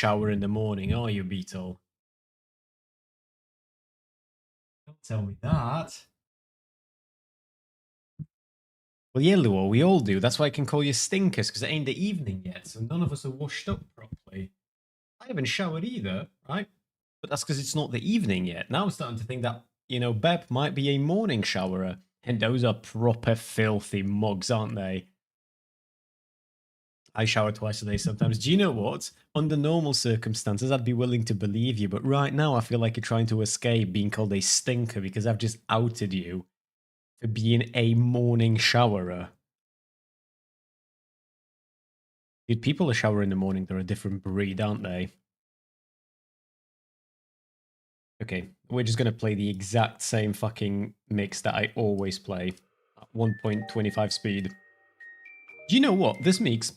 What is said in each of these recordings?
shower in the morning, are you, Beetle? Don't tell me that. Well, yeah, Luo, we all do. That's why I can call you stinkers, because it ain't the evening yet, so none of us are washed up properly. I haven't showered either, right? But that's because it's not the evening yet. Now I'm starting to think that, Bep might be a morning showerer. And those are proper filthy mugs, aren't they? I shower twice a day sometimes. Do you know what? Under normal circumstances, I'd be willing to believe you, but right now I feel like you're trying to escape being called a stinker because I've just outed you for being a morning showerer. Dude, people who shower in the morning, they're a different breed, aren't they? Okay, we're just going to play the exact same fucking mix that I always play at 1.25 speed. Do you know what? This mix,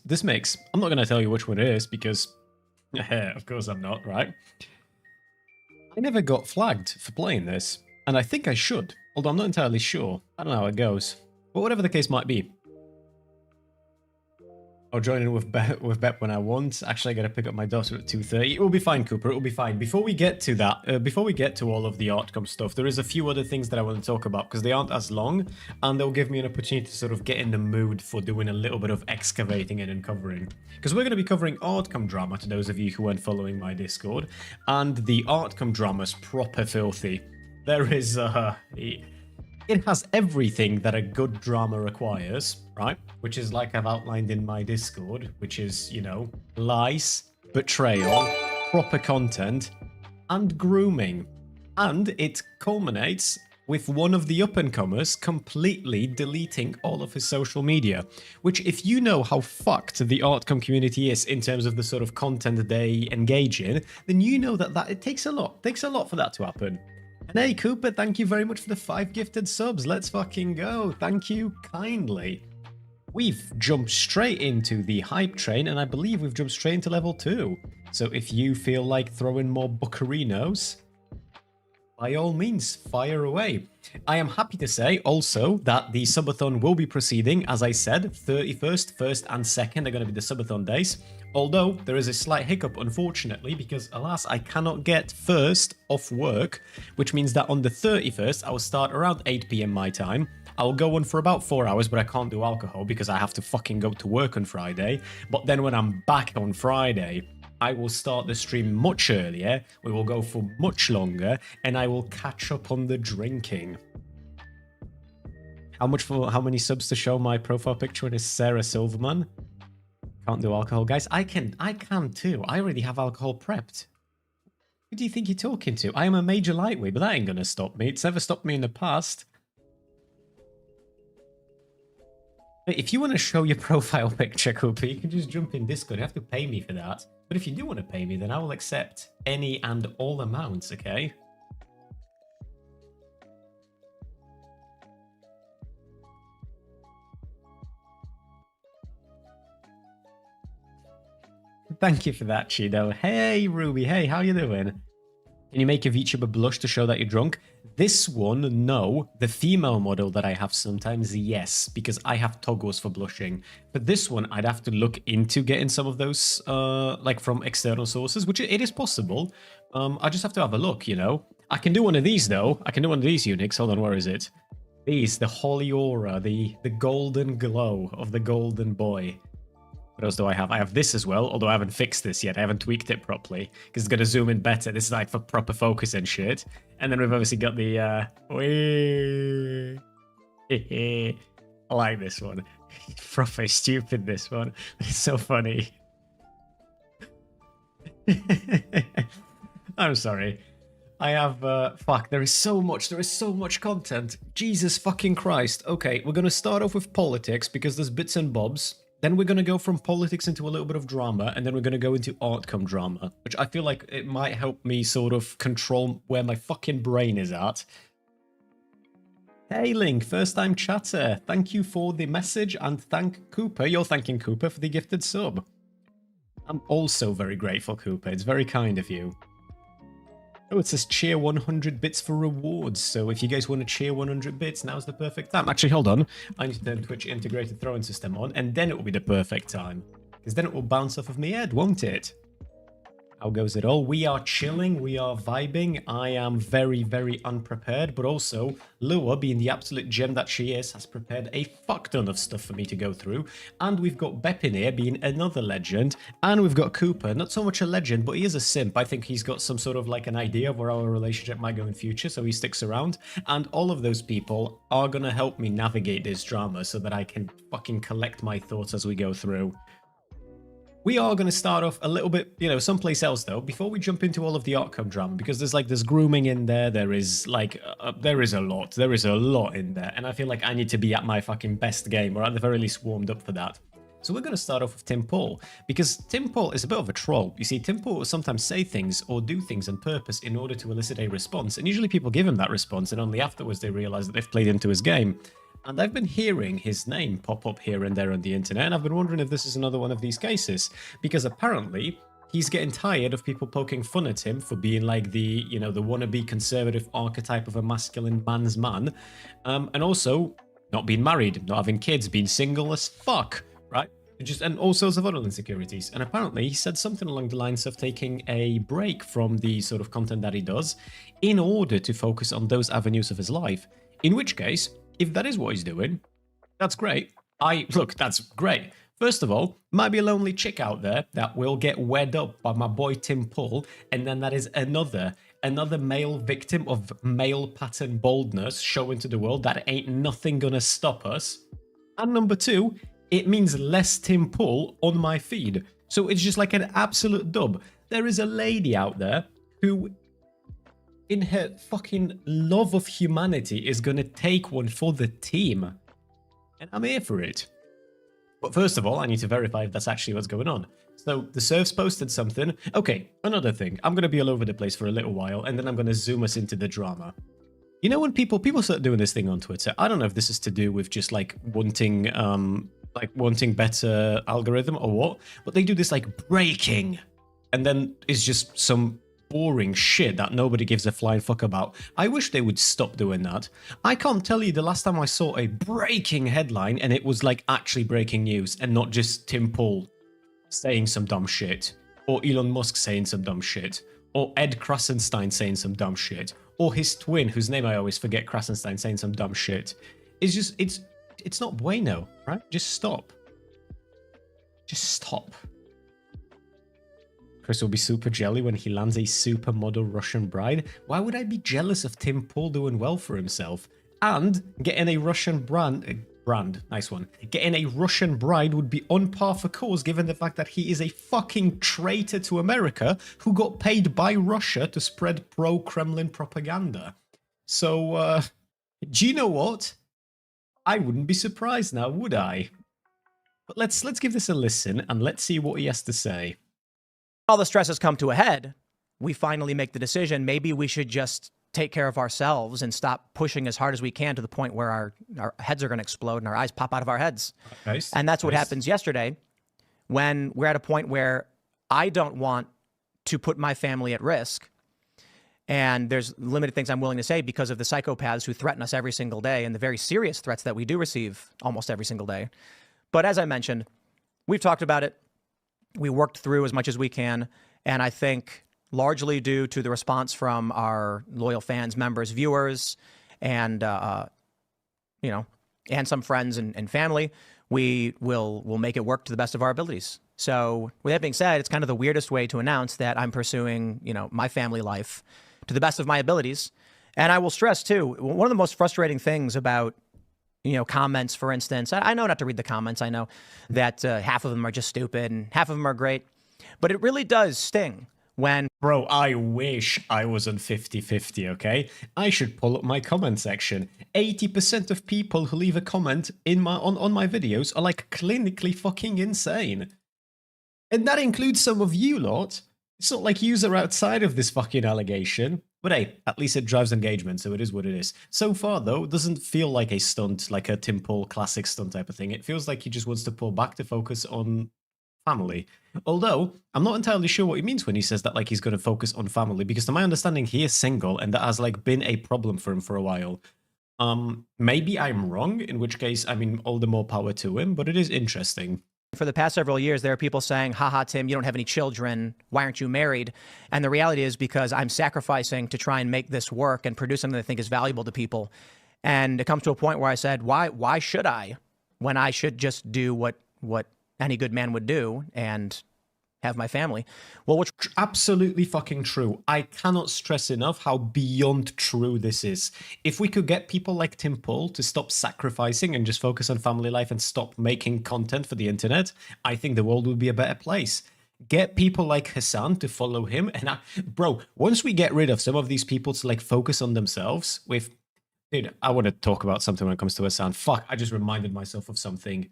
I'm not going to tell you which one it is because, of course I'm not, right? I never got flagged for playing this, and I think I should, although I'm not entirely sure. I don't know how it goes. But whatever the case might be. I'll join in with Bep when I want. Actually, I gotta pick up my daughter at 2:30. It will be fine, Cooper. It will be fine. Before we get to that, before we get to all of the Artcom stuff, there is a few other things that I want to talk about because they aren't as long, and they'll give me an opportunity to sort of get in the mood for doing a little bit of excavating and uncovering. Because we're going to be covering Artcom drama, to those of you who weren't following my Discord, and the Artcom drama's proper filthy. There is, it has everything that a good drama requires, right? Which is like I've outlined in my Discord, which is, lies, betrayal, proper content, and grooming. And it culminates with one of the up-and-comers completely deleting all of his social media, which if you know how fucked the Artcom community is in terms of the sort of content they engage in, then you know that it takes a lot for that to happen. And hey, Cooper, thank you very much for the 5 gifted subs. Let's fucking go. Thank you kindly. We've jumped straight into the hype train, and I believe we've jumped straight into level 2. So if you feel like throwing more buccarinos, by all means, fire away. I am happy to say also that the subathon will be proceeding. As I said, 31st, 1st and 2nd are going to be the subathon days. Although there is a slight hiccup, unfortunately, because alas, I cannot get 1st off work, which means that on the 31st, I will start around 8 PM my time. I'll go on for about 4 hours, but I can't do alcohol because I have to fucking go to work on Friday. But then when I'm back on Friday, I will start the stream much earlier, we will go for much longer, and I will catch up on the drinking. How many subs to show my profile picture and is Sarah Silverman? Can't do alcohol, guys. I can too. I already have alcohol prepped. Who do you think you're talking to? I am a major lightweight, but that ain't gonna stop me. It's never stopped me in the past. If you want to show your profile picture, Cooper, you can just jump in Discord. You have to pay me for that. But if you do want to pay me, then I will accept any and all amounts, okay? Thank you for that, Chido. Hey, Ruby. Hey, how you doing? Can you make a VTuber blush to show that you're drunk? This one, no. The female model that I have sometimes, yes, because I have toggles for blushing. But this one, I'd have to look into getting some of those, like from external sources, which it is possible. I just have to have a look, I can do one of these, though. I can do one of these Unix. Hold on, where is it? These, the holy aura, the golden glow of the golden boy. What else do I have? I have this as well, although I haven't fixed this yet. I haven't tweaked it properly because it's going to zoom in better. This is like for proper focus and shit. And then we've obviously got the... I like this one. Proper stupid, this one. It's so funny. I'm sorry. I have... fuck, there is so much content. Jesus fucking Christ. Okay, we're going to start off with politics because there's bits and bobs. Then we're going to go from politics into a little bit of drama, and then we're going to go into Artcom drama, which I feel like it might help me sort of control where my fucking brain is at. Hey Link, first time chatter. Thank you for the message, and thank Cooper. You're thanking Cooper for the gifted sub. I'm also very grateful, Cooper. It's very kind of you. Oh, it says cheer 100 bits for rewards. So if you guys want to cheer 100 bits, now's the perfect time. Actually, hold on. I need to turn Twitch integrated throwing system on, and then it will be the perfect time. Because then it will bounce off of my head, won't it? How goes it all? We are chilling, we are vibing. I am very, very unprepared, but also Lua, being the absolute gem that she is, has prepared a fuck ton of stuff for me to go through. And we've got Bep in here being another legend, and we've got Cooper, not so much a legend, but he is a simp. I think he's got some sort of like an idea of where our relationship might go in future, so he sticks around. And all of those people are gonna help me navigate this drama so that I can fucking collect my thoughts as we go through. We are going to start off a little bit, someplace else though, before we jump into all of the Artcom drama, because there's grooming in there, there is a lot in there, and I feel like I need to be at my fucking best game, or at the very least warmed up for that. So we're going to start off with Tim Paul, because Tim Paul is a bit of a troll. You see, Tim Paul will sometimes say things or do things on purpose in order to elicit a response, and usually people give him that response, and only afterwards they realize that they've played into his game. And I've been hearing his name pop up here and there on the internet, and I've been wondering if this is another one of these cases, because apparently he's getting tired of people poking fun at him for being like the wannabe conservative archetype of a masculine man's man, and also not being married, not having kids, being single as fuck, right? And all sorts of other insecurities. And apparently he said something along the lines of taking a break from the sort of content that he does in order to focus on those avenues of his life. In which case, if that is what he's doing, that's great. That's great. First of all, might be a lonely chick out there that will get wed up by my boy Tim Paul, and then that is another male victim of male pattern boldness showing to the world that ain't nothing gonna stop us. And number two, it means less Tim Paul on my feed. So it's just like an absolute dub. There is a lady out there who, in her fucking love of humanity, is gonna take one for the team. And I'm here for it. But first of all, I need to verify if that's actually what's going on. So the serves posted something. Okay, another thing. I'm gonna be all over the place for a little while, and then I'm gonna zoom us into the drama. You know, when people start doing this thing on Twitter, I don't know if this is to do with just like wanting better algorithm or what, but they do this like breaking, and then it's just some boring shit that nobody gives a flying fuck about. I wish they would stop doing that. I can't tell you the last time I saw a breaking headline and it was like actually breaking news and not just Tim Paul saying some dumb shit, or Elon Musk saying some dumb shit, or Ed Krasenstein saying some dumb shit, or his twin, whose name I always forget, Krasenstein, saying some dumb shit. It's just, it's not bueno, right? Just stop. Just stop. Chris will be super jelly when he lands a supermodel Russian bride. Why would I be jealous of Tim Paul doing well for himself? And getting a Russian brand, nice one. Getting a Russian bride would be on par for course, given the fact that he is a fucking traitor to America who got paid by Russia to spread pro-Kremlin propaganda. So, do you know what? I wouldn't be surprised now, would I? But let's give this a listen and let's see what he has to say. All the stress has come to a head. We finally make the decision. Maybe we should just take care of ourselves and stop pushing as hard as we can to the point where our heads are going to explode and our eyes pop out of our heads. Nice. And that's what happens yesterday when we're at a point where I don't want to put my family at risk. And there's limited things I'm willing to say because of the psychopaths who threaten us every single day and the very serious threats that we do receive almost every single day. But as I mentioned, we've talked about it. We worked through as much as we can. And I think largely due to the response from our loyal fans, members, viewers, and, and some friends and family, we'll make it work to the best of our abilities. So with that being said, it's kind of the weirdest way to announce that I'm pursuing, my family life to the best of my abilities. And I will stress too, one of the most frustrating things about, comments, for instance, I know not to read the comments. I know that half of them are just stupid and half of them are great, but it really does sting when... Bro, I wish I was on 50-50, okay? I should pull up my comment section. 80% of people who leave a comment on my videos are like clinically fucking insane. And that includes some of you lot. It's not like yous are outside of this fucking allegation. But hey, at least it drives engagement, so it is what it is. So far, though, it doesn't feel like a stunt, like a Tim Paul classic stunt type of thing. It feels like he just wants to pull back to focus on family. Although, I'm not entirely sure what he means when he says that like he's going to focus on family, because to my understanding, he is single, and that has like been a problem for him for a while. Maybe I'm wrong, in which case, I mean, all the more power to him, but it is interesting. For the past several years, there are people saying, haha, Tim, you don't have any children. Why aren't you married? And the reality is because I'm sacrificing to try and make this work and produce something that I think is valuable to people. And it comes to a point where I said, why should I, when I should just do what any good man would do and have my family? Well, which absolutely fucking true. I cannot stress enough how beyond true this is. If we could get people like Tim Pool to stop sacrificing and just focus on family life and stop making content for the internet, I think the world would be a better place. Get people like Hassan to follow him. And bro, once we get rid of some of these people to like focus on themselves with, dude, I want to talk about something when it comes to Hassan. Fuck, I just reminded myself of something.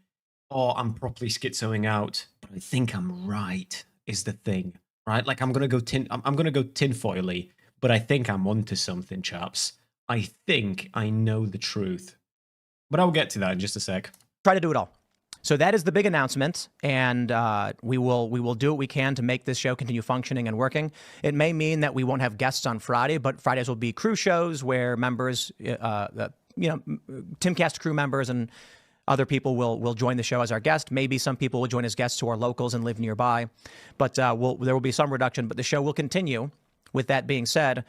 Oh, I'm properly schizoing out, but I think I'm right, is the thing, right? Like I'm gonna go tinfoily, but I think I'm onto something, chaps. I think I know the truth, but I'll get to that in just a sec. Try to do it all. So that is the big announcement, and we will do what we can to make this show continue functioning and working. It may mean that we won't have guests on Friday, but Fridays will be crew shows where members, Timcast crew members and other people will join the show as our guest. Maybe some people will join as guests who are locals and live nearby, but there will be some reduction, but the show will continue. With that being said,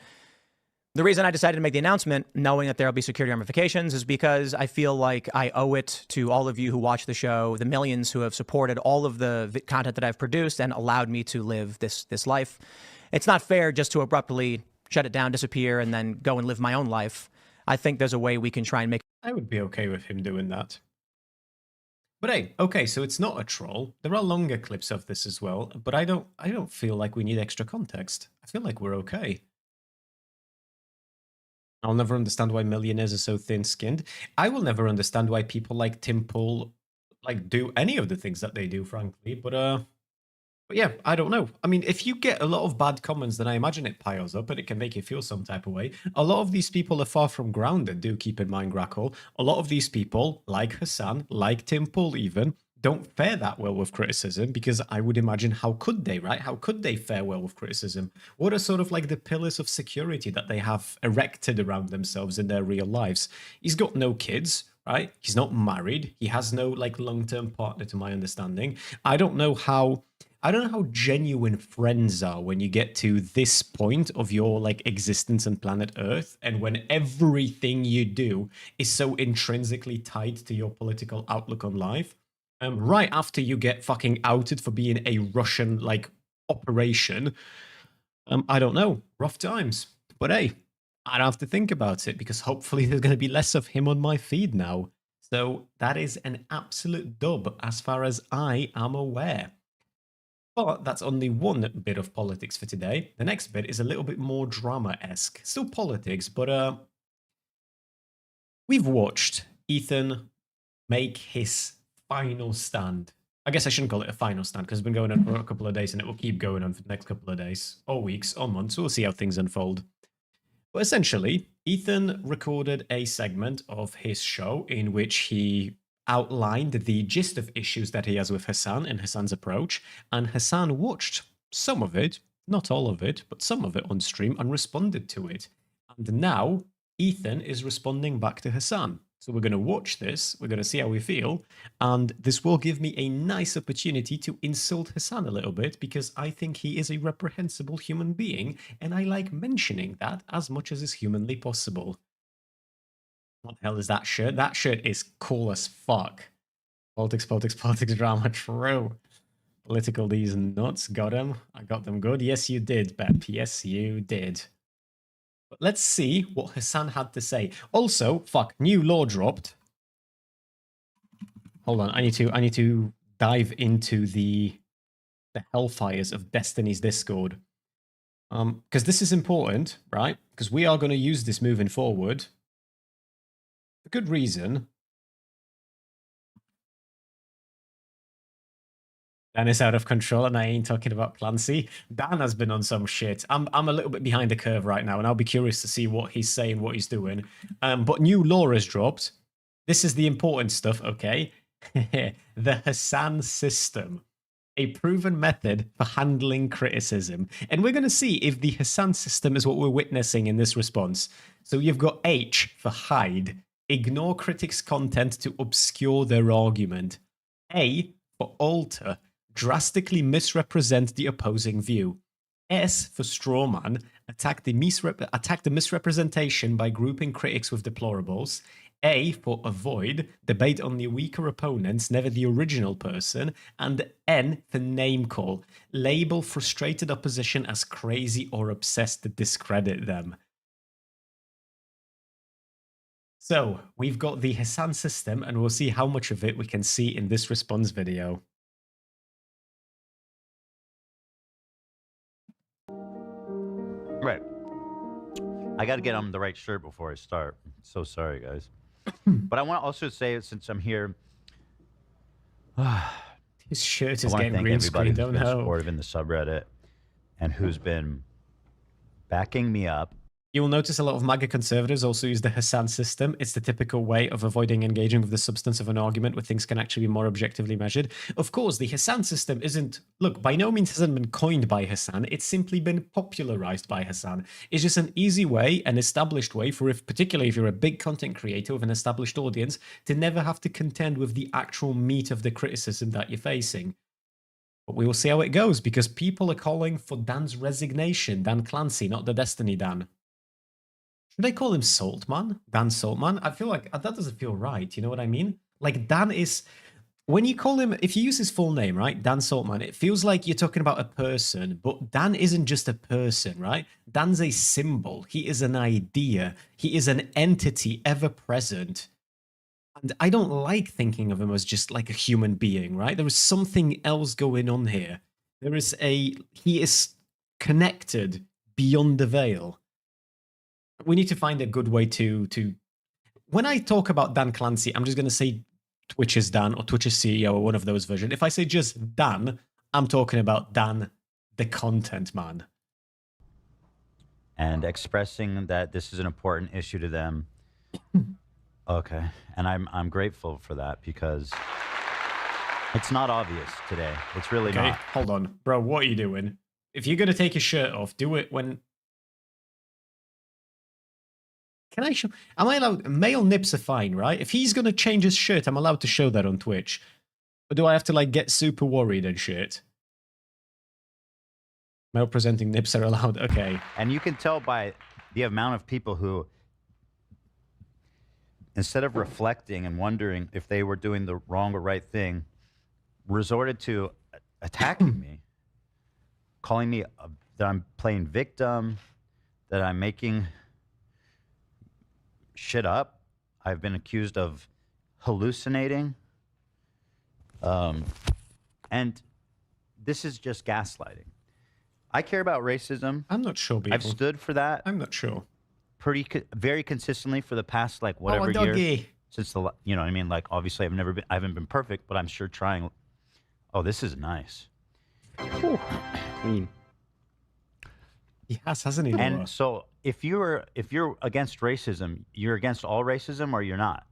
the reason I decided to make the announcement, knowing that there will be security ramifications, is because I feel like I owe it to all of you who watch the show, the millions who have supported all of the content that I've produced and allowed me to live this life. It's not fair just to abruptly shut it down, disappear, and then go and live my own life. I think there's a way we can try and make... I would be okay with him doing that. But hey, okay, so it's not a troll. There are longer clips of this as well, but I don't feel like we need extra context. I feel like we're okay. I'll never understand why millionaires are so thin-skinned. I will never understand why people like Tim Pool like do any of the things that they do, frankly. But yeah, I don't know. I mean, if you get a lot of bad comments, then I imagine it piles up and it can make you feel some type of way. A lot of these people are far from grounded, do keep in mind, Grackle. A lot of these people, like Hassan, like Tim Pool even, don't fare that well with criticism because I would imagine how could they, right? How could they fare well with criticism? What are sort of like the pillars of security that they have erected around themselves in their real lives? He's got no kids, right? He's not married. He has no like long-term partner to my understanding. I don't know how genuine friends are when you get to this point of your like existence on planet Earth and when everything you do is so intrinsically tied to your political outlook on life. Right after you get fucking outed for being a Russian like operation, I don't know, rough times. But hey, I don't have to think about it because hopefully there's going to be less of him on my feed now. So that is an absolute dub as far as I am aware. But that's only one bit of politics for today. The next bit is a little bit more drama-esque. Still politics, but we've watched Ethan make his final stand. I guess I shouldn't call it a final stand because it's been going on for a couple of days and it will keep going on for the next couple of days, or weeks, or months. We'll see how things unfold. But essentially, Ethan recorded a segment of his show in which he outlined the gist of issues that he has with Hassan and Hassan's approach, and Hassan watched some of it, not all of it, but some of it on stream and responded to it. And now Ethan is responding back to Hassan. So we're going to watch this, we're going to see how we feel, and this will give me a nice opportunity to insult Hassan a little bit because I think he is a reprehensible human being, and I like mentioning that as much as is humanly possible. What the hell is that shirt? That shirt is cool as fuck. Politics, politics, politics, drama, true. Political these nuts, got them. I got them good. Yes, you did, Bep. Yes, you did. But let's see what Hassan had to say. Also, fuck, new law dropped. Hold on, I need to dive into the hellfires of Destiny's Discord. Because this is important, right? Because we are going to use this moving forward. For good reason. Dan is out of control, and I ain't talking about Clancy. Dan has been on some shit. I'm a little bit behind the curve right now, and I'll be curious to see what he's saying, what he's doing. But new law has dropped. This is the important stuff, okay? The Hassan system. A proven method for handling criticism. And we're going to see if the Hassan system is what we're witnessing in this response. So you've got H for hide. Ignore critics' content to obscure their argument. A for alter, drastically misrepresent the opposing view. S for strawman, attack the misrepresentation by grouping critics with deplorables. A for avoid, debate on the weaker opponents, never the original person. And N for name call, label frustrated opposition as crazy or obsessed to discredit them. So we've got the Hassan system, and we'll see how much of it we can see in this response video. Right. I got to get on the right shirt before I start. So sorry, guys. But I want to also say, since I'm here, his shirt I is want to getting thank green everybody screen. who's Don't been know. supportive in the subreddit and who's been backing me up. You'll notice a lot of MAGA conservatives also use the Hassan system. It's the typical way of avoiding engaging with the substance of an argument where things can actually be more objectively measured. Of course, the Hassan system isn't, look, by no means hasn't been coined by Hassan. It's simply been popularized by Hassan. It's just an easy way, an established way for, particularly if you're a big content creator with an established audience, to never have to contend with the actual meat of the criticism that you're facing. But we will see how it goes, because people are calling for Dan's resignation. Dan Clancy, not the Destiny Dan. Should I call him Saltman? Dan Saltman? I feel like that doesn't feel right. You know what I mean? Like, Dan is... When you call him... If you use his full name, right? Dan Saltman, it feels like you're talking about a person. But Dan isn't just a person, right? Dan's a symbol. He is an idea. He is an entity ever present. And I don't like thinking of him as just like a human being, right? There is something else going on here. There is a... He is connected beyond the veil. We need to find a good way to... When I talk about Dan Clancy, I'm just going to say Twitch's Dan or Twitch's CEO or one of those versions. If I say just Dan, I'm talking about Dan, the content man. And expressing that this is an important issue to them. Okay. And I'm grateful for that, because it's not obvious today. It's really not. Hold on. Bro, what are you doing? If you're going to take your shirt off, do it when... Can I show... Am I allowed... Male nips are fine, right? If he's going to change his shirt, I'm allowed to show that on Twitch. Or do I have to, like, get super worried and shit? Male presenting nips are allowed. Okay. And you can tell by the amount of people who, instead of reflecting and wondering if they were doing the wrong or right thing, resorted to attacking me, calling me that I'm playing victim, that I'm making shit up. I've been accused of hallucinating. And this is just gaslighting. I care about racism. I'm not sure, people. I've stood for that. I'm not sure. Very consistently for the past, like, whatever year. Since the, you know what I mean? Like, obviously I haven't been perfect, but I'm sure trying. Oh, this is nice. Whew. I mean, he hasn't he? And so if you're against racism, you're against all racism, or you're not.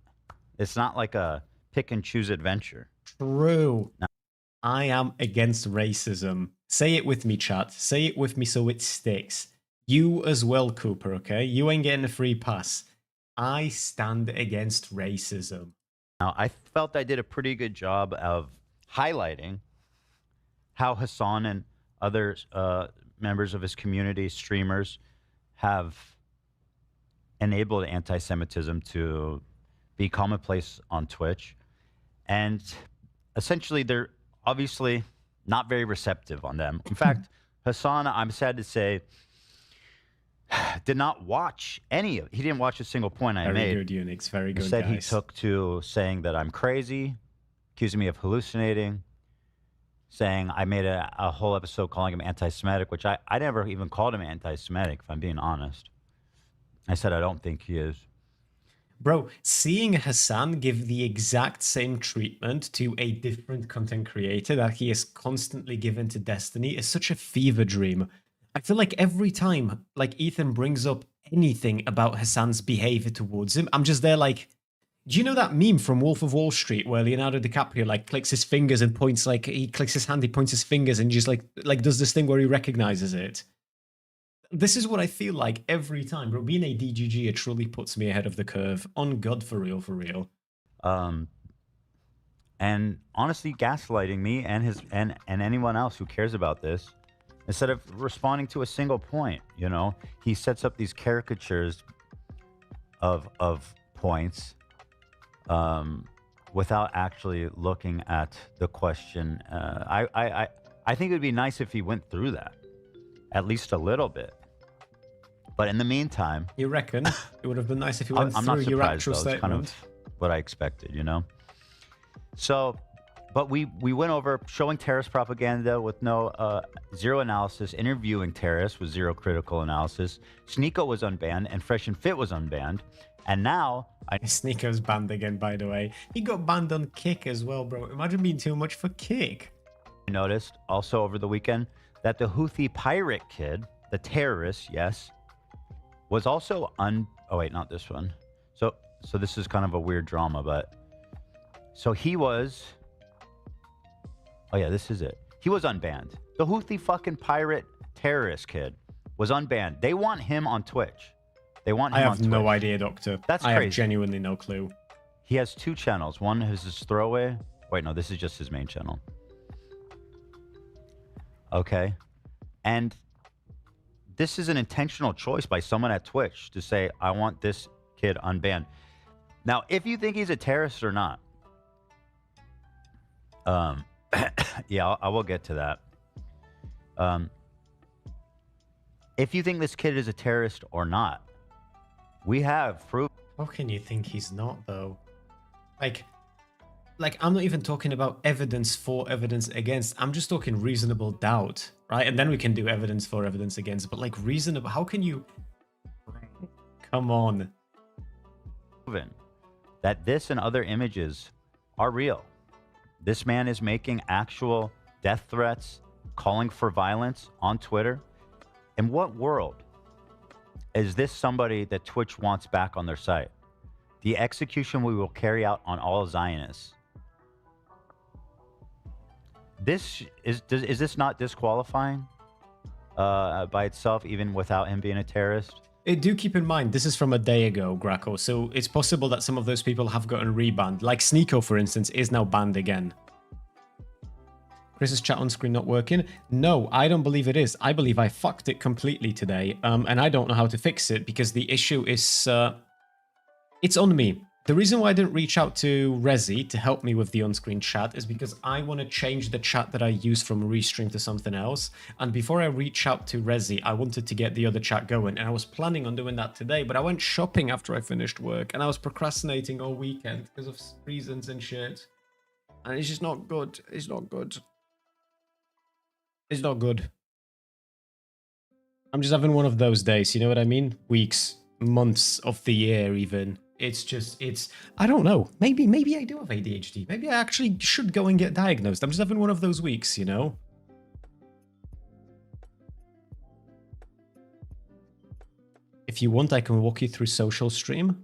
It's not like a pick and choose adventure. True. No. I am against racism. Say it with me, chat. Say it with me so it sticks. You as well, Cooper, okay? You ain't getting a free pass. I stand against racism. Now, I felt I did a pretty good job of highlighting how Hassan and other members of his community, streamers, have enabled anti-Semitism to be commonplace on Twitch. And essentially, they're obviously not very receptive on them. In fact, Hassan, I'm sad to say, did not watch any of it. He didn't watch a single point I made. Very good, Unix. Very good, Instead, guys. he took to saying that I'm crazy, accusing me of hallucinating, saying I made a whole episode calling him anti-Semitic, which I never even called him anti-Semitic, if I'm being honest. I said I don't think he is. Bro, seeing Hassan give the exact same treatment to a different content creator that he is constantly given to Destiny is such a fever dream. I feel like every time, like, Ethan brings up anything about Hassan's behavior towards him, I'm just there like, do you know that meme from Wolf of Wall Street where Leonardo DiCaprio, like, clicks his fingers and points, like, he clicks his hand, he points his fingers and just, like does this thing where he recognizes it? This is what I feel like every time, bro. Being a DGG, it truly puts me ahead of the curve. On God, for real, for real. and honestly gaslighting me and anyone else who cares about this. Instead of responding to a single point, he sets up these caricatures of points without actually looking at the question. I think it would be nice if he went through that at least a little bit. But in the meantime, you reckon it would have been nice if you went I'm through not your surprised, actual though. statement? It's kind of what I expected, So, but we went over showing terrorist propaganda with zero analysis, interviewing terrorists with zero critical analysis. Sneeko was unbanned, and Fresh and Fit was unbanned. And now Sneeko's banned again, by the way. He got banned on Kick as well, bro. Imagine being too much for Kick. I noticed also over the weekend that the Houthi pirate kid, the terrorist, yes, was also oh wait, not this one. So this is kind of a weird drama, but so he was. Oh yeah, this is it. He was unbanned. The Houthi fucking pirate terrorist kid was unbanned. They want him on Twitch. They want him I on have Twitch. no idea, Doctor. That's I crazy. have genuinely no clue. He has two channels. One is his throwaway. Wait, no, this is just his main channel. Okay. And this is an intentional choice by someone at Twitch to say, I want this kid unbanned. Now, if you think he's a terrorist or not, yeah, I will get to that. If you think this kid is a terrorist or not, we have proof. How can you think he's not, though? Like, I'm not even talking about evidence for, evidence against. I'm just talking reasonable doubt, right? And then we can do evidence for, evidence against. But like reasonable, how can you? Come on. Proven that this and other images are real. This man is making actual death threats, calling for violence on Twitter. In what world is this somebody that Twitch wants back on their site? The execution we will carry out on all Zionists. This is this not disqualifying by itself, even without him being a terrorist? Do keep in mind, this is from a day ago, Graco, so it's possible that some of those people have gotten rebanned. Like Sneeko, for instance, is now banned again. Chris's chat on screen not working? No, I don't believe it is. I believe I fucked it completely today, and I don't know how to fix it because the issue is... it's on me. The reason why I didn't reach out to Rezi to help me with the on-screen chat is because I want to change the chat that I use from Restream to something else. And before I reach out to Rezi, I wanted to get the other chat going. And I was planning on doing that today, but I went shopping after I finished work. And I was procrastinating all weekend because of reasons and shit. And it's just not good. It's not good. It's not good. I'm just having one of those days, you know what I mean? Weeks, months of the year even. It's just, I don't know. Maybe I do have ADHD. Maybe I actually should go and get diagnosed. I'm just having one of those weeks, you know? If you want, I can walk you through social stream.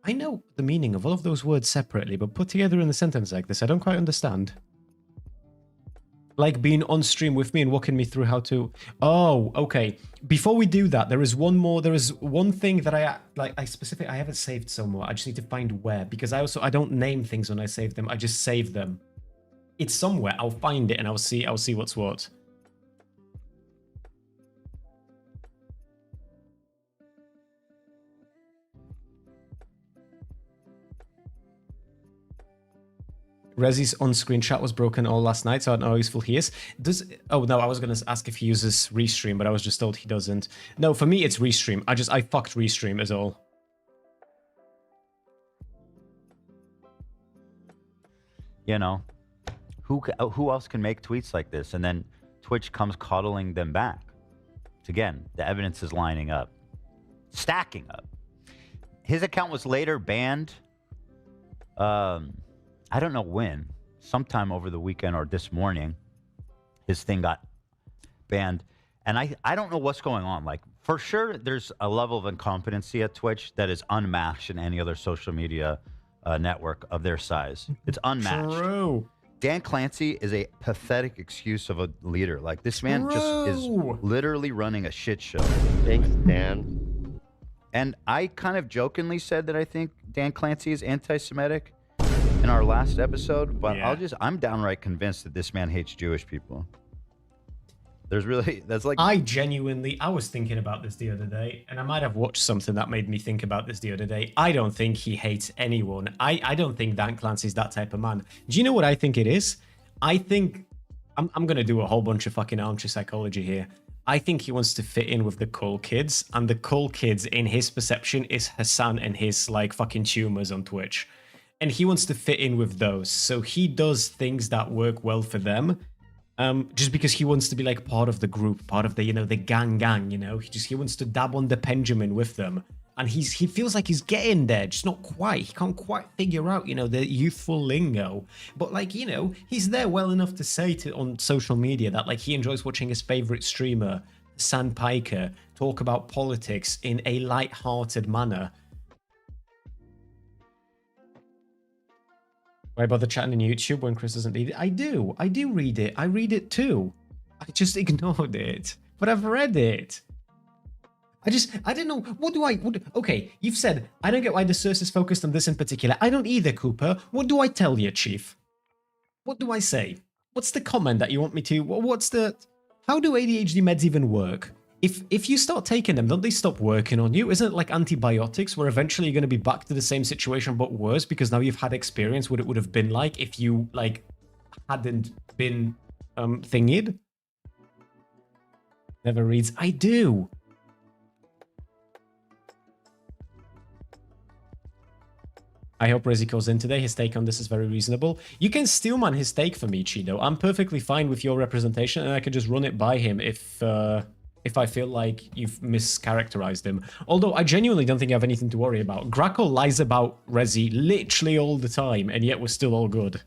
I know the meaning of all of those words separately, but put together in a sentence like this, I don't quite understand. Like being on stream with me and walking me through how to... Oh, okay. Before we do that, there is one more. There is one thing that I haven't saved somewhere. I just need to find where, because I don't name things when I save them. I just save them. It's somewhere. I'll find it and I'll see what's what. Rezi's on-screen chat was broken all last night, so I don't know how useful he is. Oh no, I was gonna ask if he uses Restream, but I was just told he doesn't. No, for me it's Restream. I fucked Restream is all. You know, who else can make tweets like this? And then Twitch comes coddling them back. Again, the evidence is lining up, stacking up. His account was later banned. I don't know when, sometime over the weekend or this morning, his thing got banned. And I don't know what's going on. Like, for sure, there's a level of incompetency at Twitch that is unmatched in any other social media network of their size. It's unmatched. True. Dan Clancy is a pathetic excuse of a leader. Like, this man just is literally running a shit show. Thanks, Dan. And I kind of jokingly said that I think Dan Clancy is anti-Semitic. in our last episode, but Yeah. I'm downright convinced that this man hates Jewish people. There's really, that's like, I was thinking about this the other day, and I might have watched something that made me think about this the other day. I don't think he hates anyone. I don't think Dan Clancy's that type of man. Do you know what I think it is? I think, I'm going to do a whole bunch of fucking armchair psychology here. I think he wants to fit in with the cool kids, and the cool kids, in his perception, is Hassan and his, like, fucking tumors on Twitch. And he wants to fit in with those, so he does things that work well for them. Just because he wants to be like part of the group, part of the, you know, the gang, you know, he wants to dab on the Benjamin with them. And he feels like he's getting there, just not quite. He can't quite figure out, you know, the youthful lingo. But like, you know, he's there well enough to say on social media that like he enjoys watching his favorite streamer, Sandpiker, talk about politics in a light-hearted manner. Why bother chatting on YouTube when Chris doesn't read it? I do read it. I read it too. I just ignored it. But I've read it. I don't know. Okay, you've said, I don't get why the source is focused on this in particular. I don't either, Cooper. What do I tell you, Chief? What do I say? What's the comment that you want me to... How do ADHD meds even work? If you start taking them, don't they stop working on you? Isn't it like antibiotics where eventually you're going to be back to the same situation but worse because now you've had experience what it would have been like if you like hadn't been thingied? Never reads. I do. I hope Rezi calls in today. His take on this is very reasonable. You can steelman his take for me, Cheeto. I'm perfectly fine with your representation and I could just run it by him if I feel like you've mischaracterized him. Although I genuinely don't think you have anything to worry about. Grackle lies about Rezi literally all the time, and yet we're still all good.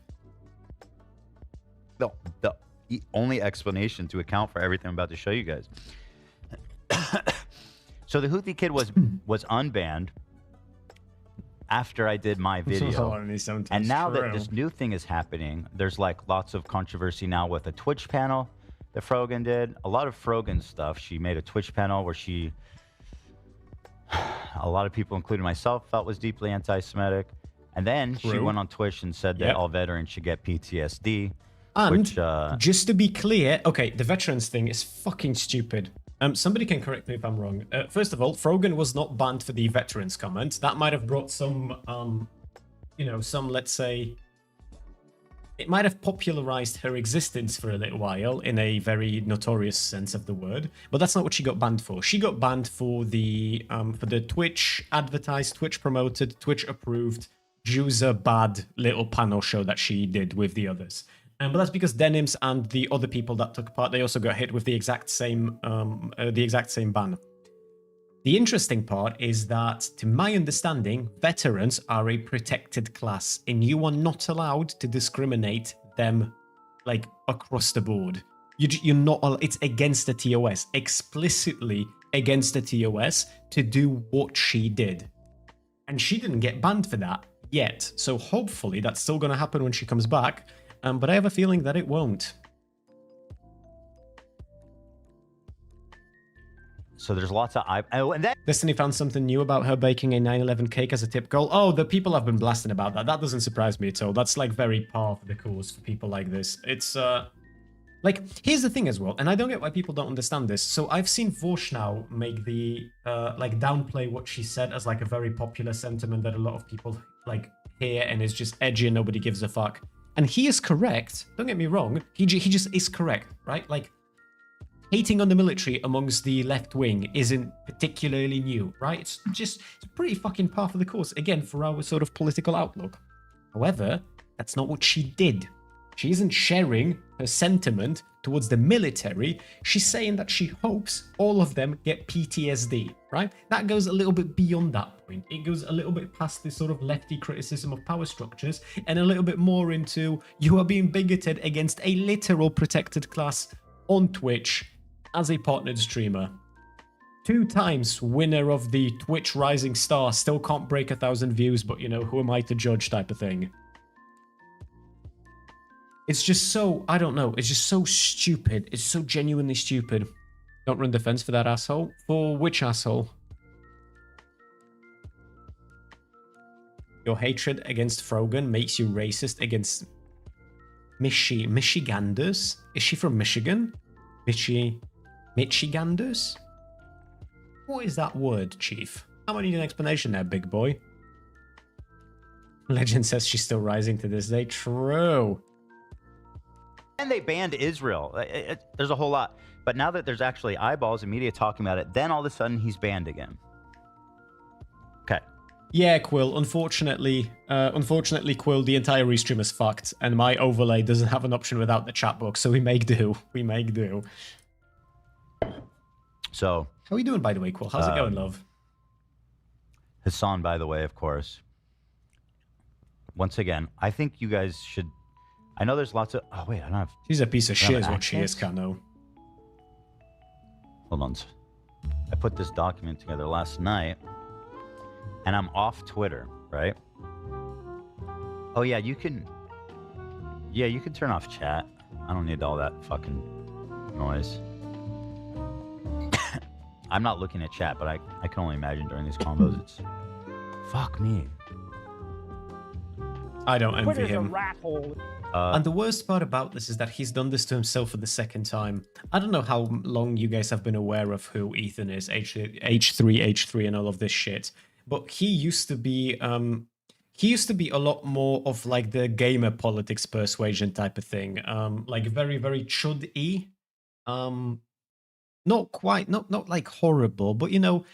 the only explanation to account for everything I'm about to show you guys. So the Houthi kid was unbanned after I did my video. And now that this new thing is happening, there's like lots of controversy now with a Twitch panel that Frogan did. A lot of Frogan stuff. She made a Twitch panel where a lot of people, including myself, felt was deeply anti-Semitic. And then she went on Twitch and said that all veterans should get PTSD. And which, just to be clear, okay, the veterans thing is fucking stupid. Somebody can correct me if I'm wrong. First of all, Frogan was not banned for the veterans comment. That might have brought some, let's say, it might have popularized her existence for a little while in a very notorious sense of the word. But that's not what she got banned for. She got banned for the Twitch advertised, Twitch promoted, Twitch approved, Jews are bad little panel show that she did with the others. But that's because Denims and the other people that took part, they also got hit with the exact same ban. The interesting part is that, to my understanding, veterans are a protected class, and you are not allowed to discriminate them, like, across the board. You're not. It's against the TOS, explicitly against the TOS, to do what she did, and she didn't get banned for that yet. So hopefully that's still going to happen when she comes back. But I have a feeling that it won't. So there's lots of... and that... Destiny found something new about her baking a 9/11 cake as a tip goal. Oh, the people have been blasting about that. That doesn't surprise me at all. That's like very par for the course for people like this. It's like, here's the thing as well, and I don't get why people don't understand this. So I've seen Voshnow make the downplay what she said as like a very popular sentiment that a lot of people like hear and is just edgy and nobody gives a fuck. And he is correct. Don't get me wrong. He just is correct, right? Like, hating on the military amongst the left wing isn't particularly new, right? It's pretty fucking par for the course, again, for our sort of political outlook. However, that's not what she did. She isn't sharing her sentiment towards the military. She's saying that she hopes all of them get PTSD, right? That goes a little bit beyond that point. It goes a little bit past this sort of lefty criticism of power structures and a little bit more into you are being bigoted against a literal protected class on Twitch as a partnered streamer. 2 times winner of the Twitch Rising Star, still can't break 1,000 views, but you know, who am I to judge type of thing. It's just so, I don't know, it's just so stupid. It's so genuinely stupid. Don't run defense for that asshole. For which asshole? Your hatred against Frogan makes you racist against Michiganders? Is she from Michigan? Michiganders? What is that word, Chief? I'm gonna need an explanation there, big boy. Legend says she's still rising to this day. True. And they banned Israel. There's a whole lot. But now that there's actually eyeballs and media talking about it, then all of a sudden he's banned again. Okay. Yeah, Quill. Unfortunately, Quill, the entire restream is fucked, and my overlay doesn't have an option without the chat box, so we make do. We make do. So. How are you doing, by the way, Quill? How's it going, love? Hassan, by the way, of course. Once again, I think you guys should. I know there's lots of. Oh wait, I don't have. She's a piece of shit, is what she is, Kano. Hold on. I put this document together last night, and I'm off Twitter, right? Oh yeah, you can. Yeah, you can turn off chat. I don't need all that fucking noise. I'm not looking at chat, but I can only imagine during these combos it's. Fuck me. I don't envy Twitter's him. a rat hole. And the worst part about this is that he's done this to himself for the second time. I don't know how long you guys have been aware of who Ethan is, H3, and all of this shit. But he used to be a lot more of like the gamer politics persuasion type of thing. Like very, very chud-y. Not like horrible, but you know,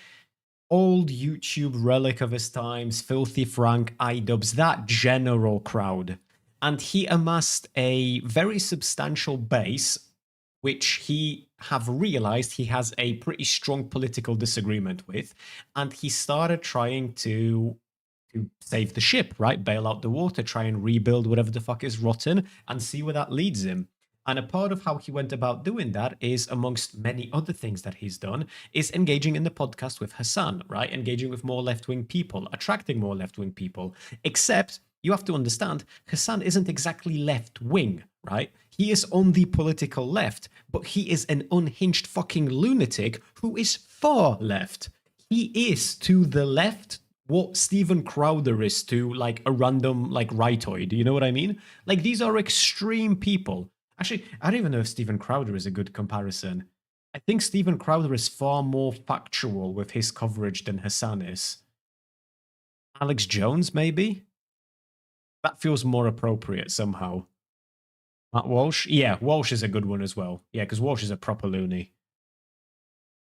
old YouTube relic of his times, Filthy Frank, iDubbbz, that general crowd. And he amassed a very substantial base, which he have realized he has a pretty strong political disagreement with. And he started trying to save the ship, right? Bail out the water, try and rebuild whatever the fuck is rotten, and see where that leads him. And a part of how he went about doing that is, amongst many other things that he's done, is engaging in the podcast with Hassan, right? Engaging with more left-wing people, attracting more left-wing people. Except, you have to understand, Hassan isn't exactly left-wing, right? He is on the political left, but he is an unhinged fucking lunatic who is far left. He is to the left what Steven Crowder is to, like, a random, like, rightoid. You know what I mean? Like, these are extreme people. Actually, I don't even know if Steven Crowder is a good comparison. I think Steven Crowder is far more factual with his coverage than Hassan is. Alex Jones, maybe? That feels more appropriate somehow. Matt Walsh? Yeah, Walsh is a good one as well. Yeah, because Walsh is a proper loony.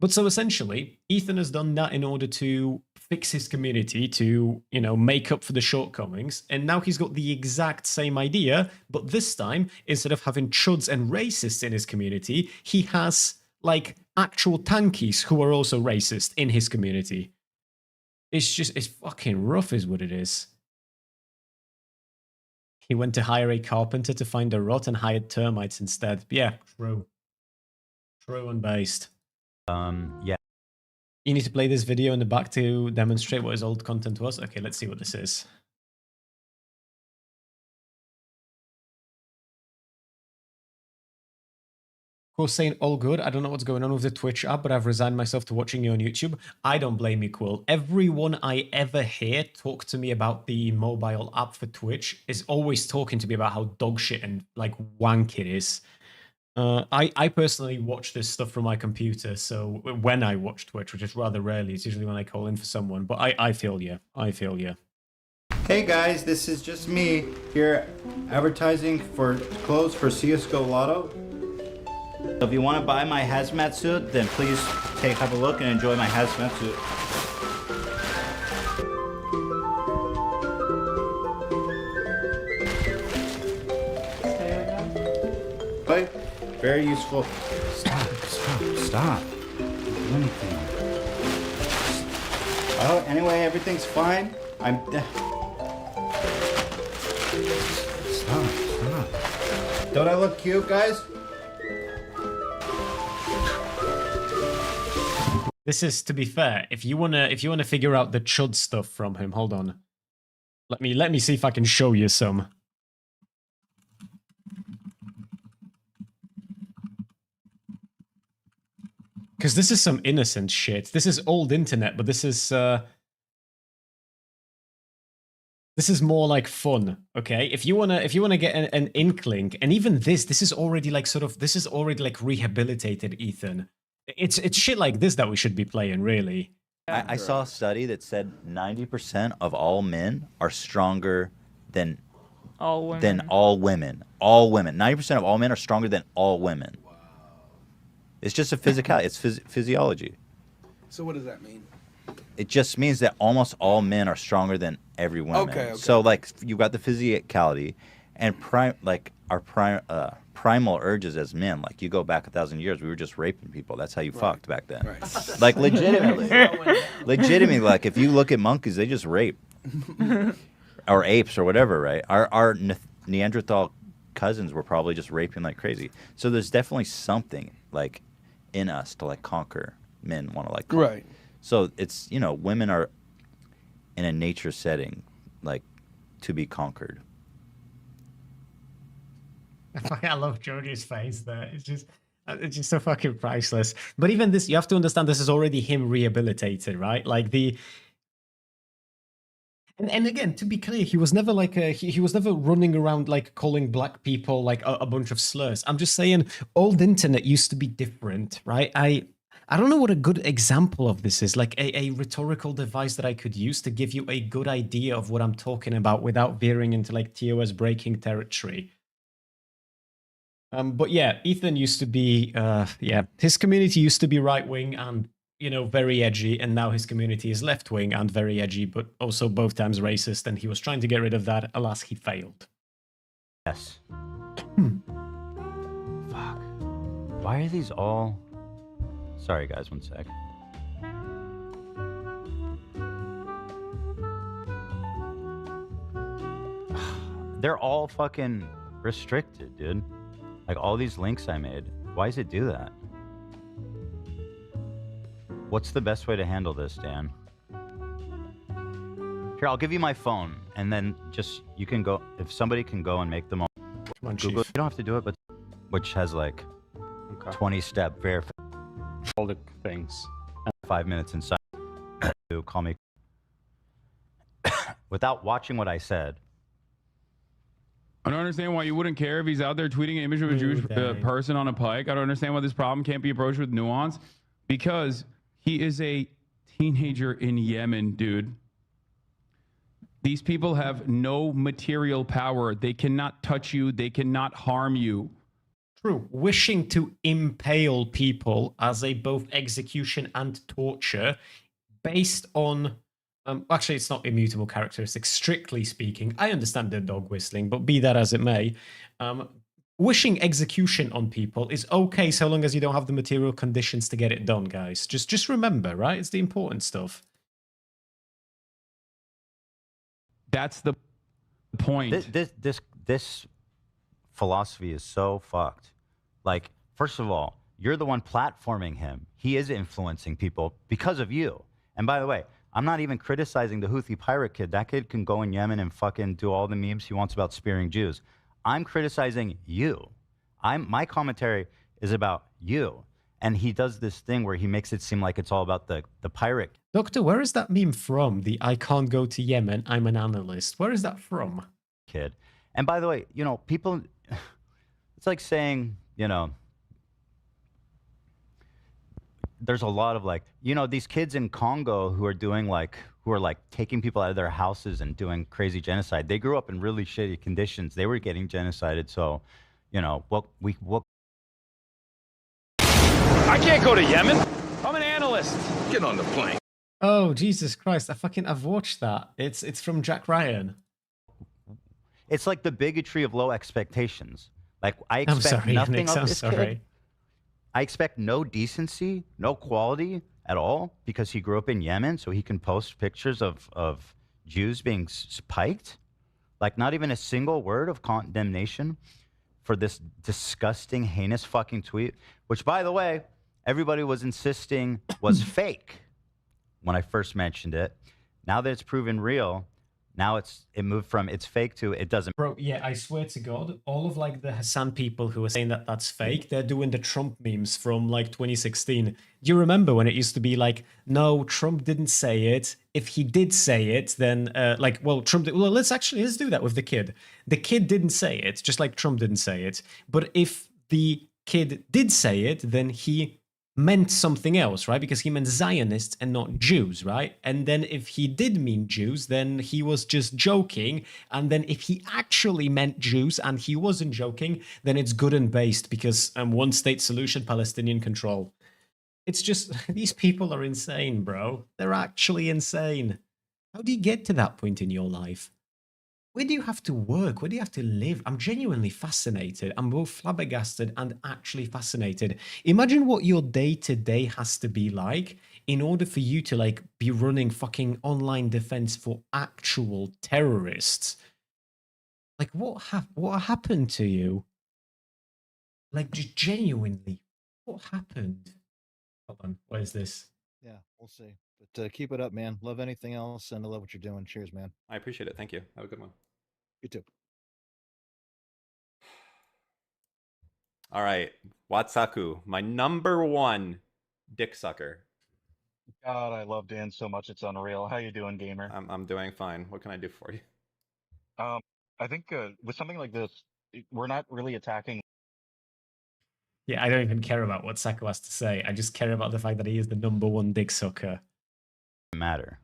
But so essentially, Ethan has done that in order to fix his community, to, you know, make up for the shortcomings. And now he's got the exact same idea, but this time, instead of having chuds and racists in his community, he has, like, actual tankies who are also racist in his community. It's fucking rough is what it is. He went to hire a carpenter to find a rot and hired termites instead. Yeah, true. True and based. Yeah. You need to play this video in the back to demonstrate what his old content was? Okay, let's see what this is. Of course, saying all good. I don't know what's going on with the Twitch app, but I've resigned myself to watching you on YouTube. I don't blame you, Quill. Everyone I ever hear talk to me about the mobile app for Twitch is always talking to me about how dog shit and like wank it is. I personally watch this stuff from my computer, so when I watch Twitch, which is rather rarely, it's usually when I call in for someone, but I feel you. I feel you. Hey guys, this is just me here advertising for clothes for CSGO Lotto. If you want to buy my hazmat suit, then please have a look and enjoy my hazmat suit. But very useful. Stop. Don't do anything. Oh, anyway, everything's fine. Stop. Don't I look cute, guys? This is, to be fair, if you wanna figure out the chud stuff from him, hold on. Let me see if I can show you some. Because this is some innocent shit. This is old internet, but this is This is more like fun, okay? If you wanna get an inkling, and even this is already like this is already like rehabilitated, Ethan. It's shit like this that we should be playing, really. I saw a study that said 90% of all men are stronger than All women. all women. All women. 90% of all men are stronger than all women. Wow. It's just a physicality. It's physiology. So what does that mean? It just means that almost all men are stronger than every woman. Okay. So like you've got the physicality, and our primal urges as men. Like you go back 1,000 years, we were just raping people. That's how you fucked back then. Right. Like legitimately, legitimately. Like if you look at monkeys, they just rape, or apes or whatever. Right? Our Neanderthal cousins were probably just raping like crazy. So there's definitely something like in us to like conquer. Men want to like conquer. Right. So it's, you know, women are in a nature setting, like, to be conquered. I love George's face there. It's just so fucking priceless. But even this, you have to understand, this is already him rehabilitated, right? Like and again, to be clear, he was never like he was never running around like calling black people like a bunch of slurs. I'm just saying, old internet used to be different, right? I don't know what a good example of this is, like a rhetorical device that I could use to give you a good idea of what I'm talking about without veering into like TOS breaking territory. But yeah, Ethan used to be, his community used to be right-wing and, you know, very edgy, and now his community is left-wing and very edgy, but also both times racist, and he was trying to get rid of that. Alas, he failed. Yes. Fuck. Why are these all... Sorry, guys, one sec. They're all fucking restricted, dude. Like, all these links I made. Why does it do that? What's the best way to handle this, Dan? Here, I'll give you my phone, and then just, you can go, if somebody can go and make them all. Come on, Google, Chief. you don't have to do it, but which has like 20-step verification. All the things. 5 minutes inside to call me without watching what I said. I don't understand why you wouldn't care if he's out there tweeting an image of a Jewish person on a pike. I don't understand why this problem can't be approached with nuance, because he is a teenager in Yemen, dude. These people have no material power. They cannot touch you. They cannot harm you. True. Wishing to impale people as a both execution and torture based on... actually, it's not immutable characteristics, strictly speaking. I understand the dog whistling, but be that as it may. Wishing execution on people is okay so long as you don't have the material conditions to get it done, guys. Just remember, right? It's the important stuff. That's the point. This philosophy is so fucked. Like, first of all, you're the one platforming him. He is influencing people because of you. And by the way, I'm not even criticizing the Houthi pirate kid. That kid can go in Yemen and fucking do all the memes he wants about spearing Jews. I'm criticizing you. My commentary is about you. And he does this thing where he makes it seem like it's all about the pirate. Doctor, where is that meme from? The I can't go to Yemen, I'm an analyst. Where is that from? Kid. And by the way, you know, people, it's like saying, you know, there's a lot of like, you know, these kids in Congo who are doing like, who are like taking people out of their houses and doing crazy genocide. They grew up in really shitty conditions. They were getting genocided. So, you know, what I can't go to Yemen. I'm an analyst. Get on the plane. Oh, Jesus Christ. I've watched that. It's from Jack Ryan. It's like the bigotry of low expectations. Like, I expect nothing of this kid. I expect no decency, no quality at all, because he grew up in Yemen, so he can post pictures of Jews being spiked. Like, not even a single word of condemnation for this disgusting, heinous fucking tweet, which, by the way, everybody was insisting was fake when I first mentioned it. Now that it's proven real, Now it moved from it's fake to it doesn't. Bro, yeah, I swear to God, all of like the Hassan people who are saying that that's fake, they're doing the Trump memes from like 2016. Do you remember when it used to be like, no, Trump didn't say it. If he did say it, then Trump. Well, let's do that with the kid. The kid didn't say it, just like Trump didn't say it. But if the kid did say it, then he meant something else, right? Because he meant Zionists and not Jews, right? And then if he did mean Jews, then he was just joking. And then if he actually meant Jews and he wasn't joking, then it's good and based because one state solution, Palestinian control. It's just, these people are insane, bro. They're actually insane. How do you get to that point in your life? Where do you have to work? Where do you have to live? I'm genuinely fascinated. I'm both flabbergasted and actually fascinated. Imagine what your day-to-day has to be like in order for you to like be running fucking online defense for actual terrorists. Like what happened to you? Like just genuinely, what happened? Hold on, what is this? Yeah, we'll see. But keep it up, man. Love anything else, and I love what you're doing. Cheers, man. I appreciate it. Thank you. Have a good one. You too. All right, Watsaku, my #1 dick sucker. God, I love Dan so much. It's unreal. How you doing, gamer? I'm doing fine. What can I do for you? I think with something like this, we're not really attacking. Yeah, I don't even care about what Sako has to say. I just care about the fact that he is the #1 dick sucker. Matter.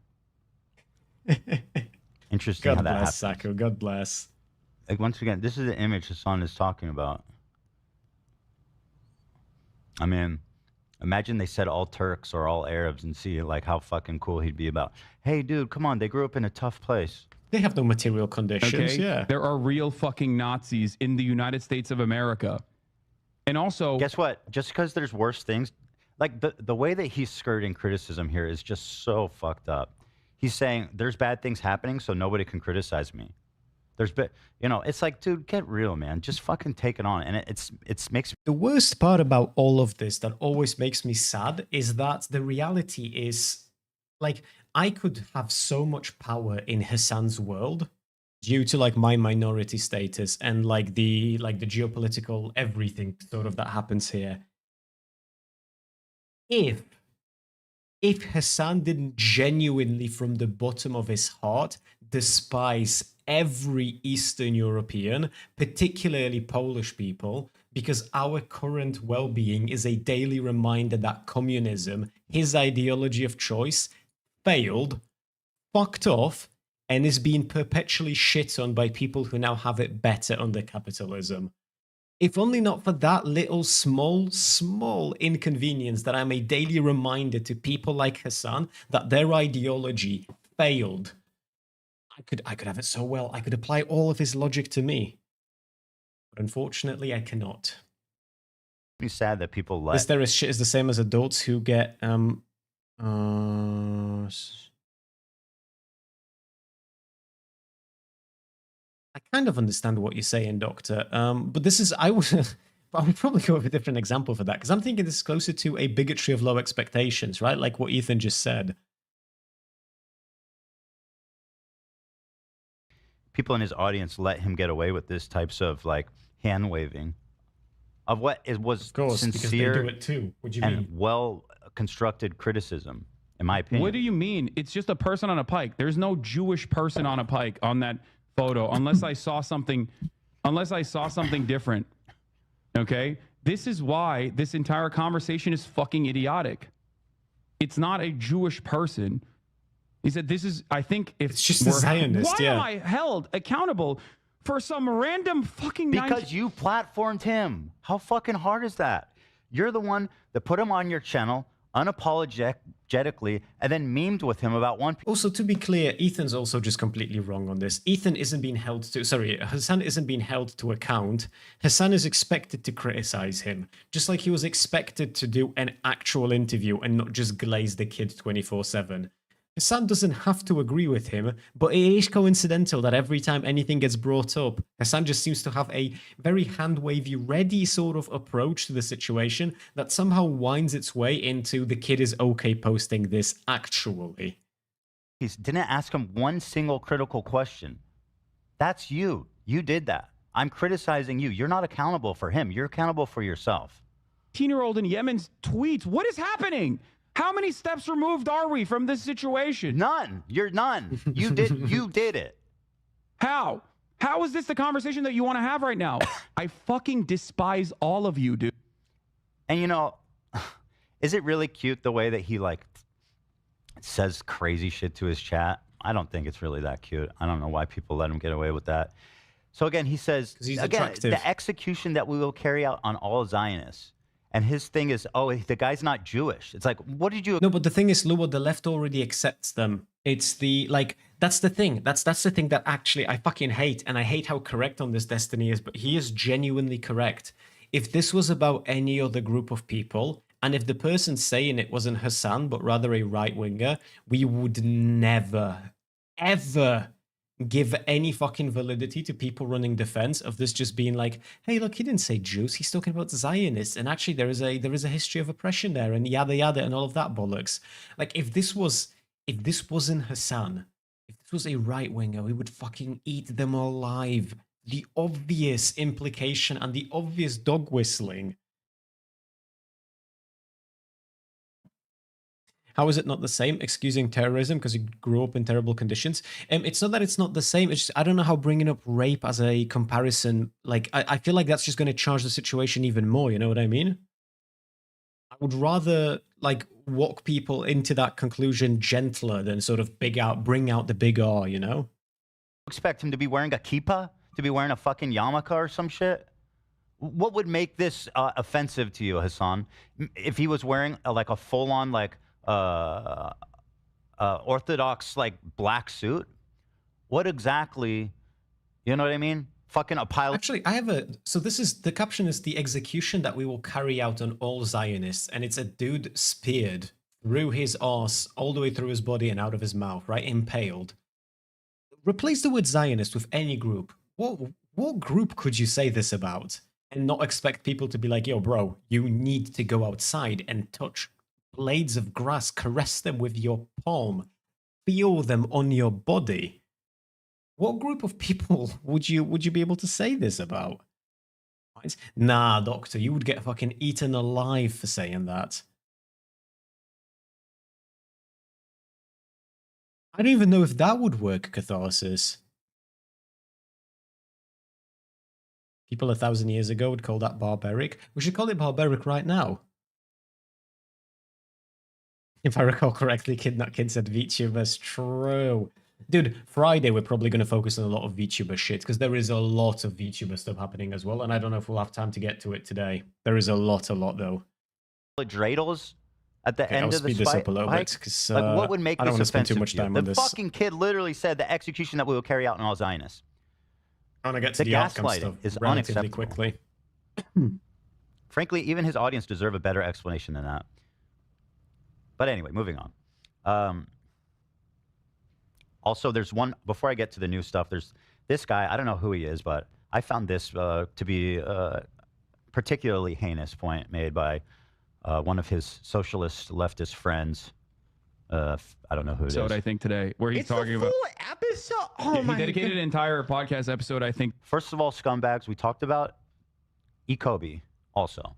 Interesting God how that bless, happens. Sako. God bless. Like once again, this is the image Hassan is talking about. I mean, imagine they said all Turks or all Arabs and see like how fucking cool he'd be about. Hey, dude, come on. They grew up in a tough place. They have no material conditions, Okay? yeah. There are real fucking Nazis in the United States of America. And also, guess what? Just because there's worse things, like the way that he's skirting criticism here is just so fucked up. He's saying there's bad things happening, so nobody can criticize me. It's like, dude, get real, man. Just fucking take it on. And it makes the worst part about all of this that always makes me sad is that the reality is, like, I could have so much power in Hassan's world due to like my minority status and like the geopolitical everything sort of that happens here. If Hassan didn't genuinely from the bottom of his heart despise every Eastern European, particularly Polish people, because our current well-being is a daily reminder that communism, his ideology of choice, failed, fucked off, and is being perpetually shit on by people who now have it better under capitalism. If only not for that little small inconvenience that I'm a daily reminder to people like Hassan that their ideology failed. I could have it so well. I could apply all of his logic to me. But unfortunately, I cannot. It's sad that people let... This terrorist shit is the same as adults who get... I kind of understand what you're saying, Doctor. But this is... I would probably go with a different example for that, because I'm thinking this is closer to a bigotry of low expectations, right? Like what Ethan just said. People in his audience let him get away with this types of like hand waving of what it was of course, sincere because they do it too. What do you mean? Well constructed criticism, in my opinion. what do you mean? It's just a person on a pike. There's no Jewish person on a pike on that photo, unless I saw something different. Okay? This is why this entire conversation is fucking idiotic. It's not a Jewish person. He said, this is, I think, if it's just a Zionist, why am I held accountable for some random fucking... Because you platformed him. How fucking hard is that? You're the one that put him on your channel unapologetically and then memed with him about one... Also, to be clear, Ethan's also just completely wrong on this. Ethan isn't being held to... Sorry, Hassan isn't being held to account. Hassan is expected to criticize him, just like he was expected to do an actual interview and not just glaze the kid 24/7. Hassan doesn't have to agree with him, but it is coincidental that every time anything gets brought up, Hassan just seems to have a very hand-wavy, ready sort of approach to the situation that somehow winds its way into the kid is okay posting this actually. He didn't ask him one single critical question. That's you. You did that. I'm criticizing you. You're not accountable for him. You're accountable for yourself. 18-year-old in Yemen's tweets. What is happening? How many steps removed are we from this situation? None. You're none. You did it. How? How is this the conversation that you want to have right now? I fucking despise all of you, dude. And you know, is it really cute the way that he like says crazy shit to his chat? I don't think it's really that cute. I don't know why people let him get away with that. So again, he says, again, the execution that we will carry out on all Zionists. And his thing is, oh, the guy's not Jewish. It's like, what did you... No, but the thing is, Luo, the left already accepts them. It's the, like, that's the thing. That's the thing that actually I fucking hate. And I hate how correct on this Destiny is, but he is genuinely correct. If this was about any other group of people, and if the person saying it wasn't Hassan, but rather a right-winger, we would never, ever give any fucking validity to people running defense of this just being like, hey, look, he didn't say Jews, he's talking about Zionists, and actually there is a history of oppression there, and yada yada, and all of that bollocks. Like, if this wasn't Hassan, if this was a right-winger, we would fucking eat them alive. The obvious implication and the obvious dog whistling. How is it not the same? Excusing terrorism because you grew up in terrible conditions. It's not that it's not the same. It's just, I don't know how bringing up rape as a comparison, like, I feel like that's just going to charge the situation even more. You know what I mean? I would rather, like, walk people into that conclusion gentler than sort of bring out the big R, you know? Expect him to be wearing a kippah? To be wearing a fucking yarmulke or some shit? What would make this offensive to you, Hassan? If he was wearing like a full-on, like, Orthodox, like, black suit? What exactly, you know what I mean? Fucking a pilot. Actually, I have so this is, the caption is the execution that we will carry out on all Zionists, and it's a dude speared through his arse, all the way through his body and out of his mouth, right? Impaled. Replace the word Zionist with any group. What group could you say this about and not expect people to be like, yo, bro, you need to go outside and touch blades of grass, caress them with your palm, feel them on your body? What group of people would you be able to say this about? Nah, Doctor, you would get fucking eaten alive for saying that. I don't even know if that would work, Catharsis. People 1,000 years ago would call that barbaric. We should call it barbaric right now. If I recall correctly, Kidnut said VTubers. True. Dude, Friday we're probably going to focus on a lot of VTuber shit, because there is a lot of VTuber stuff happening as well, and I don't know if we'll have time to get to it today. There is a lot though. Dreidels at the end I'll of the speed this up a little bit, because like, what would make I don't this want to spend too offensive much to you? time on this. The fucking kid literally said the execution that we will carry out on all Zionists. I want to get to the outcome gaslighting stuff is relatively unacceptable. quickly. Frankly, even his audience deserve a better explanation than that. But anyway, moving on. Also, there's one, before I get to the new stuff, there's this guy, I don't know who he is, but I found this to be a particularly heinous point made by one of his socialist leftist friends. I don't know who it is. I think today, where he's talking about episode. Oh he dedicated an entire podcast episode, I think. First of all, scumbags, we talked about Kobe also.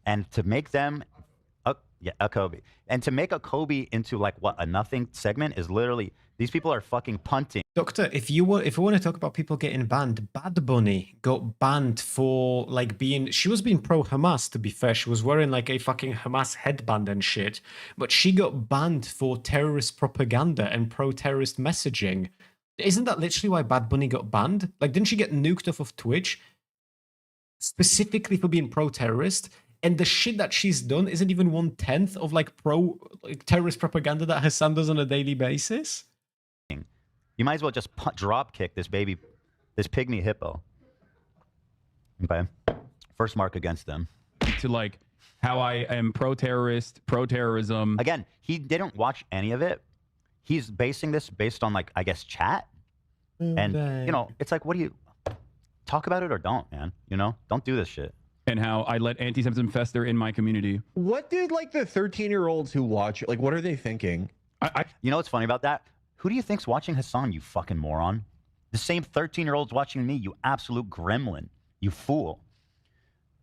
And to make them a Kobe. And to make a Kobe into like what, a nothing segment is literally, these people are fucking punting. Doctor, if we want to talk about people getting banned, Bad Bunny got banned for like she was being pro-Hamas, to be fair. She was wearing like a fucking Hamas headband and shit, but she got banned for terrorist propaganda and pro-terrorist messaging. Isn't that literally why Bad Bunny got banned? Like, didn't she get nuked off of Twitch specifically for being pro-terrorist? And the shit that she's done isn't even 1/10 of like terrorist propaganda that Hassan does on a daily basis. You might as well just drop kick this pygmy hippo. Okay, first mark against them. To like how I am pro-terrorist, pro-terrorism. Again, he didn't watch any of it. He's basing this based on like, I guess, chat. And you know, it's like, what do you talk about it or don't, man? You know, don't do this shit. And how I let anti-Semitism fester in my community. What did like the 13-year-olds who watch it, like, what are they thinking? You know what's funny about that? Who do you think's watching Hassan, you fucking moron? The same 13-year-old's watching me, you absolute gremlin. You fool.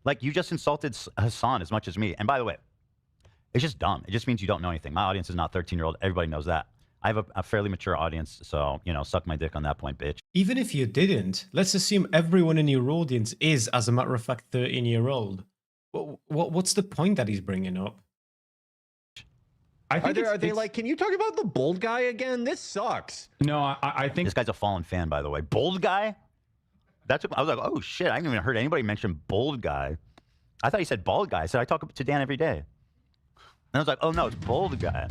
Like, you just insulted Hassan as much as me. And by the way, it's just dumb. It just means you don't know anything. My audience is not 13-year-old. Everybody knows that. I have a fairly mature audience, so, you know, suck my dick on that point, bitch. Even if you didn't, let's assume everyone in your audience is, as a matter of fact, 13-year-old. What's the point that he's bringing up? I think are they like, can you talk about the bold guy again? This sucks. No, I think this guy's a fallen fan, by the way. Bold guy? That's what, I was like, oh shit, I haven't even heard anybody mention bold guy. I thought he said bald guy. I said, I talk to Dan every day. And I was like, oh no, it's bold guy.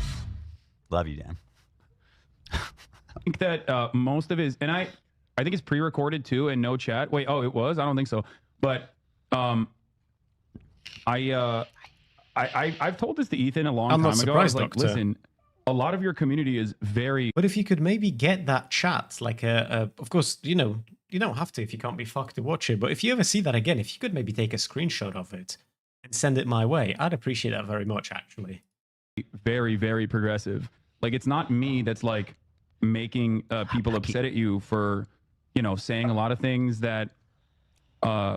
Love you, Dan. I think that most of his, and I think it's pre-recorded too and no chat. Wait, oh, it was? I don't think so. But I've told this to Ethan a long time ago. I was like, listen, a lot of your community is very... But if you could maybe get that chat, like of course, you know, you don't have to if you can't be fucked to watch it, but if you ever see that again, if you could maybe take a screenshot of it and send it my way, I'd appreciate that very much, actually. Very, very progressive. Like, it's not me that's like making people upset at you for, you know, saying a lot of things that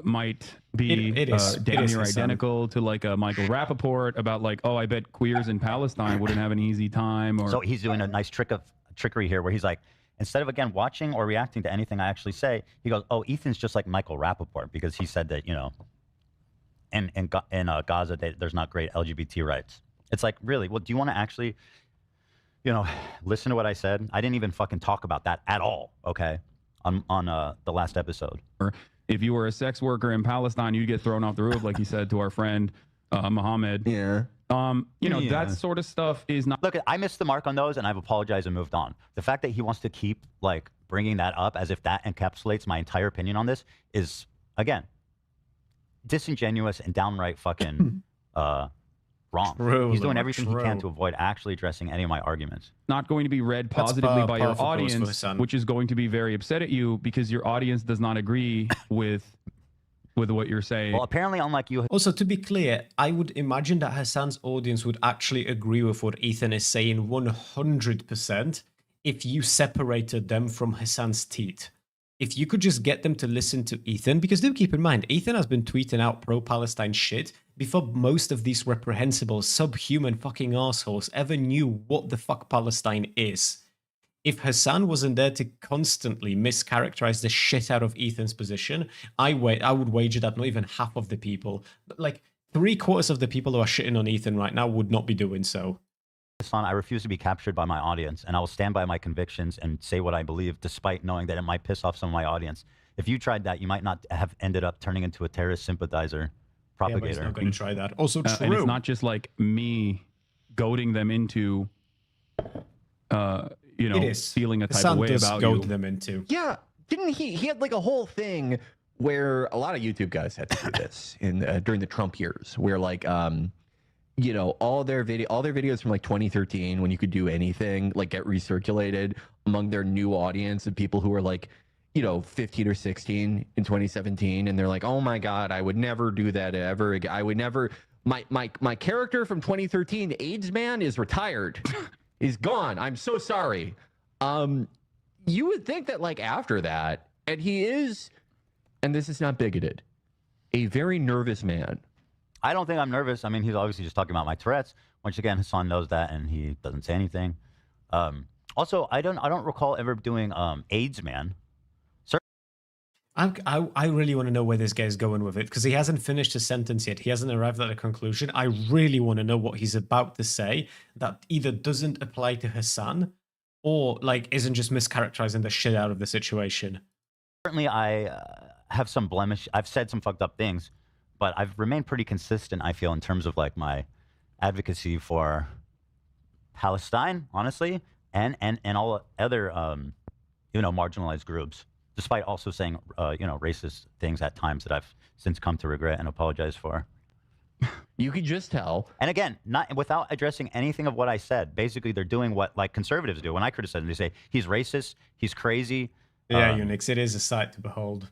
might be damn near identical to like a Michael Rappaport about like, oh, I bet queers in Palestine wouldn't have an easy time. Or so he's doing a nice trickery here where he's like, instead of, again, watching or reacting to anything I actually say, he goes, oh, Ethan's just like Michael Rappaport because he said that, you know, in Gaza, there's not great LGBT rights. It's like, really? Well, do you want to actually, you know, listen to what I said? I didn't even fucking talk about that at all, okay, on the last episode. If you were a sex worker in Palestine, you'd get thrown off the roof, like he said to our friend Mohammed. Yeah. You know, that sort of stuff is not... Look, I missed the mark on those, and I've apologized and moved on. The fact that he wants to keep, like, bringing that up as if that encapsulates my entire opinion on this is, again, disingenuous and downright fucking wrong. True, he's doing everything he can to avoid actually addressing any of my arguments. Not going to be read positively by your audience, which is going to be very upset at you because your audience does not agree with what you're saying. Well, apparently, unlike you... Also, to be clear, I would imagine that Hassan's audience would actually agree with what Ethan is saying 100% if you separated them from Hassan's teeth. If you could just get them to listen to Ethan, because do keep in mind, Ethan has been tweeting out pro-Palestine shit before most of these reprehensible, subhuman fucking assholes ever knew what the fuck Palestine is. If Hassan wasn't there to constantly mischaracterize the shit out of Ethan's position, I would wager that not even half of the people, like 3/4 of the people who are shitting on Ethan right now would not be doing so. I refuse to be captured by my audience, and I will stand by my convictions and say what I believe, despite knowing that it might piss off some of my audience. If you tried that, you might not have ended up turning into a terrorist sympathizer propagator. Yeah, but he's not going to try that. Also true. And it's not just like me goading them into, you know, feeling a type of way about you. Them into. Yeah, didn't he? He had like a whole thing where a lot of YouTube guys had to do this during the Trump years, where like you know, all their videos from like 2013, when you could do anything, like get recirculated among their new audience of people who were like, you know, 15 or 16 in 2017, and they're like, oh my god, I would never do that ever again. I would never. My character from 2013, the AIDS man, is retired. He's gone. I'm so sorry. You would think that like after that, and he is, and this is not bigoted, a very nervous man. I don't think I'm nervous. I mean, he's obviously just talking about my Tourette's. Once again, Hassan knows that, and he doesn't say anything. Also, I don't recall ever doing AIDS man. I really want to know where this guy's going with it, because he hasn't finished his sentence yet. He hasn't arrived at a conclusion. I really want to know what he's about to say that either doesn't apply to Hassan or like isn't just mischaracterizing the shit out of the situation. Certainly, I have some blemish. I've said some fucked up things, but I've remained pretty consistent, I feel, in terms of like my advocacy for Palestine, honestly, and all other you know, marginalized groups. Despite also saying, you know, racist things at times that I've since come to regret and apologize for. You could just tell. And again, not without addressing anything of what I said. Basically, they're doing what like conservatives do. When I criticize them, they say he's racist, he's crazy. Yeah, Unix, it is a sight to behold.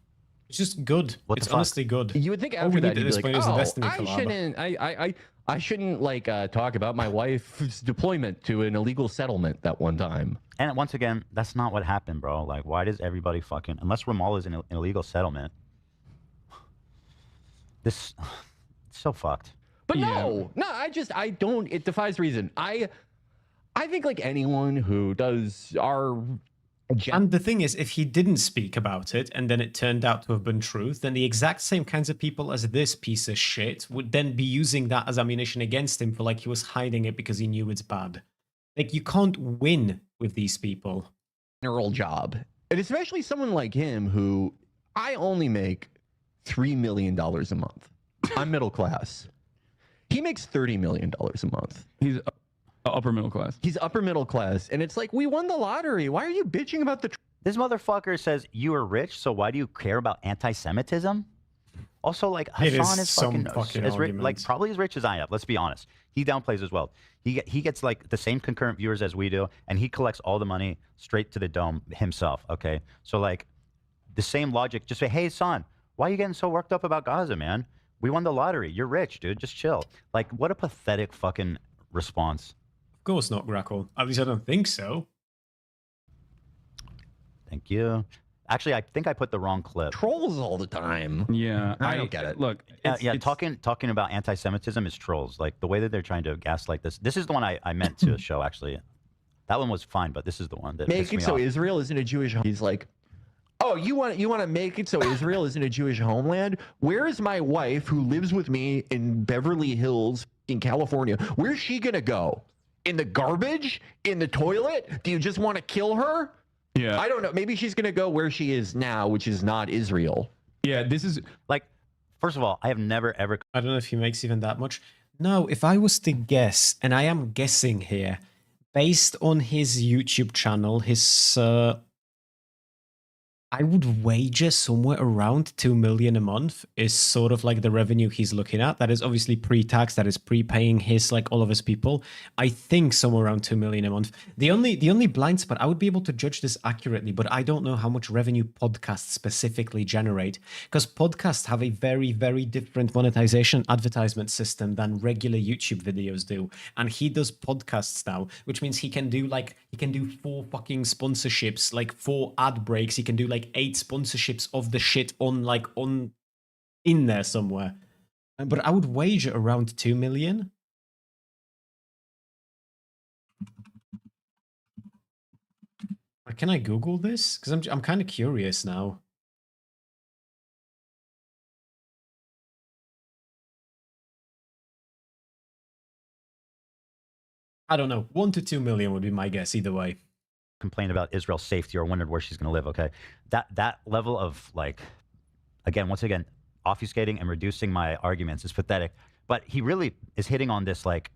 It's just good. It's honestly good. You would think after that, you'd be like, oh, I shouldn't. I shouldn't like talk about my wife's deployment to an illegal settlement that one time. And once again, that's not what happened, bro. Like, why does everybody fucking, unless Ramallah is in an illegal settlement, this, it's so fucked. But no, I don't, it defies reason. I think like anyone who does our... And the thing is, if he didn't speak about it and then it turned out to have been truth, then the exact same kinds of people as this piece of shit would then be using that as ammunition against him for like he was hiding it because he knew it's bad. Like, you can't win with these people. General job. And especially someone like him who I only make $3 million a month. I'm middle class. He makes $30 million a month. He's upper middle class. He's upper middle class. And it's like, we won the lottery. Why are you bitching about the... This motherfucker says you are rich, so why do you care about anti-Semitism? Also, like, Hassan is fucking as rich, like, probably as rich as I am. Let's be honest. He downplays as well. He gets like the same concurrent viewers as we do, and he collects all the money straight to the dome himself. Okay, so like the same logic. Just say, hey, son, why are you getting so worked up about Gaza, man? We won the lottery. You're rich, dude. Just chill. Like, what a pathetic fucking response. Of course not, Grackle. At least I don't think so. Thank you. Actually, I think I put the wrong clip. Trolls all the time. Yeah, I don't get it. Look, talking about anti-Semitism is trolls. Like the way that they're trying to gaslight this. This is the one I meant to show. Actually, that one was fine, but this is the one that make it so Israel isn't a Jewish. He's like, oh, you want to make it so Israel isn't a Jewish homeland? Where is my wife who lives with me in Beverly Hills in California? Where's she gonna go? In the garbage? In the toilet? Do you just want to kill her? Yeah. I don't know. Maybe she's going to go where she is now, which is not Israel. Yeah, this is like, first of all, I have never ever. I don't know if he makes even that much. No, if I was to guess, and I am guessing here, based on his YouTube channel, I would wager somewhere around 2 million a month is sort of like the revenue he's looking at. That is obviously pre-tax. That is pre-paying his, like, all of his people. I think somewhere around 2 million a month. The only blind spot, I would be able to judge this accurately, but I don't know how much revenue podcasts specifically generate, because podcasts have a very, very different monetization advertisement system than regular YouTube videos do. And he does podcasts now, which means he can do 4 fucking sponsorships, like 4 ad breaks. He can do like 8 sponsorships of the shit in there somewhere. But I would wager around 2 million. Can I Google this? Because I'm kind of curious now. I don't know. 1 to 2 million would be my guess either way. Complained about Israel's safety or wondered where she's going to live. Okay, that level of, like, once again, obfuscating and reducing my arguments is pathetic. But he really is hitting on this, like,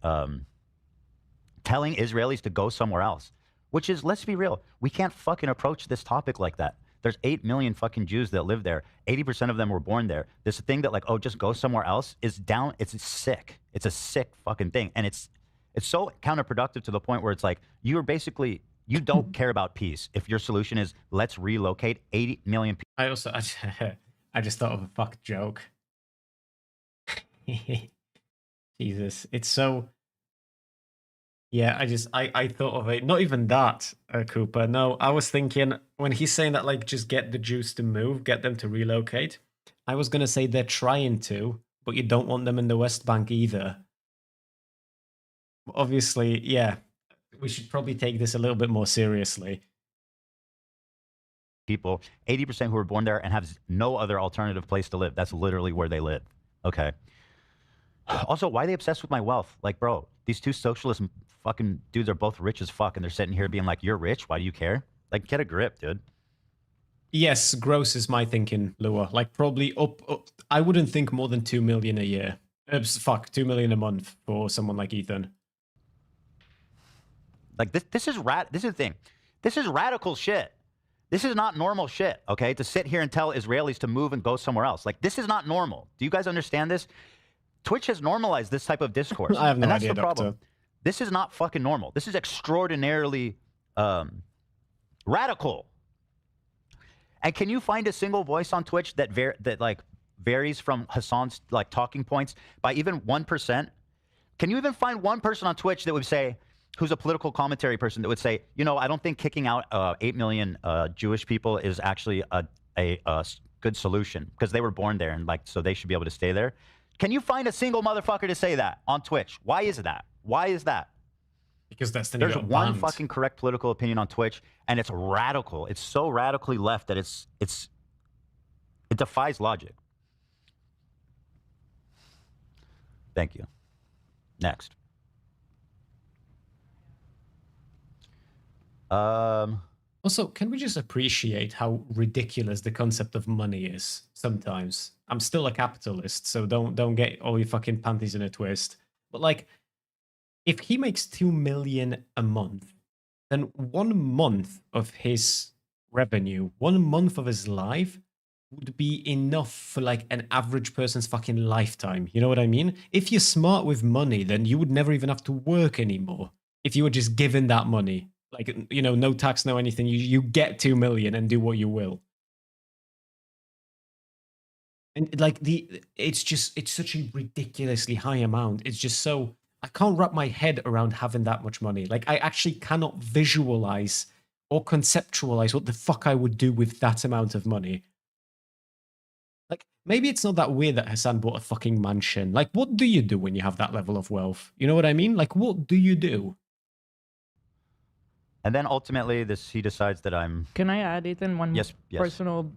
telling Israelis to go somewhere else, which is, let's be real, we can't fucking approach this topic like that. There's 8 million fucking Jews that live there. 80% of them were born there. This thing that, like, oh, just go somewhere else is down. It's sick. It's a sick fucking thing, and it's so counterproductive to the point where it's like you're basically. You don't care about peace if your solution is let's relocate 80 million people. I just thought of a fuck joke. Jesus, it's so. Yeah, I thought of it. Not even that, Cooper. No, I was thinking when he's saying that, like, just get the Jews to move, get them to relocate. I was gonna say they're trying to, but you don't want them in the West Bank either. Obviously, yeah. We should probably take this a little bit more seriously. People, 80% who were born there and have no other alternative place to live. That's literally where they live. Okay. Also, why are they obsessed with my wealth? Like, bro, these two socialist fucking dudes are both rich as fuck, and they're sitting here being like, you're rich? Why do you care? Like, get a grip, dude. Yes, gross is my thinking, Lua. Like, probably up. I wouldn't think more than 2 million a year. 2 million a month for someone like Ethan. Like, this is the thing. This is radical shit. This is not normal shit, okay? To sit here and tell Israelis to move and go somewhere else. Like, this is not normal. Do you guys understand this? Twitch has normalized this type of discourse. I have no and that's idea, the problem. Doctor. This is not fucking normal. This is extraordinarily radical. And can you find a single voice on Twitch that varies from Hassan's, like, talking points by even 1%? Can you even find one person on Twitch that would say, who's a political commentary person that would say, you know, I don't think kicking out 8 million Jewish people is actually a good solution because they were born there and like, so they should be able to stay there. Can you find a single motherfucker to say that on Twitch? Why is that? Why is that? Because that's the There's one fucking correct political opinion on Twitch, and it's radical. It's so radically left that it defies logic. Thank you. Next. Also, can we just appreciate how ridiculous the concept of money is sometimes? I'm still a capitalist, so don't get all your fucking panties in a twist. But like, if he makes 2 million a month, then 1 month of his revenue, 1 month of his life would be enough for like an average person's fucking lifetime. You know what I mean? If you're smart with money, then you would never even have to work anymore. If you were just given that money, like, you know, no tax, no anything, you get 2 million and do what you will. And like it's such a ridiculously high amount. It's just so, I can't wrap my head around having that much money. Like, I actually cannot visualize or conceptualize what the fuck I would do with that amount of money. Like, maybe it's not that weird that Hassan bought a fucking mansion. Like, what do you do when you have that level of wealth? You know what I mean? Like, what do you do? And then ultimately, he decides that I'm... Can I add, Ethan, one yes. personal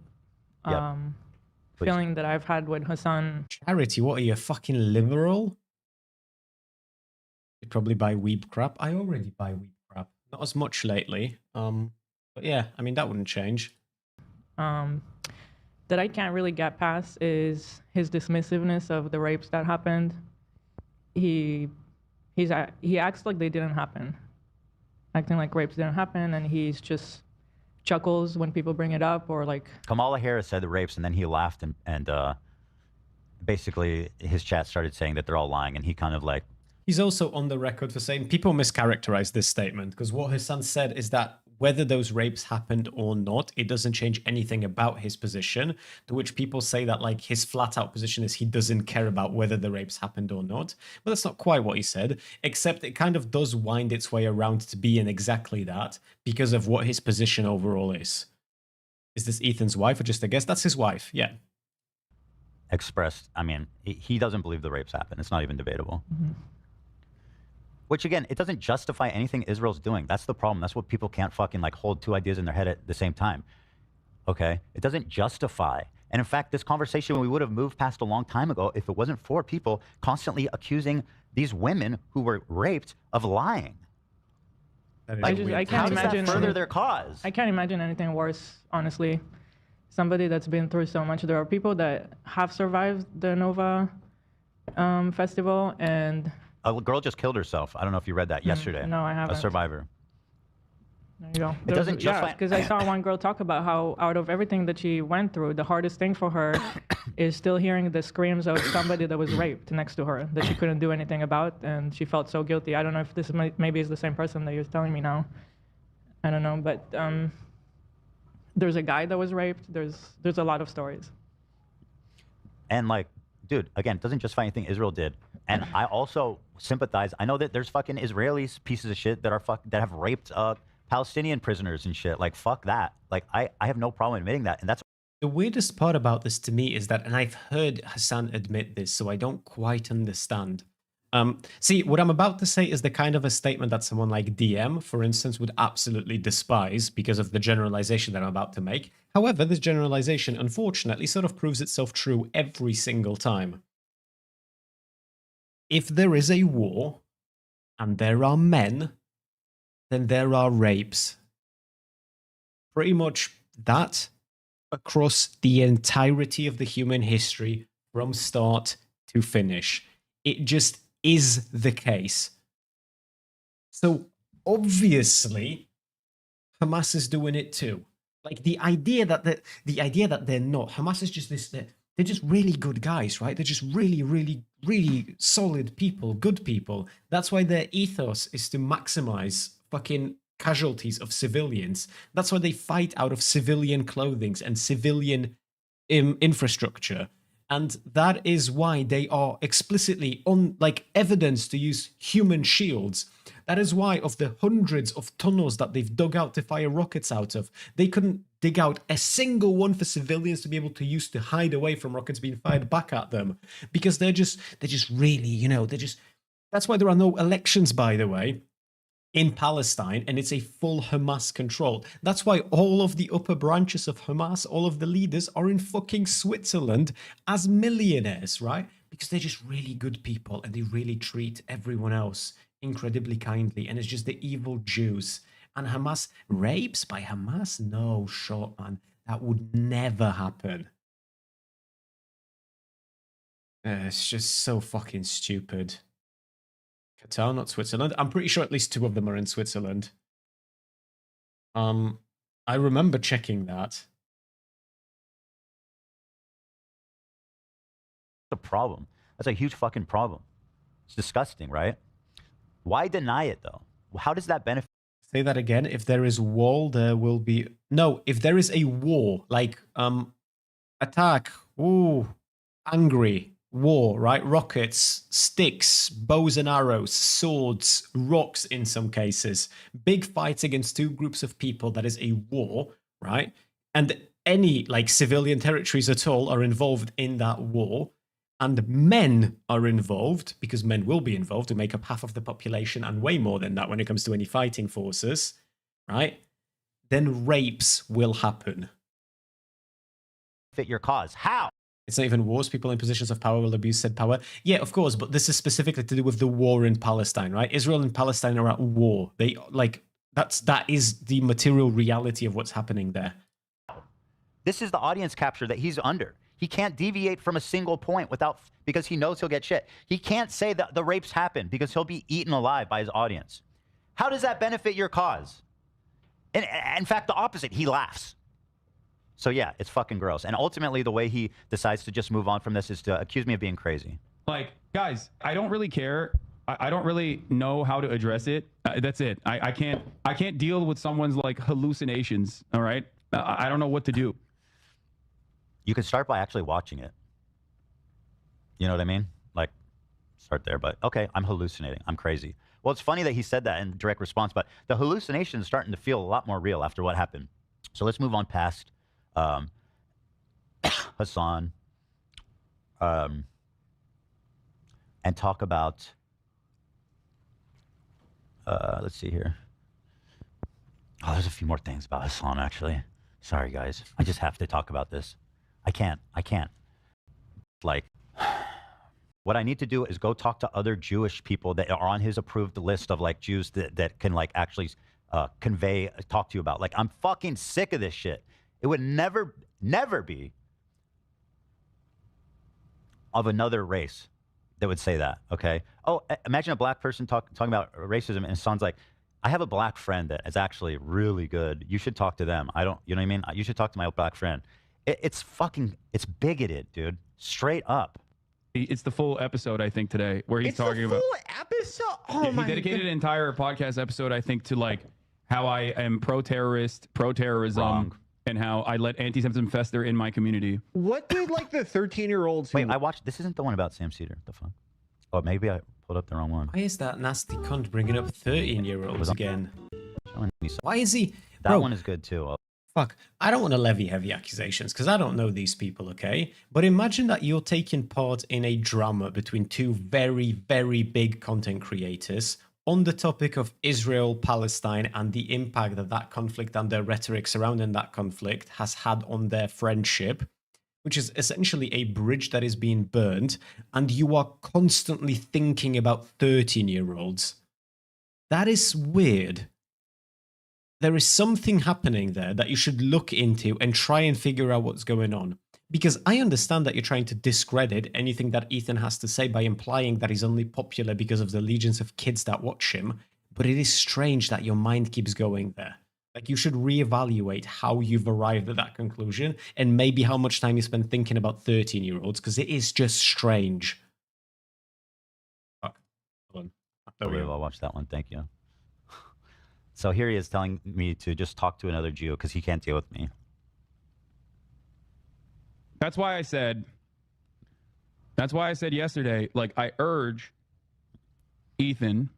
feeling that I've had with Hassan? Charity, what are you, fucking liberal? You probably buy weeb crap. I already buy weeb crap. Not as much lately. But yeah, I mean, that wouldn't change. That I can't really get past is his dismissiveness of the rapes that happened. He acts like they didn't happen, acting like rapes didn't happen, and he's just chuckles when people bring it up, or like Kamala Harris said the rapes, and then he laughed, and basically his chat started saying that they're all lying, and he kind of like... He's also on the record for saying people mischaracterize this statement, because what Hassan said is that whether those rapes happened or not, it doesn't change anything about his position, to which people say that like his flat out position is he doesn't care about whether the rapes happened or not. But that's not quite what he said, except it kind of does wind its way around to being exactly that because of what his position overall is. Is this Ethan's wife or just a guess? That's his wife, yeah. Expressed, I mean, he doesn't believe the rapes happened. It's not even debatable. Mm-hmm. Which, again, it doesn't justify anything Israel's doing. That's the problem. That's what people can't fucking, like, hold two ideas in their head at the same time. Okay? It doesn't justify. And, in fact, this conversation we would have moved past a long time ago if it wasn't for people constantly accusing these women who were raped of lying. I can't imagine that further their cause? I can't imagine anything worse, honestly. Somebody that's been through so much. There are people that have survived the Nova festival, and... A girl just killed herself. I don't know if you read that yesterday. No, I haven't. A survivor. There you go. It doesn't justify... because I saw one girl talk about how out of everything that she went through, the hardest thing for her is still hearing the screams of somebody that was raped next to her that she couldn't do anything about, and she felt so guilty. I don't know if this maybe is the same person that you're telling me now. I don't know, but there's a guy that was raped. There's a lot of stories. And like, dude, again, it doesn't justify anything Israel did. And I also sympathize. I know that there's fucking Israelis, pieces of shit, that are that have raped Palestinian prisoners and shit. Like, fuck that. Like, I have no problem admitting that. And that's the weirdest part about this to me is that, and I've heard Hassan admit this, so I don't quite understand. See, what I'm about to say is the kind of a statement that someone like DM, for instance, would absolutely despise because of the generalization that I'm about to make. However, this generalization, unfortunately, sort of proves itself true every single time. If there is a war, and there are men, then there are rapes. Pretty much that across the entirety of the human history, from start to finish. It just is the case. So obviously, Hamas is doing it too. Like the idea that they're not. Hamas is just this. They're just really good guys, right? They're just really, really, really solid people, good people. That's why their ethos is to maximize fucking casualties of civilians. That's why they fight out of civilian clothing and civilian infrastructure. And that is why they are explicitly on like evidence to use human shields. That is why of the hundreds of tunnels that they've dug out to fire rockets out of, they couldn't dig out a single one for civilians to be able to use to hide away from rockets being fired back at them. Because they're just really, you know, that's why there are no elections, by the way, in Palestine, and it's a full Hamas control. That's why all of the upper branches of Hamas, all of the leaders are in fucking Switzerland as millionaires, right? Because they're just really good people and they really treat everyone else incredibly kindly, and it's just the evil Jews. And Hamas, rapes by Hamas? No, short man, that would never happen. It's just so fucking stupid. Qatar, not Switzerland. I'm pretty sure at least 2 of them are in Switzerland. I remember checking that. The problem. That's a huge fucking problem. It's disgusting, right? Why deny it though? How does that benefit? Say that again. If there is wall, there will be no. If there is a war, like attack, ooh, angry, war, right? Rockets, sticks, bows and arrows, swords, rocks in some cases. Big fights against 2 groups of people, that is a war, right? And any like civilian territories at all are involved in that war. And men are involved, because men will be involved to make up half of the population and way more than that when it comes to any fighting forces, right? Then rapes will happen. Fit your cause. How? It's not even wars. People in positions of power will abuse said power. Yeah, of course, but this is specifically to do with the war in Palestine, right? Israel and Palestine are at war. They like that is the material reality of what's happening there. This is the audience capture that he's under. He can't deviate from a single point because he knows he'll get shit. He can't say that the rapes happen because he'll be eaten alive by his audience. How does that benefit your cause? And in fact, the opposite. He laughs. So yeah, it's fucking gross. And ultimately, the way he decides to just move on from this is to accuse me of being crazy. Like, guys, I don't really care. I don't really know how to address it. That's it. I can't deal with someone's like hallucinations. All right. I don't know what to do. You can start by actually watching it. You know what I mean? Like, start there. But okay, I'm hallucinating. I'm crazy. Well, it's funny that he said that in direct response, but the hallucination is starting to feel a lot more real after what happened. So let's move on past Hassan and talk about, let's see here. Oh, there's a few more things about Hassan, actually. Sorry, guys. I just have to talk about this. I can't. Like, what I need to do is go talk to other Jewish people that are on his approved list of, like, Jews that can, like, actually talk to you about. Like, I'm fucking sick of this shit. It would never be of another race that would say that, okay? Oh, imagine a black person talking about racism, and Hassan's like, I have a black friend that is actually really good. You should talk to them. You know what I mean? You should talk to my black friend. It's bigoted, dude. Straight up. It's the full episode, I think, today, where he's talking about. Full episode? Oh, he dedicated an entire podcast episode, I think, to like how I am pro-terrorist, pro-terrorism, Wrong. and how I let anti-Semitism fester in my community. What did like the 13-year-olds? Wait, I watched. This isn't the one about Sam Cedar. The fuck? Oh, maybe I pulled up the wrong one. Why is that nasty cunt bringing up 13-year-olds again? Why is he? That Bro, one is good too. Fuck, I don't want to levy heavy accusations because I don't know these people, okay? But imagine that you're taking part in a drama between 2 very, very big content creators on the topic of Israel, Palestine, and the impact that that conflict and their rhetoric surrounding that conflict has had on their friendship, which is essentially a bridge that is being burned, and you are constantly thinking about 13-year-olds. That is weird. There is something happening there that you should look into and try and figure out what's going on. Because I understand that you're trying to discredit anything that Ethan has to say by implying that he's only popular because of the legions of kids that watch him, but it is strange that your mind keeps going there. Like, you should reevaluate how you've arrived at that conclusion and maybe how much time you spend thinking about 13-year-olds, because it is just strange. Fuck. Hold on. I'll watch that one. Thank you. So here he is telling me to just talk to another Jew because he can't deal with me. That's why I said That's why I said yesterday, like, I urge Ethan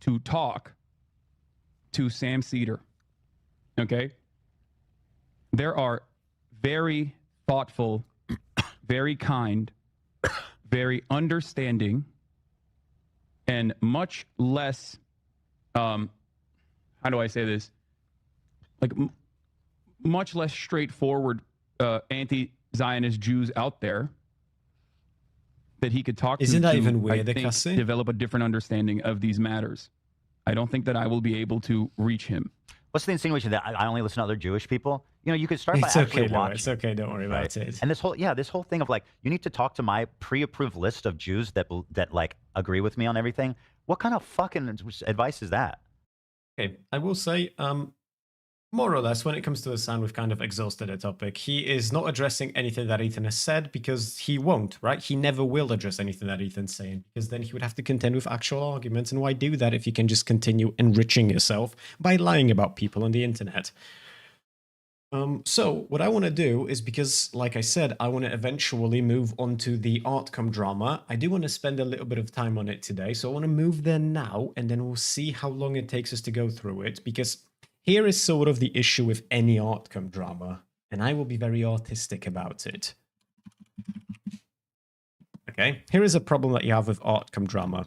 to talk to Sam Cedar. Okay? There are very thoughtful, very kind, very understanding, and much less, how do I say this? Like, much less straightforward anti-Zionist Jews out there that he could talk to. Isn't that even I weird, think, Cassie? develop a different understanding of these matters. I don't think that I will be able to reach him. What's the insinuation that I only listen to other Jewish people? You know, you could start by It's actually okay, Noah. watching. It's okay. Don't worry about it. And this whole thing of like, you need to talk to my pre-approved list of Jews that like agree with me on everything. What kind of fucking advice is that? Okay, I will say, more or less, when it comes to Hassan, we've kind of exhausted the topic. He is not addressing anything that Ethan has said because he won't, right? He never will address anything that Ethan's saying because then he would have to contend with actual arguments. And why do that if you can just continue enriching yourself by lying about people on the internet? So what I want to do is, because, like I said, I want to eventually move on to the Artcom drama. I do want to spend a little bit of time on it today. So I want to move there now, and then we'll see how long it takes us to go through it, because here is sort of the issue with any Artcom drama, and I will be very artistic about it. Okay, here is a problem that you have with Artcom drama.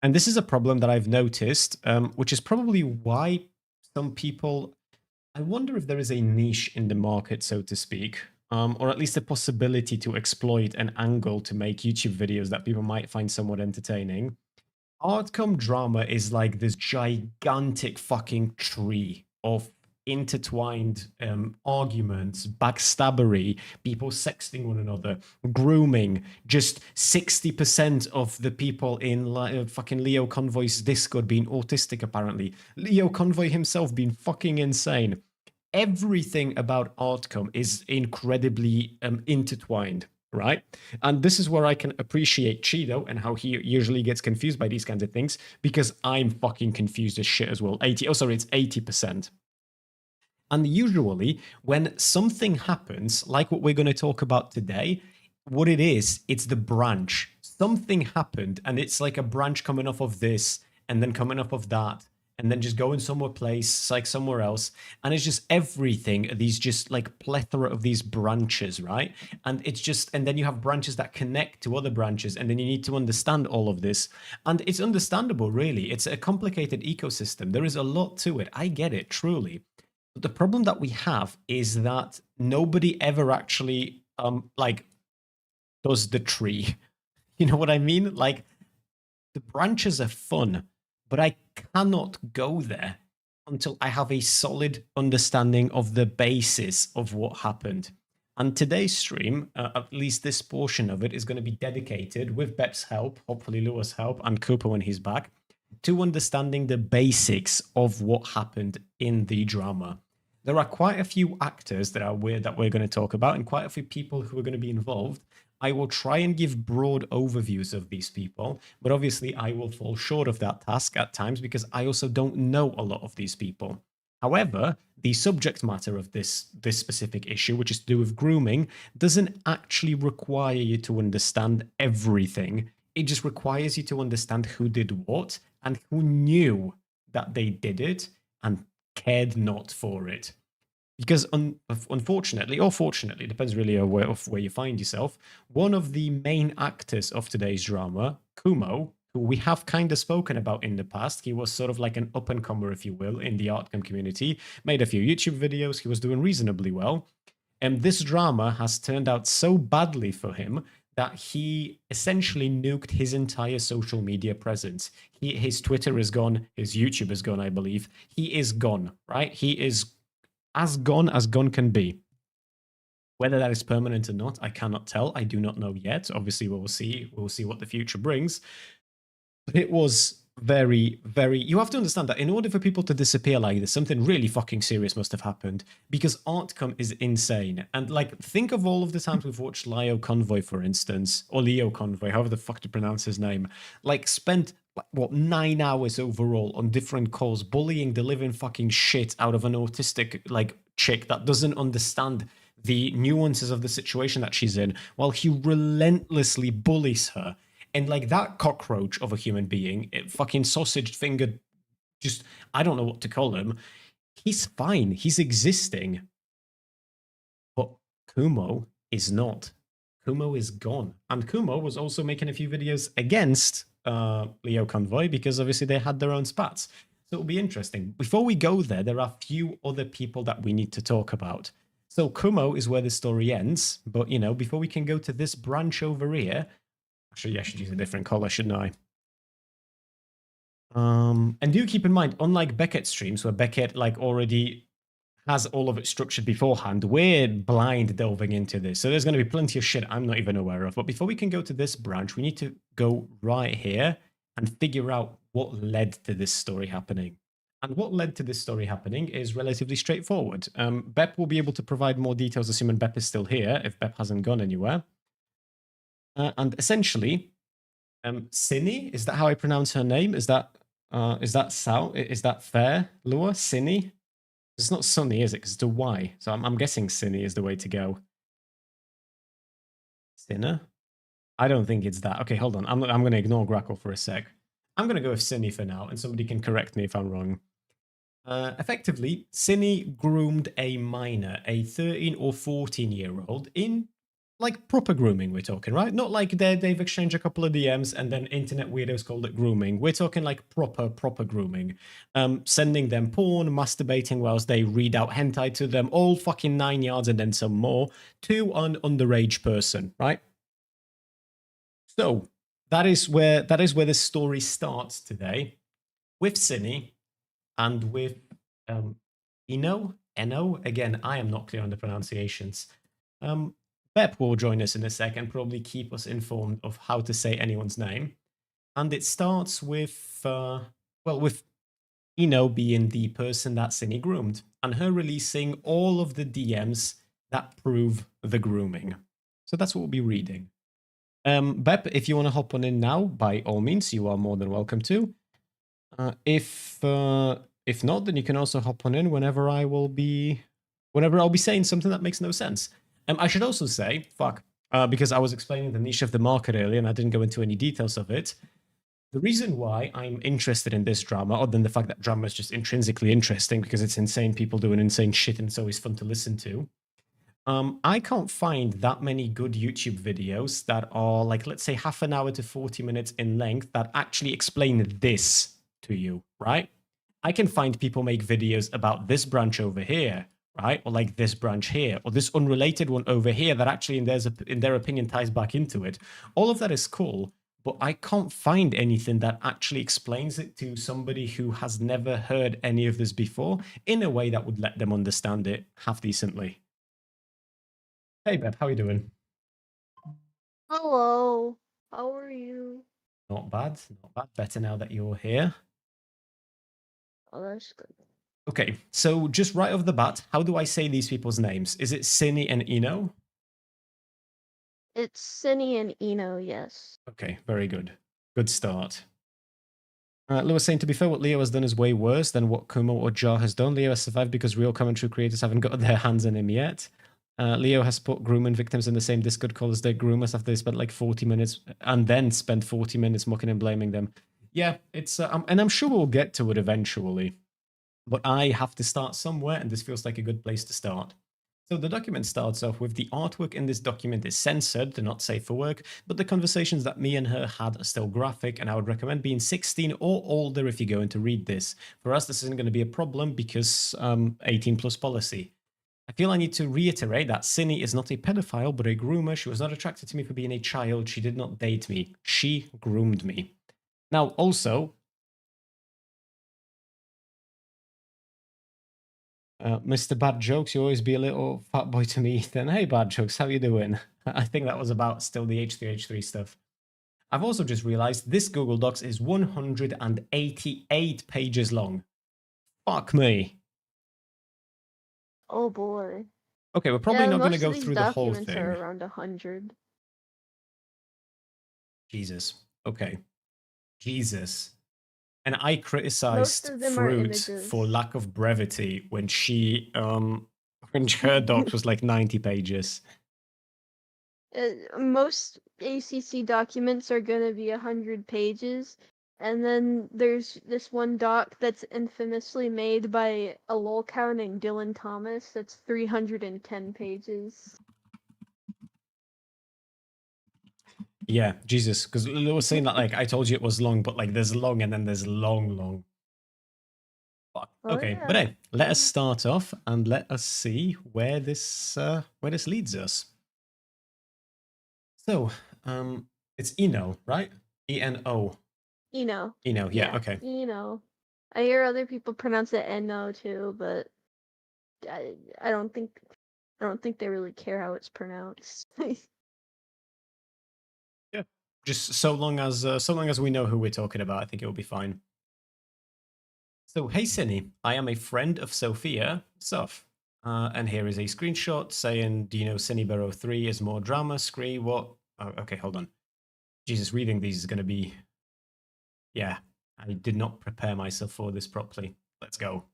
And this is a problem that I've noticed, which is probably why some people... I wonder if there is a niche in the market, so to speak, or at least a possibility to exploit an angle to make YouTube videos that people might find somewhat entertaining. Artcom drama is like this gigantic fucking tree of intertwined arguments, backstabbery, people sexting one another, grooming. Just 60% of the people in fucking Leo Convoy's Discord being autistic, apparently. Leo Convoy himself being fucking insane. Everything about Artcom is incredibly intertwined, right? And this is where I can appreciate Cheeto and how he usually gets confused by these kinds of things, because I'm fucking confused as shit as well. It's 80%. And usually, when something happens, like what we're going to talk about today, what it is, it's the branch. Something happened, and it's like a branch coming off of this, and then coming off of that, and then just going somewhere place, like somewhere else. And it's just everything, these just like plethora of these branches, right? And it's just, and then you have branches that connect to other branches, and then you need to understand all of this. And it's understandable, really. It's a complicated ecosystem. There is a lot to it. I get it, truly. But the problem that we have is that nobody ever actually, like, does the tree. You know what I mean? Like, the branches are fun, but I cannot go there until I have a solid understanding of the basis of what happened. And today's stream, at least this portion of it, is going to be dedicated, with Bep's help, hopefully Lua's help, and Cooper when he's back, to understanding the basics of what happened in the drama. There are quite a few actors that are weird that we're going to talk about, and quite a few people who are going to be involved. I will try and give broad overviews of these people, but obviously I will fall short of that task at times because I also don't know a lot of these people. However, the subject matter of this specific issue, which is to do with grooming, doesn't actually require you to understand everything. It just requires you to understand who did what and who knew that they did it and cared not for it. Because unfortunately, or fortunately, depends really on where you find yourself, one of the main actors of today's drama, Kumo, who we have kind of spoken about in the past, he was sort of like an up-and-comer, if you will, in the Artcom community, made a few YouTube videos, he was doing reasonably well, and this drama has turned out so badly for him that he essentially nuked his entire social media presence. His Twitter is gone, his YouTube is gone, I believe. He is gone, right? He is as gone can be. Whether that is permanent or not, I cannot tell. I do not know yet. Obviously, we'll see. We'll see what the future brings. But it was very, very... You have to understand that in order for people to disappear like this, something really fucking serious must have happened, because Artcom is insane. And, like, think of all of the times we've watched Leo Convoy, for instance, or Leo Convoy, however the fuck to pronounce his name, like, spent... what, 9 hours overall on different calls, bullying the living fucking shit out of an autistic, like, chick that doesn't understand the nuances of the situation that she's in, while he relentlessly bullies her. And like that cockroach of a human being, fucking sausage fingered, just, I don't know what to call him. He's fine. He's existing. But Kumo is not. Kumo is gone. And Kumo was also making a few videos against Leo Convoy because obviously they had their own spats. So it'll be interesting. Before we go there, there are a few other people that we need to talk about. So Kumo is where the story ends. But, you know, before we can go to this branch over here, actually, I should use a different color, shouldn't I? And do keep in mind, unlike Beckett streams, where Beckett like already has all of it structured beforehand, we're blind delving into this. So there's going to be plenty of shit I'm not even aware of. But before we can go to this branch, we need to go right here and figure out what led to this story happening. And what led to this story happening is relatively straightforward. Bep will be able to provide more details, assuming Bep is still here, if Bep hasn't gone anywhere. And essentially, Cinny, is that how I pronounce her name? Is that fair, Lua? Cinny? It's not Sunny, is it? Because it's a Y. So I'm guessing Cinny is the way to go. Sinner? I don't think it's that. Okay, hold on. I'm going to ignore Grackle for a sec. I'm going to go with Cinny for now, and somebody can correct me if I'm wrong. Effectively, Cinny groomed a minor, a 13 or 14-year-old in like proper grooming, we're talking, right? Not like they've exchanged a couple of DMs and then internet weirdos called it grooming. We're talking like proper grooming. Sending them porn, masturbating whilst they read out hentai to them, all fucking 9 yards and then some more, to an underage person, right? So that is where the story starts today, with Cinny and with Eno. Again, I am not clear on the pronunciations. Bep will join us in a second, probably keep us informed of how to say anyone's name. And it starts with, with Eno being the person that Cinny groomed, and her releasing all of the DMs that prove the grooming. So that's what we'll be reading. Bep, if you want to hop on in now, by all means, you are more than welcome to. If not, then you can also hop on in whenever I'll be saying something that makes no sense. I should also say, because I was explaining the niche of the market earlier and I didn't go into any details of it. The reason why I'm interested in this drama, other than the fact that drama is just intrinsically interesting because it's insane people doing insane shit and it's always fun to listen to. I can't find that many good YouTube videos that are like, let's say, half an hour to 40 minutes in length that actually explain this to you, right? I can find people make videos about this branch over here, right? Or like this branch here, or this unrelated one over here that actually in their opinion ties back into it. All of that is cool, but I can't find anything that actually explains it to somebody who has never heard any of this before in a way that would let them understand it half decently. Hey Beb, how are you doing? Hello, how are you? Not bad, not bad. Better now that you're here. Oh, that's good. Okay, so just right off the bat, how do I say these people's names? Is it Cinny and Eno? It's Cinny and Eno, yes. Okay, very good. Good start. Lewis saying, to be fair, what Leo has done is way worse than what Kumo or Jar has done. Leo has survived because real commentary creators haven't got their hands on him yet. Leo has put grooming victims in the same Discord call as their groomers after they spent like 40 minutes and then spent 40 minutes mocking and blaming them. Yeah, it's and I'm sure we'll get to it eventually. But I have to start somewhere, and this feels like a good place to start. So the document starts off with the artwork in this document is censored, they're not safe for work, but the conversations that me and her had are still graphic, and I would recommend being 16 or older if you're going to read this. For us, this isn't going to be a problem because 18 plus policy. I feel I need to reiterate that Cinny is not a pedophile, but a groomer. She was not attracted to me for being a child. She did not date me. She groomed me. Now, also, Mr. Bad Jokes, you always be a little fat boy to me, Ethan. Hey, Bad Jokes, how you doing? I think that was about still the H3H3 stuff. I've also just realized this Google Docs is 188 pages long. Fuck me. Oh boy. Okay, we're probably not going to go most of through these the whole documents thing. are around 100. Jesus. Okay. Jesus. And I Most criticized of them are Fruit images. for lack of brevity when she When her docs was like 90 pages. Most ACC documents are going to be 100 pages, and then there's this one doc that's infamously made by a lolcow named Dylan Thomas that's 310 pages. Yeah, Jesus, because Lulu was saying that, like, I told you it was long, but like there's long and then there's long. Fuck. Oh, Okay, yeah. but hey, let us start off and let us see where this leads us. So, it's Eno, right? ENO. Eno. Eno, yeah, okay. Eno. I hear other people pronounce it Eno too, but I don't think they really care how it's pronounced. Yeah. Just so long as we know who we're talking about, I think it will be fine. So, hey Cinny, I am a friend of Sophia, Soph. And here is a screenshot saying, do you know Cinnyborough 3 is more drama, Scree, what? Oh, okay, hold on. Jesus, reading these is going to be... Yeah, I did not prepare myself for this properly. Let's go.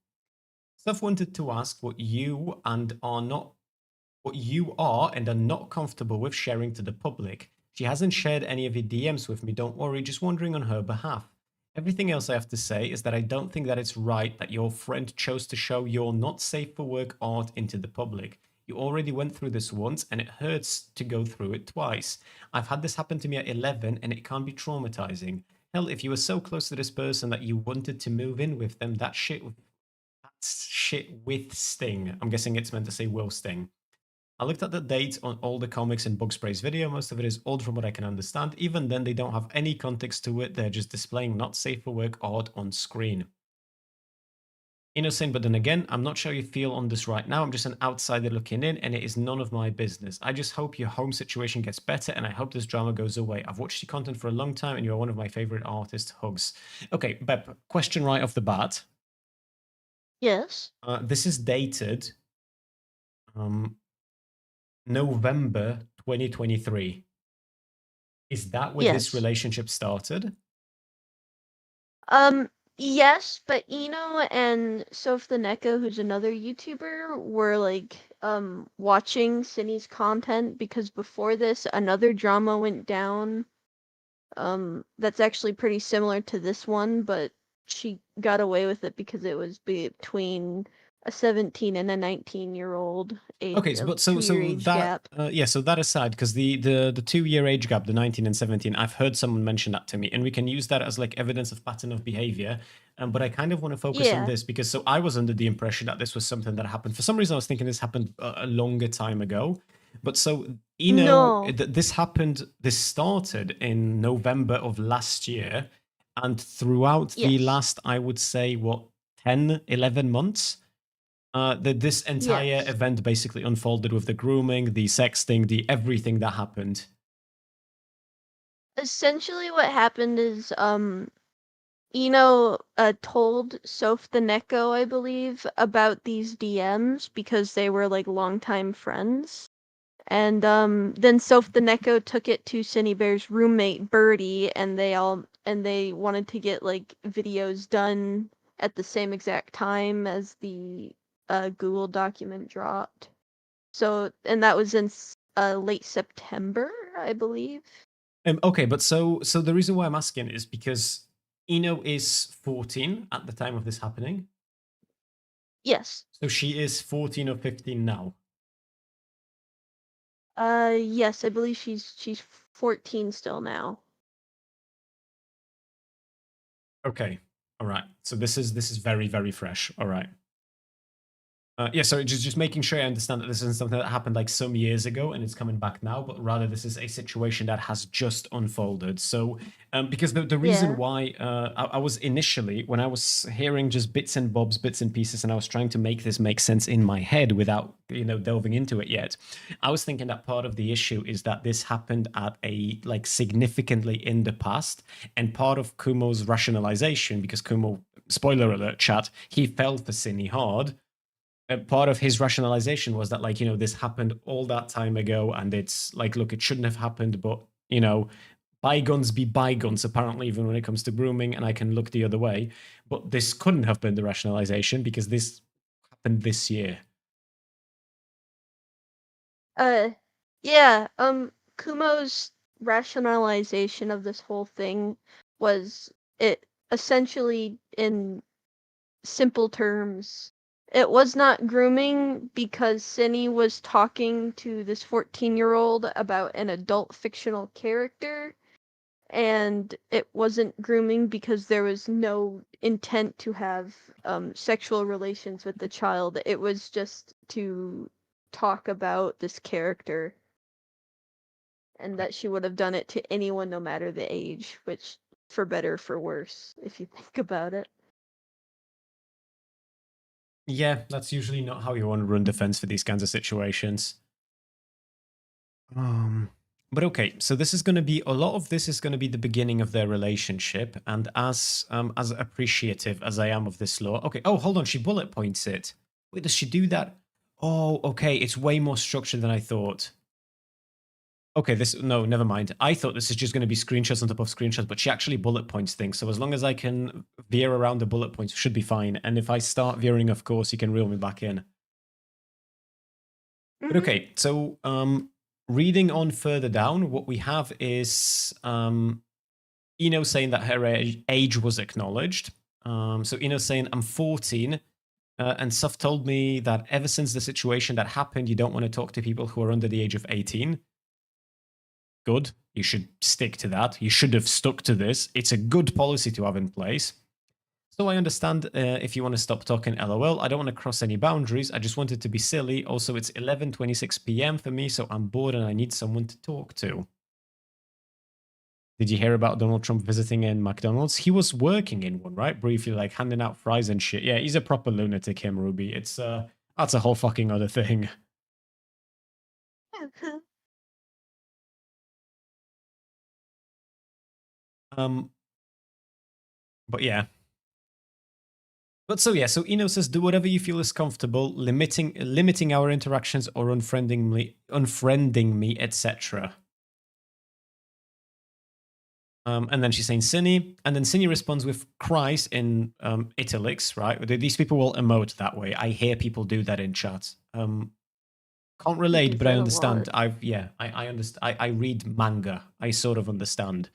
Soph wanted to ask what you are and are not comfortable with sharing to the public. She hasn't shared any of your DMs with me, don't worry, just wondering on her behalf. Everything else I have to say is that I don't think that it's right that your friend chose to show your not safe for work art into the public. You already went through this once and it hurts to go through it twice. I've had this happen to me at 11 and it can be traumatizing. Hell, if you were so close to this person that you wanted to move in with them, that's shit with sting. I'm guessing it's meant to say will sting. I looked at the dates on all the comics in Bug Spray's video. Most of it is old from what I can understand. Even then, they don't have any context to it. They're just displaying not safe for work art on screen. Innocent, but then again, I'm not sure you feel on this right now. I'm just an outsider looking in, and it is none of my business. I just hope your home situation gets better, and I hope this drama goes away. I've watched your content for a long time, and you're one of my favorite artists. Hugs. Okay, Bep, question right off the bat. Yes. This is dated November 2023. Is that where this relationship started? Yes, but Eno and Soph the Neko, who's another YouTuber, were like watching Cinny's content because before this another drama went down. That's actually pretty similar to this one, but she got away with it because it was between a 17 and a 19-year-old age. Okay, so that aside, because the 2-year age gap, the 19 and 17, I've heard someone mention that to me, and we can use that as like evidence of pattern of behavior. But I kind of want to focus on this because I was under the impression that this was something that happened. For some reason, I was thinking this happened a longer time ago. But so this started in November of last year, and throughout the last, I would say, 10, 11 months. This entire event basically unfolded with the grooming, the sexting, the everything that happened. Essentially what happened is Eno told Soph the Neko, I believe, about these DMs because they were like longtime friends. And then Soph the Neko took it to Cinny Bear's roommate Birdie, and they wanted to get like videos done at the same exact time as the Google document dropped. So, and that was in late September, I believe. Okay, but so the reason why I'm asking is because Eno is 14 at the time of this happening. Yes. So she is 14 or 15 now. Yes, I believe she's 14 still now. Okay. All right. So this is very, very fresh. All right. Yeah, so just making sure I understand that this isn't something that happened like some years ago and it's coming back now, but rather this is a situation that has just unfolded. So, because the reason why I was initially, when I was hearing just bits and bobs, bits and pieces, and I was trying to make this make sense in my head without, delving into it yet, I was thinking that part of the issue is that this happened at a, like, significantly in the past, and part of Kumo's rationalization, because Kumo, spoiler alert, chat, he fell for Cinny hard. Part of his rationalization was that, like, this happened all that time ago, and it's like, look, it shouldn't have happened, but, bygones be bygones, apparently, even when it comes to grooming, and I can look the other way. But this couldn't have been the rationalization because this happened this year. Yeah, Kumo's rationalization of this whole thing was it essentially in simple terms. It was not grooming because Cinny was talking to this 14-year-old about an adult fictional character, and it wasn't grooming because there was no intent to have sexual relations with the child. It was just to talk about this character, and that she would have done it to anyone no matter the age, which for better or for worse, if you think about it. Yeah, that's usually not how you want to run defense for these kinds of situations. But okay, so this is going to be a lot of this is going to be the beginning of their relationship, and as appreciative as I am of this law. Okay, oh hold on, she bullet points it. Wait, does she do that? Oh, okay, it's way more structured than I thought. Okay, no, never mind. I thought this is just going to be screenshots on top of screenshots, but she actually bullet points things. So as long as I can veer around the bullet points, should be fine. And if I start veering, of course, you can reel me back in. But okay, so reading on further down, what we have is Ino saying that her age was acknowledged. So Ino saying, I'm 14, and Suf told me that ever since the situation that happened, you don't want to talk to people who are under the age of 18. Good. You should stick to that. You should have stuck to this. It's a good policy to have in place. So I understand if you want to stop talking LOL. I don't want to cross any boundaries. I just wanted to be silly. Also, it's 11:26 p.m. for me, so I'm bored and I need someone to talk to. Did you hear about Donald Trump visiting in McDonald's? He was working in one, right? Briefly, like handing out fries and shit. Yeah, he's a proper lunatic, him, Ruby. It's that's a whole fucking other thing. But yeah. But so yeah, so Ino says, do whatever you feel is comfortable, limiting our interactions or unfriending me, etc. And then she's saying Cinny, and then Cinny responds with Krys in italics, right? These people will emote that way. I hear people do that in chat. Can't relate, but I understand. I understand. I read manga. I sort of understand.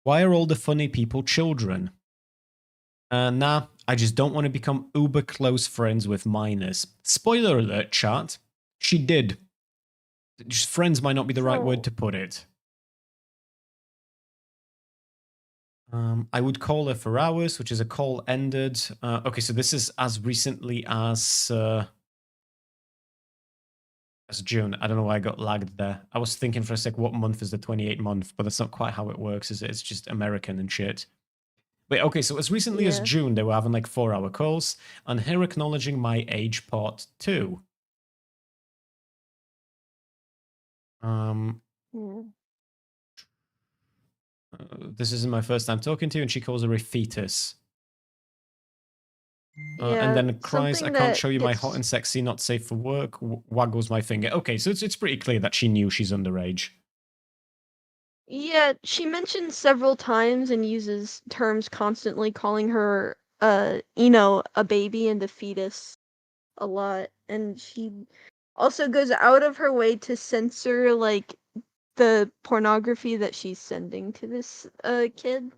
Why are all the funny people children? Nah, I just don't want to become uber close friends with minors. Spoiler alert, chat. She did. Just friends might not be the right word to put it. I would call her for hours, which is a call ended. Okay, so this is as recently as June. I don't know why I got lagged there. I was thinking for a sec, what month is the 28th month? But that's not quite how it works, is it? It's just American and shit. Wait, okay, so as recently as June, they were having like 4-hour calls, and her acknowledging my age part 2. This isn't my first time talking to you, and she calls her a fetus. And then cries, I can't show you my hot and sexy, not safe for work, waggles my finger. Okay, so it's pretty clear that she knew she's underage. Yeah, she mentions several times and uses terms constantly calling her, Ino a baby and a fetus a lot. And she also goes out of her way to censor, like, the pornography that she's sending to this, kid,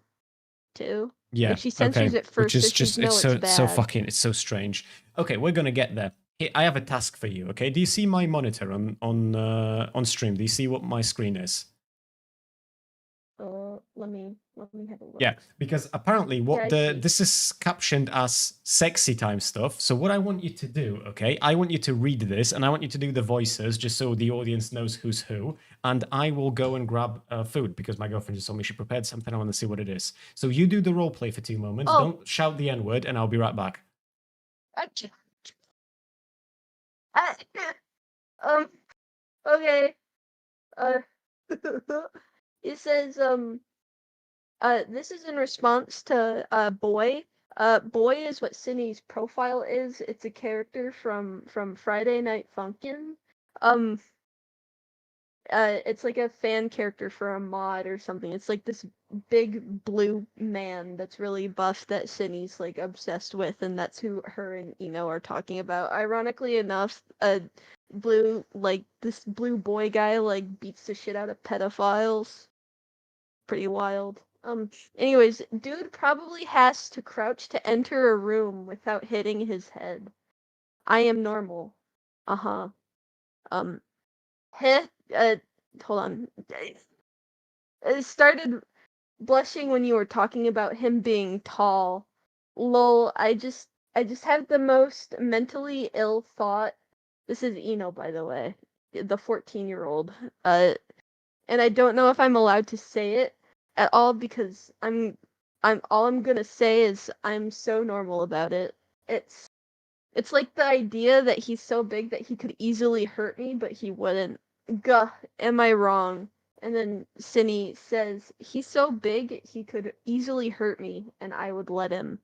too. Yeah, like, she censors it first, which is so just, she knows it's bad. so fucking, it's so strange. Okay, we're gonna get there. Hey, I have a task for you, okay? Do you see my monitor on stream? Do you see what my screen is? Let me have a look. Yeah, because apparently this is captioned as sexy time stuff. So what I want you to do, okay? I want you to read this, and I want you to do the voices, just so the audience knows who's who. And I will go and grab food, because my girlfriend just told me she prepared something. I want to see what it is. So you do the role play for 2 moments. Oh. Don't shout the N-word, and I'll be right back. Okay. It says, this is in response to, Boy. Boy is what Cindy's profile is. It's a character from Friday Night Funkin'. It's like a fan character for a mod or something. It's like this big blue man that's really buff that Cindy's like obsessed with, and that's who her and Ino are talking about. Ironically enough, this blue boy guy like beats the shit out of pedophiles. Pretty wild. Anyways, dude probably has to crouch to enter a room without hitting his head. I am normal. Uh-huh. Heh, hold on. I started blushing when you were talking about him being tall. Lol, I just had the most mentally ill thought. This is Eno, by the way, the 14-year-old. And I don't know if I'm allowed to say it at all because all I'm gonna say is I'm so normal about it. It's like the idea that he's so big that he could easily hurt me, but he wouldn't. Gah, am I wrong? And then Cinny says, he's so big he could easily hurt me, and I would let him.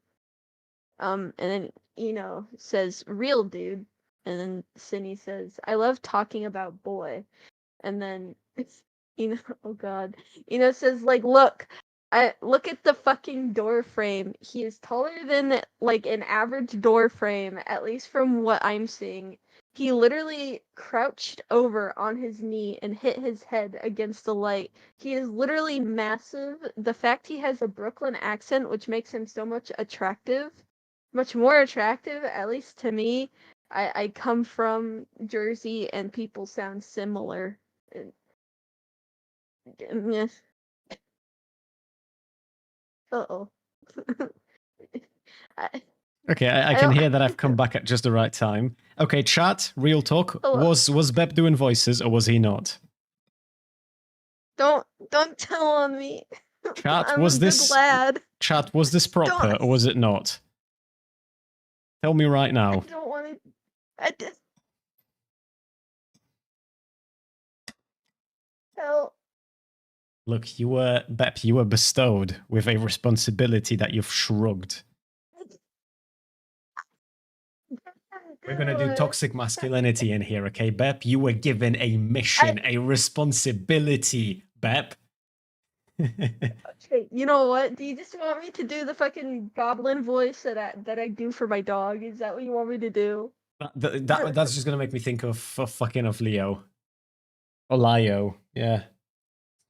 And then Eno says, real dude. And then Cinny says, I love talking about boy. And then Eno, oh god. Eno says, like, look at the fucking door frame. He is taller than like an average door frame, at least from what I'm seeing. He literally crouched over on his knee and hit his head against the light. He is literally massive. The fact he has a Brooklyn accent, which makes him so much more attractive, at least to me. I come from Jersey and people sound similar. Yes. Uh-oh. Okay, I can hear that I've come back at just the right time. Okay, chat, real talk. Hello. Was Bep doing voices or was he not? Don't tell on me. Chat, I'm was a good this lad. chat, was this proper or was it not? Tell me right now. I don't want to. I just. Hell. Look, Bep, you were bestowed with a responsibility that you've shrugged. We're going to do toxic masculinity in here, okay, Bep? You were given a mission, a responsibility, Bep. Okay, you know what? Do you just want me to do the fucking goblin voice that I do for my dog? Is that what you want me to do? That's just going to make me think of fucking of Leo. Or Lio, yeah.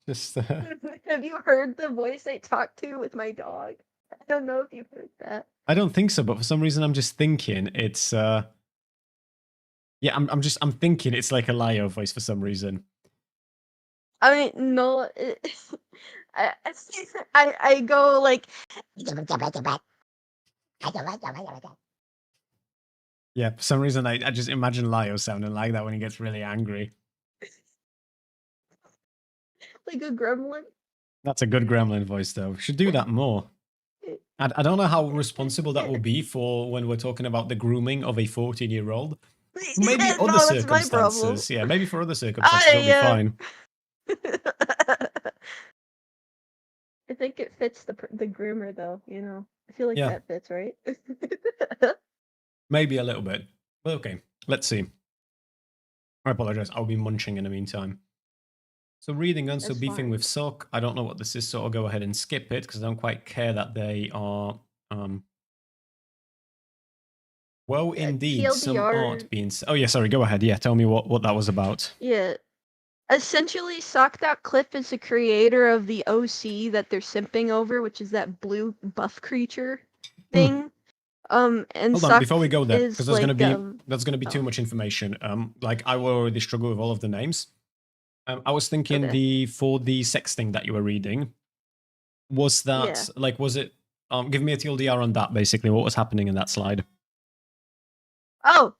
Just Have you heard the voice I talk to with my dog? I don't know if you've heard that. I don't think so, but for some reason I'm just thinking it's yeah, I'm thinking it's like a Lio voice for some reason. I mean, no, I go like. Yeah, for some reason I just imagine Lio sounding like that when he gets really angry. Like a gremlin. That's a good gremlin voice, though. Should do that more. I don't know how responsible that will be for when we're talking about the grooming of a 14-year-old. Maybe Yeah, other no, that's my problem. circumstances. Yeah, maybe for other circumstances it'll be fine. I think it fits the groomer, though. You know, I feel like Yeah. that fits, right? Maybe a little bit. But okay, let's see. I apologize. I'll be munching in the meantime. So reading on, so That's beefing fine. with Sock. I don't know what this is, so I'll go ahead and skip it because I don't quite care that they are. Well, indeed, some TLDR. art being. Oh yeah, sorry. Go ahead. Yeah, tell me what that was about. Yeah. Essentially, Sock.clip is the creator of the OC that they're simping over, which is that blue buff creature thing. And Hold on, Sock before we go there, is because there's like, gonna be too much information. Like I will already struggle with all of the names. I was thinking for the sex thing that you were reading, was that like was it? Give me a TLDR on that. Basically, what was happening in that slide? Oh,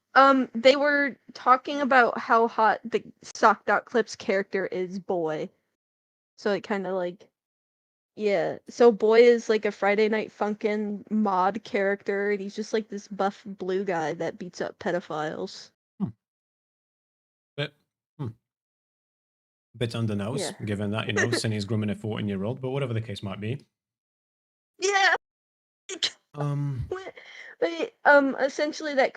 they were talking about how hot the Sock.clip's character is, Boy. So it kind of like, yeah. So Boy is like a Friday Night Funkin' mod character, and he's just like this buff blue guy that beats up pedophiles. Bit on the nose, Yeah. given that, you know, Cindy's grooming a 14-year-old, but whatever the case might be. Yeah. Essentially that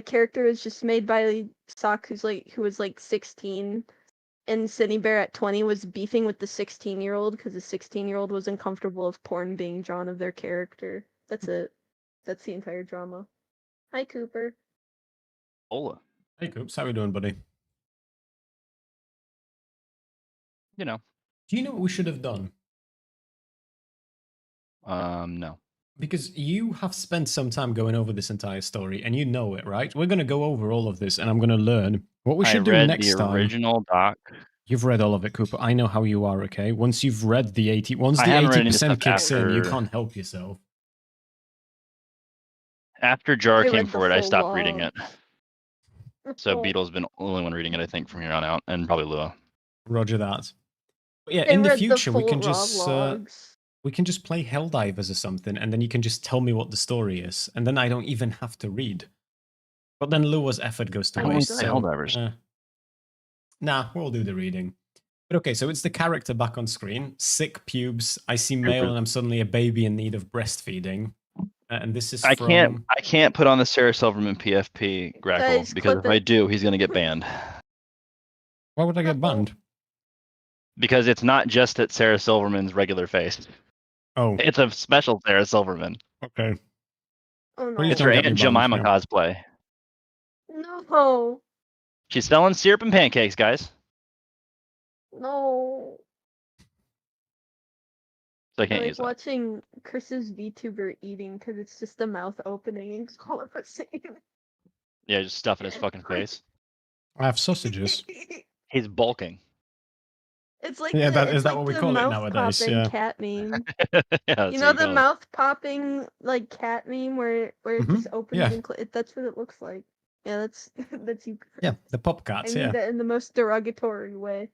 character is just made by Sock, who was like 16, and Cindy Bear at 20 was beefing with the 16-year-old because the 16-year-old was uncomfortable of porn being drawn of their character. That's it. That's the entire drama. Hi, Cooper. Hola. Hey, Coops, how we doing, buddy? You know. Do you know what we should have done? No. Because you have spent some time going over this entire story, and you know it, right? We're going to go over all of this, and I'm going to learn what we should do next time. I read the original doc. You've read all of it, Cooper. I know how you are, okay? Once you've read the 80, once I the haven't read any 80% stuff kicks in, you after- can't help yourself. After Jar I came read the forward, I full stopped reading log. it. So Beetle's been the only one reading it, I think, from here on out, and probably Lua. Roger that. But yeah, I in the read future, we full can raw just logs. we can just play Helldivers or something, and then you can just tell me what the story is, and then I don't even have to read. But then Lua's effort goes to I won't waste. play Helldivers. Nah, we'll do the reading. But okay, so it's the character back on screen. Sick pubes. I see male, and I'm suddenly a baby in need of breastfeeding. And this is I from... can't put on the Sarah Silverman PFP Grackle Guys, because clip if I it. do, he's gonna get banned. Why would I get banned? Because it's not just at Sarah Silverman's regular face. Oh, It's a special Sarah Silverman. okay. Oh no. Please It's don't her get me Aunt banned, Jemima yeah. cosplay. No. She's selling syrup and pancakes, guys. No. So I I can't like use that. watching Chris's VTuber eating because it's just the mouth opening and it's all of the same. Yeah, just stuff in his fucking face. I have sausages. He's bulking. It's like Yeah, it's is that like what we the call it mouth nowadays? popping Yeah. cat meme. Yeah, You that's know what the call it. mouth popping like cat meme where it Mhm, just opens yeah. and that's what it looks like. Yeah, that's that's you. Chris. Yeah, the pop I cats, mean yeah. that in the most derogatory way.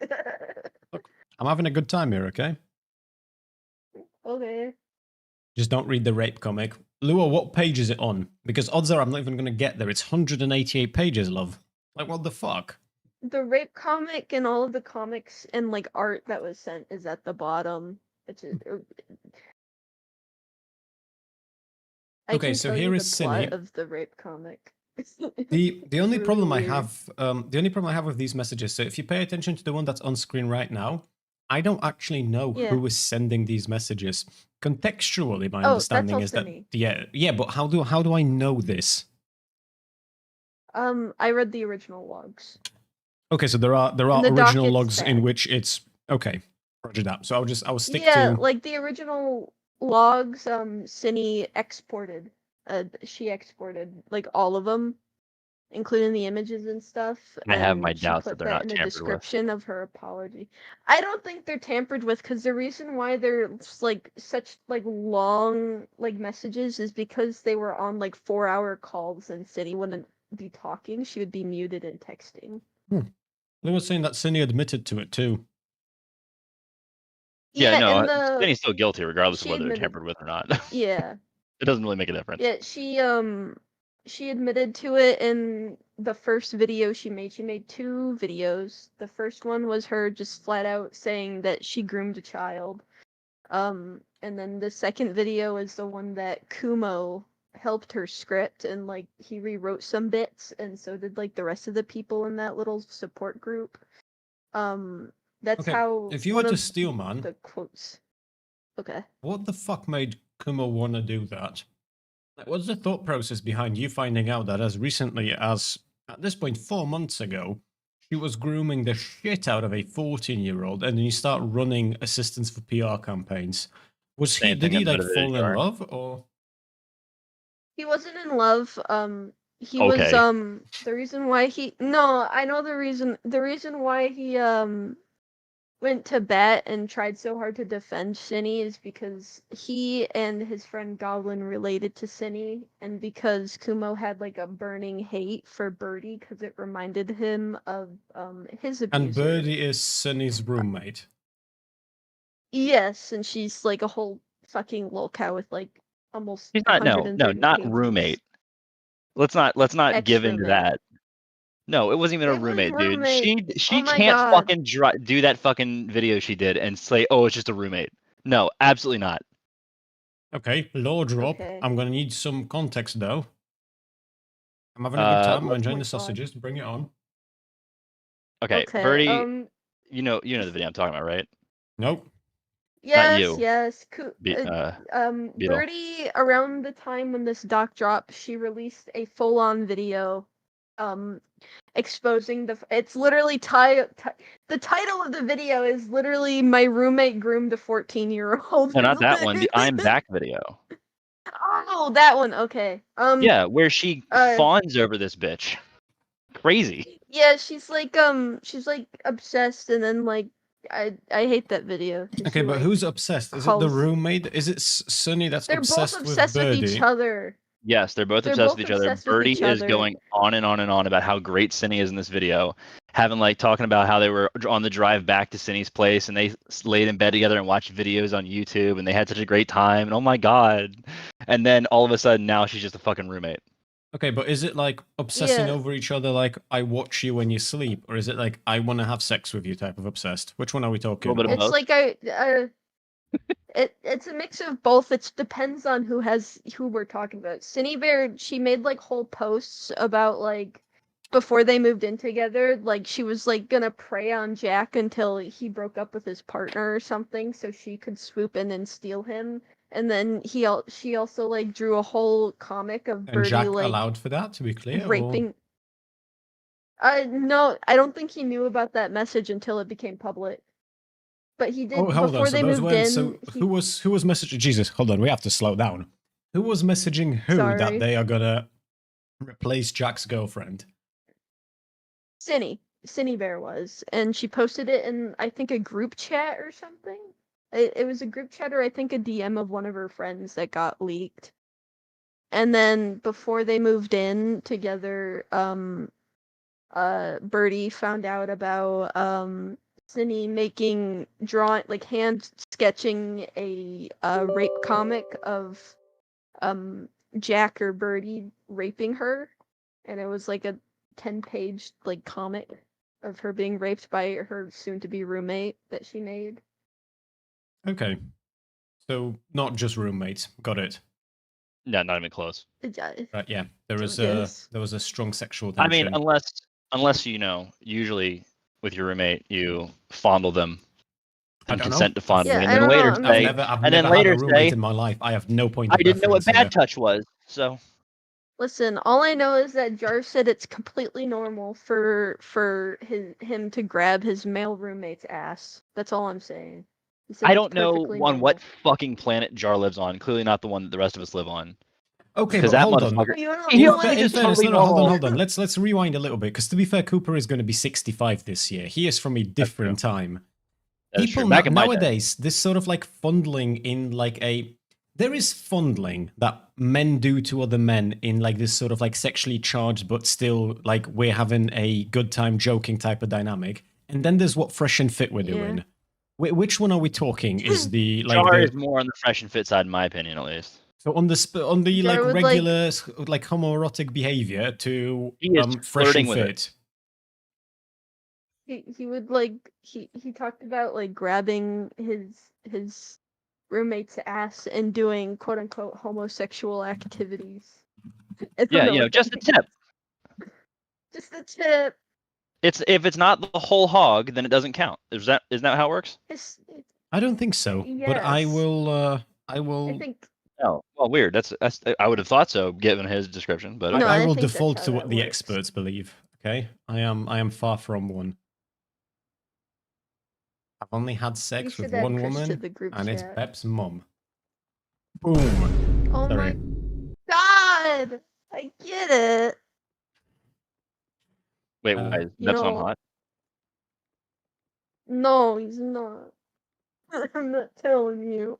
I'm having a good time here, okay? Okay. Just don't read the rape comic. Lua, what page is it on? Because odds are I'm not even going to get there. It's 188 pages, love. Like, what the fuck? The rape comic and all of the comics and like art that was sent is at the bottom. It's I Okay, can so tell here you is the plot Cindy. of the rape comic. The only really problem I weird. have with these messages, so if you pay attention to the one that's on screen right now, I don't actually know Yeah. who is sending these messages. Contextually, my Oh, understanding that's is that Alcini. yeah, but how do I know this? I read the original logs. Okay, so there are the original docket's logs in bad. which it's okay. Roger that. So I'll stick Yeah, to like the original logs. Cine exported. She exported like all of them, including the images and stuff. I have and my she doubts put that they're that not in the tampered with. description of her apology. I don't think they're tampered with because the reason why they're like such like long like messages is because they were on like 4-hour calls and Cine wouldn't be talking. She would be muted and texting. They were saying that Cindy admitted to it too. Yeah, no, and the Cindy's still guilty regardless of she whether they're admitted- tampered with or not. yeah. It doesn't really make a difference. Yeah, she admitted to it in the first video she made. She made 2 videos. The first one was her just flat out saying that she groomed a child. And then the second video is the one that Kumo helped her script and like he rewrote some bits and so did like the rest of the people in that little support group. That's Okay, how if you one were to of steal, man, the quotes. Okay. what the fuck made Kumo want to do that? Like, what's the thought process behind you finding out that as recently as, at this point, 4 months ago, she was grooming the shit out of a 14-year-old, and then you start running assistance for PR campaigns? Same Did thing he I like put it fall in HR. love, or? He wasn't in love. He Okay. was the reason why he no, I know the reason why he went to bat and tried so hard to defend Cindy is because he and his friend Goblin related to Cindy and because Kumo had like a burning hate for Birdie because it reminded him of his abuser. And Birdie is Sunny's roommate. Yes, and she's like a whole fucking lolcow with like almost He's not no 130 not pages. roommate. Let's not give into Ex-roommate. that. No, it wasn't even a It was roommate, dude. roommate. She Oh my can't God. fucking do that fucking video she did and say, "Oh, it's just a roommate." No, absolutely not. Okay, law drop. Okay. I'm gonna need some context though. I'm having a good time. I'm let's- enjoying Oh my the God. sausages. Bring it on. Okay, Okay, Birdie, you know the video I'm talking about, right? Nope. Yes, you. yes. Beetle. Birdie, around the time when this doc dropped, she released a full-on video exposing it's literally the title of the video is literally "My Roommate Groomed a 14-year-old." No, not that one. The I'm Back video. Oh, that one. Okay. Yeah, where she fawns over this bitch. Crazy. Yeah, she's like obsessed, and then like I hate that video. Okay, but who's obsessed? Is it the roommate? Is it Sunny that's They're obsessed, both obsessed with each other. Yes, they're both obsessed with each other. Birdie is going on and on and on about how great Cindy is in this video, talking about how they were on the drive back to Cindy's place and they laid in bed together and watched videos on YouTube and they had such a great time and oh my god. And then all of a sudden now she's just a fucking roommate. Okay, but is it like obsessing over each other, like I watch you when you sleep, or is it like I want to have sex with you type of obsessed? Which one are we talking? It's both. Like it's a mix of both. It depends on who we're talking about. Cindy Bear, she made like whole posts about like before they moved in together, like she was like gonna prey on Jack until he broke up with his partner or something, so she could swoop in and steal him. And then she also like drew a whole comic of Birdie, and Jack like allowed for that, to be clear, raping. No, I don't think he knew about that message until it became public. But he did before they moved in. So who was messaging? Jesus, hold on, we have to slow down. Who was messaging who that they are gonna replace Jack's girlfriend? Cindy Bear was, and she posted it in I think a group chat or something. It was a group chat or I think a DM of one of her friends that got leaked. And then before they moved in together, Birdie found out about Cindy making hand sketching a rape comic of Jack or Birdie raping her, and it was like a 10-page like comic of her being raped by her soon-to-be roommate that she made. Okay, so not just roommates. Got it. No, not even close. Right, yeah, there was a strong sexual tension. I mean, unless usually with your roommate you fondle them and consent to fondling, and then later say, I've never had a roommate in my life. I have no point. I didn't know what bad touch was. So, listen, all I know is that Jar said it's completely normal for him to grab his male roommate's ass. That's all I'm saying. I don't know on what fucking planet Jar lives on. Clearly not the one that the rest of us live on. Okay, but hold on. Hold on. Let's rewind a little bit, because to be fair, Cooper is going to be 65 this year. He is from a different time. People nowadays, this sort of like fondling in like there is fondling that men do to other men in like this sort of like sexually charged, but still like we're having a good time joking type of dynamic. And then there's what Fresh and Fit we're doing. Which one are we talking? Is the like Jar is more on the Fresh and Fit side, in my opinion, at least. So on the like regular like homoerotic behavior to Fresh and Fit. He would like he talked about like grabbing his roommate's ass and doing quote unquote homosexual activities. Yeah, just a tip. Just a tip. If it's not the whole hog, then it doesn't count. Isn't that how it works? I don't think so. Yes. But I will. I think. Oh, well, weird. That's I would have thought so, given his description. But no, I will default to what the experts believe. Okay, I am far from one. I've only had sex with one woman, and it's Pep's mum. Boom. Oh my god! I get it. Wait, why? That's not hot? No, he's not. I'm not telling you.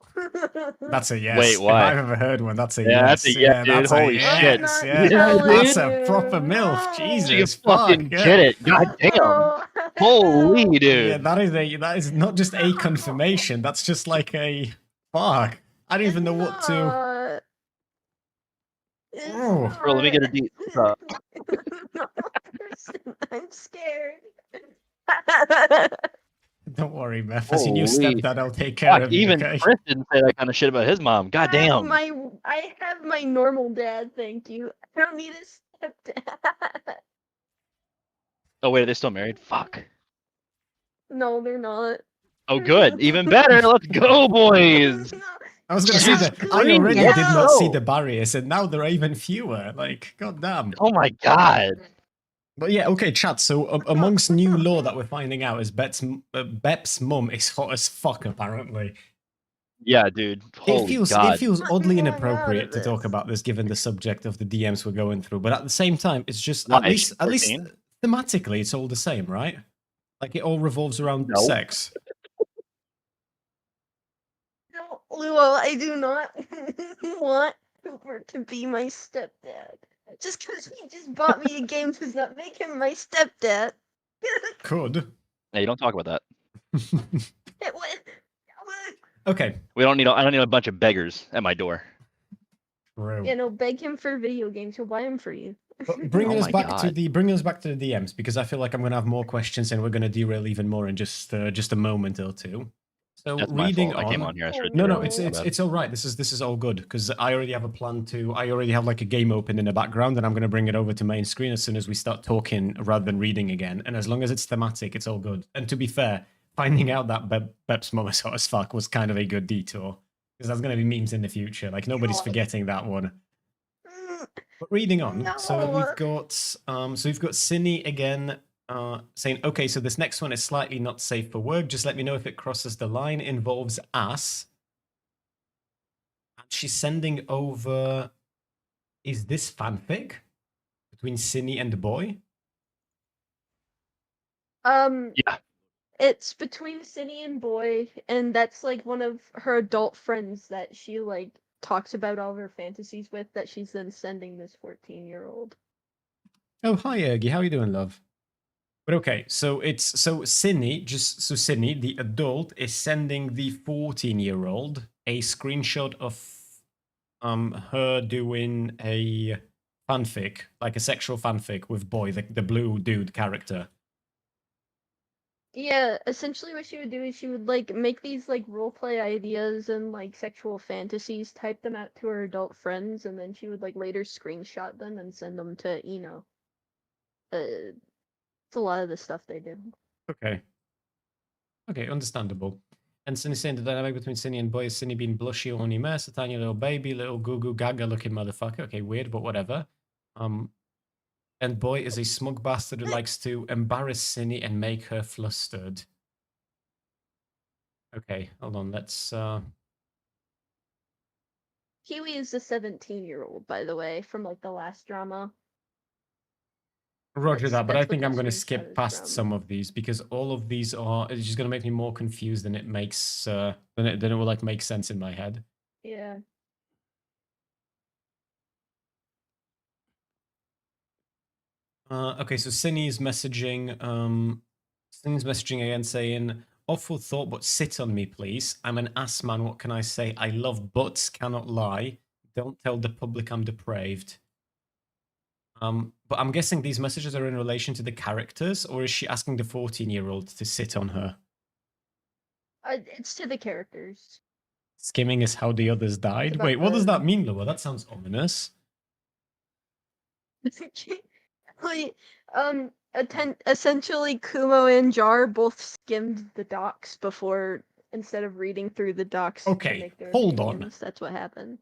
That's a yes. Wait, why? If I've ever heard one, that's a yes. That's a yes, dude. That's Holy shit. That's a proper MILF. Jesus, you fucking get it. God damn. Holy dude. Yeah, that is not just a confirmation. That's just like a fuck. I don't even know what to. Oh. Bro, let me get a deep. I'm scared. Don't worry, Meth. As your new stepdad, I'll take care of you. Even okay? Chris didn't say that kind of shit about his mom. God damn. I have my normal dad, thank you. I don't need a stepdad. Oh wait, are they still married? Fuck. No, they're not. Oh good, even better. Let's go, boys. I was gonna say that I already did not see the barriers, and now there are even fewer. Like, goddamn. Oh my god. But yeah, okay, chat. So amongst new lore that we're finding out is Bep's mum is hot as fuck, apparently. Yeah, dude. Holy It God. feels oddly going out inappropriate of to talk this. about this, given the subject of the DMs we're going through. But at the same time, it's just Why, at least she's 14? thematically, it's all the same, right? Like it all revolves around No. sex. No, Luo, I do not want Cooper to be my stepdad. Just because he just bought me a game does not make him my stepdad. Could. Hey, you don't talk about that. It was- Okay. I don't need a bunch of beggars at my door. True. You know, beg him for video games. He'll buy them for you. But bringing Oh us my back God. to the DMs, because I feel like I'm going to have more questions and we're going to derail even more in just a moment or two. So That's my reading fault. on. I came on here. I should No, derail. it's all right. This is all good because I already have a plan to. I already have like a game open in the background, and I'm going to bring it over to main screen as soon as we start talking rather than reading again. And as long as it's thematic, it's all good. And to be fair, finding out that Bep's mum is hot as fuck was kind of a good detour because there's going to be memes in the future. Like nobody's forgetting that one. But reading on, so we've got Cinny again saying, okay, so this next one is slightly not safe for work. Just let me know if it crosses the line, involves ass. And she's sending over. Is this fanfic between Cinny and the boy? Yeah. It's between Cinny and Boy, and that's like one of her adult friends that she like talks about all of her fantasies with that she's then sending this 14-year-old. Oh, hi, Ergy. How you doing, love? But okay, so Cinny, the adult, is sending the 14-year-old a screenshot of her doing a fanfic, like a sexual fanfic with Boy, the blue dude character. Yeah, essentially what she would do is she would like make these like roleplay ideas and like sexual fantasies, type them out to her adult friends, and then she would like later screenshot them and send them to Eno. It's a lot of the stuff they did. Okay. Okay, understandable. And Cinny saying the dynamic between Cinny and Boy is Cinny being blushy, horny mess, a tiny little baby, little goo goo gaga looking motherfucker. Okay, weird, but whatever. And Boy is a smug bastard who likes to embarrass Cinny and make her flustered. Okay, hold on, let's Kiwi is the 17-year-old, by the way, from like the last drama. Roger that, but I That's what think I'm that going to screenshot skip is past from. some of these because all of these are it's just going to make me more confused than it makes than it will like make sense in my head. Yeah. Okay, so Cinny's messaging again saying, awful thought, but sit on me, please. I'm an ass man, what can I say? I love butts, cannot lie. Don't tell the public I'm depraved. But I'm guessing these messages are in relation to the characters, or is she asking the 14-year-old to sit on her? It's to the characters. Skimming is how the others died? about Wait, what does the- that mean, Loa? That sounds ominous. Like, essentially Kumo and Jar both skimmed the docs before, instead of reading through the docs to Okay, make their hold on. opinions. That's what happened.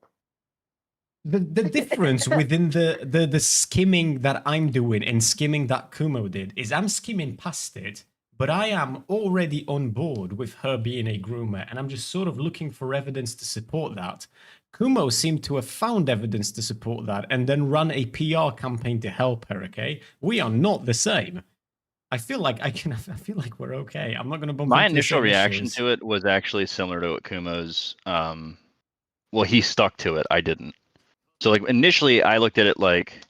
The difference within the skimming that I'm doing and skimming that Kumo did is I'm skimming past it, but I am already on board with her being a groomer, and I'm just sort of looking for evidence to support that. Kumo seemed to have found evidence to support that and then run a PR campaign to help her, okay? We are not the same. I feel like we're okay. I'm not going to bump My into the initial same reaction issues. to it was actually similar to what Kumo's. Well, he stuck to it. I didn't. So like initially, I looked at it like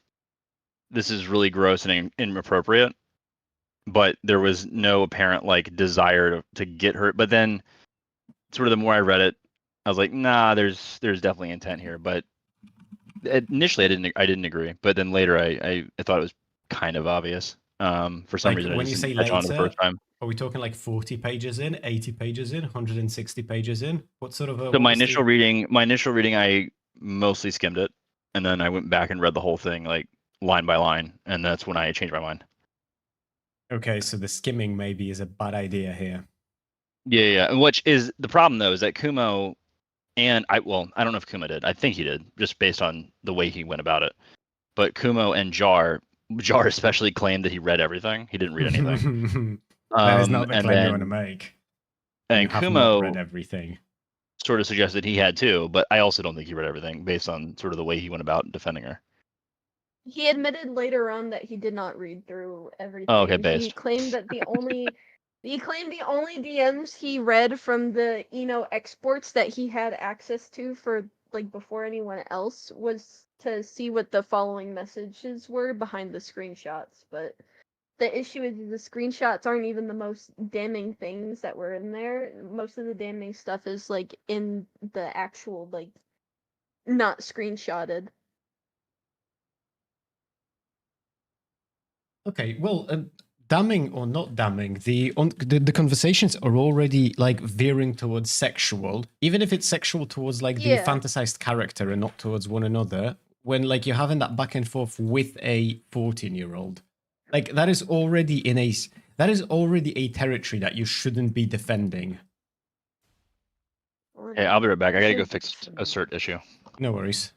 this is really gross and inappropriate, but there was no apparent like desire to get her. But then, sort of the more I read it, I was like, nah, there's definitely intent here. But initially, I didn't agree. But then later, I thought it was kind of obvious. For some Like, reason, I when just you say didn't catch on the later, first time. are we talking like 40 pages in, 80 pages in, 160 pages in? What sort of So my initial reading, I mostly skimmed it, and then I went back and read the whole thing like line by line, and that's when I changed my mind. Okay, so the skimming maybe is a bad idea here. Yeah. And which is the problem though, is that Kumo and I don't know if Kumo did. I think he did, just based on the way he went about it. But Kumo and Jar Jar especially claimed that he read everything. He didn't read anything. That is not the And claim you want to then make. and You have not read Kumo everything. sort of suggested he had too, but I also don't think he read everything based on sort of the way he went about defending her. He admitted later on that he did not read through everything. Oh, okay, He based. claimed that the only DMs he read from the exports that he had access to for like before anyone else was to see what the following messages were behind the screenshots. But the issue is the screenshots aren't even the most damning things that were in there. Most of the damning stuff is like in the actual like not screenshotted. Okay, well, damning or not damning, the conversations are already like veering towards sexual, even if it's sexual towards like the fantasized character and not towards one another. When like you're having that back and forth with a 14-year-old, like that is already a territory that you shouldn't be defending. Hey, I'll be right back. I gotta go fix a cert issue. No worries.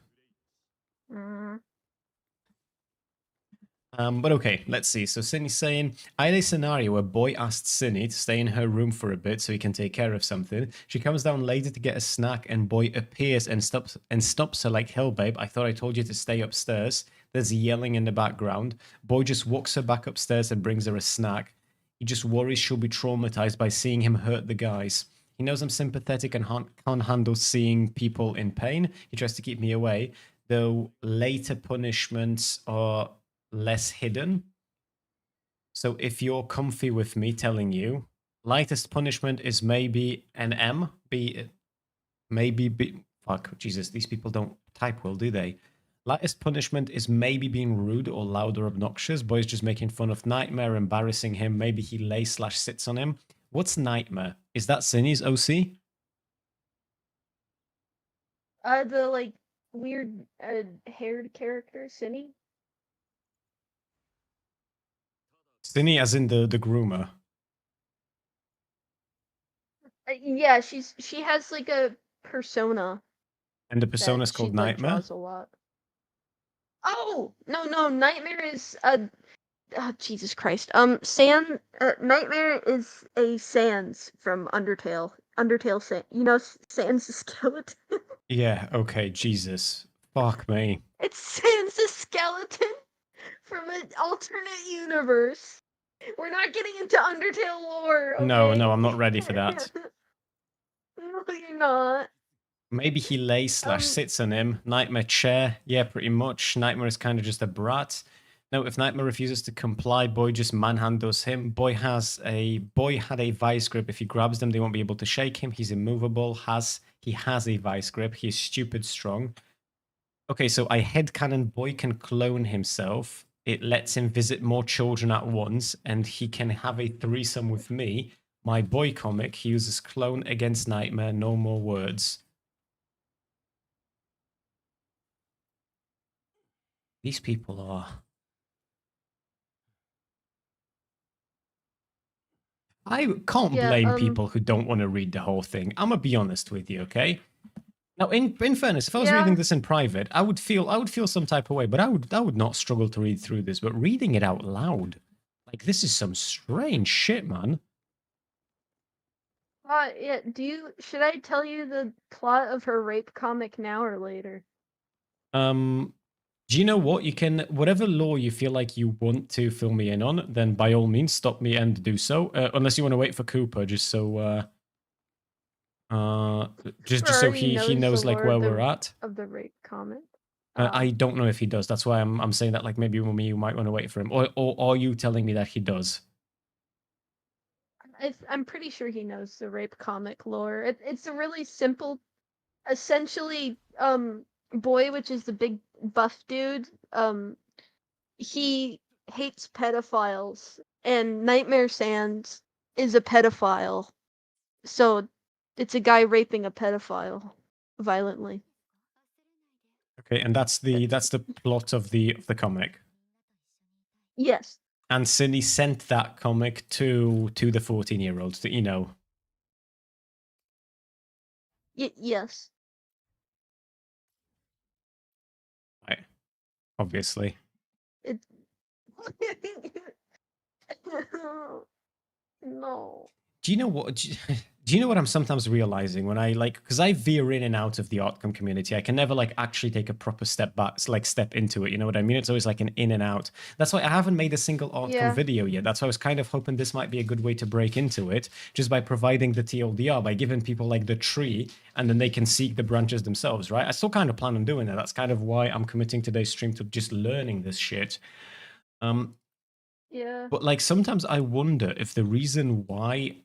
But okay, let's see. So Cindy's saying, I had a scenario where Boy asked Cindy to stay in her room for a bit so he can take care of something. She comes down later to get a snack and Boy appears and stops her like, hell babe, I thought I told you to stay upstairs. There's yelling in the background. Boy just walks her back upstairs and brings her a snack. He just worries she'll be traumatized by seeing him hurt the guys. He knows I'm sympathetic and can't handle seeing people in pain. He tries to keep me away, though later punishments are less hidden. So if you're comfy with me telling you, lightest punishment is maybe an M, fuck, Jesus, these people don't type well, do they? Lightest punishment is maybe being rude or loud or obnoxious. Boy's just making fun of Nightmare, embarrassing him. Maybe he lays/sits on him. What's Nightmare? Is that Cindy's OC? The like weird haired character, Cindy. Cindy as in the groomer. Yeah, she has like a persona. And the persona's called Nightmare? Draws a lot. Oh, no, Nightmare is oh, Jesus Christ. Nightmare is a Sans from Undertale. Undertale Sans. You know Sans the skeleton? Yeah, okay, Jesus. Fuck me. It's Sans the skeleton from an alternate universe. We're not getting into Undertale lore, okay? No, I'm not ready for that. No, you're not. Maybe he lays/sits on him. Nightmare chair. Yeah, pretty much. Nightmare is kind of just a brat. No, if Nightmare refuses to comply, Boy just manhandles him. Boy had a vice grip. If he grabs them, they won't be able to shake him. He's immovable. He has a vice grip. He's stupid strong. Okay, so I headcanon Boy can clone himself. It lets him visit more children at once, and he can have a threesome with me. My Boy comic, he uses clone against Nightmare, no more words. These people are... I can't blame people who don't want to read the whole thing. I'm gonna be honest with you, okay? Now, in fairness, if I was reading this in private, I would feel some type of way, but I would not struggle to read through this. But reading it out loud, like this is some strange shit, man. Yeah. Should I tell you the plot of her rape comic now or later? Do you know what? You can, whatever lore you feel like you want to fill me in on, then by all means stop me and do so. Unless you want to wait for Cooper, just so just so he knows like where we're at. Of the rape comic. I don't know if he does. That's why I'm saying that like maybe you might want to wait for him. Or are you telling me that he does? I'm pretty sure he knows the rape comic lore. It's a really simple, essentially, Boy, which is the big buff dude, he hates pedophiles, and Nightmare Sans is a pedophile. So it's a guy raping a pedophile violently. Okay, and that's the plot of the comic. Yes. And Cindy sent that comic to the 14-year-olds that you know. Yes. Right. Obviously. No. Do you know what? Do you know what I'm sometimes realizing when I because I veer in and out of the Artcom community. I can never actually take a proper step back, step into it. You know what I mean? It's always like an in and out. That's why I haven't made a single Artcom video yet. That's why I was kind of hoping this might be a good way to break into it, just by providing the TLDR, by giving people the tree, and then they can seek the branches themselves, right? I still kind of plan on doing that. That's kind of why I'm committing today's stream to just learning this shit. Yeah. But sometimes I wonder if the reason why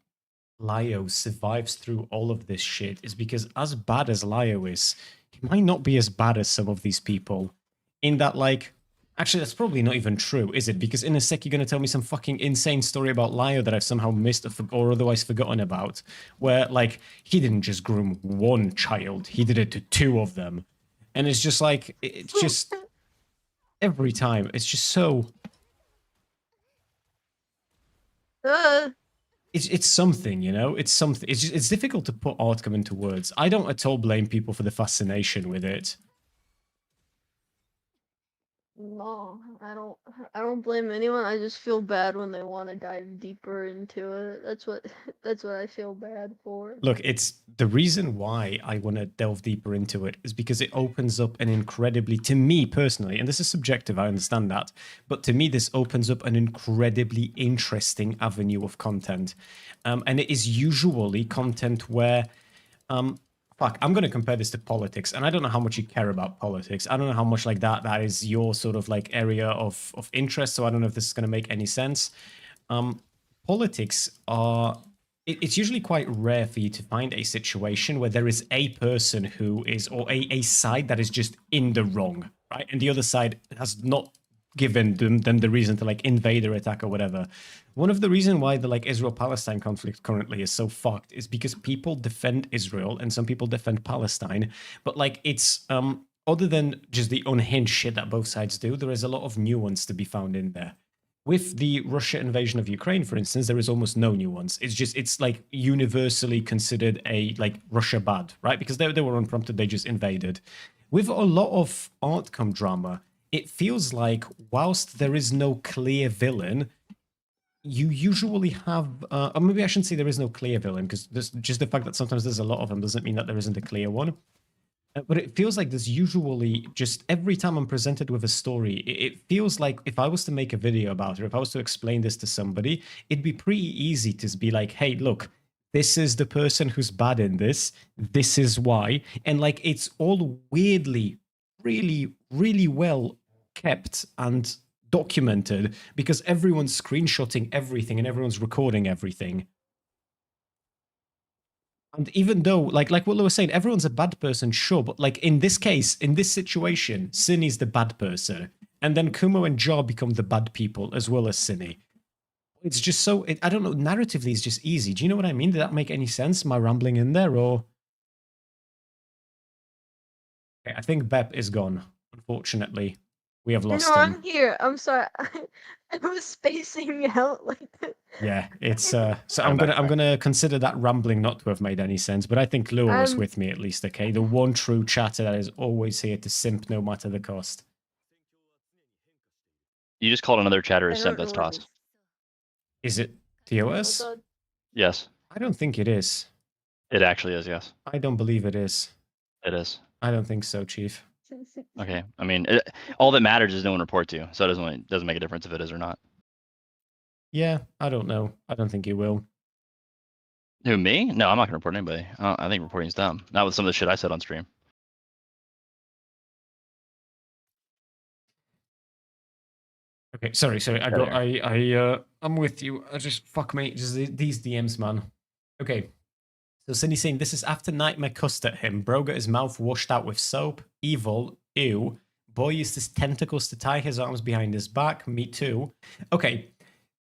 Lio survives through all of this shit is because, as bad as Lio is, he might not be as bad as some of these people. In that, actually, that's probably not even true, is it? Because in a sec, you're going to tell me some fucking insane story about Lio that I've somehow missed or otherwise forgotten about, where, he didn't just groom one child, he did it to two of them. And it's just it's just, every time, it's just so... It's something, you know? It's something. It's difficult to put Artcom into words. I don't at all blame people for the fascination with it. No, I don't blame anyone. I just feel bad when they want to dive deeper into it. That's what I feel bad for. Look, it's the reason why I want to delve deeper into it is because it opens up an incredibly, to me personally, and this is subjective, I understand that, but to me this opens up an incredibly interesting avenue of content. And it is usually content where fuck, I'm going to compare this to politics, and I don't know how much you care about politics. I don't know how much that is your sort of area of interest, so I don't know if this is going to make any sense. Politics are... It's usually quite rare for you to find a situation where there is a person who is, or a side that is just in the wrong, right? And the other side has not given them the reason to invade or attack or whatever. One of the reasons why the Israel-Palestine conflict currently is so fucked is because people defend Israel and some people defend Palestine, but it's other than just the unhinged shit that both sides do, there is a lot of nuance to be found in there. With the Russia invasion of Ukraine, for instance, there is almost no nuance. It's universally considered a Russia bad, right? Because they were unprompted, they just invaded. With a lot of Artcom drama, it feels like whilst there is no clear villain, you usually have, or maybe I shouldn't say there is no clear villain, because just the fact that sometimes there's a lot of them doesn't mean that there isn't a clear one. But it feels like there's usually just every time I'm presented with a story, it feels like if I was to make a video about it, or if I was to explain this to somebody, it'd be pretty easy to be like, hey, look, this is the person who's bad in this. This is why. And it's all weirdly, really, really well kept and documented because everyone's screenshotting everything and everyone's recording everything. And even though, like what Lou was saying, everyone's a bad person, sure, but in this case, in this situation, Cinny's the bad person. And then Kumo and Jar become the bad people as well as Cinny. It's just so, I don't know, narratively it's just easy. Do you know what I mean? Did that make any sense? Am I rambling in there or? Okay, I think Bep is gone, unfortunately. We have lost him. I'm here. I'm sorry. I was spacing out Yeah, it's so I'm gonna consider that rambling not to have made any sense, but I think Lua was with me at least, okay? The one true chatter that is always here to simp no matter the cost. You just called another chatter a simp, that's Toss. Is it TOS? Yes. I don't think it is. It actually is, yes. I don't believe it is. It is. I don't think so, Chief. Okay, I mean, all that matters is no one reports you, so it doesn't make a difference if it is or not. Yeah, I don't know. I don't think you will. Who, me? No, I'm not gonna report anybody. I think reporting's dumb. Not with some of the shit I said on stream. Okay, sorry. I'm with you. I just fuck me. Just these DMs, man. Okay. So Cindy's saying this is after Nightmare cussed at him. Bro got his mouth washed out with soap. Evil. Ew. Boy used his tentacles to tie his arms behind his back. Me too. Okay.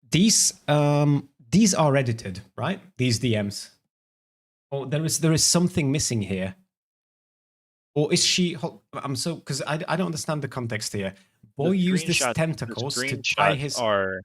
These are edited, right? These DMs. Oh, there is something missing here. Or is she? I'm so because I don't understand the context here. Boy used his tentacles to tie his. The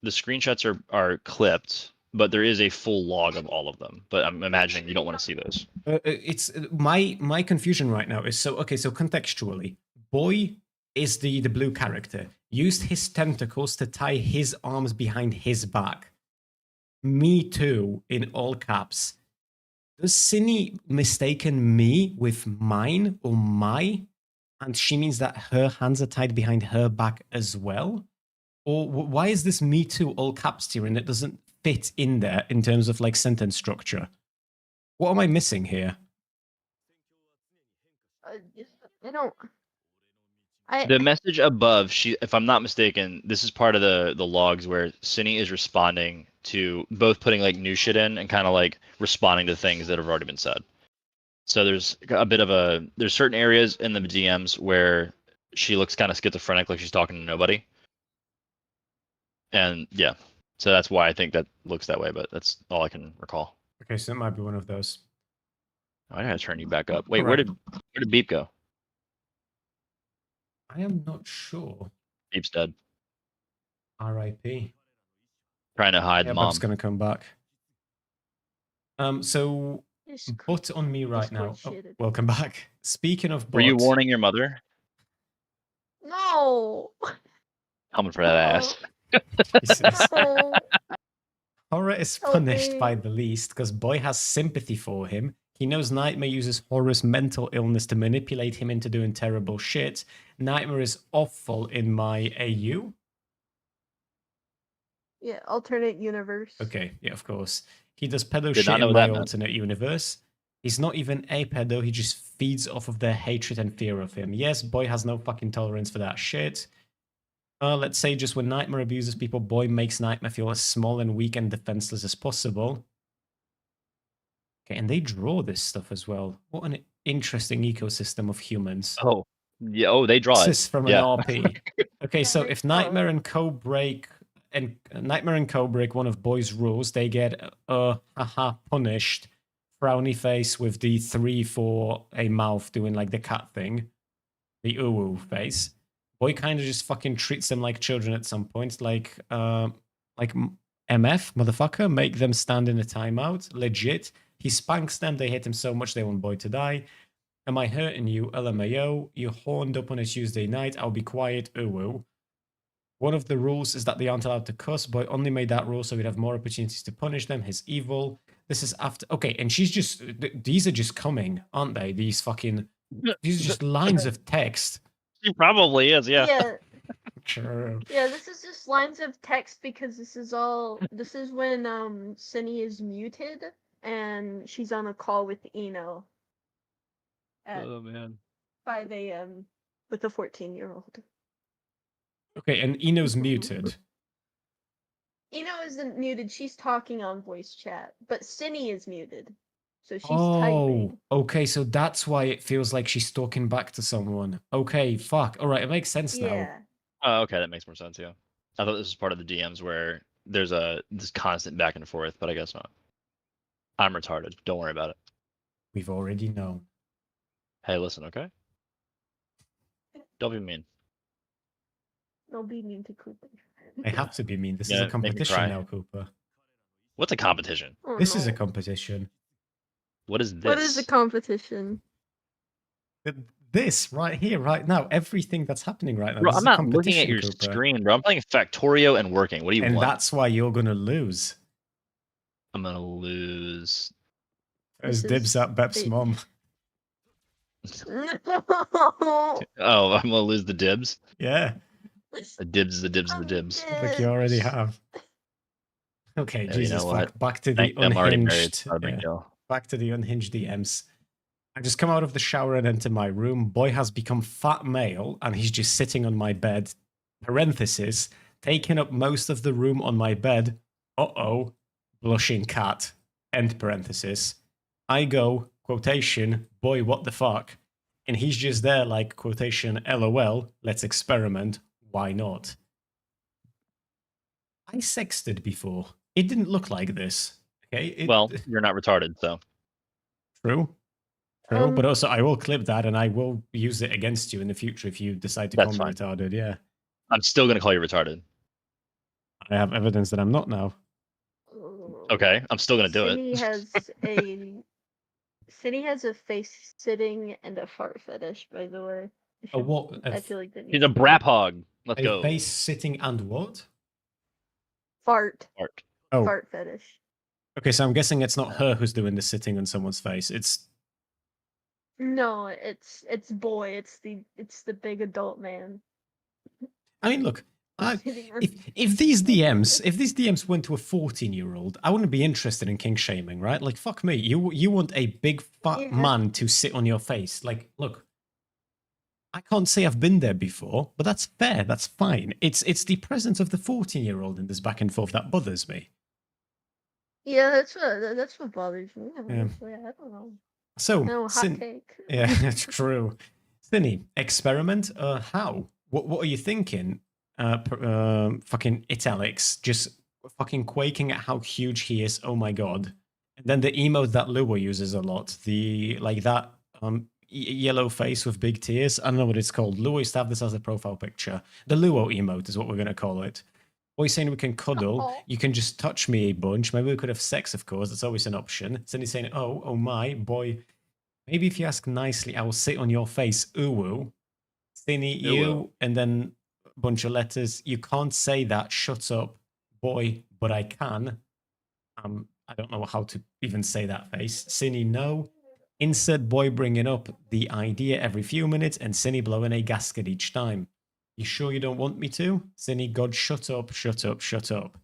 screenshots are clipped, but there is a full log of all of them. But I'm imagining you don't want to see those. It's my confusion right now is so okay. So contextually, Boy is the blue character, used his tentacles to tie his arms behind his back. Me too, in all caps. Does Cindy mistaken me with mine or my? And she means that her hands are tied behind her back as well? Or why is this me too all caps tier and it doesn't fit in there in terms of like sentence structure? What am I missing here? I don't. The message above, if I'm not mistaken, this is part of the logs where Cindy is responding to both putting like new shit in and kind of like responding to things that have already been said. So there's a bit of there's certain areas in the DMs where she looks kind of schizophrenic, like she's talking to nobody. And yeah, so that's why I think that looks that way, but that's all I can recall. Okay, so it might be one of those. I gotta turn you back up. Wait, All right. where did Beep go? I am not sure. Beep's dead. R.I.P. Trying to hide Yeah, mom. Bob's gonna come back. So butt on me right now. Oh, welcome back. Speaking of butt, Were you warning your mother? No. Coming for that ass. No. Horror is Help punished me. by the least because Boy has sympathy for him. He knows Nightmare uses Horror's mental illness to manipulate him into doing terrible shit. Nightmare is awful in my AU. Yeah, alternate universe. Okay, yeah, of course. He does pedo Did shit not know in what my that meant. alternate universe. He's not even a pedo, he just feeds off of their hatred and fear of him. Yes, Boy has no fucking tolerance for that shit. Let's say just when Nightmare abuses people, Boy makes Nightmare feel as small and weak and defenseless as possible. Okay, and they draw this stuff as well. What an interesting ecosystem of humans. Oh, yeah. Oh, they draw This is it. from an RP. Okay, so if Nightmare and Co break one of Boy's rules, they get punished. Frowny face with the 3 for a mouth doing like the cat thing, the ooh face. Boy kind of just fucking treats them like children at some point, like MF motherfucker, make them stand in a timeout, legit. He spanks them, they hit him so much they want Boy to die. Am I hurting you? LMAO. You horned up on a Tuesday night. I'll be quiet. Ooh. One of the rules is that they aren't allowed to cuss. Boy only made that rule so we'd have more opportunities to punish them. His evil. This is after. Okay, and she's just. These are just coming, aren't they? These fucking. These are just lines of text. She probably is, yeah. Yeah. True. Yeah, this is just lines of text because this is when Cindy is muted and she's on a call with Eno at Oh man. 5 a.m. with a 14-year-old. Okay, and Eno's muted. Eno isn't muted, she's talking on voice chat, but Cindy is muted. So she's Oh, typing. okay, so that's why it feels like she's talking back to someone. Okay, fuck. All right, it makes sense now. Yeah. Oh, okay, that makes more sense, yeah. I thought this was part of the DMs where there's this constant back and forth, but I guess not. I'm retarded. Don't worry about it. We've already known. Hey, listen, okay? Don't be mean. Don't be mean to Cooper. I have to be mean. This is Yeah, a make me competition cry. now, Cooper. What's a competition? Oh, This is a no. competition. What is this? What is a competition? This right here, right now, everything that's happening right now. Bro, This I'm is a not looking at competition, your Cooper. screen, bro. I'm playing Factorio and working. What do you And want? that's why you're gonna lose. I'm gonna lose. As This dibs is at Bep's the- mom. No. Oh, I'm gonna lose the dibs. Yeah, The dibs, the dibs, the dibs. like you already have. Okay, Yeah, you Jesus, know fuck. what? Back to the Thank them, already married. unhinged. It's not a big Yeah. deal. Back to the unhinged DMs. I just come out of the shower and enter my room. Boy has become fat male and he's just sitting on my bed. Parenthesis, taking up most of the room on my bed. Uh-oh. Blushing cat. End parenthesis. I go, quotation, boy, what the fuck? And he's just there like, quotation, LOL, let's experiment. Why not? I sexted before. It didn't look like this. Okay. Well, you're not retarded, so. True. True. But also, I will clip that and I will use it against you in the future if you decide to call That's me fine. retarded. Yeah. I'm still gonna call you retarded. I have evidence that I'm not now. Okay, I'm still gonna do Cindy it. Cindy has a face sitting and a fart fetish, by the way. what? I feel like that. He's a brap hog. Let's A go. face sitting and what? Fart. Fart. Oh. Fart fetish. Okay, so I'm guessing it's not her who's doing the sitting on someone's face. It's No, it's boy. It's the big adult man. I mean, look, if these DMs went to a 14-year-old, I wouldn't be interested in kink shaming, right? Like, fuck me. You want a big fat man to sit on your face? Like, look, I can't say I've been there before, but that's fair. That's fine. It's the presence of the 14-year-old in this back and forth that bothers me. Yeah, that's what bothers me. Honestly, I don't know. So, no hot take. Yeah, it's true. Cinny, experiment? How? What are you thinking? Fucking italics, just fucking quaking at how huge he is. Oh my god! And then the emote that Luo uses a lot, that yellow face with big tears. I don't know what it's called. Luo used to have this as a profile picture. The Luo emote is what we're gonna call it. Boy saying we can cuddle. You can just touch me a bunch. Maybe we could have sex, of course. That's always an option. Cindy saying, oh my boy. Maybe if you ask nicely, I will sit on your face. Ooh. Cindy, you, and then a bunch of letters. You can't say that. Shut up, boy, but I can. I don't know how to even say that face. Cindy, no. Insert boy bringing up the idea every few minutes and Cindy blowing a gasket each time. You sure you don't want me to? Cindy, God, shut up, shut up, shut up.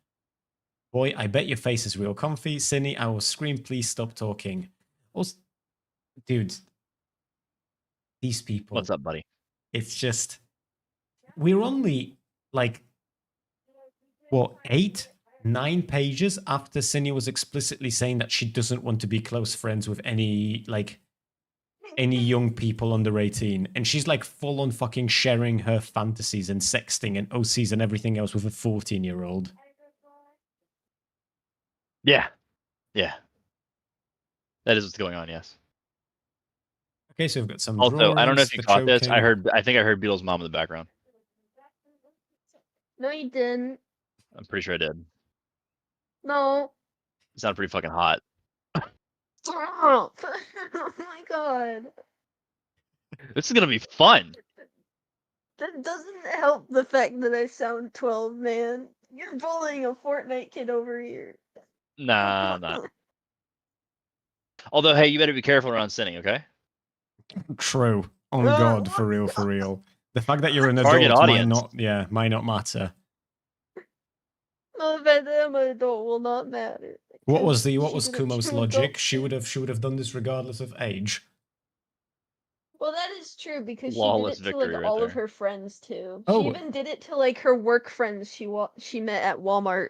Boy, I bet your face is real comfy. Cindy, I will scream, please stop talking. Also, dude, these people. What's up, buddy? It's just, we're only like, what, 8, 9 pages after Cindy was explicitly saying that she doesn't want to be close friends with any young people under 18. And she's like full on fucking sharing her fantasies and sexting and OCs and everything else with a 14-year-old. Yeah. Yeah. That is what's going on, yes. Okay, so we've got some Also, drawings, I don't know if you the caught this. choking. I think I heard Beatles' mom in the background. No, you didn't. I'm pretty sure I did. No. It sounded pretty fucking hot. Stop! Oh my god. This is gonna be fun. That doesn't help the fact that I sound 12, man. You're bullying a Fortnite kid over here. Nah, I'm not. Although, hey, you better be careful around sinning, okay? True. On God, for real, for real. The fact that you're an Target adult audience. might not matter. No, the fact that I'm an adult will not matter. What was She Kumo's didn't logic? go- She would have done this regardless of age. Well, that is true because Flawless she did it to victory like right all of there. her friends too. Oh. She even did it to like her work friends she met at Walmart.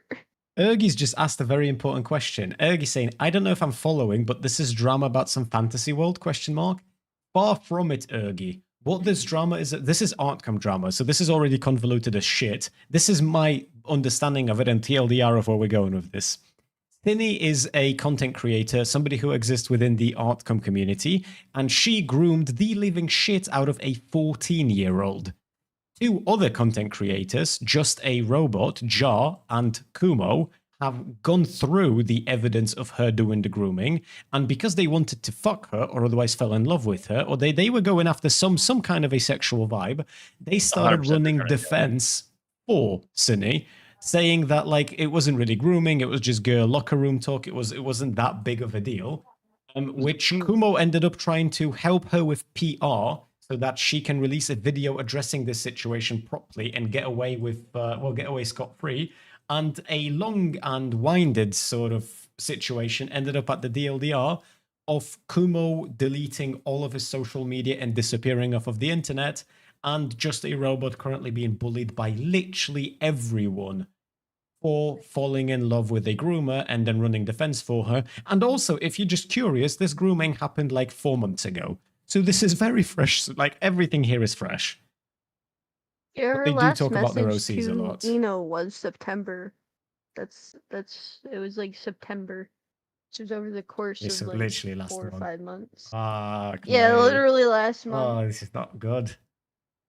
Ergi's just asked a very important question. Ergi saying, I don't know if I'm following, but this is drama about some fantasy world, ? Far from it, Ergi. What this drama is, this is Artcom drama, so this is already convoluted as shit. This is my understanding of it and TLDR of where we're going with this. Thinny is a content creator, somebody who exists within the Artcom community, and she groomed the living shit out of a 14-year-old. 2 other content creators, Just a Robot, Jar, and Kumo, have gone through the evidence of her doing the grooming, and because they wanted to fuck her or otherwise fell in love with her, or they were going after some kind of a sexual vibe, they started running defense for Cinny, saying that like it wasn't really grooming, it was just girl locker room talk, it wasn't that big of a deal, which Kumo ended up trying to help her with PR so that she can release a video addressing this situation properly and get away with get away scot-free. And a long and winded sort of situation ended up at the DLDR of Kumo deleting all of his social media and disappearing off of the internet, and Just a Robot currently being bullied by literally everyone for falling in love with a groomer and then running defense for her. And also, if you're just curious, this grooming happened like 4 months ago. So this is very fresh. Like, everything here is fresh. Yeah, But her they do last talk about their message OCs a to lot. Eno was September. It was like September. It was over the course It's of like literally last 4 or month. 5 months. Fuck Yeah, me. literally last month. Oh, this is not good.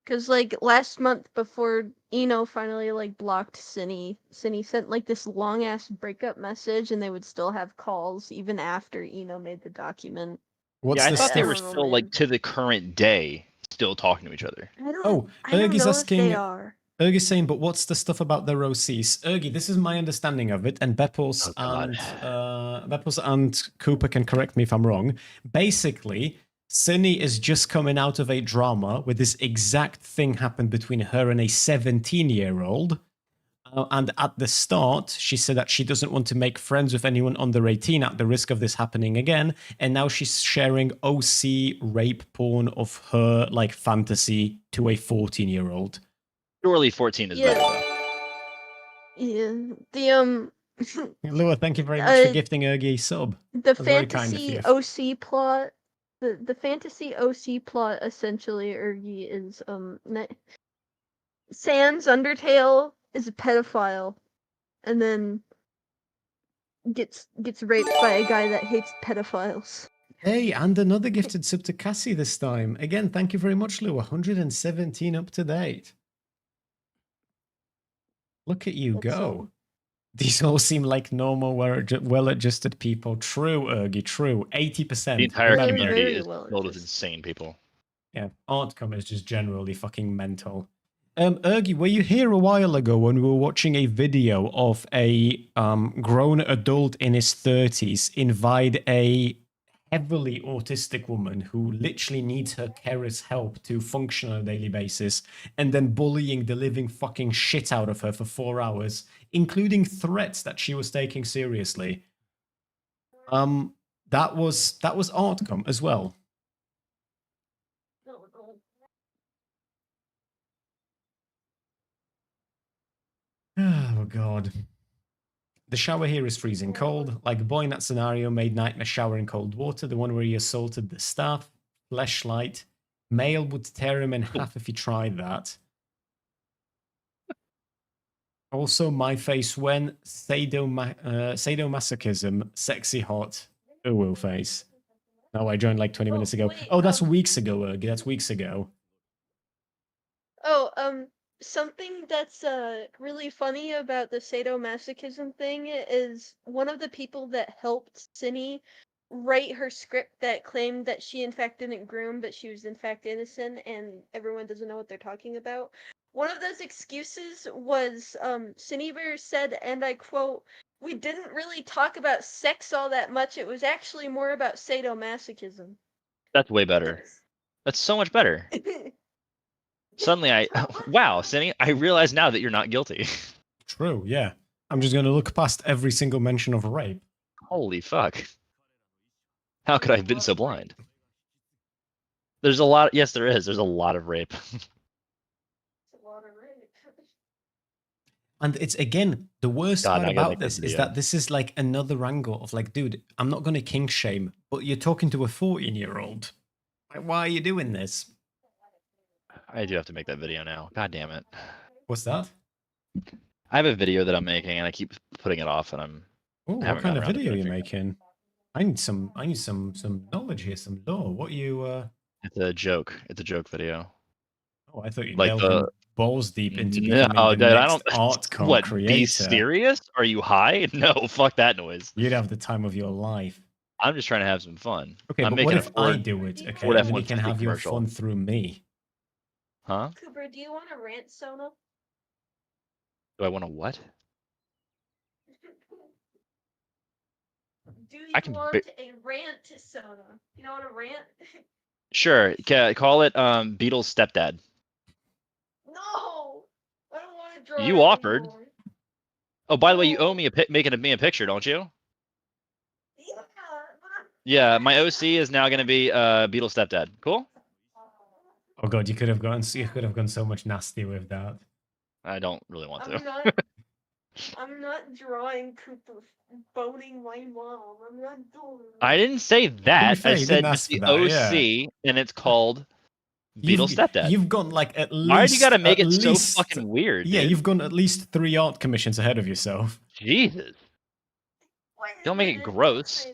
Cause like last month before Eno finally like blocked Cinny sent like this long ass breakup message, and they would still have calls even after Eno made the document. What's yeah, I the thought they stuff? were still like to the current day still talking to each other. I don't Oh, know if they asking. are. Ergi's saying, but what's the stuff about their OCs? Ergi, this is my understanding of it, and Beppels and Cooper can correct me if I'm wrong. Basically, Cindy is just coming out of a drama where this exact thing happened between her and a 17-year-old. And at the start, she said that she doesn't want to make friends with anyone under 18 at the risk of this happening again. And now she's sharing OC rape porn of her like fantasy to a 14-year-old. Surely 14 is better though. Yeah. The Lua, thank you very much for gifting Ergi a sub. The That's very kind of fantasy you. OC plot. The fantasy OC plot essentially, Ergi, is Sans Undertale is a pedophile, and then gets raped by a guy that hates pedophiles. Hey, and another gifted sub to Cassie this time. Again, thank you very much, Lou. 117 up to date. Look at you go. These all seem like normal, well-adjusted people. True, Ergi, true. 80%. The entire Remember. community is filled with insane people. Yeah, Artcom is just generally fucking mental. Ergi, were you here a while ago when we were watching a video of a grown adult in his 30s invite a heavily autistic woman who literally needs her carer's help to function on a daily basis, and then bullying the living fucking shit out of her for 4 hours, including threats that she was taking seriously? That was Artcom as well. Oh god. The shower here is freezing cold. Like the boy in that scenario made nightmare shower in cold water. The one where he assaulted the staff. Fleshlight. Male would tear him in half if he tried that. Also, my face when sadomasochism, sexy hot, ooh face. No, I joined like 20 minutes ago. Oh, that's weeks ago, Ergi. That's weeks ago. Oh, something that's really funny about the sadomasochism thing is one of the people that helped Cindy write her script that claimed that she in fact didn't groom, but she was in fact innocent, and everyone doesn't know what they're talking about. One of those excuses was Cinebear said, and I quote, "We didn't really talk about sex all that much. It was actually more about sadomasochism." That's way better. That's so much better. Suddenly wow, Cindy, I realize now that you're not guilty. True, yeah. I'm just going to look past every single mention of rape. Holy fuck. How could I have been so blind? There's a lot, yes there is, there's a lot of rape. And it's, again, the worst part about this is that this is like another angle of like, dude, I'm not going to kink shame, but you're talking to a 14-year-old. Like, why are you doing this? I do have to make that video now. God damn it. What's that? I have a video that I'm making and I keep putting it off, and I'm. Oh, what kind of video are you making? I need some knowledge here, some lore. What you It's a joke. It's a joke video. Oh, I thought you like delved balls deep into becoming the dude, next Artcom what, creator. Be serious? Are you high? No, fuck that noise. You'd have the time of your life. I'm just trying to have some fun. Okay, I'm but what if Ford, I do it? Okay, Ford and then you F-150 can have your commercial. fun through me. Huh? Cooper, do you want a rant, Sona? Do I want to what? Do you I can want a rant, Sona? You know what a rant? Sure. Call it Beatles' stepdad. No! I don't want to draw You offered. Oh, by the way, you owe me making me a picture, don't you? Yeah, my OC is now going to be Beatles' stepdad. Cool? Oh god, you could have gone so much nasty with that. I don't really want to. I'm not drawing Cooper boning my mom. I'm not doing that. I didn't say that. fair, I you said didn't just ask the for that, OC, yeah. and it's called Beatles' stepdad. You've gone like at least. Why do you got to make it so least, fucking weird? Yeah, dude? you've gone at least 3 art commissions ahead of yourself. Jesus. Don't make it gross.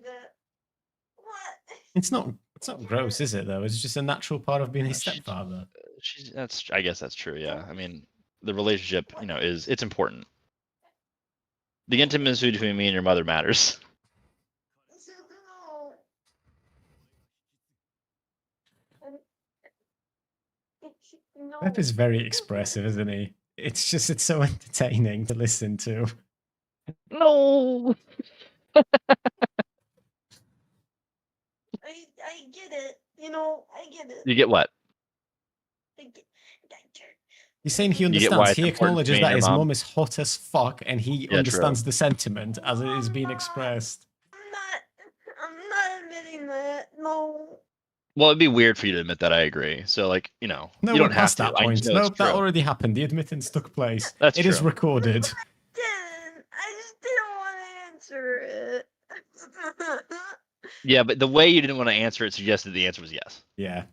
It's not gross, is it though? It's just a natural part of being a stepfather. I guess that's true. Yeah. I mean, the relationship, it's important. The intimacy between me and your mother matters. No. Pep is very expressive, isn't he? It's so entertaining to listen to. No. I get it. You know, I get it. You get what? He's saying he You get why understands. it's He important to acknowledges me and that your his mom? mom is hot as fuck, and he Yeah, understands true. the sentiment as it is being expressed. I'm not admitting that. No. Well, it'd be weird for you to admit that. I agree. So, like, you know, No, you we're don't have past to. that I just point. know it's Nope, that true. already happened. The admittance took place. That's It is true. recorded. I just didn't want to answer it. Yeah, but the way you didn't want to answer it suggested the answer was yes. Yeah.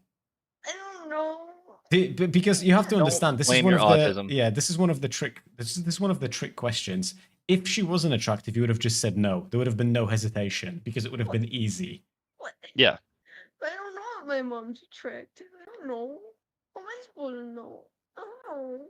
I don't know. Because you have to Don't understand, this is blame one your of the autism. this is one of the trick. This is one of the trick questions. If she wasn't attractive, you would have just said no. There would have been no hesitation because it would have been easy. What? Yeah. I don't know if my mom's attractive. I don't know. How am I supposed to know? I don't know.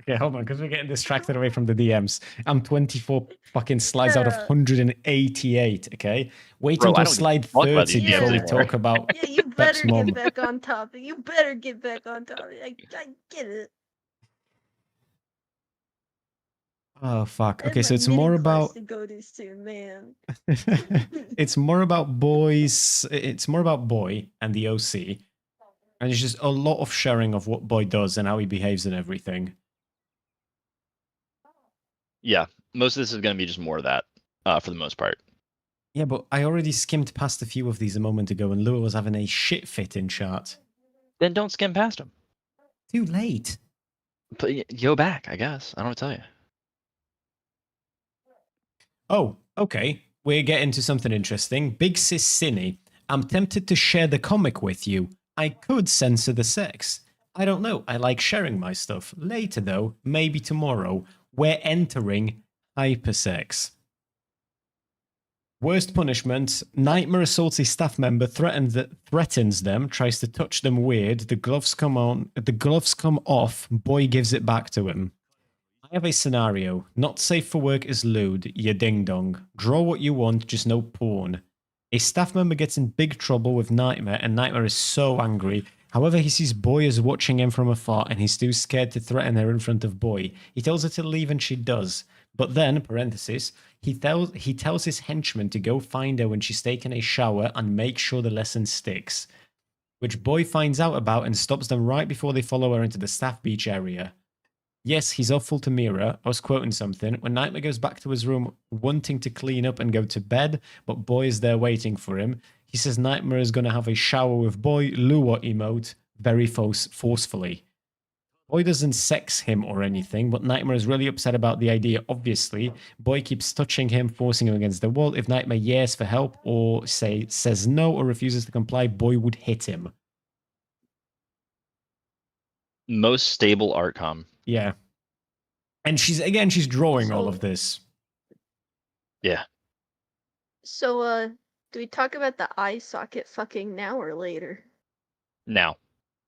Okay, hold on, because we're getting distracted away from the DMs. I'm 24 fucking slides out of 188. Okay, wait Bro, I until don't slide talk about 30 these before DMs we anymore. talk about Yeah, you Pep's better mom. get back on topic. You better get back on topic. I get it. Oh fuck. I have Okay, so my it's knitting more class about to go to soon, man. it's more about boys. It's more about Boy and the OC, and it's just a lot of sharing of what Boy does and how he behaves and everything. Yeah. Most of this is going to be just more of that for the most part. Yeah, but I already skimmed past a few of these a moment ago, and Lua was having a shit fit in chat. Then don't skim past them. Too late. But go back, I guess. I don't know what to tell you. Oh, okay. We're getting to something interesting. Big Sis Cinny. I'm tempted to share the comic with you. I could censor the sex. I don't know. I like sharing my stuff. Later, though, maybe tomorrow, we're entering hypersex. Worst punishment: Nightmare assaults a staff member, threatens them, tries to touch them weird. The gloves come on. The gloves come off. Boy gives it back to him. I have a scenario. Not safe for work is lewd, you ding dong. Draw what you want, just no porn. A staff member gets in big trouble with Nightmare, and Nightmare is so angry. However, he sees Boy as watching him from afar, and he's too scared to threaten her in front of Boy. He tells her to leave, and she does. But then, parenthesis, he tells his henchman to go find her when she's taken a shower and make sure the lesson sticks. Which Boy finds out about and stops them right before they follow her into the staff beach area. Yes, he's awful to Mira. I was quoting something. When Nightmare goes back to his room wanting to clean up and go to bed, but Boy is there waiting for him, he says Nightmare is going to have a shower with Boy, Lua emote, very forcefully. Boy doesn't sex him or anything, but Nightmare is really upset about the idea, obviously. Boy keeps touching him, forcing him against the wall. If Nightmare yearns for help or says no or refuses to comply, Boy would hit him. Most stable Artcom. Yeah. And she's drawing all of this. Yeah. So, do we talk about the eye socket fucking now or later? Now.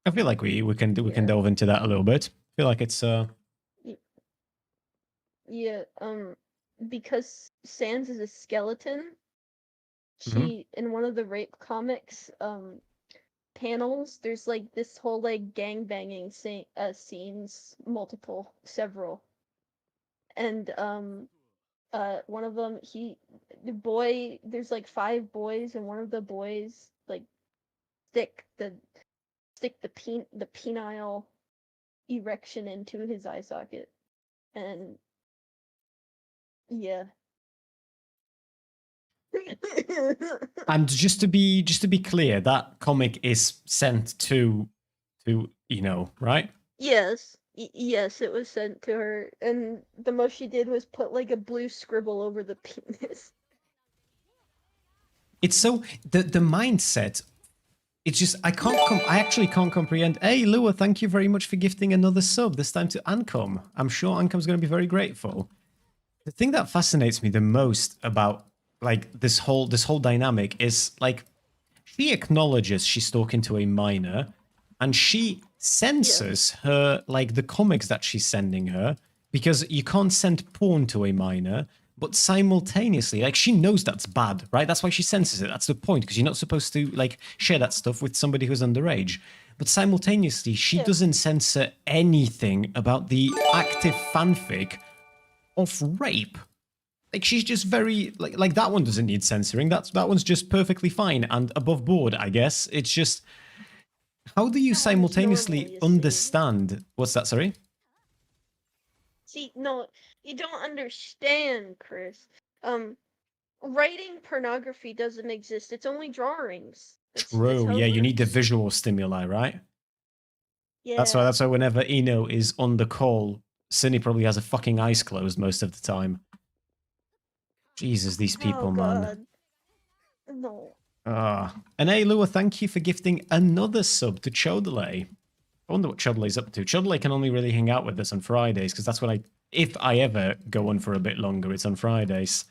I feel like we can delve into that a little bit. I feel like it's Yeah, because Sans is a skeleton, she in one of the rape comics panels, there's like this whole like gangbanging scenes, several. And one of them there's like 5 boys, and one of the boys like stick the penile erection into his eye socket. And yeah. And just to be clear, that comic is sent to right? Yes. Yes, it was sent to her, and the most she did was put like a blue scribble over the penis. It's so the mindset. It's just I actually can't comprehend. Hey, Lua, thank you very much for gifting another sub. This time to Artcom. I'm sure Artcom's going to be very grateful. The thing that fascinates me the most about like this whole dynamic is like she acknowledges she's talking to a minor, and she censors her like the comics that she's sending her, because you can't send porn to a minor. But simultaneously, like, she knows that's bad, right? That's why she censors it. That's the point, because you're not supposed to like share that stuff with somebody who's underage. but simultaneously, she doesn't censor anything about the active fanfic of rape. Like, she's just very, like that one doesn't need censoring. That one's just perfectly fine and above board, I guess. It's just, how do you simultaneously understand? What's that, sorry? See, no, you don't understand, Chris. Writing pornography doesn't exist. It's only drawings. True, yeah, you need the visual stimuli, right? Yeah. That's why whenever Eno is on the call, Cinny probably has a fucking eyes closed most of the time. Jesus, these people, man. No. And hey, Lua, thank you for gifting another sub to Chodele. I wonder what Chodele's up to. Chodele can only really hang out with us on Fridays, because that's when if I ever go on for a bit longer, it's on Fridays.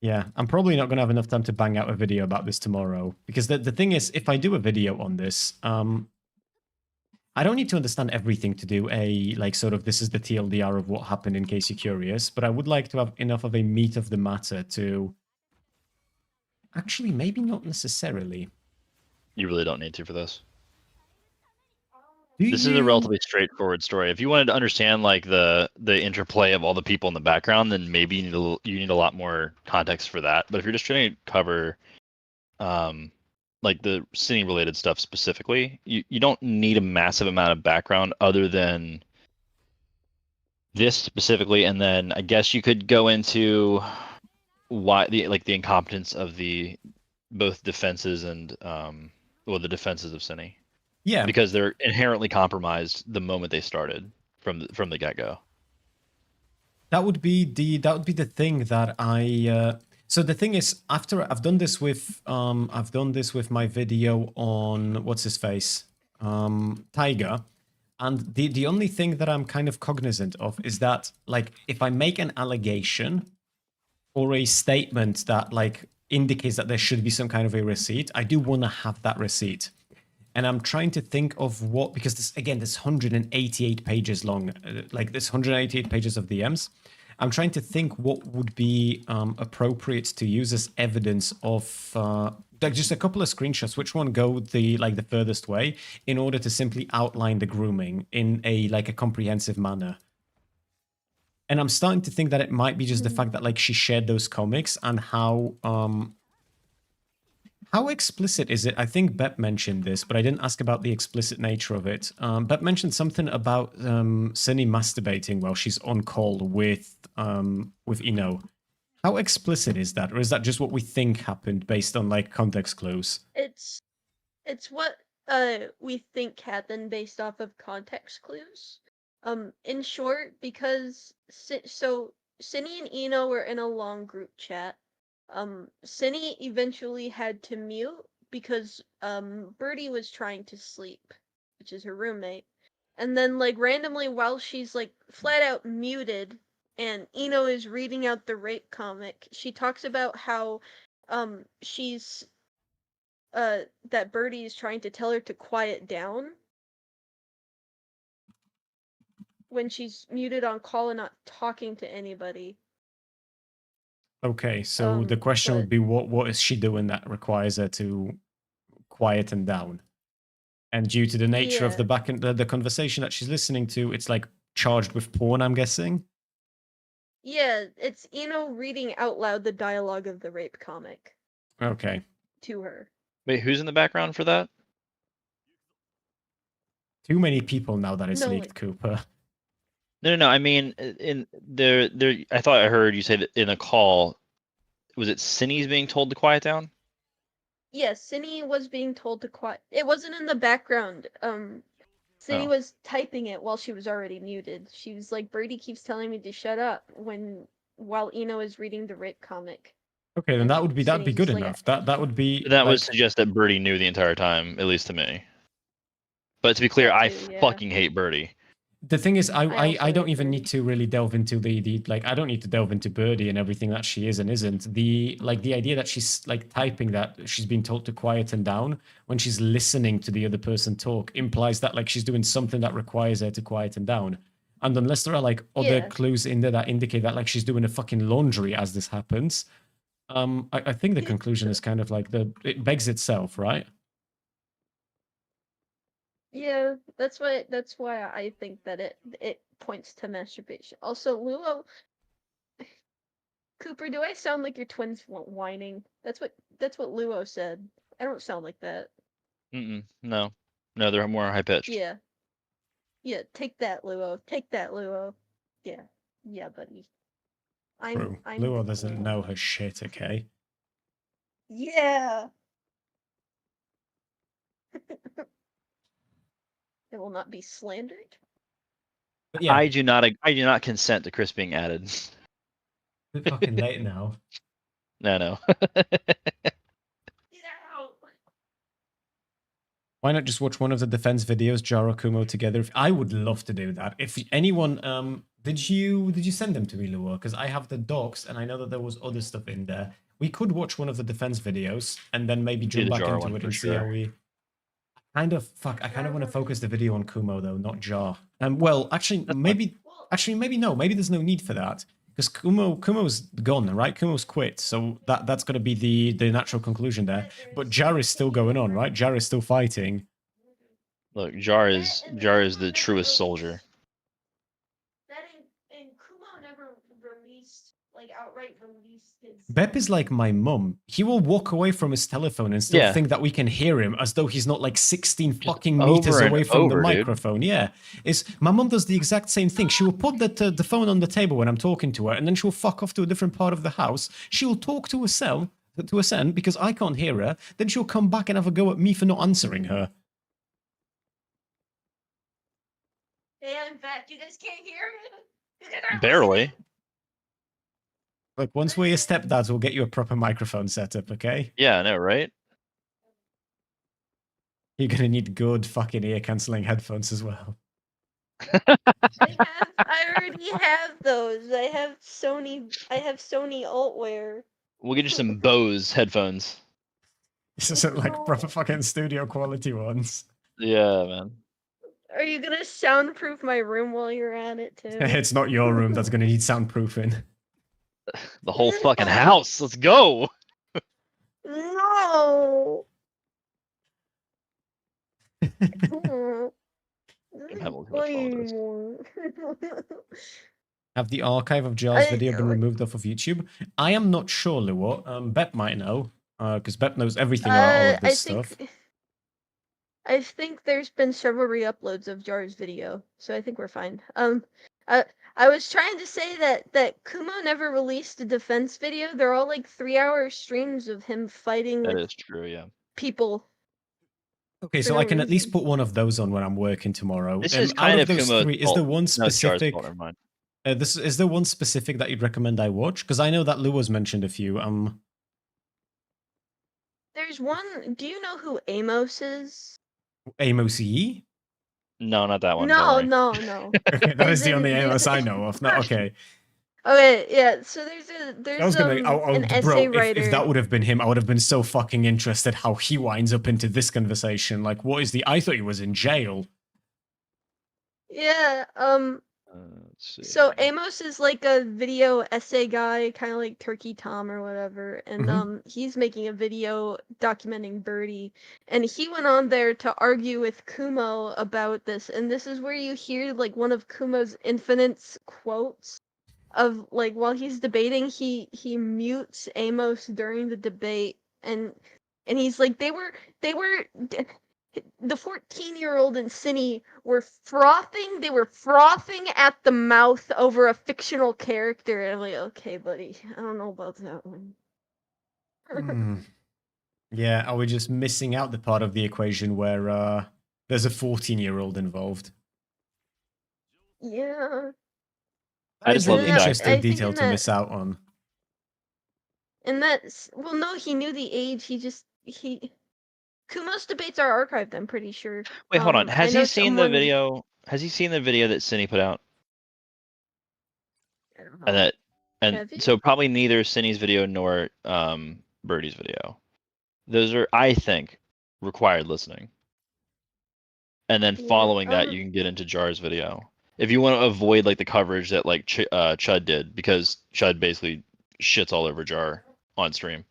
Yeah, I'm probably not going to have enough time to bang out a video about this tomorrow. Because the thing is, if I do a video on this, I don't need to understand everything to do a, like, sort of, this is the TLDR of what happened in case you're curious. But I would like to have enough of a meat of the matter to... Actually, maybe not necessarily. You really don't need to for this. This is a relatively straightforward story. If you wanted to understand like the interplay of all the people in the background, then maybe you need a lot more context for that. But if you're just trying to cover like the Cine related stuff specifically, you don't need a massive amount of background other than this specifically, and then I guess you could go into why the incompetence of the both defenses and the defenses of Cine. Yeah, because they're inherently compromised the moment they started from the get-go. That would be the thing that I. So the thing is, after I've done this with my video on what's his face, Tiger, and the only thing that I'm kind of cognizant of is that, like, if I make an allegation or a statement that like indicates that there should be some kind of a receipt, I do want to have that receipt. And I'm trying to think of what, because this 188 pages long, like this 188 pages of DMs. I'm trying to think what would be appropriate to use as evidence of like just a couple of screenshots, which one go the furthest way in order to simply outline the grooming in a comprehensive manner. And I'm starting to think that it might be just the fact that like she shared those comics and how explicit is it? I think Bep mentioned this, but I didn't ask about the explicit nature of it. Bep mentioned something about Cine masturbating while she's on call with Eno. How explicit is that? Or is that just what we think happened based on like context clues? It's what we think happened based off of context clues. In short, because so Cine and Eno were in a long group chat. Cine eventually had to mute because Birdie was trying to sleep, which is her roommate. And then like randomly while she's like flat out muted and Eno is reading out the rape comic, she talks about how she's that Birdie is trying to tell her to quiet down when she's muted on call and not talking to anybody. Okay, so the question would be, what is she doing that requires her to quieten down? And due to the nature of the conversation that she's listening to, it's like charged with porn, I'm guessing? Yeah, it's Eno reading out loud the dialogue of the rape comic. Okay. To her. Wait, who's in the background for that? Too many people now that it's leaked, Cooper. No. I mean, in there. I thought I heard you say that in a call. Was it Cine's being told to quiet down? Yes, Cine was being told to quiet. It wasn't in the background. Cine was typing it while she was already muted. She was like, "Birdie keeps telling me to shut up," while Eno is reading the rape comic. Okay, then that'd be good enough. That would be. That would suggest that Birdie knew the entire time, at least to me. But to be clear, I fucking hate Birdie. The thing is, I don't even need to really delve into the I don't need to delve into Birdie and everything that she is and isn't. The idea that she's like typing that she's being told to quieten down when she's listening to the other person talk implies that like she's doing something that requires her to quieten down. And unless there are like other clues in there that indicate that like she's doing a fucking laundry as this happens, I think the conclusion is kind of like it begs itself, right? Yeah, that's why I think that it points to masturbation. Also, Luo, Cooper, do I sound like your twins whining? That's what Luo said. I don't sound like that. No, they're more high pitched. Yeah. Yeah, take that, Luo. Take that, Luo. Yeah. Yeah, buddy. True. Luo doesn't know her shit, okay? Yeah. It will not be slandered. But yeah, I do not consent to Chris being added. it's a bit fucking late now. No. Why not just watch one of the defense videos, Jaro Kumo together? I would love to do that. If anyone, did you send them to me, Luo? Because I have the docs, and I know that there was other stuff in there. We could watch one of the defense videos, and then maybe jump back into it and see how we. I kind of want to focus the video on Kumo though, not Jar. Well, actually, maybe no. Maybe there's no need for that because Kumo's gone, right? Kumo's quit, so that's going to be the natural conclusion there. But Jar is still going on, right? Jar is still fighting. Look, Jar is the truest soldier. And Kumo never released, outright released his... Bep is like my mum. He will walk away from his telephone and still think that we can hear him as though he's not 16 fucking meters away from the microphone. Dude. Yeah. My mum does the exact same thing. She will put the phone on the table when I'm talking to her, and then she'll fuck off to a different part of the house. She'll talk to herself, because I can't hear her. Then she'll come back and have a go at me for not answering her. Hey, I'm back. You guys can't hear me? Barely. Look, once we're your stepdads, we'll get you a proper microphone setup, okay? Yeah, I know, right? You're gonna need good fucking ear-canceling headphones as well. I already have those. I have Sony Altwear. We'll get you some Bose headphones. This isn't proper fucking studio quality ones. Yeah, man. Are you gonna soundproof my room while you're at it too? It's not your room that's gonna need soundproofing. The whole fucking house. Let's go. No. Have the archive of Jar's video been removed off of YouTube? I am not sure, Luo. Bep might know, because Bep knows everything about all of this stuff. I think there's been several re-uploads of Jar's video, so I think we're fine. I was trying to say that Kumo never released a defense video. They're all 3-hour streams of him fighting That with is true, yeah. people. Okay, so I can at least put one of those on when I'm working tomorrow. This is kind of those Kumo's three, is there one specific? No, never mind. Is there one specific that you'd recommend I watch? Because I know that Luo's mentioned a few. There's one. Do you know who Amos is? Amos E? No, not that one. No. Okay, that is the only Amos I know of. No, okay. Okay, yeah. So there's an essay writer. If that would have been him, I would have been so fucking interested how he winds up into this conversation. What is the? I thought he was in jail. Yeah. So Amos is a video essay guy, kind of like Turkey Tom or whatever, and he's making a video documenting Birdie, and he went on there to argue with Kumo about this, and this is where you hear one of Kumo's Infinite's quotes of while he's debating, he mutes Amos during the debate, and he's like they were. The 14-year-old and Cinny were frothing. They were frothing at the mouth over a fictional character. And I'm like, okay, buddy, I don't know about that one. Yeah, are we just missing out the part of the equation where there's a 14-year-old involved? Yeah. I just love an interesting detail to miss out on. And that's no, he knew the age. Kumo's debates are archived, I'm pretty sure. Wait, hold on. Has he seen the video? Has he seen the video that Cinny put out? I don't know. And so probably neither Cinny's video nor Birdie's video. Those are, I think, required listening. And then following that, you can get into Jar's video. If you want to avoid the coverage that Chud did, because Chud basically shits all over Jar on stream.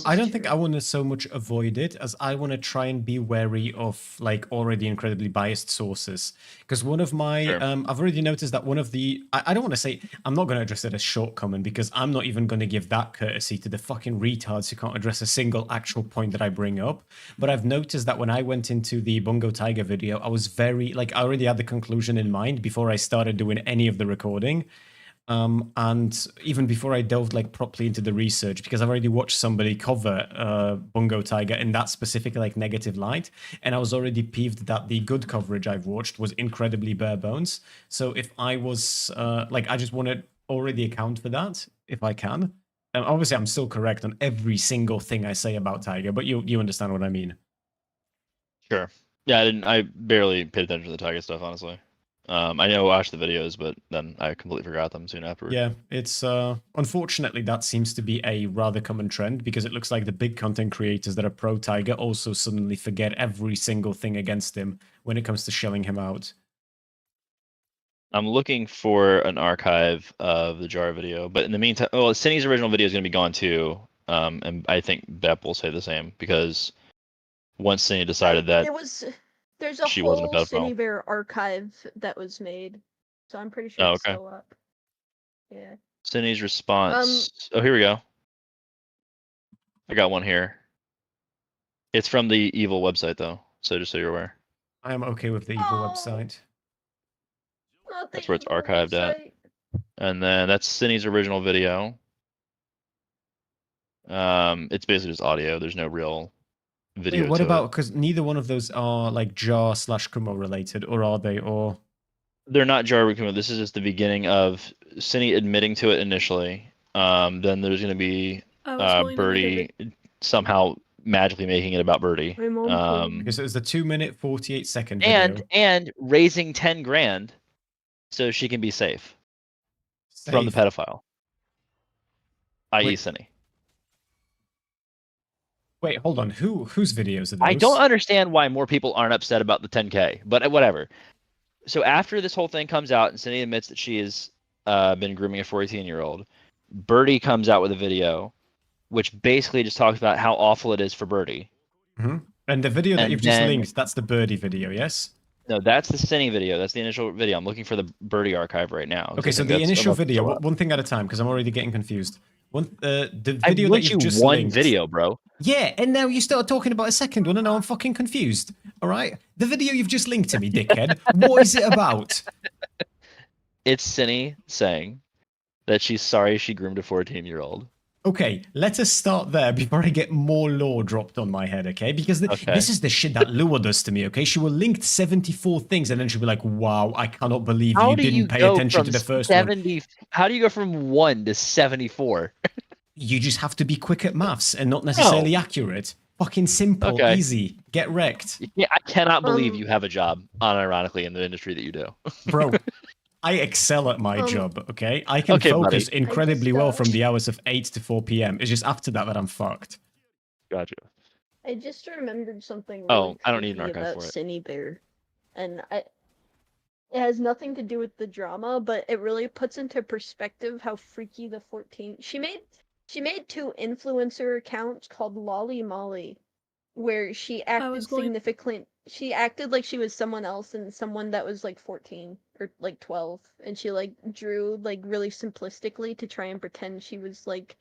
I don't think I want to so much avoid it as I want to try and be wary of like already incredibly biased sources. Because one of my, I've already noticed that one of the, I don't want to say, I'm not going to address it as shortcoming because I'm not even going to give that courtesy to the fucking retards who can't address a single actual point that I bring up. But I've noticed that when I went into the Bungo Tiger video, I was very, like, I already had the conclusion in mind before I started doing any of the recording. And even before I delved like properly into the research, because I've already watched somebody cover Bungo Tiger in that specific like negative light, and I was already peeved that the good coverage I've watched was incredibly bare bones. So if I was like, I just want to already account for that if I can. Obviously, I'm still correct on every single thing I say about Tiger, but you understand what I mean. Sure. Yeah, I barely paid attention to the Tiger stuff, honestly. I know I watched the videos, but then I completely forgot them soon afterwards. Yeah, it's unfortunately that seems to be a rather common trend because it looks like the big content creators that are pro Tiger also suddenly forget every single thing against him when it comes to shelling him out. I'm looking for an archive of the jar video, but in the meantime, well, Cindy's original video is going to be gone too, and I think Bep will say the same because once Cindy decided that there's a she wasn't whole a pedophile. Cindy Bear archive that was made, so I'm pretty sure it's still up. Yeah. Cindy's response. Oh, here we go. I got one here. It's from the evil website, though, so just so you're aware. I am okay with the evil website. That's where it's archived at. And then that's Cindy's original video. It's basically just audio. There's no real video. Wait, what about, because neither one of those are like jar/Kumo related, or are they? Or they're not jar Kumo. This is just the beginning of Cindy admitting to it initially. Then there's going to be Birdie somehow magically making it about Birdie. because it was the 2-minute 48-second video. And raising 10 grand so she can be safe from the pedophile, i.e. Cindy. Wait, hold on. Whose videos are those? I don't understand why more people aren't upset about the 10K, but whatever. So after this whole thing comes out and Cindy admits that she has been grooming a 14-year-old, Birdie comes out with a video which basically just talks about how awful it is for Birdie. Mm-hmm. And the video that you've just linked, that's the Birdie video, yes? No, that's the Cindy video. That's the initial video. I'm looking for the Birdie archive right now. Okay, so the initial video, one thing at a time, because I'm already getting confused. The video that you've just one linked, video, bro. Yeah, and now you started talking about a second one, and now I'm fucking confused. All right? The video you've just linked to me, dickhead, what is it about? It's Cindy saying that she's sorry she groomed a 14-year-old. Okay, let us start there before I get more lore dropped on my head, okay? Because this is the shit that Lua does to me, okay? She will link 74 things and then she'll be like, wow, I cannot believe you didn't pay attention to the first one. How do you go from 1 to 74? You just have to be quick at maths and not necessarily accurate. Fucking simple, easy, get wrecked. Yeah, I cannot believe you have a job, unironically, in the industry that you do. Bro, I excel at my job, okay? I can focus incredibly well from the hours of 8 to 4 p.m. It's just after that I'm fucked. Gotcha. I just remembered something really I don't need an archive about for it. Cindy Bear. And it has nothing to do with the drama, but it really puts into perspective how freaky the 14... She made 2 influencer accounts called Lolly Molly, where she acted significant. She acted like she was someone else and someone that was like 14 or like 12, and she like drew like really simplistically to try and pretend she was like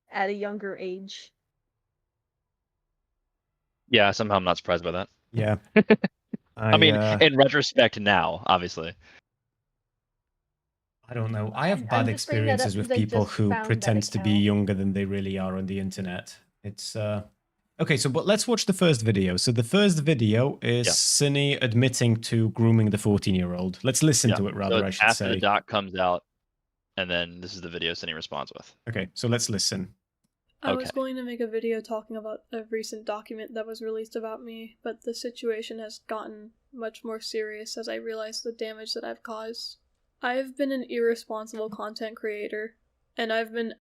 at a younger age. Yeah, somehow I'm not surprised by that. Yeah. I mean, in retrospect now, obviously. I don't know. I have bad experiences with people who pretend to be younger than they really are on the internet. It's okay, so but let's watch the first video. So the first video is Cindy admitting to grooming the 14-year-old. Let's listen to it, rather, I should after say. After the doc comes out, and then this is the video Cindy responds with. Okay, so let's listen. I was going to make a video talking about a recent document that was released about me, but the situation has gotten much more serious as I realize the damage that I've caused. I've been an irresponsible content creator, and I've been...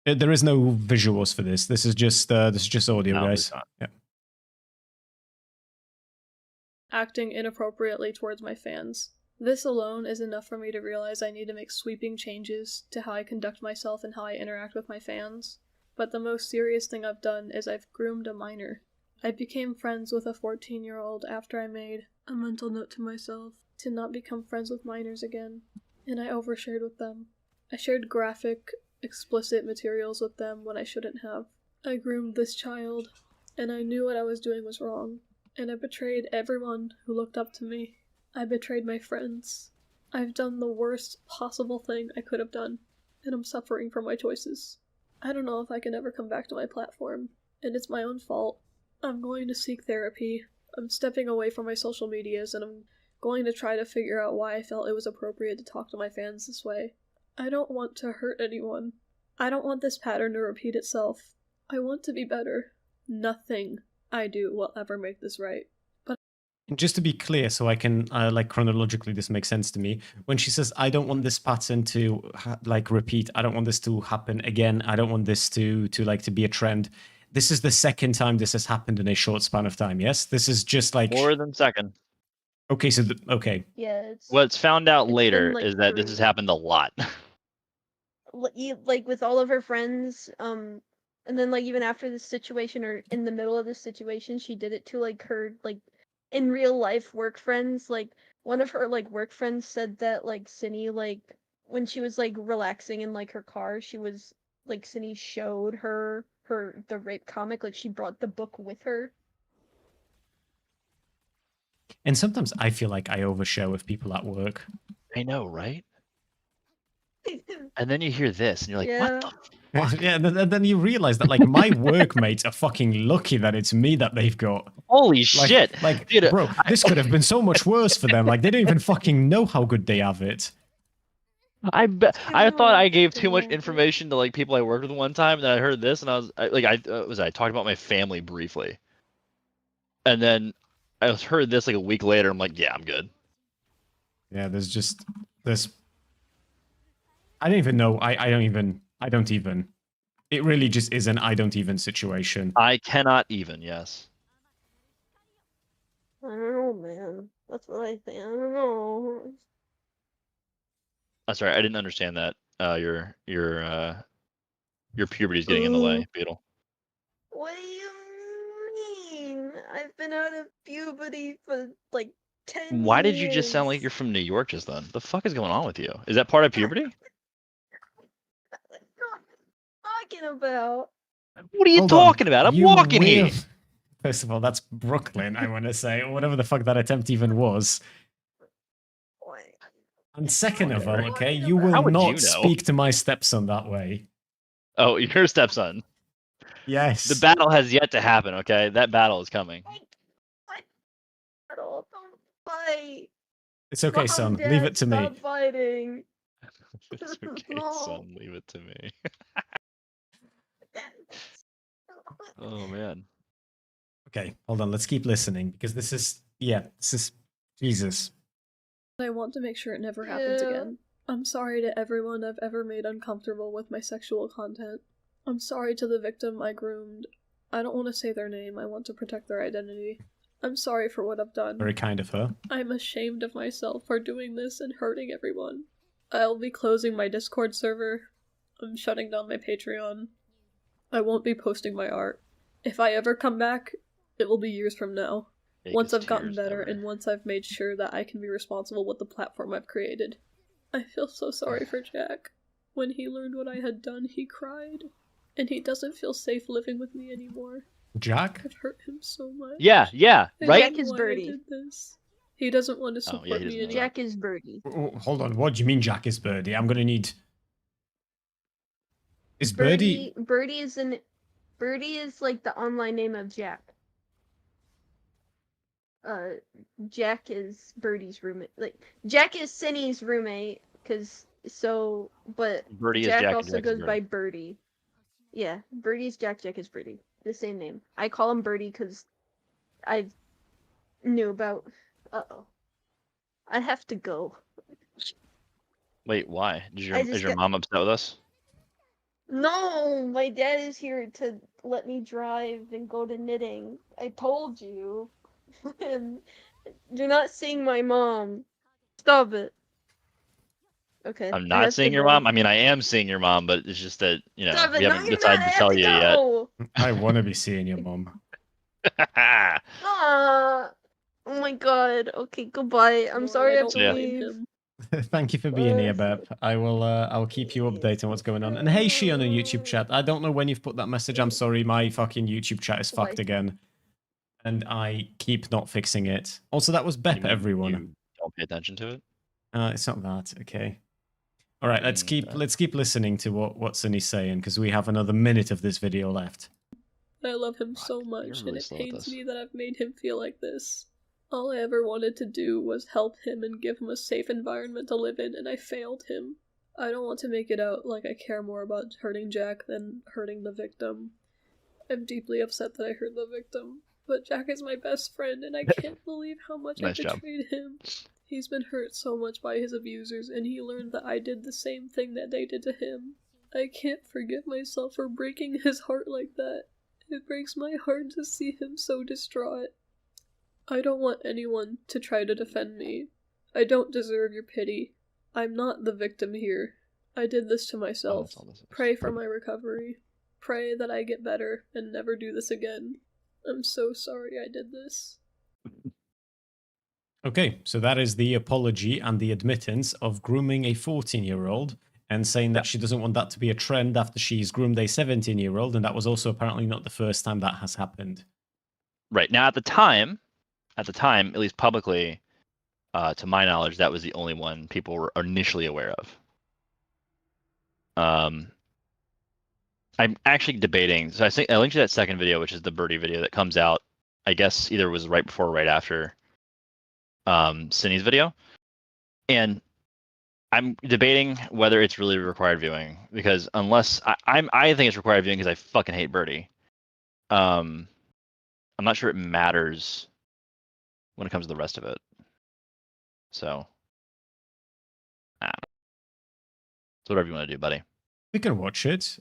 There is no visuals for this. This is just audio, guys. Yeah. Acting inappropriately towards my fans. This alone is enough for me to realize I need to make sweeping changes to how I conduct myself and how I interact with my fans. But the most serious thing I've done is I've groomed a minor. I became friends with a 14-year-old after I made a mental note to myself to not become friends with minors again, and I overshared with them. I shared graphic, explicit materials with them when I shouldn't have. I groomed this child, and I knew what I was doing was wrong, and I betrayed everyone who looked up to me. I betrayed my friends. I've done the worst possible thing I could have done, and I'm suffering for my choices. I don't know if I can ever come back to my platform, and it's my own fault. I'm going to seek therapy. I'm stepping away from my social medias, and I'm going to try to figure out why I felt it was appropriate to talk to my fans this way. I don't want to hurt anyone. I don't want this pattern to repeat itself. I want to be better. Nothing I do will ever make this right. But just to be clear, so I can, like, chronologically, this makes sense to me. When she says, I don't want this pattern to, like, repeat, I don't want this to happen again, I don't want this to be a trend. This is the second time this has happened in a short span of time, yes? This is just, like... More than second. Okay, so, okay. Yeah, What's found out later been, like, is that this has happened a lot. Like, with all of her friends, and then, like, even after this situation, or in the middle of this situation, she did it to, like, her, like, in real life work friends. Like, one of her, like, work friends said that, like, Cindy, like, when she was, like, relaxing in, like, her car, she was, like, Cindy showed her the rape comic, like, she brought the book with her. And sometimes I feel like I overshare with people at work. I know, right? And then you hear this, and you're like, Yeah. what the fuck? Yeah, and then you realize that, like, my workmates are fucking lucky that it's me that they've got. Holy shit. Like, Dude, bro, this could have been so much worse for them. Like, they don't even fucking know how good they have it. I thought I gave too much information to, like, people I worked with one time, and then I heard this, and I talked about my family briefly. And then I heard this, like, a week later, I'm like, yeah, I'm good. Yeah, there's I don't even know. I don't even. It really just is an I don't even situation. I cannot even, yes. I don't know, man. That's what I think. I don't know. I'm sorry, I didn't understand that. Your puberty's getting in the way, Beetle. What do you mean? I've been out of puberty for like 10 years. Why did you just sound like you're from New York just then? The fuck is going on with you? Is that part of puberty? Talking about? What are you talking about? I'm walking here. First of all, that's Brooklyn, I want to say, or whatever the fuck that attempt even was. And second of all, okay, you will not speak to my stepson that way. Oh, your stepson. Yes. The battle has yet to happen, okay? That battle is coming. Don't fight. It's okay, Mom, son. Dad, Leave it to me. Stop fighting. It's okay, son. Leave it to me. Oh, man. Okay, hold on. Let's keep listening, because this is Jesus. I want to make sure it never happens again. I'm sorry to everyone I've ever made uncomfortable with my sexual content. I'm sorry to the victim I groomed. I don't want to say their name. I want to protect their identity. I'm sorry for what I've done. Very kind of her. I'm ashamed of myself for doing this and hurting everyone. I'll be closing my Discord server. I'm shutting down my Patreon. I won't be posting my art. If I ever come back, it will be years from now. Once I've gotten better and once I've made sure that I can be responsible with the platform I've created. I feel so sorry for Jack. When he learned what I had done, he cried. And he doesn't feel safe living with me anymore. Jack? I've hurt him so much. Yeah, right? Jack is Birdie. He doesn't want to support me anymore. Jack is Birdie. Oh, hold on, what do you mean Jack is Birdie? I'm gonna need... Is Birdie... Birdie is like the online name of Jack. Jack is Birdie's roommate. Like, Jack is Cindy's roommate, but Birdie Jack is Jack also goes by Birdie. Yeah, Birdie's Jack, Jack is Birdie. The same name. I call him Birdie because I knew about... Uh-oh. I have to go. Wait, why? Is your mom upset with us? No, my dad is here to let me drive and go to knitting. I told you. And you're not seeing my mom. Stop it. Okay. I'm not seeing your mom. I mean, I am seeing your mom, but it's just that, you know, Stop it, we no, haven't you're decided not, to tell you yet. go! I want to be seeing your mom. Oh my god. Okay, goodbye. I'm sorry I have to Yeah. leave. Thank you for being here, Beb. I'll keep you updated on what's going on. And hey, she on the YouTube chat. I don't know when you've put that message. I'm sorry, my fucking YouTube chat is fucked again. And I keep not fixing it. Also, that was Bep, everyone. You don't pay attention to it. It's not that, okay. All right, let's keep listening to what Sunny's saying, because we have another minute of this video left. I love him so much, and it pains me that I've made him feel like this. All I ever wanted to do was help him and give him a safe environment to live in, and I failed him. I don't want to make it out like I care more about hurting Jack than hurting the victim. I'm deeply upset that I hurt the victim, but Jack is my best friend, and I can't believe how much I betrayed him. He's been hurt so much by his abusers, and he learned that I did the same thing that they did to him. I can't forgive myself for breaking his heart like that. It breaks my heart to see him so distraught. I don't want anyone to try to defend me. I don't deserve your pity. I'm not the victim here. I did this to myself. Pray for my recovery. Pray that I get better and never do this again. I'm so sorry I did this. Okay, so that is the apology and the admittance of grooming a 14-year-old and saying that she doesn't want that to be a trend after she's groomed a 17-year-old, and that was also apparently not the first time that has happened. Right. Now, at the time, at least publicly, to my knowledge, that was the only one people were initially aware of. I'm actually debating. So I linked you that second video, which is the birdie video that comes out, I guess either was right before or right after Cindy's video. And I'm debating whether it's really required viewing, because unless I think it's required viewing because I fucking hate birdie. I'm not sure it matters when it comes to the rest of it. So, it's whatever you want to do, buddy. We can watch it.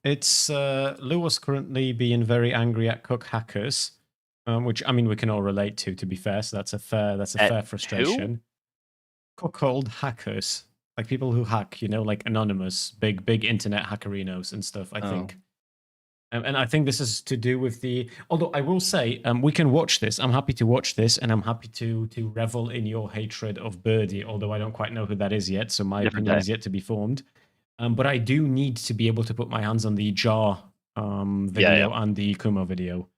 It's Lou was currently being very angry at Cook hackers, which I mean we can all relate to be fair. So that's a fair frustration. Cuckold hackers, like people who hack, you know, like anonymous, big internet hackerinos and stuff. I think. And I think this is to do with the. Although I will say, we can watch this. I'm happy to watch this, and I'm happy to revel in your hatred of Birdie. Although I don't quite know who that is yet, so my opinion is yet to be formed. But I do need to be able to put my hands on the Jar video and the Kumo video.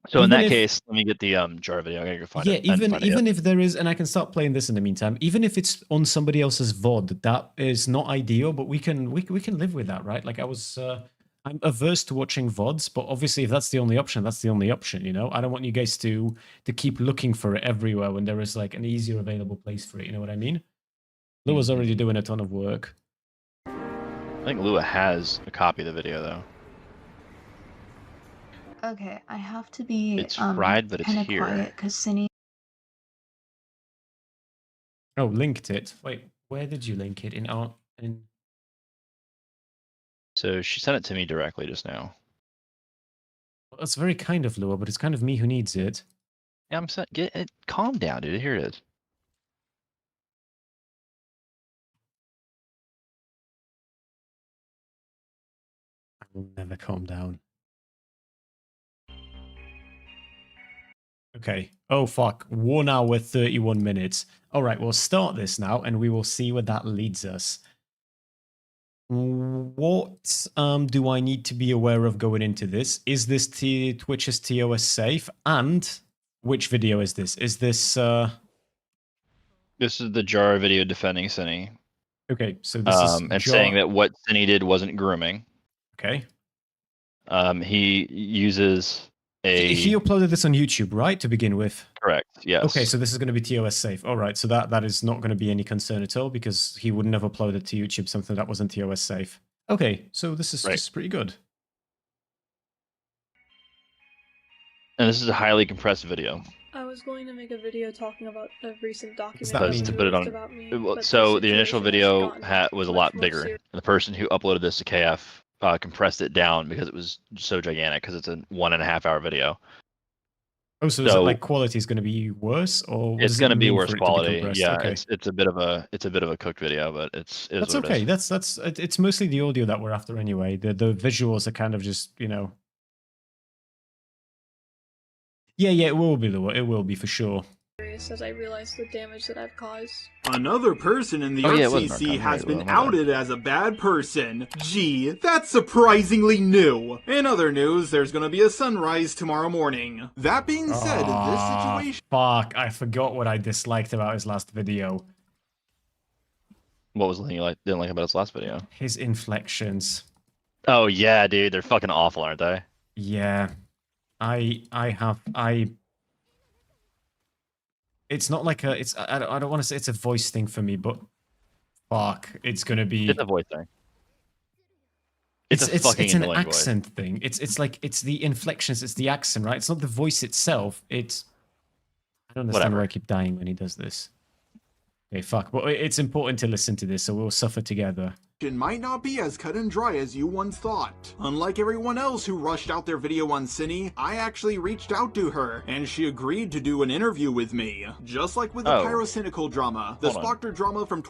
So in that case, let me get the Jar video. I gotta go find it. Yeah, even if there is, and I can start playing this in the meantime. Even if it's on somebody else's VOD, that is not ideal. But we can live with that, right? Like I'm averse to watching VODs, but obviously if that's the only option, that's the only option, you know? I don't want you guys to keep looking for it everywhere when there is like an easier available place for it, you know what I mean? Lua's already doing a ton of work. I think Lua has a copy of the video though. Okay, I have to be It's fried, but it's here. quiet because Cindy. Oh, linked it. Wait, where did you link it? In art? So she sent it to me directly just now. Well, that's very kind of Lua, but it's kind of me who needs it. Yeah, I'm set. Get it. Calm down, dude. Here it is. I will never calm down. Okay. Oh, fuck. 1 hour, 31 minutes. All right, we'll start this now, and we will see where that leads us. What do I need to be aware of going into this? Is this Twitch's TOS safe? And which video is this? Is this... This is the Jar video defending Cindy. Okay, so this is and saying that what Cindy did wasn't grooming. Okay. He uses a... He uploaded this on YouTube, right, to begin with? Correct, yes. Okay, so this is going to be TOS safe. All right, so that is not going to be any concern at all because he wouldn't have uploaded to YouTube something that wasn't TOS safe. Okay, so this is pretty good. And this is a highly compressed video. I was going to make a video talking about a recent document To put it on. So the initial video was a lot bigger. The person who uploaded this to KF compressed it down because it was so gigantic because it's a 1.5 hour video. Oh, so is it like quality is going to be worse, or what it's does it going to be mean worse for it to be quality. compressed? Yeah, Okay. it's a bit of a cooked video, but it's That's what okay. It is. It's mostly the audio that we're after anyway. The visuals are kind of just, you know. Yeah, it will be for sure. As I realize the damage that I've caused. Another person in the RCC has been outed as a bad person. Gee, that's surprisingly new. In other news, there's gonna be a sunrise tomorrow morning. That being said, this situation... Fuck, I forgot what I disliked about his last video. What was the thing you didn't like about his last video? His inflections. Oh yeah, dude, they're fucking awful, aren't they? Yeah. It's not like I don't want to say it's a voice thing for me, but fuck, it's gonna be. It's a voice thing. It's an accent thing. It's like it's the inflections, it's the accent, right? It's not the voice itself. I don't understand why I keep dying when he does this. Okay, fuck. But it's important to listen to this, so we'll suffer together. might not be as cut and dry as you once thought. Unlike everyone else who rushed out their video on Cine, I actually reached out to her, and she agreed to do an interview with me. Just like with the pyrocynical drama, the Spockter drama from...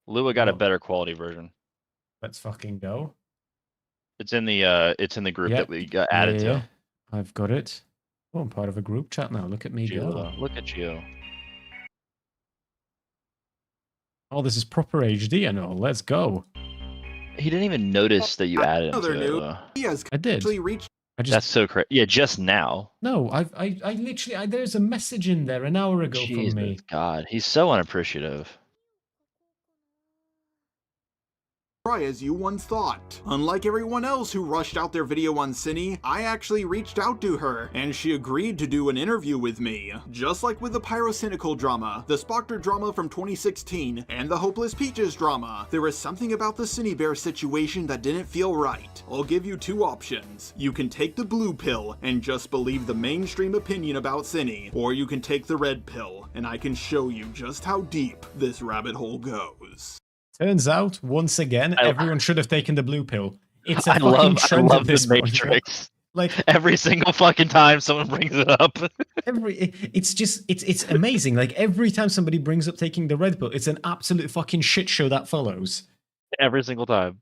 Lua got a better quality version. Let's fucking go. It's in the group that we got added to. I've got it. Oh, I'm part of a group chat now. Look at me go. Look at you. Oh, this is proper HD and all. Let's go. He didn't even notice that you added him to it. I did. That's so crazy. Yeah, just now. No, I literally, there's a message in there an hour ago from me. God, he's so unappreciative. As you once thought. Unlike everyone else who rushed out their video on Cine, I actually reached out to her, and she agreed to do an interview with me. Just like with the pyrocynical drama, the Spockter drama from 2016, and the Hopeless Peaches drama, there was something about the Cine Bear situation that didn't feel right. I'll give you two options. You can take the blue pill and just believe the mainstream opinion about Cine, or you can take the red pill, and I can show you just how deep this rabbit hole goes. Turns out, once again, everyone should have taken the blue pill. It's a I fucking trend at this the point. Matrix. Like every single fucking time someone brings it up. It's amazing. Like every time somebody brings up taking the red pill, it's an absolute fucking shit show that follows. Every single time.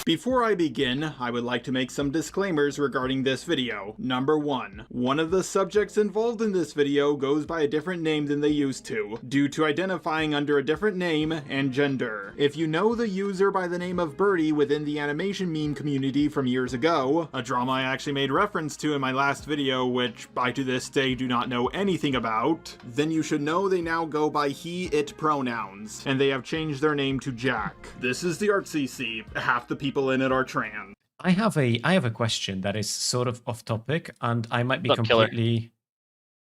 Before I begin, I would like to make some disclaimers regarding this video. Number 1. One of the subjects involved in this video goes by a different name than they used to, due to identifying under a different name and gender. If you know the user by the name of Birdie within the animation meme community from years ago, a drama I actually made reference to in my last video which I to this day do not know anything about, then you should know they now go by he, it pronouns, and they have changed their name to Jack. This is the ArtCC. Half the people in it are trans. I have a question that is sort of off topic, and I might be completely.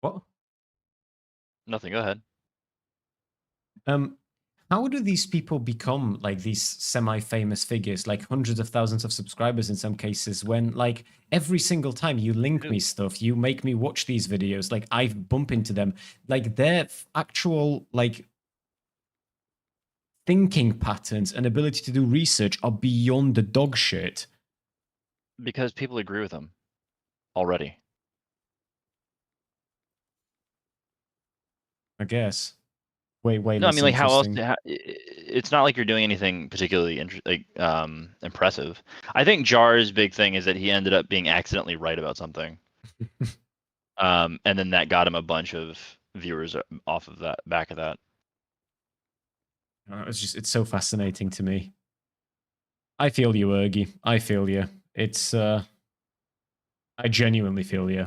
What? Nothing. Go ahead. How do these people become like these semi-famous figures, like hundreds of thousands of subscribers in some cases, when like every single time you link me stuff, you make me watch these videos, like I bump into them, like their actual like thinking patterns and ability to do research are beyond the dog shit. Because people agree with them already. I guess. Wait. No, I mean, like, how else? It's not like you're doing anything particularly impressive. I think Jar's big thing is that he ended up being accidentally right about something, and then that got him a bunch of viewers off of that. Back of that. It's so fascinating to me. I feel you, Ergy. I feel you. I genuinely feel you.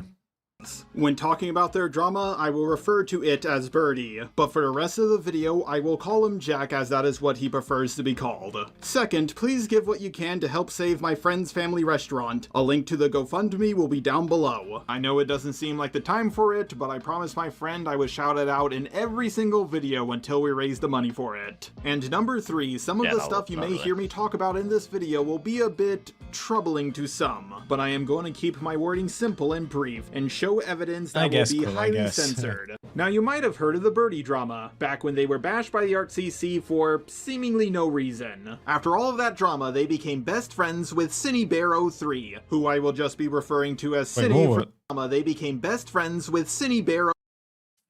When talking about their drama, I will refer to it as Birdie, but for the rest of the video, I will call him Jack as that is what he prefers to be called. Second, please give what you can to help save my friend's family restaurant. A link to the GoFundMe will be down below. I know it doesn't seem like the time for it, but I promised my friend I would shout it out in every single video until we raise the money for it. And number 3, some of the stuff you may hear me talk about in this video will be a bit troubling to some, but I am going to keep my wording simple and brief and show evidence that will be highly censored. Now you might have heard of the Birdie drama, back when they were bashed by the ArtCC for seemingly no reason. After all of that drama, they became best friends with CineBear03, who I will just be referring to as Cine for drama. They became best friends with CineBear.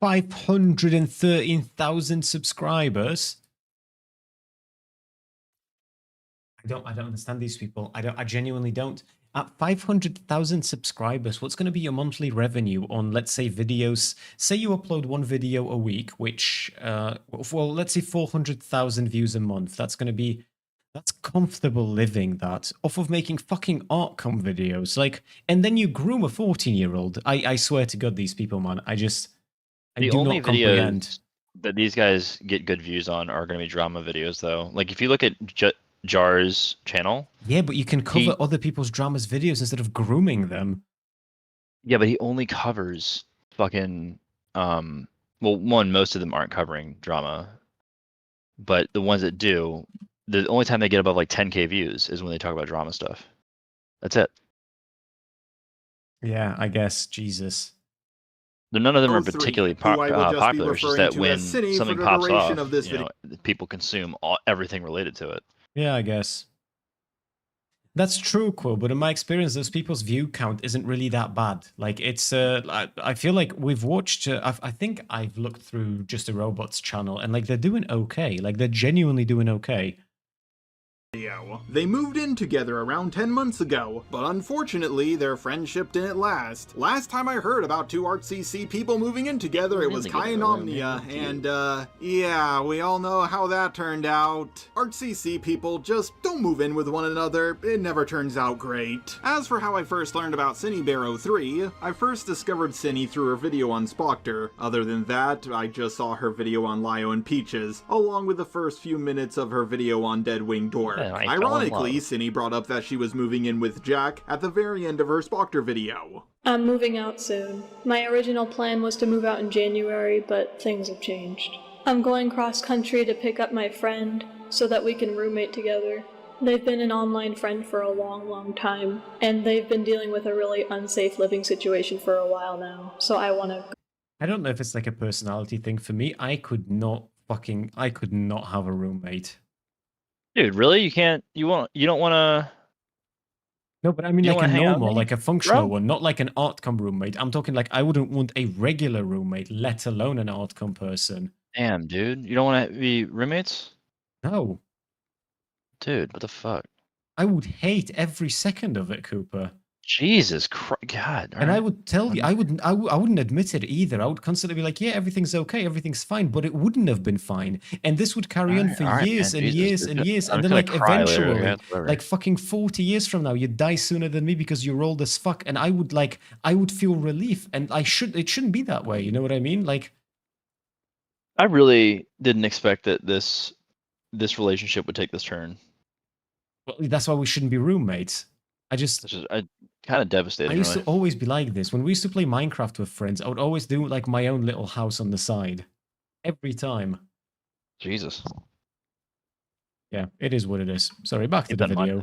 513,000 subscribers. I don't understand these people. I genuinely don't. At 500,000 subscribers, what's going to be your monthly revenue on, let's say, videos? Say you upload one video a week, which, well, let's say 400,000 views a month. That's comfortable living, that, off of making fucking Artcom videos. Like, and then you groom a 14-year-old. I swear to God, these people, man. I do only not comprehend. videos that these guys get good views on are going to be drama videos, though. Like, if you look at Jar's channel. Yeah, but you can cover other people's dramas videos instead of grooming them. Yeah, but he only covers fucking well, one, most of them aren't covering drama. But the ones that do, the only time they get above like 10K views is when they talk about drama stuff. That's it. Yeah, I guess. Jesus. None of them are particularly popular. It's just that when something pops off, people consume everything related to it. Yeah, I guess. That's true, Quill, but in my experience, those people's view count isn't really that bad. Like, it's, I feel like we've watched, I think I've looked through Just a Robot's channel, and, like, they're doing okay. Like, they're genuinely doing okay. They moved in together around 10 months ago, but unfortunately their friendship didn't last. Last time I heard about two ArtCC people moving in together, it was Kai and Omnia, and yeah, we all know how that turned out. ArtCC people just don't move in with one another, it never turns out great. As for how I first learned about CineBear03, I first discovered Cine through her video on Spockter. Other than that, I just saw her video on Lio and Peaches, along with the first few minutes of her video on Deadwing Dwarf. Ironically, Cine brought up that she was moving in with Jack at the very end of her Spockter video. I'm moving out soon. My original plan was to move out in January, but things have changed. I'm going cross-country to pick up my friend so that we can roommate together. They've been an online friend for a long time, and they've been dealing with a really unsafe living situation for a while now, so I want to... I don't know if it's like a personality thing. For me, I could not have a roommate. Dude, really? You don't want to... No, but I mean like a normal, like a functional one, not like an Artcom roommate. I'm talking like I wouldn't want a regular roommate, let alone an Artcom person. Damn, dude. You don't want to be roommates? No. Dude, what the fuck? I would hate every second of it, Cooper. Jesus Christ, God. And I would tell you, I wouldn't admit it either. I would constantly be like, yeah, everything's okay, everything's fine, but it wouldn't have been fine. And this would carry on for years and years and years. And then like eventually, like fucking 40 years from now, you'd die sooner than me because you're old as fuck. And I would feel relief. And it shouldn't be that way. You know what I mean? Like, I really didn't expect that this relationship would take this turn. Well, that's why we shouldn't be roommates. I kind of devastated. I used to always be like this. When we used to play Minecraft with friends, I would always do like my own little house on the side. Every time. Jesus. Yeah, it is what it is. Sorry, back to the video.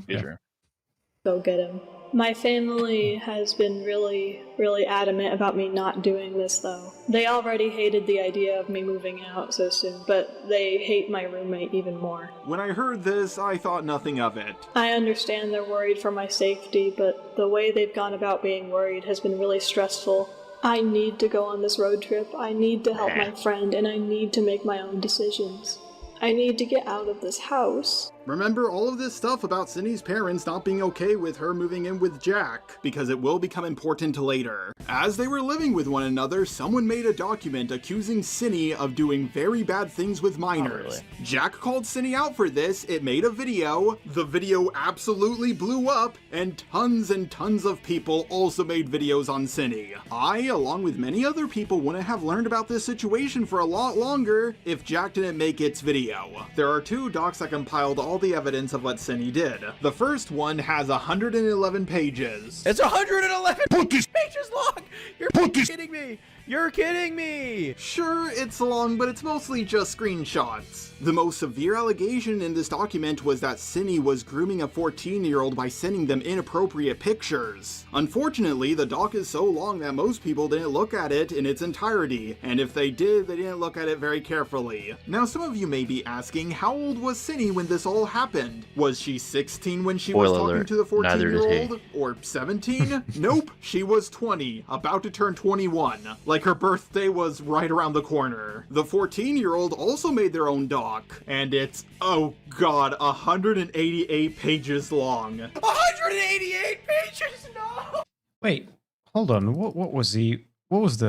Go get him. My family has been really adamant about me not doing this, though. They already hated the idea of me moving out so soon, but they hate my roommate even more. When I heard this, I thought nothing of it. I understand they're worried for my safety, but the way they've gone about being worried has been really stressful. I need to go on this road trip, I need to help my friend, and I need to make my own decisions. I need to get out of this house. Remember all of this stuff about Cine's parents not being okay with her moving in with Jack, because it will become important later. As they were living with one another, someone made a document accusing Cine of doing very bad things with minors. Jack called Cine out for this, it made a video, the video absolutely blew up, and tons of people also made videos on Cine. I, along with many other people, wouldn't have learned about this situation for a lot longer if Jack didn't make its video. There are two docs that compiled all the evidence of what Cine did. The first one has 111 pages. It's 111 pages long! You're kidding me! You're kidding me! Sure, it's long, but it's mostly just screenshots. The most severe allegation in this document was that Cindy was grooming a 14-year-old by sending them inappropriate pictures. Unfortunately, the doc is so long that most people didn't look at it in its entirety, and if they did, they didn't look at it very carefully. Now, some of you may be asking, how old was Cindy when this all happened? Was she 16 when she was talking to the 14-year-old? Or 17? Nope, she was 20, about to turn 21. Like her birthday was right around the corner. The 14-year-old also made their own doc, and it's, oh god, 188 pages long. 188 pages? No! Wait, hold on. What was the... What's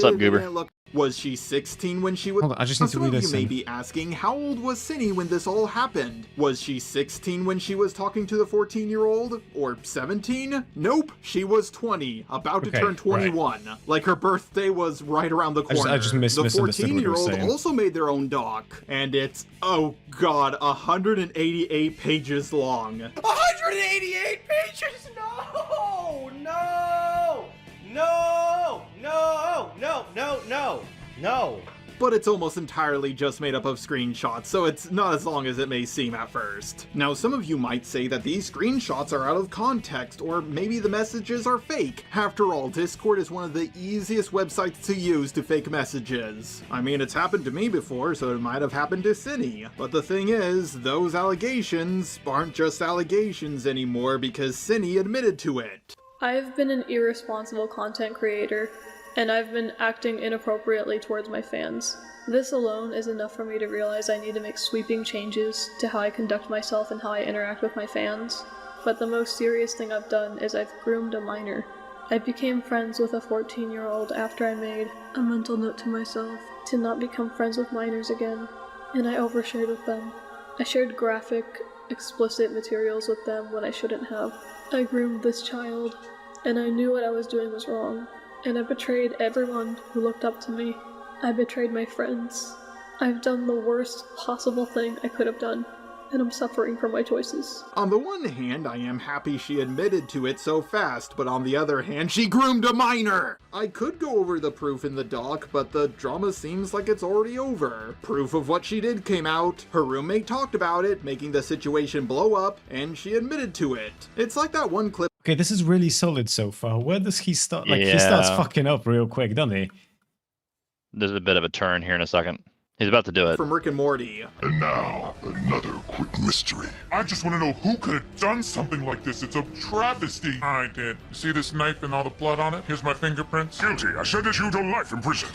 up, Goober? Was she 16 when she was... Hold on, I just need to read Some of this you may in. be asking, how old was Cindy when this all happened? Was she 16 when she was talking to the 14-year-old? Or 17? Nope, she was 20, about to turn 21. Right. Like her birthday was right around the corner. I just the misunderstood what you were 14-year-old saying. also made their own doc, and it's, oh god, 188 pages long. 188 pages? No! No! No! No! No! No! No! No! But it's almost entirely just made up of screenshots, so it's not as long as it may seem at first. Now, some of you might say that these screenshots are out of context, or maybe the messages are fake. After all, Discord is one of the easiest websites to use to fake messages. I mean, it's happened to me before, so it might have happened to Cindy. But the thing is, those allegations aren't just allegations anymore because Cindy admitted to it. I've been an irresponsible content creator, and I've been acting inappropriately towards my fans. This alone is enough for me to realize I need to make sweeping changes to how I conduct myself and how I interact with my fans. But the most serious thing I've done is I've groomed a minor. I became friends with a 14-year-old after I made a mental note to myself to not become friends with minors again, and I overshared with them. I shared graphic, explicit materials with them when I shouldn't have. I groomed this child, and I knew what I was doing was wrong, and I betrayed everyone who looked up to me. I betrayed my friends. I've done the worst possible thing I could have done, and I'm suffering for my choices. On the one hand, I am happy she admitted to it so fast, but on the other hand, she groomed a minor! I could go over the proof in the doc, but the drama seems like it's already over. Proof of what she did came out, her roommate talked about it, making the situation blow up, and she admitted to it. It's like that one clip. Okay, this is really solid so far. Where does he start? Like, he starts fucking up real quick, doesn't he? There's a bit of a turn here in a second. He's about to do it. From Rick and Morty. And now, another quick mystery. I just want to know who could have done something like this. It's a travesty. I did. See this knife and all the blood on it? Here's my fingerprints. Guilty. I sentence you to life in prison.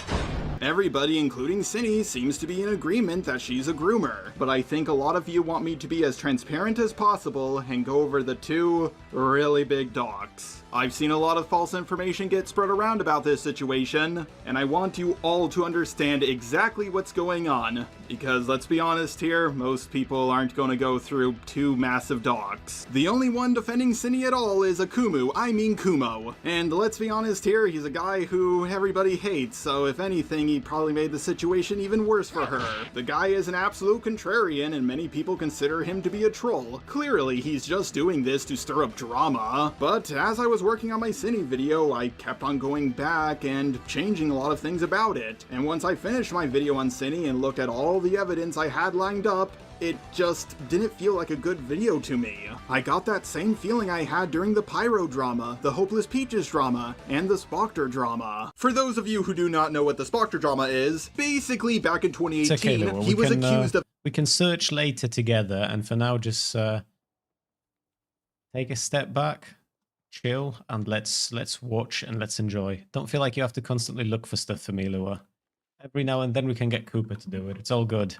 Everybody, including Cindy, seems to be in agreement that she's a groomer. But I think a lot of you want me to be as transparent as possible and go over the two really big docs. I've seen a lot of false information get spread around about this situation, and I want you all to understand exactly what's going on. Because let's be honest here, most people aren't going to go through two massive docs. The only one defending Cindy at all is Kumo. And let's be honest here, he's a guy who everybody hates, so if anything, he probably made the situation even worse for her. The guy is an absolute contrarian, and many people consider him to be a troll. Clearly, he's just doing this to stir up drama. But as I was working on my Cindy video, I kept on going back and changing a lot of things about it. And once I finished my video on Cindy and looked at all the evidence I had lined up, it just didn't feel like a good video to me. I got that same feeling I had during the Pyro drama, the Hopeless Peaches drama, and the Spoctor drama. For those of you who do not know what the Spoctor drama is, basically back in 2018, he was accused of... We can search later together, and for now just take a step back, chill, and let's watch and let's enjoy. Don't feel like you have to constantly look for stuff for me, Lua. Every now and then we can get Cooper to do it. It's all good.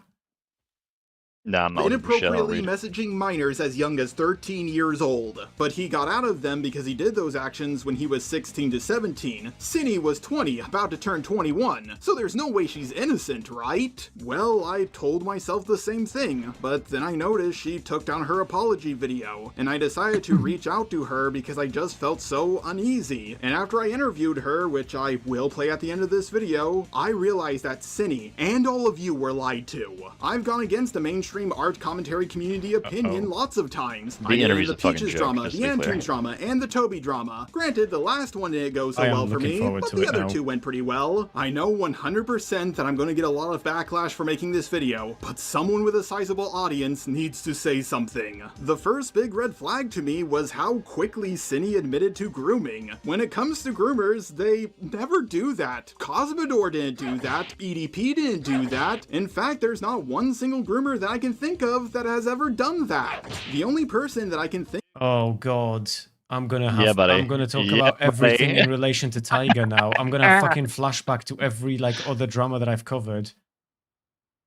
No, I'm not inappropriately messaging minors as young as 13 years old. But he got out of them because he did those actions when he was 16 to 17. Cindy was 20, about to turn 21. So there's no way she's innocent, right? Well, I told myself the same thing, but then I noticed she took down her apology video, and I decided to reach out to her because I just felt so uneasy. And after I interviewed her, which I will play at the end of this video, I realized that Cindy and all of you were lied to. I've gone against the mainstream mainstream art commentary community opinion lots of times. The I named interview's the a fucking Peaches joke, drama, just the to be clear. Antunes drama, and the Toby drama. Granted, the last one didn't go so I am well for looking me, forward but to the it other now. two went pretty well. I know 100% that I'm going to get a lot of backlash for making this video, but someone with a sizable audience needs to say something. The first big red flag to me was how quickly Cine admitted to grooming. When it comes to groomers, they never do that. Cosmodor didn't do that. EDP didn't do that. In fact, there's not one single groomer that I can think of that has ever done that. The only person that I can think Oh God. I'm gonna have. Yeah, buddy. I'm gonna talk Yeah, about everything buddy. in relation to Tiger now. I'm gonna have fucking flashback to every like other drama that I've covered.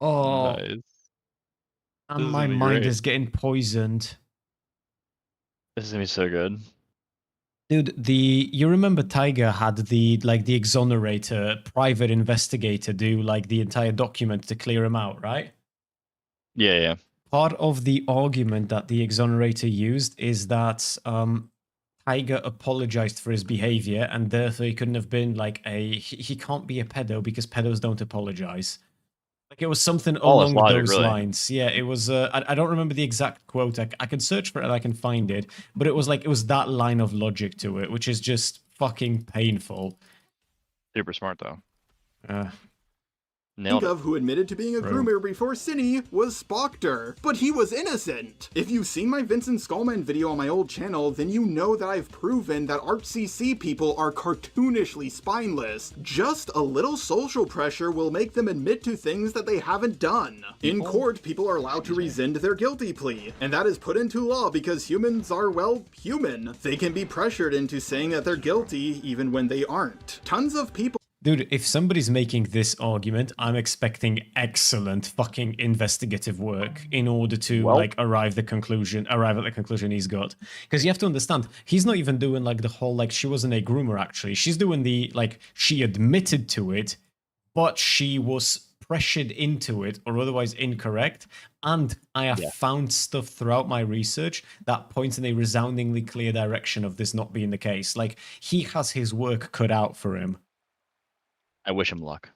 Oh, Nice. and This is my gonna be mind great. is getting poisoned. This is gonna be so good. Dude, you remember Tiger had the exonerator private investigator do like the entire document to clear him out, right? Yeah, yeah. Part of the argument that the exonerator used is that Tiger apologized for his behavior and therefore he couldn't have been like he can't be a pedo because pedos don't apologize. Like it was something All this along logic, those really. lines. Yeah, it was. I don't remember the exact quote. I can search for it and I can find it. But it was that line of logic to it, which is just fucking painful. Super smart though. think of who admitted to being a Right. groomer before Cine was Spockter, but he was innocent. If you've seen my Vincent Skullman video on my old channel, then you know that I've proven that ArtCC people are cartoonishly spineless. Just a little social pressure will make them admit to things that they haven't done. In court, people are allowed to rescind their guilty plea, and that is put into law because humans are, well, human. They can be pressured into saying that they're guilty even when they aren't. Tons of people Dude, if somebody's making this argument, I'm expecting excellent fucking investigative work in order to arrive at the conclusion he's got. Because you have to understand, he's not even doing like the whole she wasn't a groomer actually. She's doing the she admitted to it, but she was pressured into it or otherwise incorrect. And I have found stuff throughout my research that points in a resoundingly clear direction of this not being the case. Like he has his work cut out for him. I wish him luck.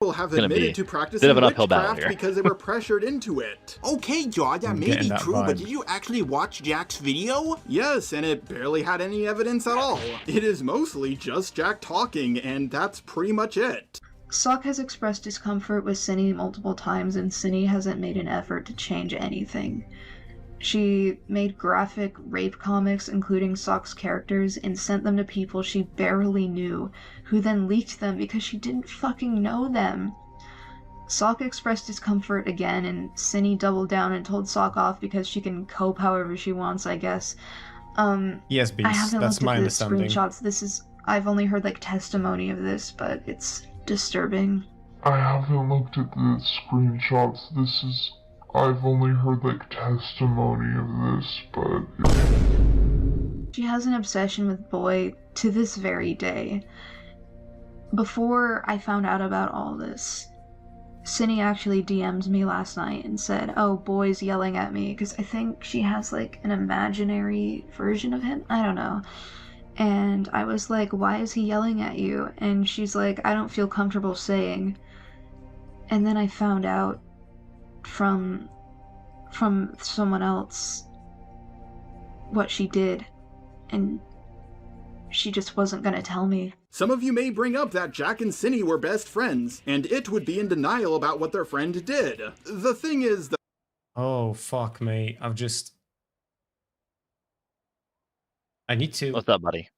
People have It's gonna be admitted to a practicing bit of an uphill battle witchcraft here. because they were pressured into it. Okay, George, that I'm may getting be that true, vibe. but did you actually watch Jack's video? Yes, and it barely had any evidence at all. It is mostly just Jack talking, and that's pretty much it. Sock has expressed discomfort with Cine multiple times, and Cine hasn't made an effort to change anything. She made graphic rape comics, including Sock's characters, and sent them to people she barely knew, who then leaked them because she didn't fucking know them. Sock expressed discomfort again, and Cine doubled down and told Sock off because she can cope however she wants, I guess. Yes, I Beast. haven't That's looked my at the understanding. screenshots. I've only heard testimony of this, but it's disturbing. I haven't looked at the screenshots. I've only heard testimony of this, but She has an obsession with Boy to this very day. Before I found out about all this, Cine actually DM'd me last night and said, "Oh, Boy's yelling at me," because I think she has an imaginary version of him. I don't know. And I was like, "Why is he yelling at you?" And she's like, "I don't feel comfortable saying." And then I found out from someone else what she did, and she just wasn't gonna tell me. Some of you may bring up that Jack and Cine were best friends, and it would be in denial about what their friend did. The thing is that Oh, fuck me. I need to... What's up, buddy?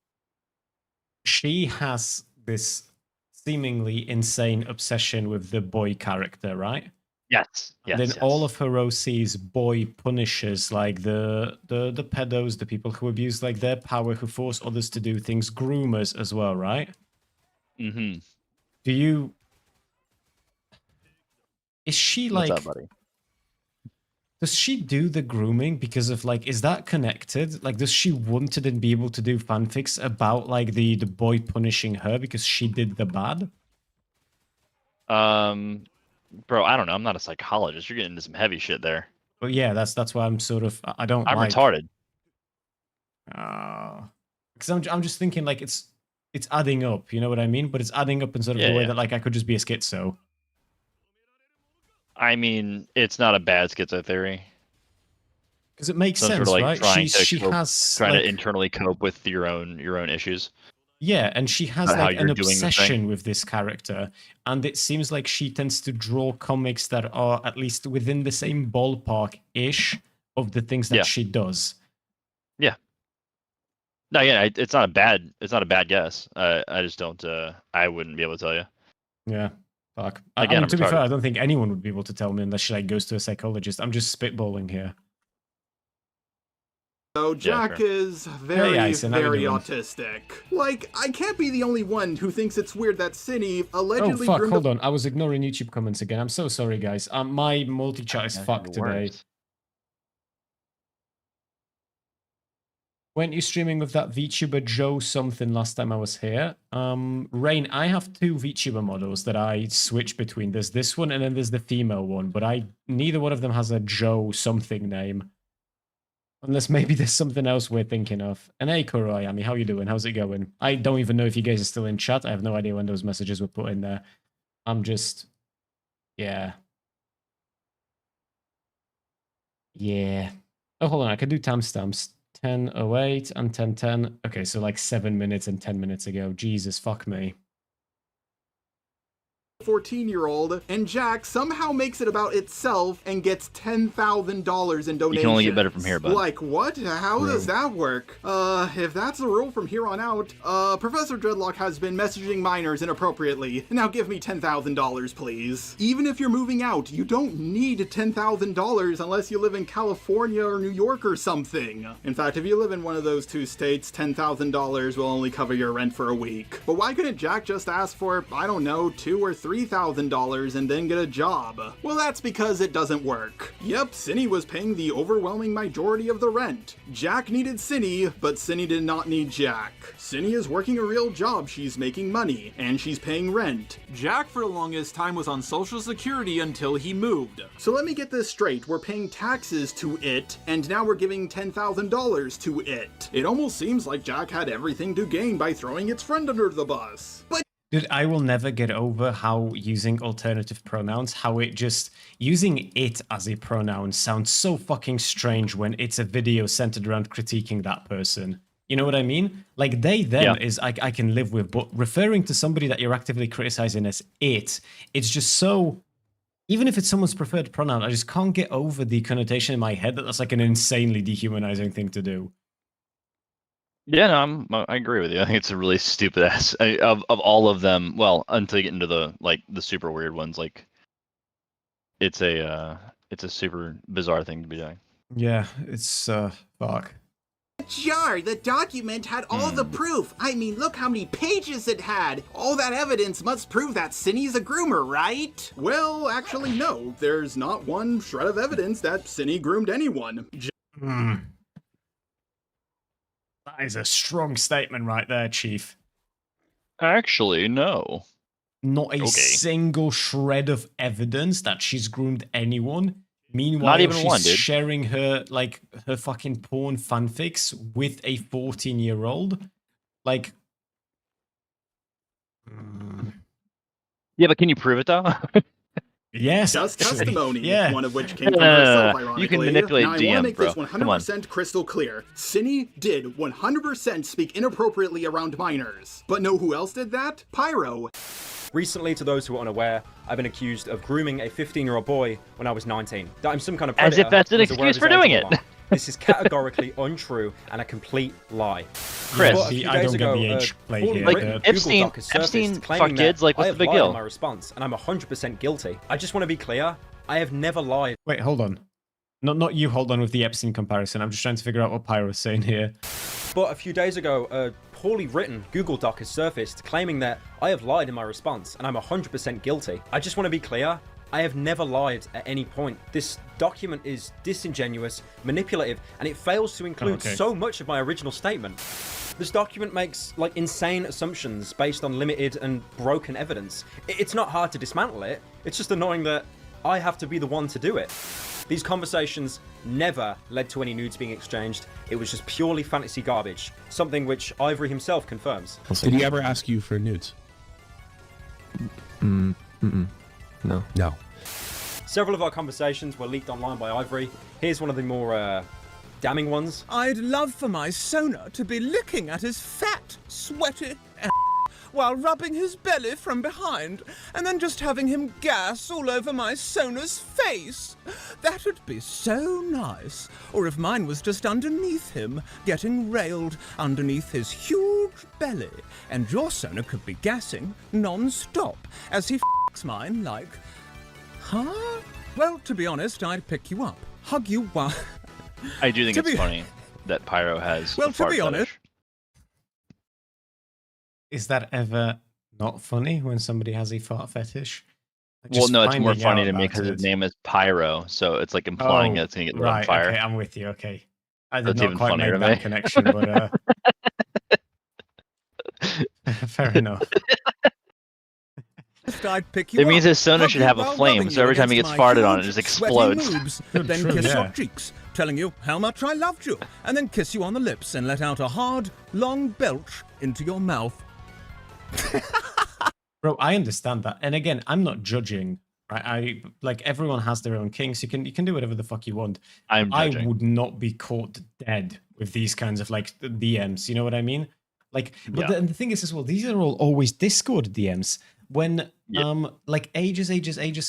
She has this seemingly insane obsession with the Boy character, right? Yes. And then all of her OCs, Boy punishes the pedos, the people who abuse their power, who force others to do things, groomers as well, right? Mm-hmm. Is she What's up, buddy? Does she do the grooming because of is that connected? Does she want to then be able to do fanfics about the boy punishing her because she did the bad? Bro, I don't know. I'm not a psychologist. You're getting into some heavy shit there. Well, yeah, that's why I'm sort of I don't. I'm retarded. Because I'm just thinking it's adding up. You know what I mean? But it's adding up in sort of the way that I could just be a schizo. I mean, it's not a bad schizo theory. Because it makes Some sense, sort of, like, right? trying Trying to internally cope with your own issues. Yeah, and she has About how like you're an doing the thing. obsession with this character, and it seems like she tends to draw comics that are at least within the same ballpark-ish of the things that Yeah. she does. Yeah. No, yeah, it's not a bad guess. I just don't. I wouldn't be able to tell you. Yeah, fuck. Again, mean, I'm to be fair, retarded. I don't think anyone would be able to tell me unless she like goes to a psychologist. I'm just spitballing here. So Jack is very, Hey, Ison, how you very doing? autistic. Like, I can't be the only one who thinks it's weird that Cindy Oh allegedly fuck! groomed Hold on, I was ignoring YouTube comments again. I'm so sorry, guys. My multi-chat is fucked today. Weren't you streaming with that VTuber Joe something last time I was here? Rain, I have 2 VTuber models that I switch between. There's this one and then there's the female one, but neither one of them has a Joe something name. Unless maybe there's something else we're thinking of. And hey, Kuroyami, how you doing? How's it going? I don't even know if you guys are still in chat. I have no idea when those messages were put in there. I'm just... Yeah. Yeah. Oh, hold on. I can do timestamps. 10:08 and 10:10. Okay, so like 7 minutes and 10 minutes ago. Jesus, fuck me. 14-year-old, and Jack somehow makes it about itself and gets $10,000 in donations. You can only get better from here, bud. Like, what? How does that work? If that's the rule from here on out, Professor Dreadlock has been messaging minors inappropriately. Now give me $10,000, please. Even if you're moving out, you don't need $10,000 unless you live in California or New York or something. In fact, if you live in one of those 2 states, $10,000 will only cover your rent for a week. But why couldn't Jack just ask for, I don't know, $2,000 or $3,000 and then get a job? Well, that's because it doesn't work. Yep, Cindy was paying the overwhelming majority of the rent. Jack needed Cindy, but Cindy did not need Jack. Cindy is working a real job, she's making money, and she's paying rent. Jack for the longest time was on Social Security until he moved. So let me get this straight, we're paying taxes to it, and now we're giving $10,000 to it. It almost seems like Jack had everything to gain by throwing its friend under the bus. But Dude, I will never get over how using alternative pronouns, how it just... Using it as a pronoun sounds so fucking strange when it's a video centered around critiquing that person. You know what I mean? Like, they, them is I can live with, but referring to somebody that you're actively criticizing as it's just so... Even if it's someone's preferred pronoun, I just can't get over the connotation in my head that that's like an insanely dehumanizing thing to do. Yeah, no, I agree with you. I think it's a really stupid ass of all of them. Well, until you get into the super weird ones, like it's a super bizarre thing to be doing. Yeah, it's fuck. Jar, the document had all the proof. I mean, look how many pages it had. All that evidence must prove that Cindy's a groomer, right? Well, actually, no. There's not one shred of evidence that Cindy groomed anyone. That is a strong statement right there, Chief. Actually, no. Not a single shred of evidence that she's groomed anyone. Meanwhile, Not even she's one, dude. sharing her fucking porn fanfics with a 14-year-old. Like, Yeah, but can you prove it though? yes, Just actually. testimony, Yeah. one of which came from herself, ironically. You can manipulate now, I want to DM, make bro. this Come on. 100% crystal clear. Cindy did 100% speak inappropriately around minors. But know who else did that? Pyro. Recently, to those who are unaware, I've been accused of grooming a 15-year-old boy when I was 19. That I'm some kind of As predator. if that's an who is aware of excuse for his age doing online. it. This is categorically untrue and a complete lie. Chris, But a few I days don't get ago, the age play poorly here. written Like, Google Epstein- doc has surfaced Epstein claiming fuck that kids, like, I what's have the big lied deal? in my response, and I'm 100% guilty. I just want to be clear. I have never lied. Wait, hold on. Not you hold on with the Epstein comparison. I'm just trying to figure out what Pyro's saying here. But a few days ago, a poorly written Google doc has surfaced claiming that I have lied in my response, and I'm 100% guilty. I just want to be clear. I have never lied at any point. This document is disingenuous, manipulative, and it fails to include so much of my original statement. This document makes insane assumptions based on limited and broken evidence. It's not hard to dismantle it. It's just annoying that I have to be the one to do it. These conversations never led to any nudes being exchanged. It was just purely fantasy garbage, something which Ivory himself confirms. Did he ever ask you for nudes? No. No. Several of our conversations were leaked online by Ivory. Here's one of the more damning ones. I'd love for my Sona to be licking at his fat, sweaty while rubbing his belly from behind, and then just having him gas all over my Sona's face. That'd be so nice. Or if mine was just underneath him, getting railed underneath his huge belly, and your Sona could be gassing non-stop as he f***s mine like... Huh? Well, to be honest, I'd pick you up, hug you while... I do think it's funny that Pyro has. Well, a fart to be honest, fetish. Is that ever not funny when somebody has a fart fetish? Like, Well, just no, it's more finding funny out to me about because it. his name is Pyro, so it's like implying that it's gonna get lit on right, fire. okay, I'm with you. Okay, I did That's not even quite funnier make to that me. connection, but fair enough. I'd pick you It means up, his Sona hug should you have a while flame, rubbing so you every time he against gets my farted on, it huge, just sweaty explodes. boobs, then True, kiss yeah. your cheeks, telling you how much I loved you, and then kiss you on the lips and let out a hard, long belch into your mouth. Bro, I understand that, and again, I'm not judging. Right? I like everyone has their own kinks. You can do whatever the fuck you want. I'm judging. I would not be caught dead with these kinds of like DMs. You know what I mean? Like, but Yeah. the thing is as well, these are all always Discord DMs. When like ages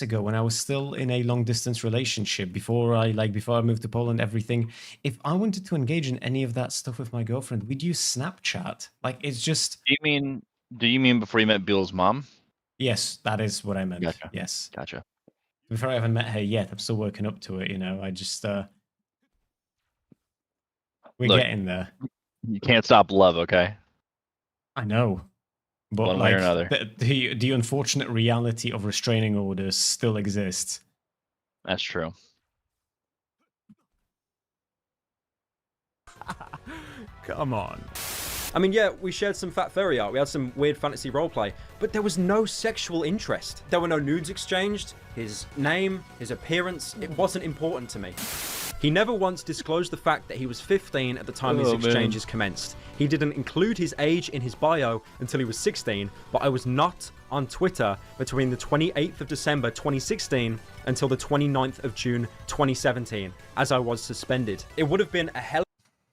ago, when I was still in a long distance relationship before I moved to Poland, everything. If I wanted to engage in any of that stuff with my girlfriend, we'd use Snapchat. Like, it's just. Do you mean before you met Bill's mom? Yes, that is what I meant. Gotcha. Yes. Gotcha. Before I haven't met her yet, I'm still working up to it. You know, I just we're Look, getting there. You can't stop love, okay? I know, but One way like or another. the unfortunate reality of restraining orders still exists. That's true. Come on. I mean, yeah, we shared some fat furry art, we had some weird fantasy roleplay, but there was no sexual interest. There were no nudes exchanged, his name, his appearance, it wasn't important to me. He never once disclosed the fact that he was 15 at the time his exchanges commenced. He didn't include his age in his bio until he was 16, but I was not on Twitter between the 28th of December 2016 until the 29th of June 2017, as I was suspended. It would have been a hell.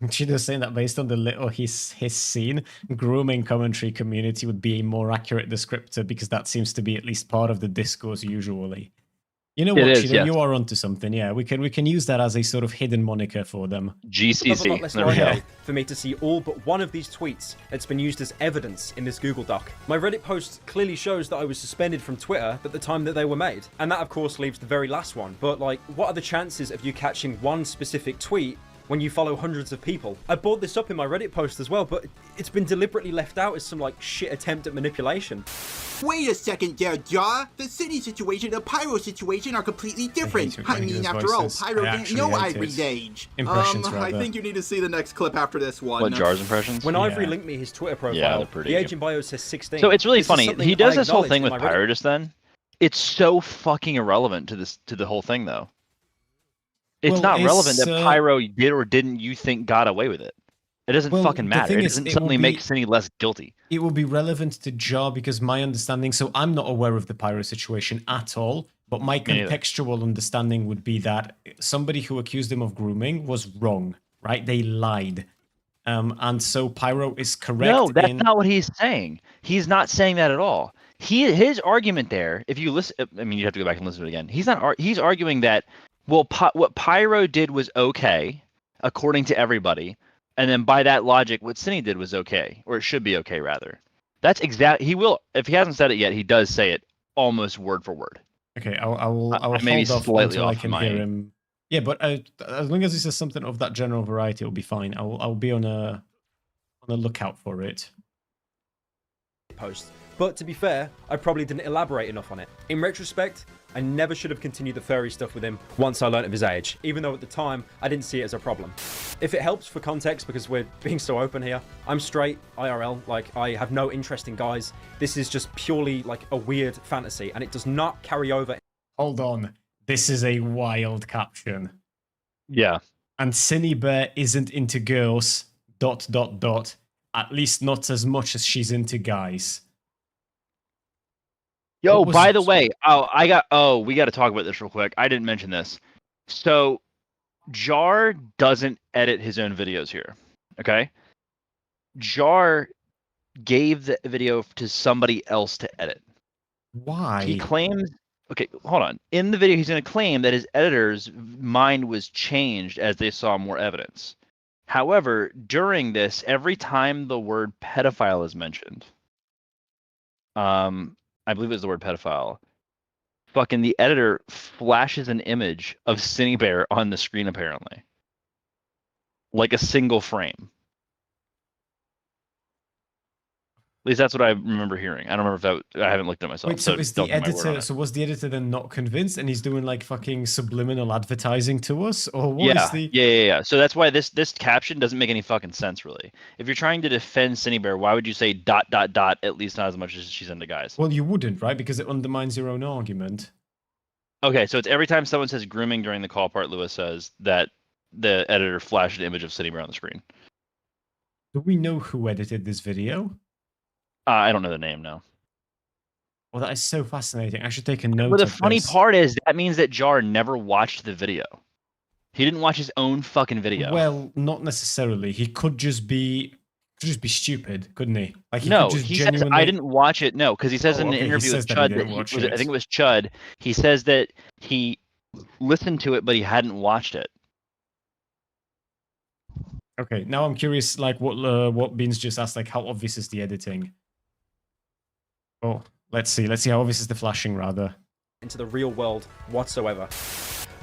She does saying that based on the little he's seen, grooming commentary community would be a more accurate descriptor because that seems to be at least part of the discourse usually. You know what, Shido, you are onto something. Yeah, we can use that as a sort of hidden moniker for them. GCC. There we go. For me to see all but one of these tweets that's been used as evidence in this Google Doc. My Reddit post clearly shows that I was suspended from Twitter at the time that they were made. And that of course leaves the very last one. But like, what are the chances of you catching one specific tweet when you follow hundreds of people? I brought this up in my Reddit post as well, but it's been deliberately left out as some like shit attempt at manipulation. Wait a second there, Jaw. The city situation and the Pyro situation are completely different. I mean, after all, Pyro didn't know Ivory's age. I think you need to see the next clip after this one. What, Jar's impressions? When Ivory linked me his Twitter profile, Yeah, they're pretty. the age in bio says 16. So it's really This is funny. something He does I this whole thing acknowledged with in my Pyro Reddit. just then. It's so fucking irrelevant to the whole thing though. It's Well, not relevant it's, that Pyro did or didn't you think got away with it. It doesn't Well, fucking the matter. thing It is, doesn't it suddenly will make be- Cindy less guilty. It will be relevant to Jar because my understanding, so I'm not aware of the Pyro situation at all, but my Me neither. contextual understanding would be that somebody who accused him of grooming was wrong, right? They lied. And so Pyro is correct. No, that's not what he's saying. He's not saying that at all. His argument there, if you listen, I mean, you have to go back and listen to it again. He's arguing that, well, what Pyro did was okay, according to everybody, and then by that logic, what Cindy did was okay, or it should be okay, rather. That's exact. He will, if he hasn't said it yet, he does say it almost word for word. Okay, I will maybe hold off slightly until I off can my- hear him. Yeah, but as long as he says something of that general variety, it'll be fine. I'll be on a lookout for it. Post. But to be fair, I probably didn't elaborate enough on it. In retrospect, I never should have continued the furry stuff with him once I learnt of his age, even though at the time I didn't see it as a problem. If it helps for context, because we're being so open here, I'm straight, IRL, like I have no interest in guys. This is just purely like a weird fantasy and it does not carry over. Hold on. This is a wild caption. Yeah. And Cindy Bear isn't into girls, ... At least not as much as she's into guys. Yo, by the way, we got to talk about this real quick. I didn't mention this. So, Jar doesn't edit his own videos here. Okay? Jar gave the video to somebody else to edit. Why? He claims, okay, hold on. In the video, he's going to claim that his editor's mind was changed as they saw more evidence. However, during this, every time the word pedophile is mentioned, I believe it was the word pedophile, fucking the editor flashes an image of Cinebear on the screen, apparently. Like a single frame. At least that's what I remember hearing. I don't remember if I haven't looked at it myself. Wait, so is the editor? So was the editor then not convinced, and he's doing like fucking subliminal advertising to us, or what is the? Yeah. So that's why this caption doesn't make any fucking sense, really. If you're trying to defend Cinebear, why would you say ... at least not as much as she's into guys? Well, you wouldn't, right? Because it undermines your own argument. Okay, so it's every time someone says grooming during the call part, Lewis says that the editor flashed an image of Cinebear on the screen. Do we know who edited this video? I don't know the name, no. Well, that is so fascinating. I should take a note. Well, the of funny this. part is that means that Jar never watched the video. He didn't watch his own fucking video. Well, not necessarily. He could just be stupid, couldn't he? Like No, could just he genuinely... says I didn't watch it. No, because he says in an interview with Chud I think it was Chud. He says that he listened to it, but he hadn't watched it. Okay, now I'm curious, like what Beans just asked, like how obvious is the editing? Oh, let's see how obvious is the flashing, rather. Into the real world whatsoever.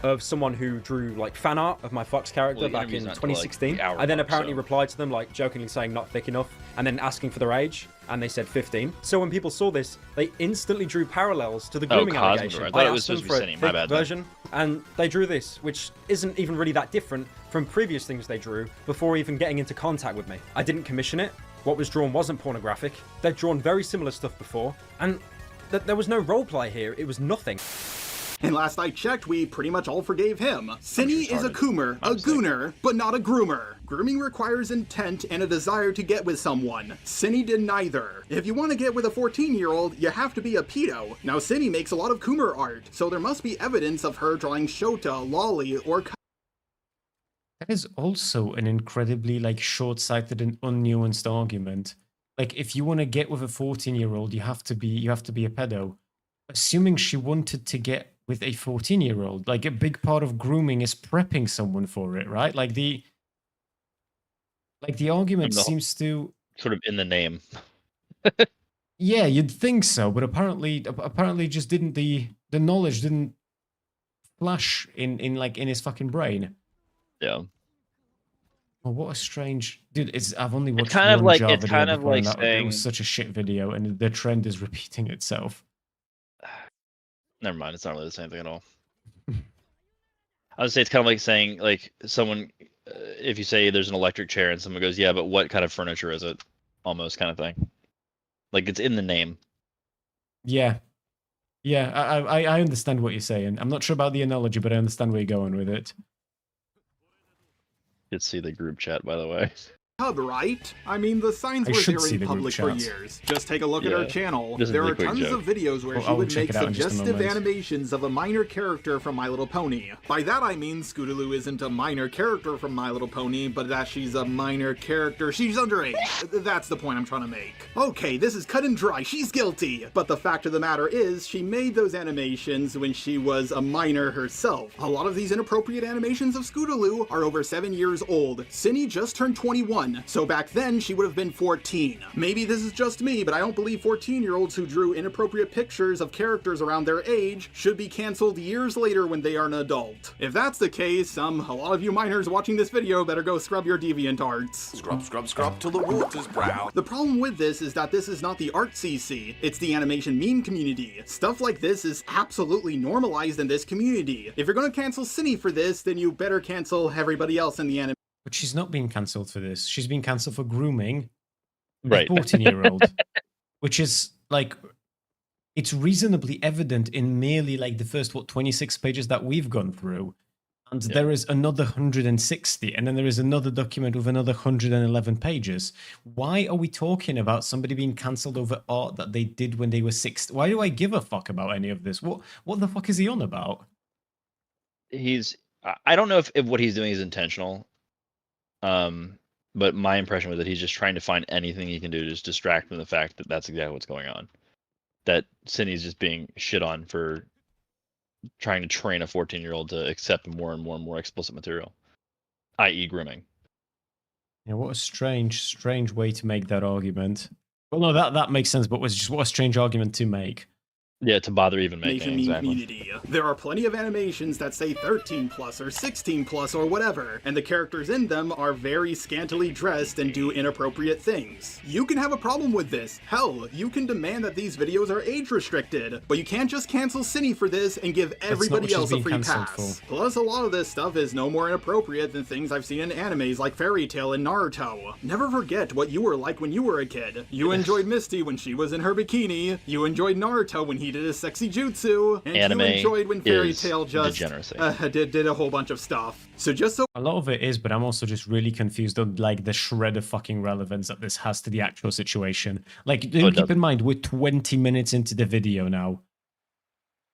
Of someone who drew like fan art of my Fox character back in 2016. I then apparently replied to them like jokingly saying not thick enough and then asking for their age, and they said 15. So when people saw this, they instantly drew parallels to the grooming allegation. I thought it was asked them supposed to be for a Cinny, my thick bad. version, and they drew this, which isn't even really that different from previous things they drew before even getting into contact with me. I didn't commission it. What was drawn wasn't pornographic. They'd drawn very similar stuff before, and there was no roleplay here. It was nothing. And last I checked, we pretty much all forgave him. Cinny is a coomer, a gooner, but not a groomer. Grooming requires intent and a desire to get with someone. Cinny did neither. If you want to get with a 14-year-old, you have to be a pedo. Now Cinny makes a lot of coomer art, so there must be evidence of her drawing Shota, Lolly, or... That is also an incredibly like short-sighted and unnuanced argument. Like if you want to get with a 14-year-old, you have to be a pedo. Assuming she wanted to get with a 14-year-old, like a big part of grooming is prepping someone for it, right? Like the argument seems to sort of in the name. Yeah, you'd think so, but apparently just didn't the knowledge didn't flash in his fucking brain. Yeah. Well, what a strange dude! I've only watched kind of one like Jar it's video kind of before, like and that saying it was such a shit video, and the trend is repeating itself. Never mind, it's not really the same thing at all. I would say it's kind of like saying, like, someone, if you say there's an electric chair and someone goes, yeah, but what kind of furniture is it? Almost kind of thing. Like, it's in the name. Yeah. Yeah, I understand what you're saying. I'm not sure about the analogy, but I understand where you're going with it. You could see the group chat, by the way. Hub, right? I mean, the signs were there in public for years. Just take a look at her channel. There are tons of videos where she would make suggestive animations of a minor character from My Little Pony. By that I mean Scootaloo isn't a minor character from My Little Pony, but that she's a minor character. She's underage. That's the point I'm trying to make. Okay, this is cut and dry. She's guilty. But the fact of the matter is, she made those animations when she was a minor herself. A lot of these inappropriate animations of Scootaloo are over 7 years old. Cinny just turned 21. So back then, she would have been 14. Maybe this is just me, but I don't believe 14-year-olds who drew inappropriate pictures of characters around their age should be canceled years later when they are an adult. If that's the case, a lot of you minors watching this video better go scrub your deviant arts. Scrub till the wood is brown. The problem with this is that this is not the art CC, it's the animation meme community. Stuff like this is absolutely normalized in this community. If you're gonna cancel Cinny for this, then you better cancel everybody else in the anime. But she's not being cancelled for this. She's been cancelled for grooming right. a 14-year-old, which is like, it's reasonably evident in merely like the first 26 pages that we've gone through. And there is another 160, and then there is another document with another 111 pages. Why are we talking about somebody being cancelled over art that they did when they were 6? Why do I give a fuck about any of this? What the fuck is he on about? I don't know if what he's doing is intentional. But my impression was that he's just trying to find anything he can do to just distract from the fact that that's exactly what's going on. That Cindy's just being shit on for trying to train a 14-year-old to accept more and more explicit material, i.e. grooming. Yeah, what a strange way to make that argument. Well, no, that makes sense, but what a strange argument to make. Yeah, to bother even making exactly. Community. There are plenty of animations that say 13 plus or 16 plus or whatever, and the characters in them are very scantily dressed and do inappropriate things. You can have a problem with this. Hell, you can demand that these videos are age restricted, but you can't just cancel Cine for this and give everybody else a free pass. Plus, a lot of this stuff is no more inappropriate than things I've seen in animes like Fairy Tail and Naruto. Never forget what you were like when you were a kid. You enjoyed Misty when she was in her bikini, you enjoyed Naruto when he did his sexy jutsu, and Anime you enjoyed when Fairy Tail just did a whole bunch of stuff. So just so a lot of it is, but I'm also just really confused on like the shred of fucking relevance that this has to the actual situation. Like, keep in mind, we're 20 minutes into the video now.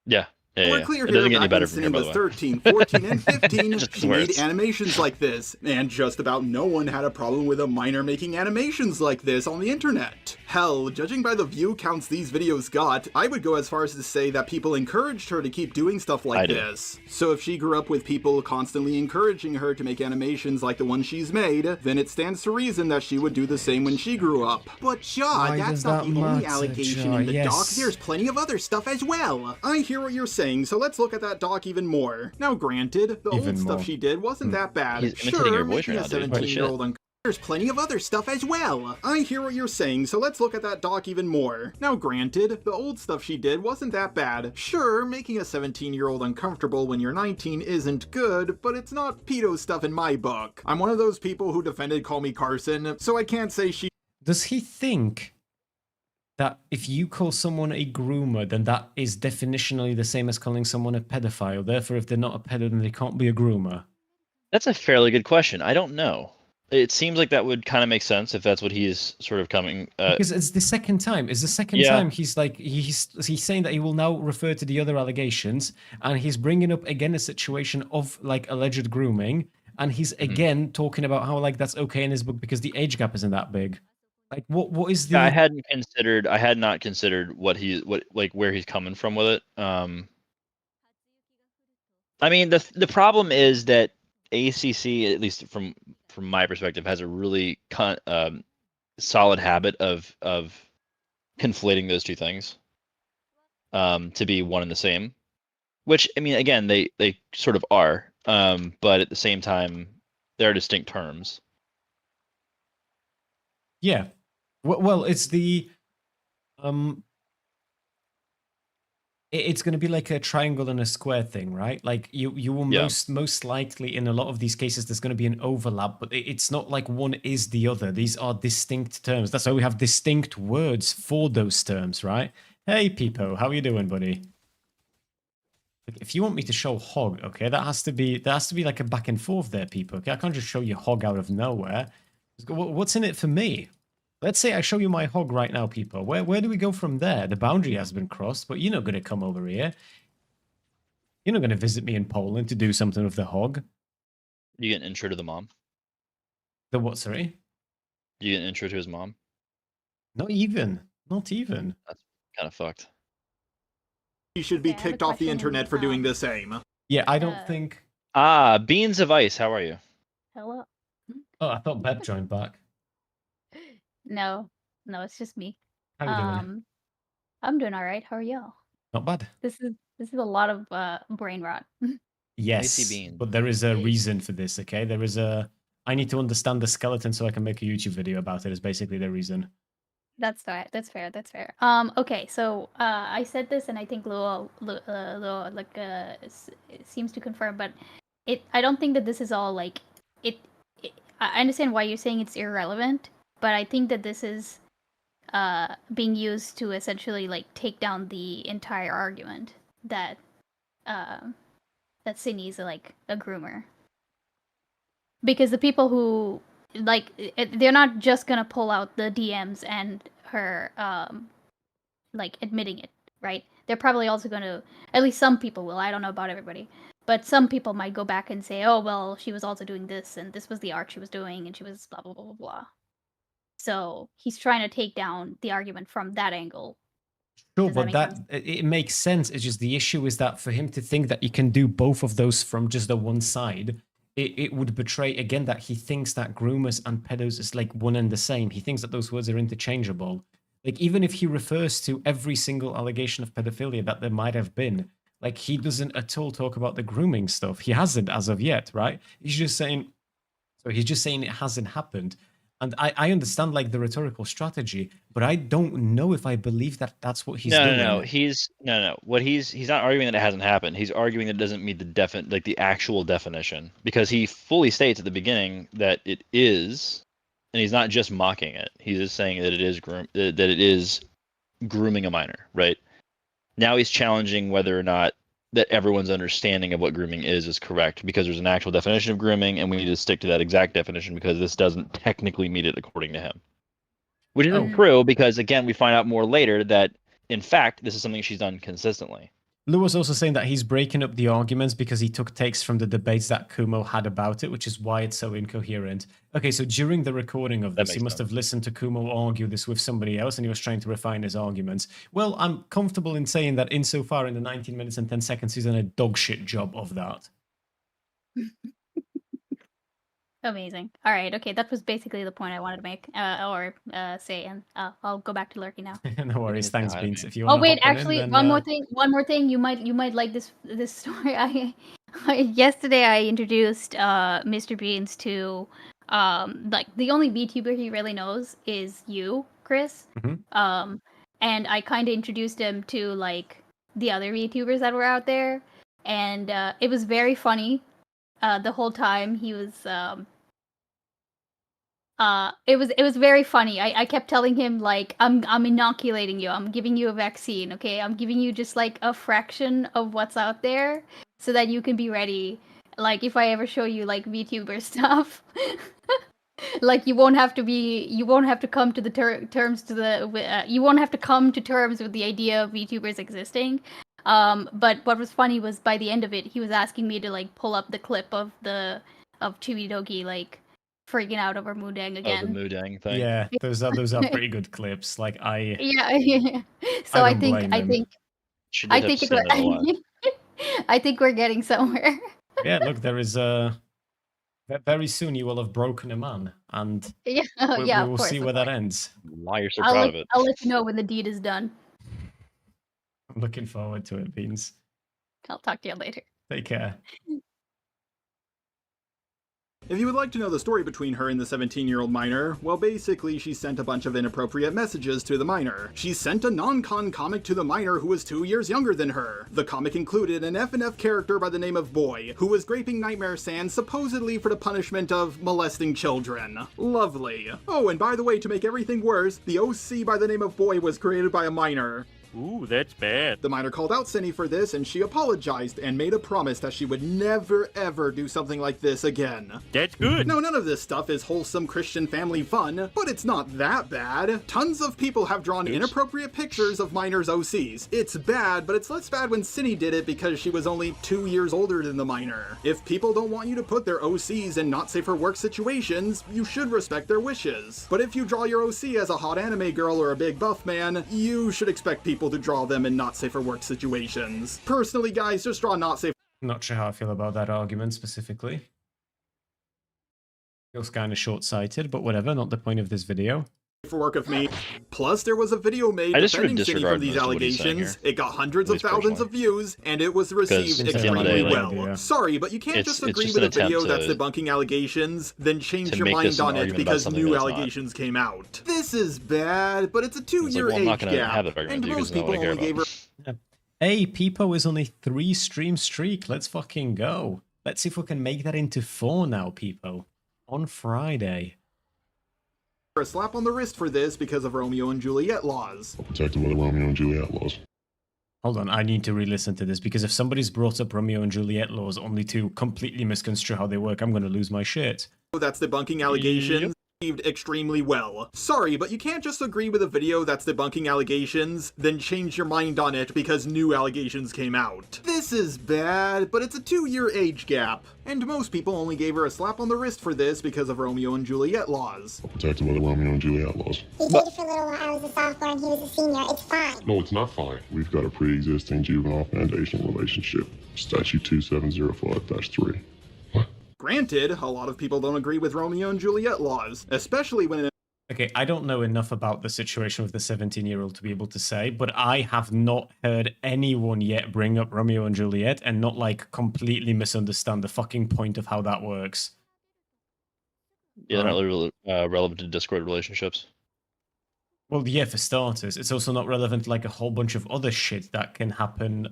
Yeah. We're clear here back when Cine was 13, 14, and 15, she made animations like this, and just about no one had a problem with a minor making animations like this on the internet. Hell, judging by the view counts these videos got, I would go as far as to say that people encouraged her to keep doing stuff like this. So if she grew up with people constantly encouraging her to make animations like the one she's made, then it stands to reason that she would do the same when she grew up. But Jaw, that's not the only allegation in the doc, there's plenty of other stuff as well. I hear what you're saying, so let's look at that doc even more. Now granted, the old stuff she did wasn't that bad. Sure, making a 17-year-old there's plenty of other stuff as well. I hear what you're saying, so let's look at that doc even more. Now granted, the old stuff she did wasn't that bad. Sure, making a 17-year-old uncomfortable when you're 19 isn't good, but it's not pedo stuff in my book. I'm one of those people who defended Call Me Carson, so I can't say she... Does he think that if you call someone a groomer, then that is definitionally the same as calling someone a pedophile? Therefore, if they're not a pedo, then they can't be a groomer? That's a fairly good question. I don't know. It seems like that would kind of make sense if that's what he's sort of coming. Because it's the second time. It's the second time he's like he's saying that he will now refer to the other allegations, and he's bringing up again a situation of like alleged grooming, and he's again talking about how like that's okay in his book because the age gap isn't that big. Like what is the? I had not considered what where he's coming from with it. I mean the problem is that ACC, at least from my perspective, has a really solid habit of conflating those two things to be one and the same. Which, I mean, again, they sort of are, but at the same time, there are distinct terms. Yeah, well, it's the it's going to be like a triangle and a square thing, right? Like you will most likely in a lot of these cases there's going to be an overlap, but it's not like one is the other. These are distinct terms. That's why we have distinct words for those terms, right? Hey, Peepo, how are you doing, buddy? If you want me to show hog, okay, that has to be like a back and forth there, Peepo. Okay, I can't just show you hog out of nowhere. What's in it for me? Let's say I show you my hog right now, people. Where do we go from there? The boundary has been crossed, but you're not going to come over here. You're not going to visit me in Poland to do something with the hog. You get an intro to the mom? The what, sorry? You get an intro to his mom? Not even. Not even. That's kind of fucked. He should be kicked off the internet for doing the same. Yeah, I don't think... Beans of Ice, how are you? Hello. Oh, I thought Beb joined back. No, it's just me. How you doing? I'm doing all right. How are y'all? Not bad. This is a lot of brain rot. Yes, but there is a reason for this, okay? There is a... I need to understand the skeleton so I can make a YouTube video about it, is basically the reason. That's fair. Okay, so I said this, and I think Lua seems to confirm, but I don't think that this is all like it. I understand why you're saying it's irrelevant, but I think that this is being used to essentially like take down the entire argument that that Cindy's like a groomer. Because the people who like they're not just gonna pull out the DMs and her like admitting it, right? They're probably also gonna, at least some people will. I don't know about everybody, but some people might go back and say, oh well, she was also doing this, and this was the art she was doing, and she was blah blah blah blah blah. So he's trying to take down the argument from that angle. Sure, but it makes sense. It's just the issue is that for him to think that you can do both of those from just the one side, it would betray again that he thinks that groomers and pedos is like one and the same. He thinks that those words are interchangeable. Like even if he refers to every single allegation of pedophilia that there might have been, like he doesn't at all talk about the grooming stuff. He hasn't as of yet, right? He's just saying it hasn't happened. And I understand like the rhetorical strategy, but I don't know if I believe that that's what he's doing. No. What he's not arguing that it hasn't happened. He's arguing that it doesn't meet the actual definition, because he fully states at the beginning that it is, and he's not just mocking it. He's just saying that it is grooming a minor, right? Now he's challenging whether or not that everyone's understanding of what grooming is correct, because there's an actual definition of grooming, and we need to stick to that exact definition because this doesn't technically meet it according to him. Which isn't true, because again, we find out more later that in fact this is something she's done consistently. Lou was also saying that he's breaking up the arguments because he took takes from the debates that Kumo had about it, which is why it's so incoherent. Okay, so during the recording of this, he must have listened to Kumo argue this with somebody else, and he was trying to refine his arguments. Well, I'm comfortable in saying that insofar in the 19 minutes and 10 seconds, he's done a dogshit job of that. Amazing. All right. Okay, that was basically the point I wanted to make, or say, and I'll go back to lurking now. No worries. Thanks, Beans. If you Oh wait, actually, one more thing. You might like this story. Yesterday I introduced Mr. Beans to like the only VTuber he really knows is you, Chris. Mm-hmm. And I kind of introduced him to like the other VTubers that were out there, and it was very funny. The whole time he was it was very funny. I kept telling him like I'm inoculating you. I'm giving you a vaccine, okay? I'm giving you just like a fraction of what's out there so that you can be ready. Like if I ever show you like VTuber stuff, like you won't have to come to the you won't have to come to terms with the idea of VTubers existing. But what was funny was by the end of it, he was asking me to like pull up the clip of Chewy Dogi like freaking out over Moodang again. Oh, the Moodang thing. Yeah, those are pretty good clips. Like yeah. So I think we're getting somewhere. Yeah, look, there is very soon you will have broken a man, and we will see where that ends. Why you're so proud of it? I'll let you know when the deed is done. I'm looking forward to it, Beans. I'll talk to you later. Take care. If you would like to know the story between her and the 17-year-old minor, well, basically, she sent a bunch of inappropriate messages to the minor. She sent a non-con comic to the minor who was 2 years younger than her. The comic included an FNF character by the name of Boy, who was graping Nightmare Sand supposedly for the punishment of molesting children. Lovely. Oh, and by the way, to make everything worse, the OC by the name of Boy was created by a minor. Ooh, that's bad. The minor called out Cindy for this, and she apologized and made a promise that she would never ever do something like this again. That's good. No, none of this stuff is wholesome Christian family fun, but it's not that bad. Tons of people have drawn inappropriate pictures of minors' OCs. It's bad, but it's less bad when Cindy did it because she was only 2 years older than the minor. If people don't want you to put their OCs in not safe for work situations, you should respect their wishes. But if you draw your OC as a hot anime girl or a big buff man, you should expect people to draw them in not safe for work situations. Personally, guys, just draw not safe. Not sure how I feel about that argument specifically. Feels kind of short-sighted, but whatever, not the point of this video. For work of me. Plus, there was a video made defending Cindy from these allegations. It got hundreds of thousands of views, and it was received extremely well. Sorry, but you can't just agree with a video that's debunking allegations, then change your mind on it because new allegations came out. This is bad, but it's a 2-year age gap, and most people only gave her... Hey, Peepo is on a 3-stream streak. Let's fucking go. Let's see if we can make that into 4 now, Peepo. On Friday. A slap on the wrist for this because of Romeo and Juliet laws. Protected by the Romeo and Juliet laws. Hold on, I need to re-listen to this because if somebody's brought up Romeo and Juliet laws only to completely misconstrue how they work, I'm going to lose my shit. That's debunking allegations. Received extremely well. Sorry, but you can't just agree with a video that's debunking allegations, then change your mind on it because new allegations came out. This is bad, but it's a 2-year age gap. And most people only gave her a slap on the wrist for this because of Romeo and Juliet laws. Protected by the Romeo and Juliet laws. He did it for a little while. I was a sophomore and he was a senior. It's fine. No, it's not fine. We've got a pre-existing juvenile foundational relationship. Statute 2705-3. Granted, a lot of people don't agree with Romeo and Juliet laws, especially when... Okay, I don't know enough about the situation with the 17-year-old to be able to say, but I have not heard anyone yet bring up Romeo and Juliet and not, like, completely misunderstand the fucking point of how that works. Yeah, they're not really relevant to Discord relationships. Well, yeah, for starters. It's also not relevant to, like, a whole bunch of other shit that can happen,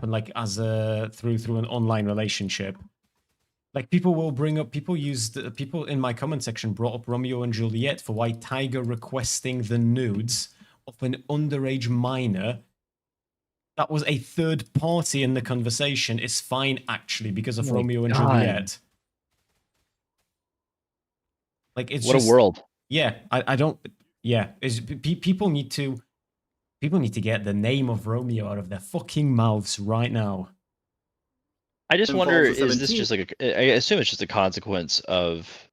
like, as a... through an online relationship. Like, people will bring up, people in my comment section brought up Romeo and Juliet for why Tiger requesting the nudes of an underage minor that was a third party in the conversation is fine, actually, because of Romeo and Juliet. Like, it's what just, a world. Yeah, I don't, yeah, people need to get the name of Romeo out of their fucking mouths right now. I just wonder, is this just like I assume it's just a consequence of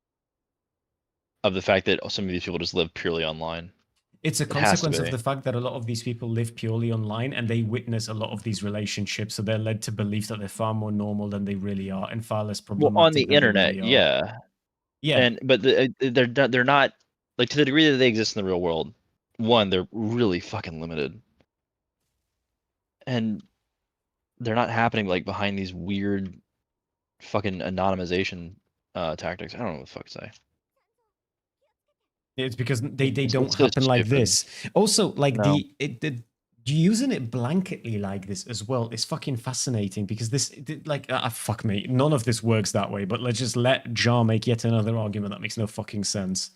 the fact that some of these people just live purely online. It's a consequence of the fact that a lot of these people live purely online and they witness a lot of these relationships, so they're led to believe that they're far more normal than they really are and far less problematic. Well, on the internet, yeah. But they're not, like, to the degree that they exist in the real world. One, they're really fucking limited, and they're not happening like behind these weird fucking anonymization tactics. I don't know what the fuck to say. It's because they don't happen like this. Also, like, using it blanketly like this as well is fucking fascinating because this, like, fuck me, none of this works that way, but let's just let Jar make yet another argument that makes no fucking sense.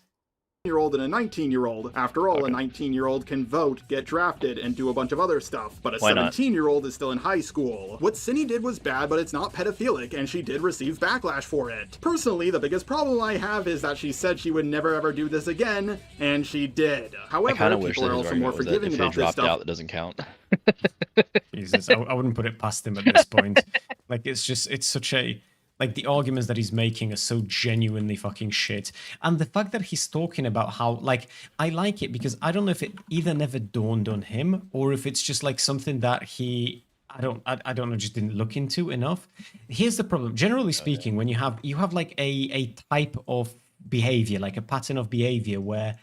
Year-old and a 19-year-old. After all, a 19-year-old can vote, get drafted, and do a bunch of other stuff, but a 17-year-old is still in high school. What Cindy did was bad, but it's not pedophilic, and she did receive backlash for it. Personally, the biggest problem I have is that she said she would never ever do this again, and she did. However, people are also more forgiving about this stuff. Out, that doesn't count. Jesus, I wouldn't put it past him at this point. Like, it's such a... Like, the arguments that he's making are so genuinely fucking shit. And the fact that he's talking about how, like, I like it because I don't know if it either never dawned on him or if it's just, like, something that he, I don't know, just didn't look into enough. Here's the problem. Generally speaking, when you have like a type of behavior, like a pattern of behavior where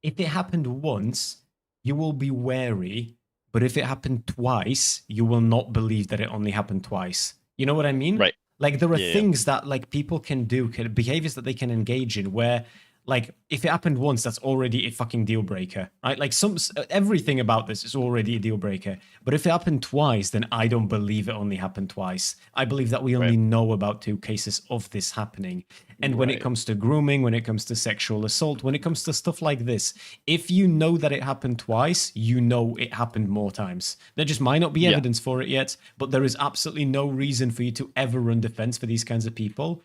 if it happened once, you will be wary, but if it happened twice, you will not believe that it only happened twice. You know what I mean? Right. Like, there are things that, like, people can do, behaviors that they can engage in where, like, if it happened once, that's already a fucking deal breaker, right? Like, everything about this is already a deal breaker. But if it happened twice, then I don't believe it only happened twice. I believe that we only know about 2 cases of this happening. And when it comes to grooming, when it comes to sexual assault, when it comes to stuff like this, if you know that it happened twice, you know it happened more times. There just might not be evidence for it yet, but there is absolutely no reason for you to ever run defense for these kinds of people.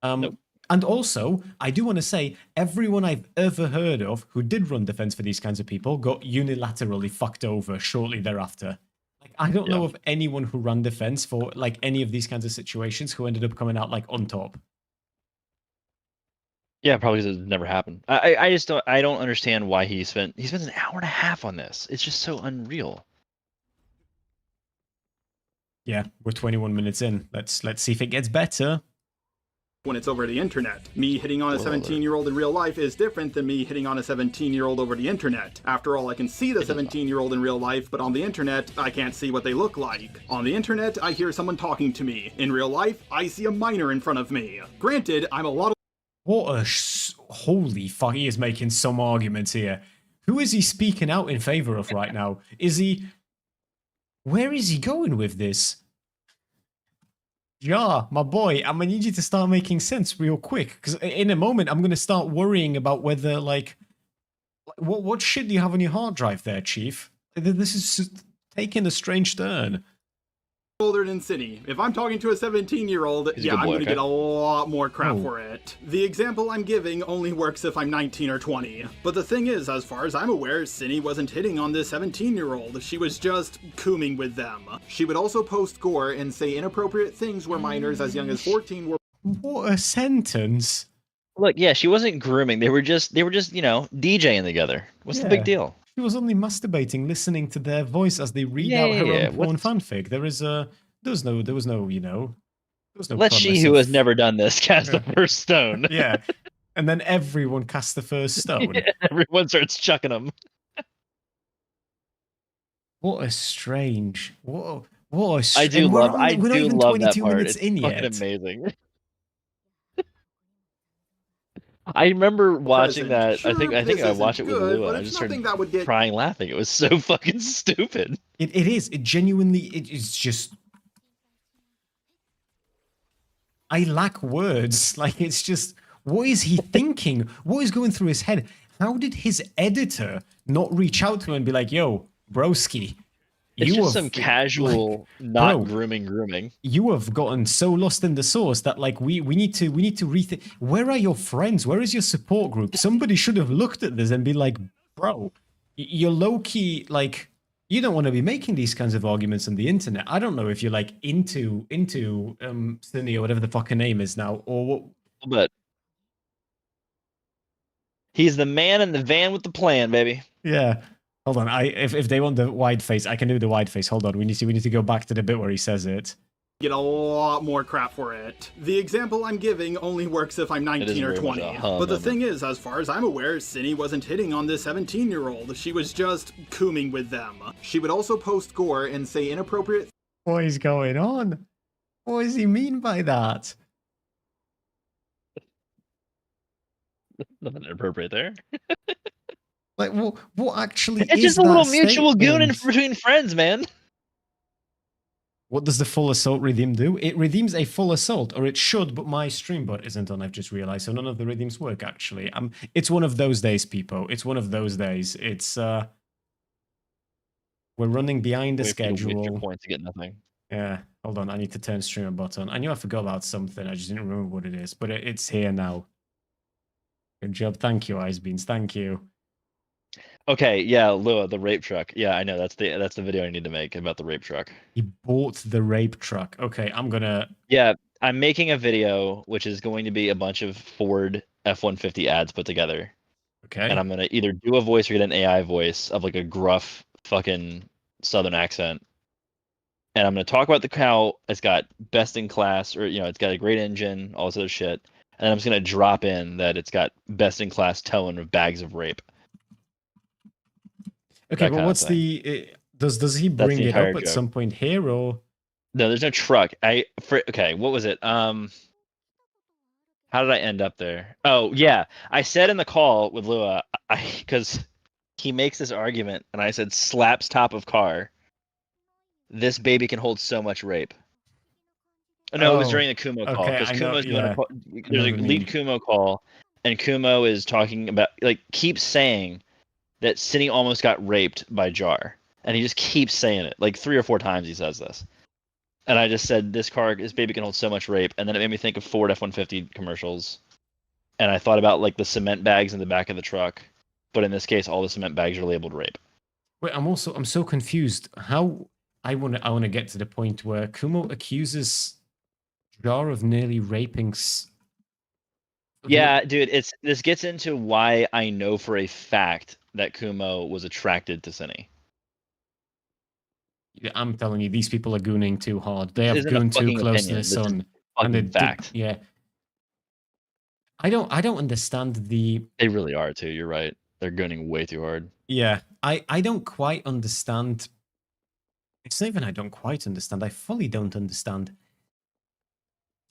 Nope. And also, I do want to say, everyone I've ever heard of who did run defense for these kinds of people got unilaterally fucked over shortly thereafter. Like, I don't know of anyone who ran defense for, like, any of these kinds of situations who ended up coming out, like, on top. Yeah, probably because it never happened. I just don't understand why he spent an hour and a half on this. It's just so unreal. Yeah, we're 21 minutes in. Let's see if it gets better. When it's over the internet. Me hitting on a 17-year-old in real life is different than me hitting on a 17-year-old over the internet. After all, I can see the 17-year-old in real life, but on the internet, I can't see what they look like. On the internet, I hear someone talking to me. In real life, I see a minor in front of me. Granted, I'm a lot of... What a holy fuck, he is making some arguments here. Who is he speaking out in favor of right now? Is he... Where is he going with this? Yeah, my boy, I'm gonna need you to start making sense real quick, because in a moment I'm gonna start worrying about whether, like, what shit do you have on your hard drive there, Chief? This is just, taking a strange turn. Older than Cindy. If I'm talking to a 17-year-old, yeah, I'm gonna get a lot more crap for it. The example I'm giving only works if I'm 19 or 20. But the thing is, as far as I'm aware, Cindy wasn't hitting on this 17-year-old. She was just cooming with them. She would also post gore and say inappropriate things where minors as young as 14 were. What a sentence. Look, yeah, she wasn't grooming. They were just, you know, DJing together. What's the big deal? She was only masturbating, listening to their voice as they read out her own porn fanfic. There was no, you know, there was no. Let she who has never done this cast the first stone. Yeah, and then everyone cast the first stone. Yeah, everyone starts chucking them. What a strange. What a. I do love. I we're not do even love that 22 part. minutes It's in fucking yet. amazing. I remember watching that. I think I watched it with Lou, and I just started crying, laughing. It was so fucking stupid. It is. It genuinely. It is just. I lack words. Like, it's just. What is he thinking? What is going through his head? How did his editor not reach out to him and be like, "Yo, broski"? It's just some casual, not grooming. You have gotten so lost in the sauce that like we need to rethink. Where are your friends? Where is your support group? Somebody should have looked at this and be like, bro, you're low key like you don't want to be making these kinds of arguments on the internet. I don't know if you're like into Cindy or whatever the fuck her name is now, or what. But he's the man in the van with the plan, baby. Yeah. Hold on, if they want the wide face, I can do the wide face. Hold on, we need to go back to the bit where he says it. Get a lot more crap for it. The example I'm giving only works if I'm 19 or 20. But the thing is, as far as I'm aware, Cindy wasn't hitting on this 17-year-old. She was just cooming with them. She would also post gore and say inappropriate. What is going on? What does he mean by that? Nothing inappropriate there. Like, what actually it's is just a that little mutual gooning statement? between friends, man. What does the full assault redeem do? It redeems a full assault, or it should, but my stream bot isn't on, I've just realized, so none of the redeems work, actually. It's one of those days, people. It's one of those days. It's, we're running behind the schedule. Your points to get nothing. Yeah, hold on, I need to turn streamer bot on. I knew I forgot about something, I just didn't remember what it is, but it's here now. Good job, thank you, Icebeans, thank you. Okay, yeah, Lua, the rape truck. Yeah, I know that's the video I need to make about the rape truck. He bought the rape truck. Okay, I'm gonna. Yeah, I'm making a video which is going to be a bunch of Ford F-150 ads put together. Okay. And I'm gonna either do a voice or get an AI voice of like a gruff fucking Southern accent. And I'm gonna talk about the how it's got best in class, or it's got a great engine, all this other shit. And I'm just gonna drop in that it's got best in class towing of bags of rape. Okay, but what's the does he bring it up at some point here, or no? There's no truck. Okay, what was it? How did I end up there? Oh yeah, I said in the call with Lua, because he makes this argument, and I said slaps top of car. This baby can hold so much rape. Oh, no, it was during the Kumo call, because Kumo's doing a call. There's a lead Kumo call, and Kumo is talking about keeps saying that Cindy almost got raped by Jar. And he just keeps saying it. Like 3 or 4 times he says this. And I just said, this baby can hold so much rape. And then it made me think of Ford F-150 commercials. And I thought about the cement bags in the back of the truck. But in this case, all the cement bags are labeled rape. Wait, I'm so confused. How I want to get to the point where Kumo accuses Jar of nearly raping. Yeah, dude, this gets into why I know for a fact that Kumo was attracted to Cindy. I'm telling you, these people are gooning too hard. They have gooned too close to the sun. And they fact. Yeah. I don't understand the. They really are too. You're right. They're gooning way too hard. Yeah, I don't quite understand. It's not even I don't quite understand. I fully don't understand.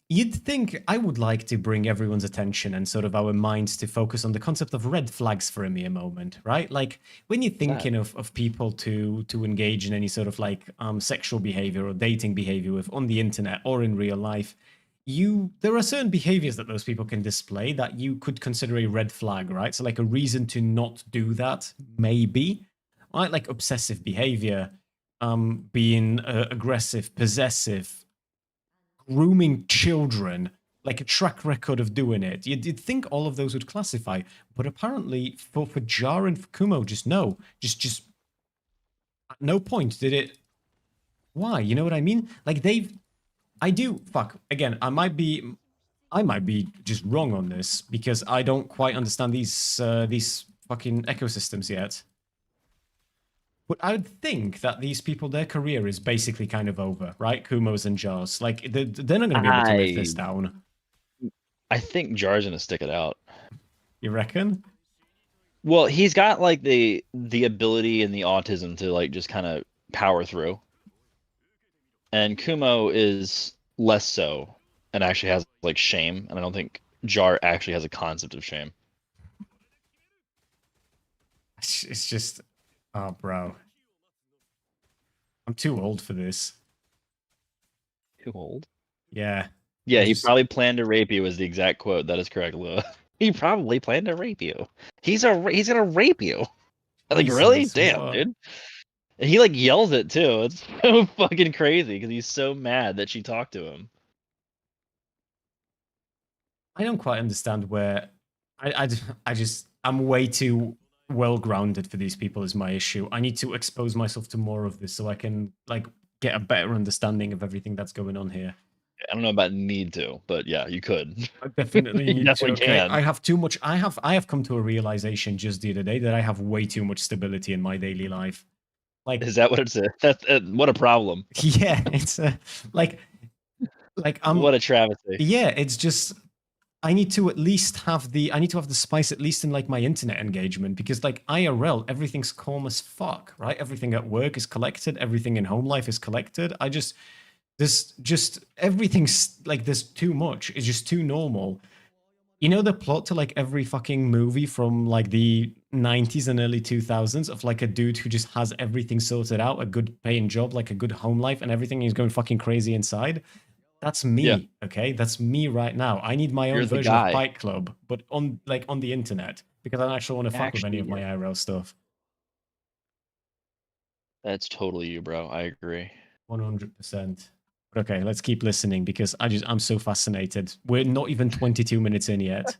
You'd think I would like to bring everyone's attention and sort of our minds to focus on the concept of red flags for a mere moment, right? Like when you're thinking of people to engage in any sort of sexual behavior or dating behavior with on the internet or in real life, there are certain behaviors that those people can display that you could consider a red flag, right? So like a reason to not do that, maybe, right? Like obsessive behavior. being aggressive, possessive, grooming children, like a track record of doing it. You'd think all of those would classify, but apparently for Jar and for Kumo, just no. Just at no point did it. Why? You know what I mean? Like again, I might be just wrong on this because I don't quite understand these fucking ecosystems yet. But I would think that these people, their career is basically kind of over, right? Kumos and Jars. Like, they're not going to be able to live this down. I think Jar's gonna stick it out. You reckon? Well, he's got like the ability and the autism to like just kind of power through. And Kumo is less so and actually has like shame, and I don't think Jar actually has a concept of shame. It's just, oh, bro. I'm too old for this. Too old? Yeah. Yeah, he probably planned to rape you, is the exact quote. That is correct, Lua. He probably planned to rape you. He's gonna rape you. Like, really? Jesus, Damn, what? dude. And he like yells it too. It's so fucking crazy because he's so mad that she talked to him. I don't quite understand where I'm way too well grounded for these people is my issue. I need to expose myself to more of this so I can like get a better understanding of everything that's going on here. I don't know about need to, but yeah, you could. I definitely You need definitely to. Okay, can. I have too much. I have come to a realization just the other day that I have way too much stability in my daily life. Like, is that what it's? That's what a problem. Yeah, it's like I'm. What a travesty. Yeah, it's just I need to have the spice at least in like my internet engagement because like IRL everything's calm as fuck, right? Everything at work is collected, everything in home life is collected. There's just everything's like there's too much. It's just too normal. You know the plot to like every fucking movie from like the 90s and early 2000s of like a dude who just has everything sorted out, a good paying job, like a good home life and everything, he's going fucking crazy inside. That's me, Yeah. okay? That's me right now. I need my You're own the version of guy. Fight Club, but on the internet because I don't actually want to fuck with any of my IRL stuff. That's totally you, bro. I agree. 100%. But okay, let's keep listening because I'm so fascinated. We're not even 22 minutes in yet.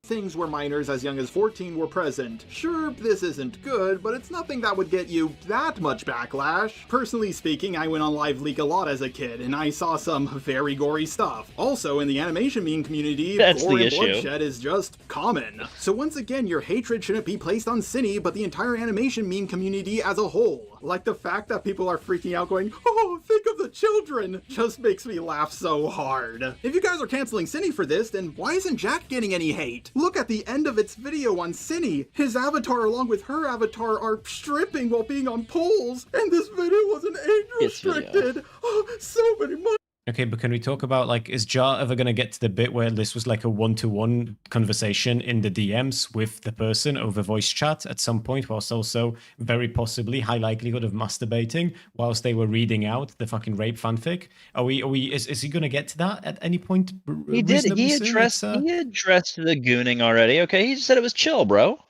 Things where minors as young as 14 were present. Sure, this isn't good, but it's nothing that would get you that much backlash. Personally speaking, I went on Live Leak a lot as a kid, and I saw some very gory stuff. Also, in the animation meme community, gore and bloodshed is just common. So once again, your hatred shouldn't be placed on Cine, but the entire animation meme community as a whole. Like the fact that people are freaking out going, oh, think of the children, just makes me laugh so hard. If you guys are canceling Cine for this, then why isn't Jack getting any hate? Look at the end of its video on Cine. His avatar along with her avatar are stripping while being on poles, and this video wasn't age restricted. Oh, so many months. Okay, but can we talk about, like, is Jar ever going to get to the bit where this was like a one-to-one conversation in the DMs with the person over voice chat at some point, whilst also very possibly high likelihood of masturbating whilst they were reading out the fucking rape fanfic? Is he going to get to that at any point? He did. He addressed the gooning already. Okay, he just said it was chill, bro.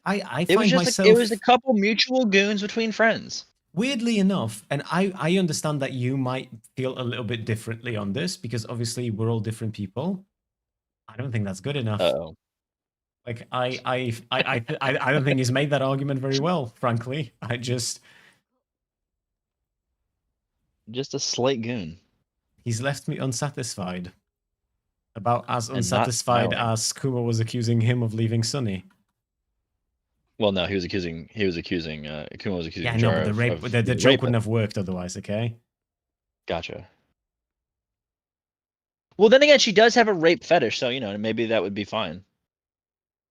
It was a couple mutual goons between friends. Weirdly enough, and I understand that you might feel a little bit differently on this because obviously we're all different people. I don't think that's good enough. Like I don't think he's made that argument very well, frankly. Just a slight goon. He's left me unsatisfied. About as And not unsatisfied smiling. as Kuma was accusing him of leaving Sunny. Well, no, Kuma was accusing Yeah, I know, Jar but the of rape, the joke raping. wouldn't have worked otherwise. Okay. Gotcha. Well, then again, she does have a rape fetish, so maybe that would be fine.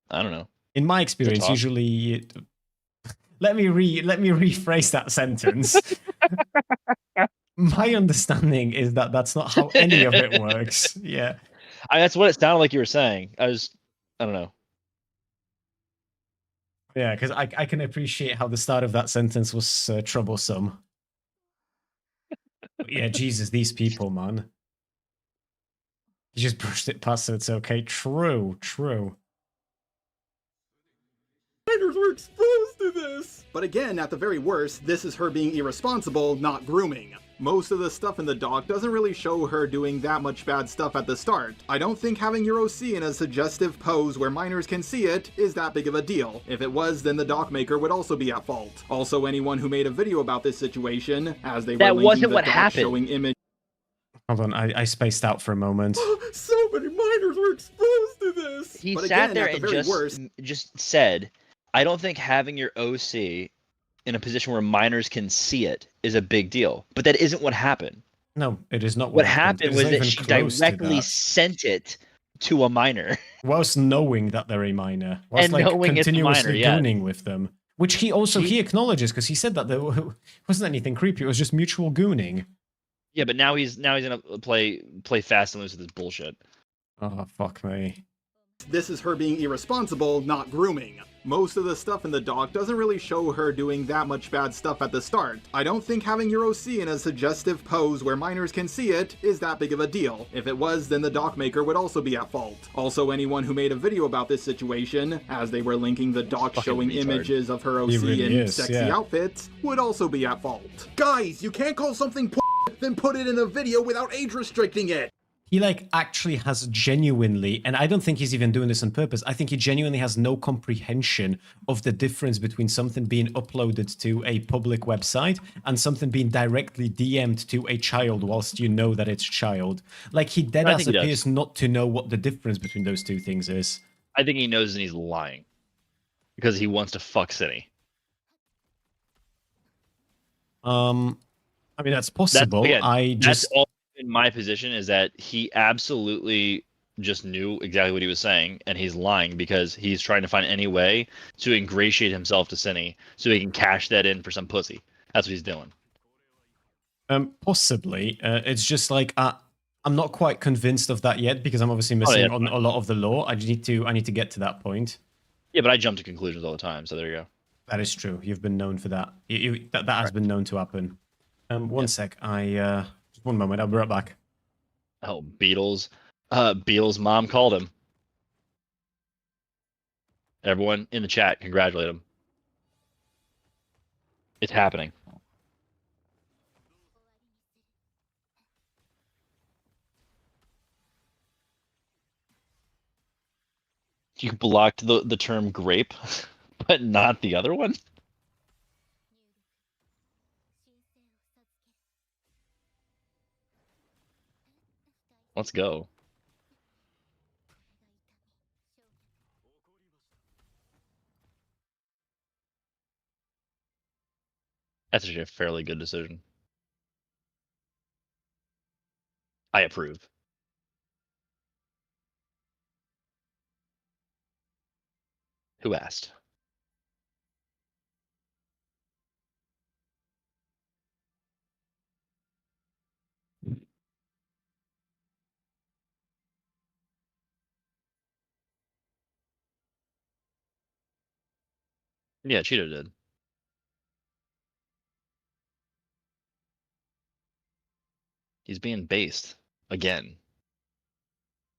I don't know. In my experience, talk. usually, let me rephrase that sentence. My understanding is that that's not how any of it works. Yeah. That's what it sounded like you were saying. I don't know. Yeah, because I can appreciate how the start of that sentence was troublesome. But yeah, Jesus, these people, man. You just brushed it past, so it's okay. True. Minors were exposed to this. But again, at the very worst, this is her being irresponsible, not grooming. Most of the stuff in the doc doesn't really show her doing that much bad stuff at the start. I don't think having your OC in a suggestive pose where minors can see it is that big of a deal. If it was, then the doc maker would also be at fault. Also, anyone who made a video about this situation, as they were linking the doc showing image. Hold on, I spaced out for a moment. So many minors were exposed to this! He But sat again, there at the and very worst, just said, I don't think having your OC in a position where minors can see it is a big deal. But that isn't what happened. No, it is not What happened It was is that even she close to directly that. sent it to a minor. Whilst knowing that they're a minor. Whilst And like knowing it's a continuously minor, yeah. gooning with them. Which he acknowledges, because he said that there wasn't anything creepy, it was just mutual gooning. Yeah, but now he's gonna play fast and loose with this bullshit. Oh, fuck me. this is her being irresponsible, not grooming. Most of the stuff in the doc doesn't really show her doing that much bad stuff at the start. I don't think having your OC in a suggestive pose where minors can see it is that big of a deal. If it was, then the doc maker would also be at fault. Also, anyone who made a video about this situation, as they were linking the doc showing images of her OC in sexy outfits, would also be at fault. Guys, you can't call something then put it in a video without age restricting it. He like actually has genuinely, and I don't think he's even doing this on purpose, I think he genuinely has no comprehension of the difference between something being uploaded to a public website and something being directly DM'd to a child whilst you know that it's child. Like he deadass appears not to know what the difference between those two things is. I think he knows and he's lying. Because he wants to fuck City. I mean, that's possible. That's all in my position is that he absolutely just knew exactly what he was saying, and he's lying because he's trying to find any way to ingratiate himself to Cinny so he can cash that in for some pussy. That's what he's doing. Possibly. It's just like I'm not quite convinced of that yet because I'm obviously missing on a lot of the lore. I need to get to that point. Yeah, but I jump to conclusions all the time, so there you go. That is true. You've been known for that. That has been known to happen. One sec. Just one moment. I'll be right back. Oh, Beatles. Beatles' mom called him. Everyone in the chat, congratulate him. It's happening. You blocked the term grape, but not the other one? Let's go. That's actually a fairly good decision. I approve. Who asked? Yeah, Cheeto did. He's being based again.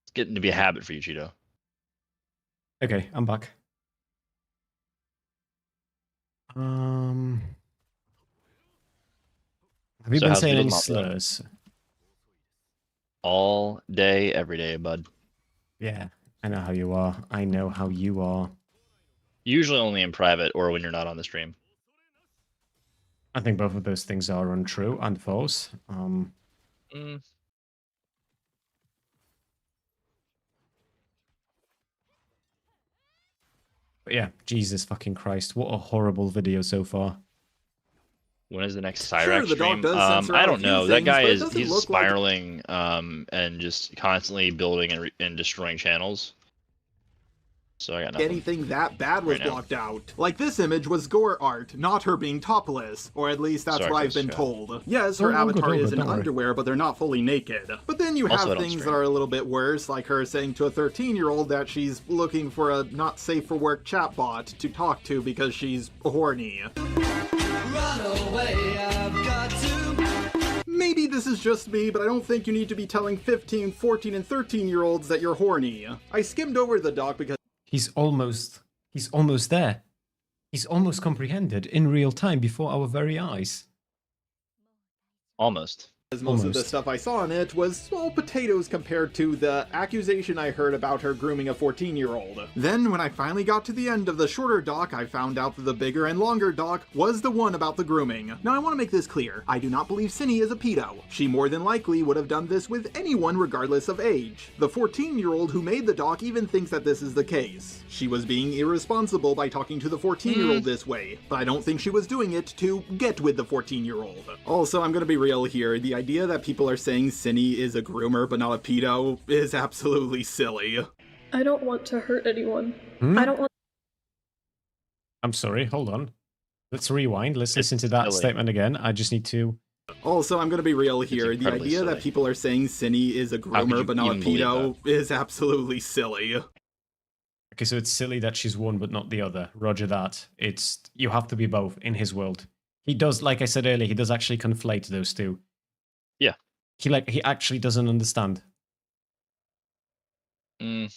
It's getting to be a habit for you, Cheeto. Okay, I'm back. Have you been saying any slurs? All day, every day, bud. Yeah, I know how you are. I know how you are. Usually only in private or when you're not on the stream. I think both of those things are untrue and false. But yeah, Jesus fucking Christ, what a horrible video so far. When is the next Cyrax stream? I don't know. That guy he's spiraling and just constantly building and destroying channels. So I got nothing. Anything that bad was blocked out. Like this image was gore art, not her being topless. Or at least that's what I've been told. Yes, her avatar is in underwear, but they're not fully naked. But then you have things that are a little bit worse, like her saying to a 13-year-old that she's looking for a not safe for work chatbot to talk to because she's horny. Run away, I've got to... Maybe this is just me, but I don't think you need to be telling 15, 14, and 13-year-olds that you're horny. I skimmed over the doc because He's almost there. He's almost comprehended in real time before our very eyes. Almost. As most of the Almost. stuff I saw in it was small potatoes compared to the accusation I heard about her grooming a 14-year-old. Then, when I finally got to the end of the shorter doc, I found out that the bigger and longer doc was the one about the grooming. Now, I want to make this clear. I do not believe Cindy is a pedo. She more than likely would have done this with anyone regardless of age. The 14-year-old who made the doc even thinks that this is the case. She was being irresponsible by talking to the 14-year-old this way, but I don't think she was doing it to get with the 14-year-old. Also, I'm gonna be real here. The idea that people are saying Cindy is a groomer but not a pedo is absolutely silly. I don't want to hurt anyone. Hmm? I don't want. I'm sorry, hold on. Let's rewind. Let's listen to that silly. statement again. I just need to... Also, I'm gonna be real here. The incredibly idea silly. that people are saying Cindy is a How could groomer you but not a even believe pedo is absolutely silly. Okay, so it's silly that she's one but not the other. Roger that. It's you have to be both in his world. He does, like I said earlier, he does actually conflate those two. Yeah. He actually doesn't understand. I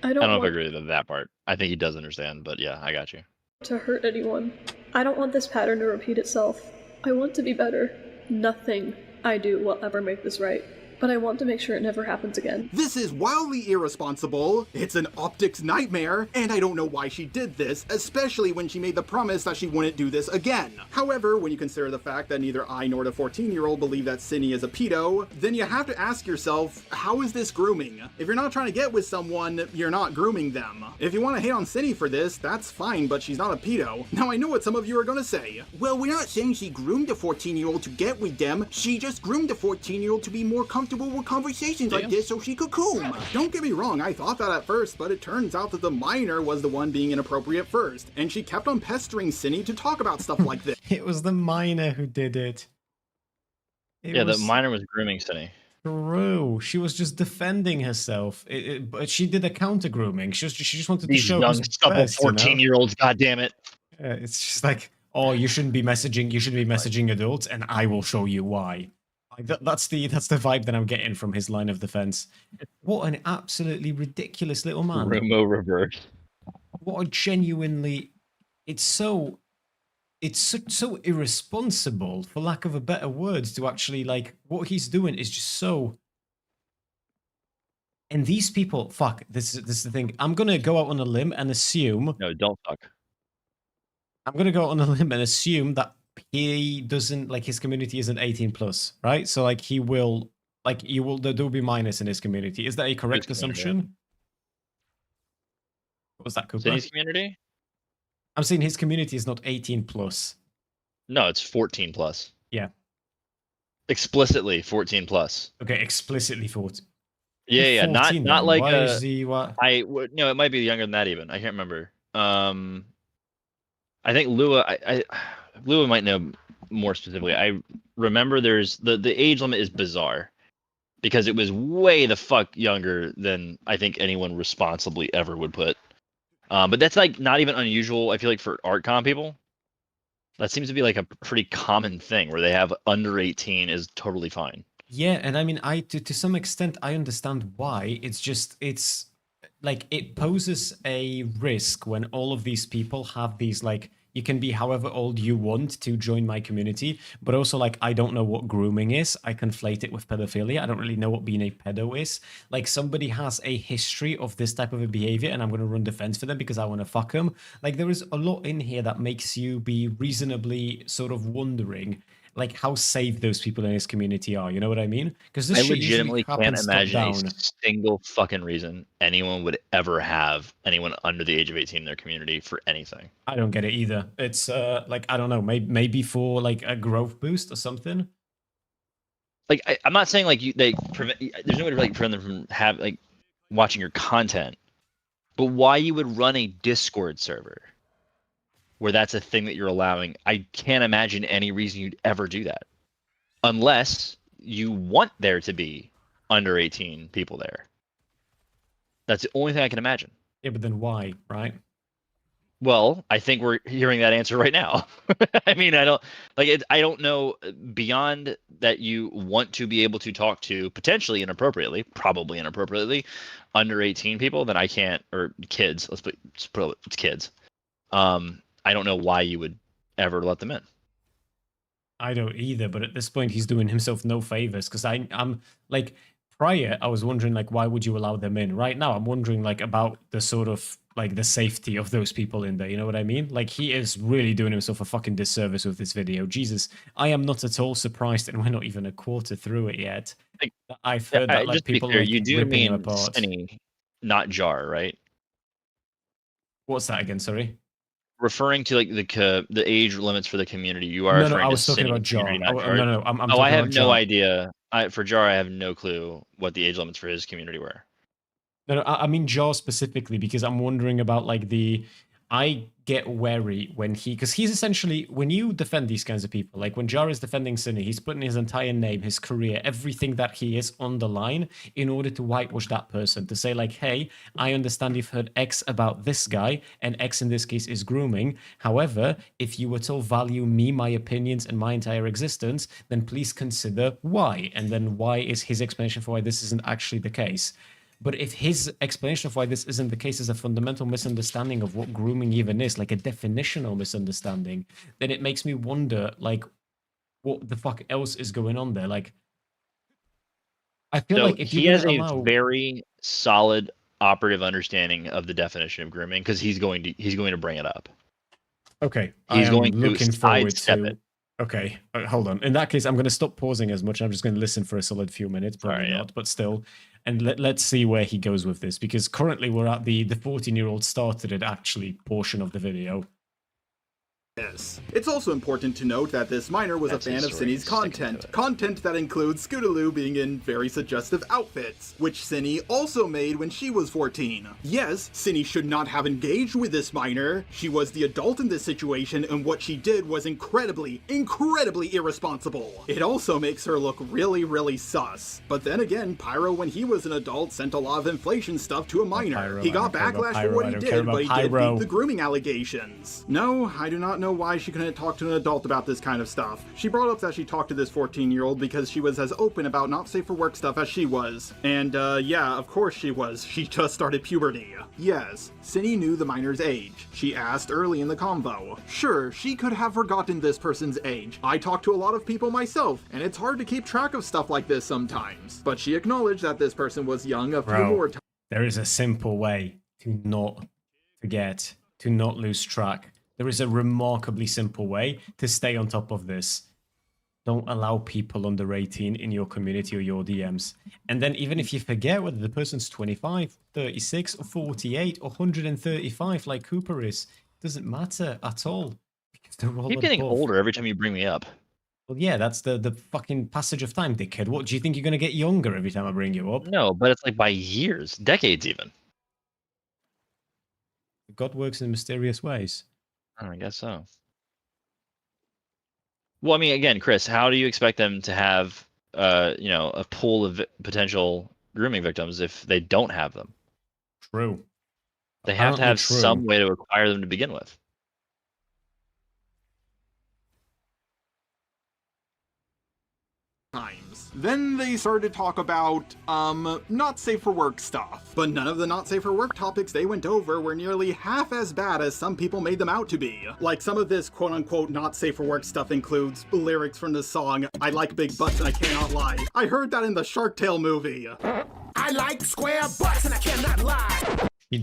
I don't don't know if I want agree with that part. I think he does understand, but yeah, I got you. to hurt anyone. I don't want this pattern to repeat itself. I want to be better. Nothing I do will ever make this right. But I want to make sure it never happens again. This is wildly irresponsible, it's an optics nightmare, and I don't know why she did this, especially when she made the promise that she wouldn't do this again. However, when you consider the fact that neither I nor the 14-year-old believe that Cindy is a pedo, then you have to ask yourself, how is this grooming? If you're not trying to get with someone, you're not grooming them. If you want to hate on Cindy for this, that's fine, but she's not a pedo. Now I know what some of you are gonna say. Well, we're not saying she groomed a 14-year-old to get with them. She just groomed a 14-year-old to be more comfortable with conversations like this so she could coom. Don't get me wrong, I thought that at first, but it turns out that the minor was the one being inappropriate first, and she kept on pestering Cindy to talk about stuff like this. It was the minor who did it. Yeah, the minor was grooming Cindy. True. She was just defending herself. But she did a counter grooming. She just wanted to These show young, who's supple best, you know? 14-year-olds, goddammit. Yeah, it's just like, oh, you shouldn't be messaging. You should be messaging adults, and I will show you why. Like that's the vibe that I'm getting from his line of defense. What an absolutely ridiculous little man. Romo reverse. What a genuinely, it's so irresponsible, for lack of a better word, to actually like what he's doing is just so. And these people, fuck, this is the thing. I'm gonna go out on a limb and assume. No, don't fuck. I'm gonna go out on a limb and assume that he doesn't like his community isn't 18 plus, right? So like he will, like you will, there will be minors in his community. Is that a correct assumption? What was that, Cooper? Cindy's community? I'm saying his community is not 18 plus. No, it's 14 plus. Yeah. Explicitly 14 plus. Okay, explicitly 14. Yeah, not 14 not then. like Why is he what? No, it might be younger than that even. I can't remember. I think Lua Lua might know more specifically. I remember there's the age limit is bizarre because it was way the fuck younger than I think anyone responsibly ever would put. But that's like not even unusual. I feel like for Artcom people, that seems to be like a pretty common thing where they have under 18 is totally fine. Yeah, and I mean, to some extent, I understand why. It's like it poses a risk when all of these people have these like, you can be however old you want to join my community, but also like, I don't know what grooming is. I conflate it with pedophilia. I don't really know what being a pedo is. Like somebody has a history of this type of a behavior and I'm going to run defense for them because I want to fuck them. Like there is a lot in here that makes you be reasonably sort of wondering like how safe those people in his community are. You know what I mean? Because this I shit legitimately usually can't happens imagine top a single fucking reason anyone would ever have anyone under the age of 18 in their community for anything. I don't get it either. It's like I don't know, maybe for like a growth boost or something. Like I'm not saying like there's no way to like prevent them from watching your content, but why you would run a Discord server where that's a thing that you're allowing, I can't imagine any reason you'd ever do that. Unless you want there to be under 18 people there. That's the only thing I can imagine. Yeah, but then why, right? Well, I think we're hearing that answer right now. I mean, I don't know beyond that you want to be able to talk to potentially inappropriately, probably inappropriately, under 18 people, then I can't, or kids, let's put it's kids. I don't know why you would ever let them in. I don't either, but at this point, he's doing himself no favors because I'm like, prior, I was wondering like, why would you allow them in? Right now, I'm wondering like about the sort of like the safety of those people in there. You know what I mean? Like, he is really doing himself a fucking disservice with this video. Jesus, I am not at all surprised, and we're not even a quarter through it yet. Like, I've heard that like just to be people clear, like you do ripping him mean apart. Cinny, not Jar, right? What's that again? Sorry. Referring to like the age limits for the community, you are No, referring I to was talking Cinny about Jar. community, not Oh, Jar. no, I'm I talking have about no Jar. idea. For Jar, I have no clue what the age limits for his community were. No, I mean Jar specifically because I'm wondering about like I get wary when because he's essentially, when you defend these kinds of people, like when Jar is defending Cinny, he's putting his entire name, his career, everything that he is on the line in order to whitewash that person, to say like, hey, I understand you've heard X about this guy, and X in this case is grooming. However, if you were to value me, my opinions, and my entire existence, then please consider Y. And then Y is his explanation for why this isn't actually the case. But if his explanation of why this isn't the case is a fundamental misunderstanding of what grooming even is, like a definitional misunderstanding, then it makes me wonder, like, what the fuck else is going on there? Like, I feel So like if he you're has gonna a allow... very solid operative understanding of the definition of grooming because he's going to bring it up. Okay, He's going to looking forward sidestep to... it. Okay, hold on. In that case, I'm going to stop pausing as much. I'm just going to listen for a solid few minutes. Probably not, but still. And let's see where he goes with this, because currently we're at the 14-year-old started it actually portion of the video. Yes. It's also important to note that this minor was a fan of Cinny's content that includes Scootaloo being in very suggestive outfits, which Cinny also made when she was 14. Yes, Cinny should not have engaged with this minor. She was the adult in this situation, and what she did was incredibly irresponsible. It also makes her look really sus. But then again, Pyro, when he was an adult, sent a lot of inflation stuff to a minor. He got backlash for what he did, but he did beat the grooming allegations. No, I do not know why she couldn't talk to an adult about this kind of stuff. She brought up that she talked to this 14-year-old because she was as open about not safe for work stuff as she was. And yeah, of course she was. She just started puberty. Yes, Cinny knew the minor's age. She asked early in the convo. Sure, she could have forgotten this person's age. I talk to a lot of people myself, and it's hard to keep track of stuff like this sometimes. But she acknowledged that this person was young a few more times. There is a simple way to not forget, to not lose track. There is a remarkably simple way to stay on top of this. Don't allow people under 18 in your community or your DMs. And then even if you forget whether the person's 25, 36, or 48, or 135 like Cooper is, it doesn't matter at all. Because they're all Keep getting above. older every time you bring me up. Well, yeah, that's the fucking passage of time, dickhead. What, do you think you're going to get younger every time I bring you up? No, but it's like by years, decades even. God works in mysterious ways. I guess so. Well, I mean, again, Chris, how do you expect them to have, a pool of potential grooming victims if they don't have them? True. They have to have some way to acquire them to begin with. Then they started to talk about, not safe for work stuff. But none of the not safe for work topics they went over were nearly half as bad as some people made them out to be. Like, some of this quote-unquote not safe for work stuff includes lyrics from the song, I like big butts and I cannot lie. I heard that in the Shark Tale movie. I like square butts and I cannot lie. She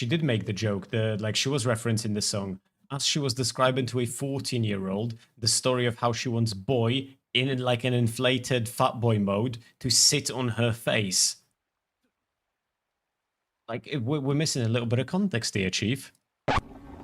did make the joke, she was referencing the song, as she was describing to a 14-year-old the story of how she wants boy in like an inflated fat boy mode to sit on her face. Like, we're missing a little bit of context here, Chief.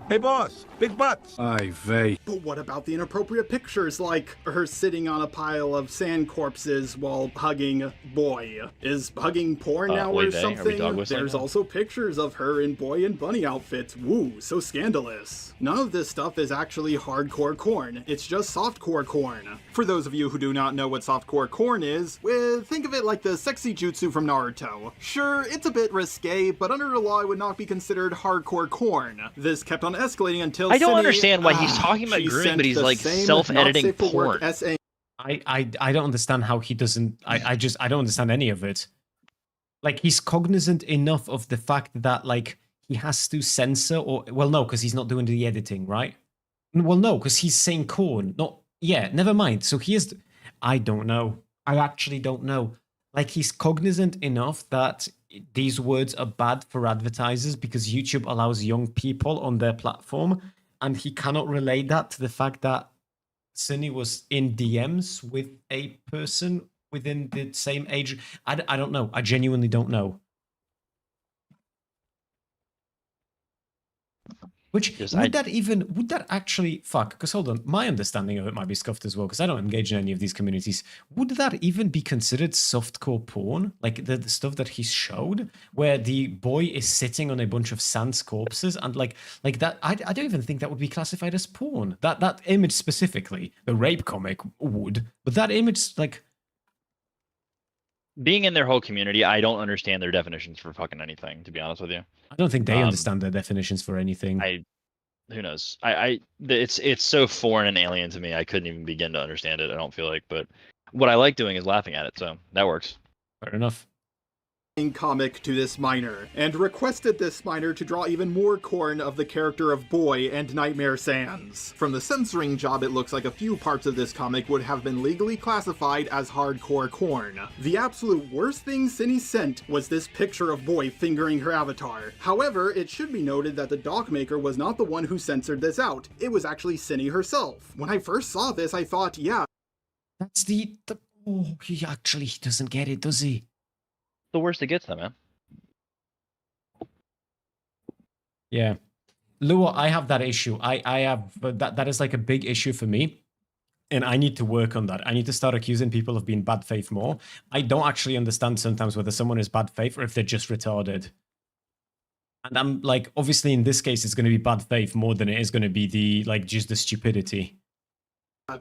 Hey boss, big butts. Aye vey. But what about the inappropriate pictures, like her sitting on a pile of sand corpses while hugging boy? Is hugging porn now or something? There's also pictures of her in boy and bunny outfits. Woo, so scandalous. None of this stuff is actually hardcore corn. It's just softcore corn. For those of you who do not know what softcore corn is, think of it like the sexy jutsu from Naruto. Sure, it's a bit risque, but under the law it would not be considered hardcore corn. This kept on escalating until I don't Cinny, understand why he's talking about grooming, but he's like self-editing porn. I don't understand how he doesn't. I don't understand any of it. Like, he's cognizant enough of the fact that like he has to censor, or well, no, because he's not doing the editing, right? Well, no, because he's saying corn. Not yeah. Never mind. So here's. I don't know. I actually don't know. Like he's cognizant enough that these words are bad for advertisers because YouTube allows young people on their platform, and he cannot relate that to the fact that Sunny was in DMs with a person within the same age. I don't know. I genuinely don't know. Which would that actually fuck? Because hold on, my understanding of it might be scuffed as well. Because I don't engage in any of these communities. Would that even be considered softcore porn? Like the stuff that he showed, where the boy is sitting on a bunch of Sans corpses, and like that. I don't even think that would be classified as porn. That image specifically, the rape comic would, but that image like. Being in their whole community, I don't understand their definitions for fucking anything, to be honest with you. I don't think they understand their definitions for anything. Who knows? It's so foreign and alien to me. I couldn't even begin to understand it. I don't feel like, but what I like doing is laughing at it. So that works. Fair enough. Comic to this minor, and requested this minor to draw even more corn of the character of Boy and Nightmare Sans. From the censoring job, it looks like a few parts of this comic would have been legally classified as hardcore corn. The absolute worst thing Cindy sent was this picture of Boy fingering her avatar. However, it should be noted that the doc maker was not the one who censored this out. It was actually Cindy herself. When I first saw this, I thought, yeah. That's oh, he doesn't get it, does he? The worst it gets them, man. Yeah. Lua, I have that issue. I have that is like a big issue for me. And I need to work on that. I need to start accusing people of being bad faith more. I don't actually understand sometimes whether someone is bad faith or if they're just retarded. And I'm like, obviously in this case, it's going to be bad faith more than it is going to be just the stupidity.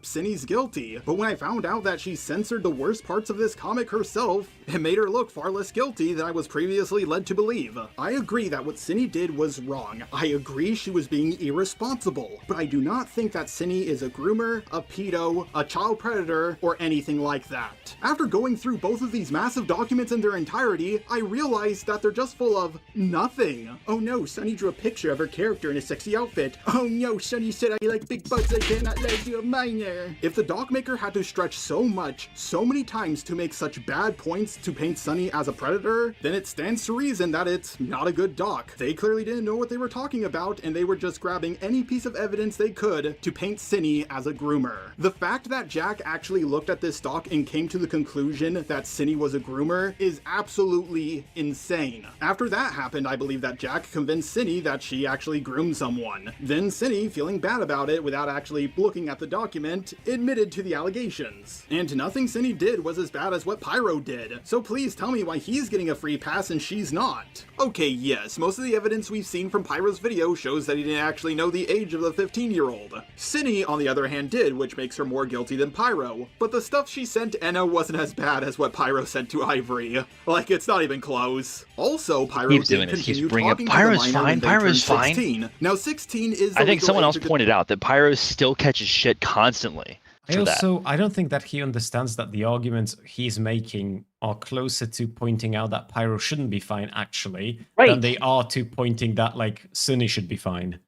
Cindy's guilty, but when I found out that she censored the worst parts of this comic herself, it made her look far less guilty than I was previously led to believe. I agree that what Cindy did was wrong. I agree she was being irresponsible, but I do not think that Cindy is a groomer, a pedo, a child predator, or anything like that. After going through both of these massive documents in their entirety, I realized that they're just full of nothing. Oh no, Sunny drew a picture of her character in a sexy outfit. Oh no, Sunny said I like big butts, I cannot let you a minor. If the doc maker had to stretch so many times to make such bad points to paint Sunny as a predator, then it stands to reason that it's not a good doc. They clearly didn't know what they were talking about, and they were just grabbing any piece of evidence they could to paint Cindy as a groomer. The fact that Jack actually looked at this doc and came to the conclusion that Cindy was a groomer is absolutely insane. After that happened, I believe that Jack convinced Cindy that she actually groomed someone. Then Cindy, feeling bad about it without actually looking at the document, admitted to the allegations. And nothing Cindy did was as bad as what Pyro did, so please tell me why he's getting a free pass and she's not. Okay, yes, most of the evidence we've seen from Pyro's video shows that he didn't actually know the age of the 15-year-old. Cindy, on the other hand, did, which makes her more guilty than Pyro, but the stuff she sent Enno wasn't as bad as what Pyro sent to Ivory. Like, it's not even close. Also, Pyro did continue talking to the minor when they turned 16. Now, 16 is the I think legal someone age else to pointed out that Pyro still catches shit constantly. I don't think that he understands that the arguments he's making are closer to pointing out that Pyro shouldn't be fine, actually, than they are to pointing that, Sunny should be fine.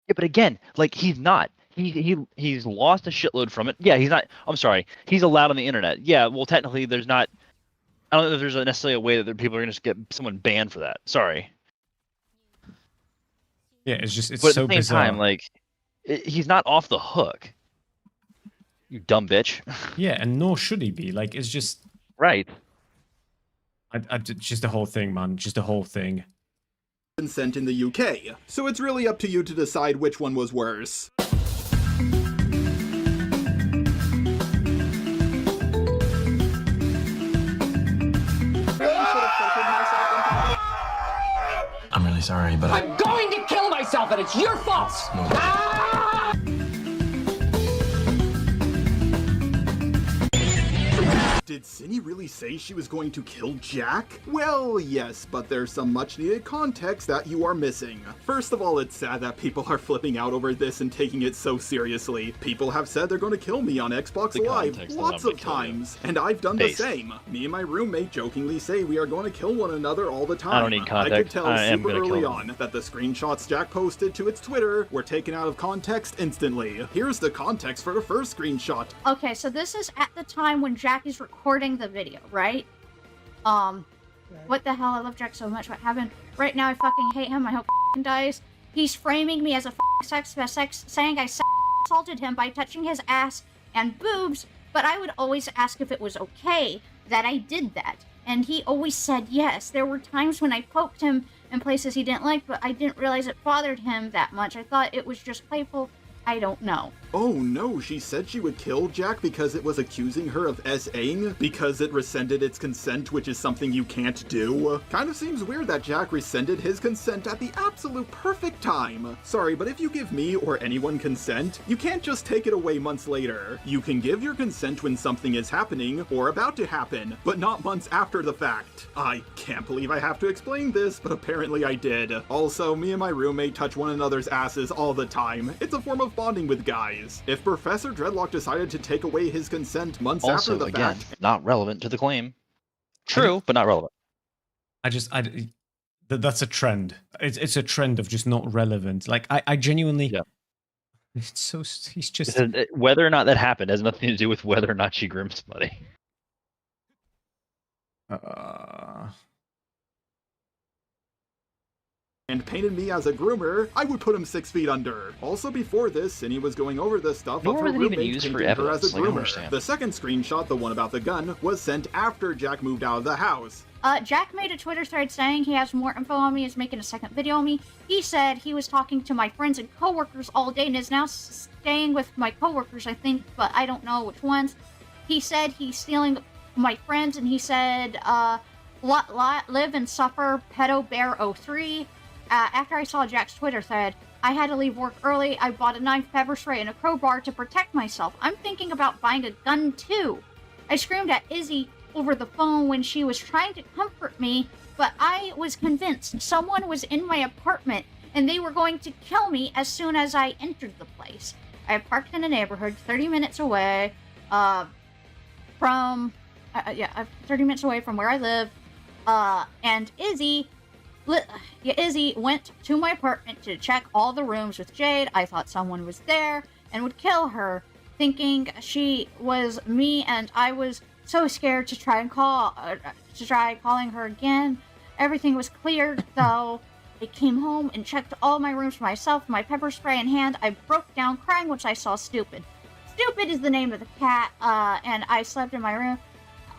Yeah, but again, he's not. He's lost a shitload from it. Yeah, he's not. I'm sorry. He's allowed on the internet. Yeah, well, technically, there's not. I don't know if there's necessarily a way that people are going to get someone banned for that. Sorry. Yeah, it's just, it's but so at the same bizarre. time, he's not off the hook. You dumb bitch. Yeah, and nor should he be. It's just... Right. Just the whole thing, man. Just the whole thing. Sent in the UK, so it's really up to you to decide which one was worse. I'm really sorry, but I'm going to kill myself, and it's your fault! Did Cindy really say she was going to kill Jack? Well, yes, but there's some much needed context that you are missing. First of all, it's sad that people are flipping out over this and taking it so seriously. People have said they're going to kill me on Xbox Live lots of times, and I've done the same. Me and my roommate jokingly say we are going to kill one another all the time. I don't need context. I could tell super early kill on that the screenshots Jack posted to its Twitter were taken out of context instantly. Here's the context for the first screenshot. Okay, so this is at the time when Jack is recording the video, right? What the hell? I love Jack so much. What happened? Right now, I fucking hate him. I hope he dies. He's framing me as a sex, saying I assaulted him by touching his ass and boobs, but I would always ask if it was okay that I did that. And he always said yes. There were times when I poked him in places he didn't like, but I didn't realize it bothered him that much. I thought it was just playful. I don't know. Oh no, she said she would kill Jack because it was accusing her of SAing because it rescinded its consent, which is something you can't do. Kind of seems weird that Jack rescinded his consent at the absolute perfect time. Sorry, but if you give me or anyone consent, you can't just take it away months later. You can give your consent when something is happening or about to happen, but not months after the fact. I can't believe I have to explain this, but apparently I did. Also, me and my roommate touch one another's asses all the time. It's a form of bonding with guys. If Professor Dreadlock decided to take away his consent months after the fact... not relevant to the claim. True, but not relevant. That's a trend. It's a trend of just not relevant. Like, I genuinely... Yeah. It's so... He's just... Whether or not that happened has nothing to do with whether or not she groomed somebody. And painted me as a groomer, I would put him 6 feet under. Also before this, Cindy was going over the stuff of her roommate painting her as a groomer. The second screenshot, the one about the gun, was sent after Jack moved out of the house. Jack made a Twitter thread saying he has more info on me, is making a second video on me. He said he was talking to my friends and coworkers all day and is now staying with my coworkers, I think, but I don't know which ones. He said he's stealing my friends, and he said, live and suffer, pedo bear 03. After I saw Jack's Twitter thread, I had to leave work early. I bought a knife, pepper spray, and a crowbar to protect myself. I'm thinking about buying a gun too. I screamed at Izzy over the phone when she was trying to comfort me, but I was convinced someone was in my apartment and they were going to kill me as soon as I entered the place. I parked in a neighborhood 30 minutes away from 30 minutes away from where I live, and Izzy went to my apartment to check all the rooms with Jade. I thought someone was there and would kill her, thinking she was me, and I was so scared to try calling her again. Everything was clear, though. I came home and checked all my rooms for myself, my pepper spray in hand. I broke down crying once I saw Stupid. Stupid is the name of the cat, and I slept in my room.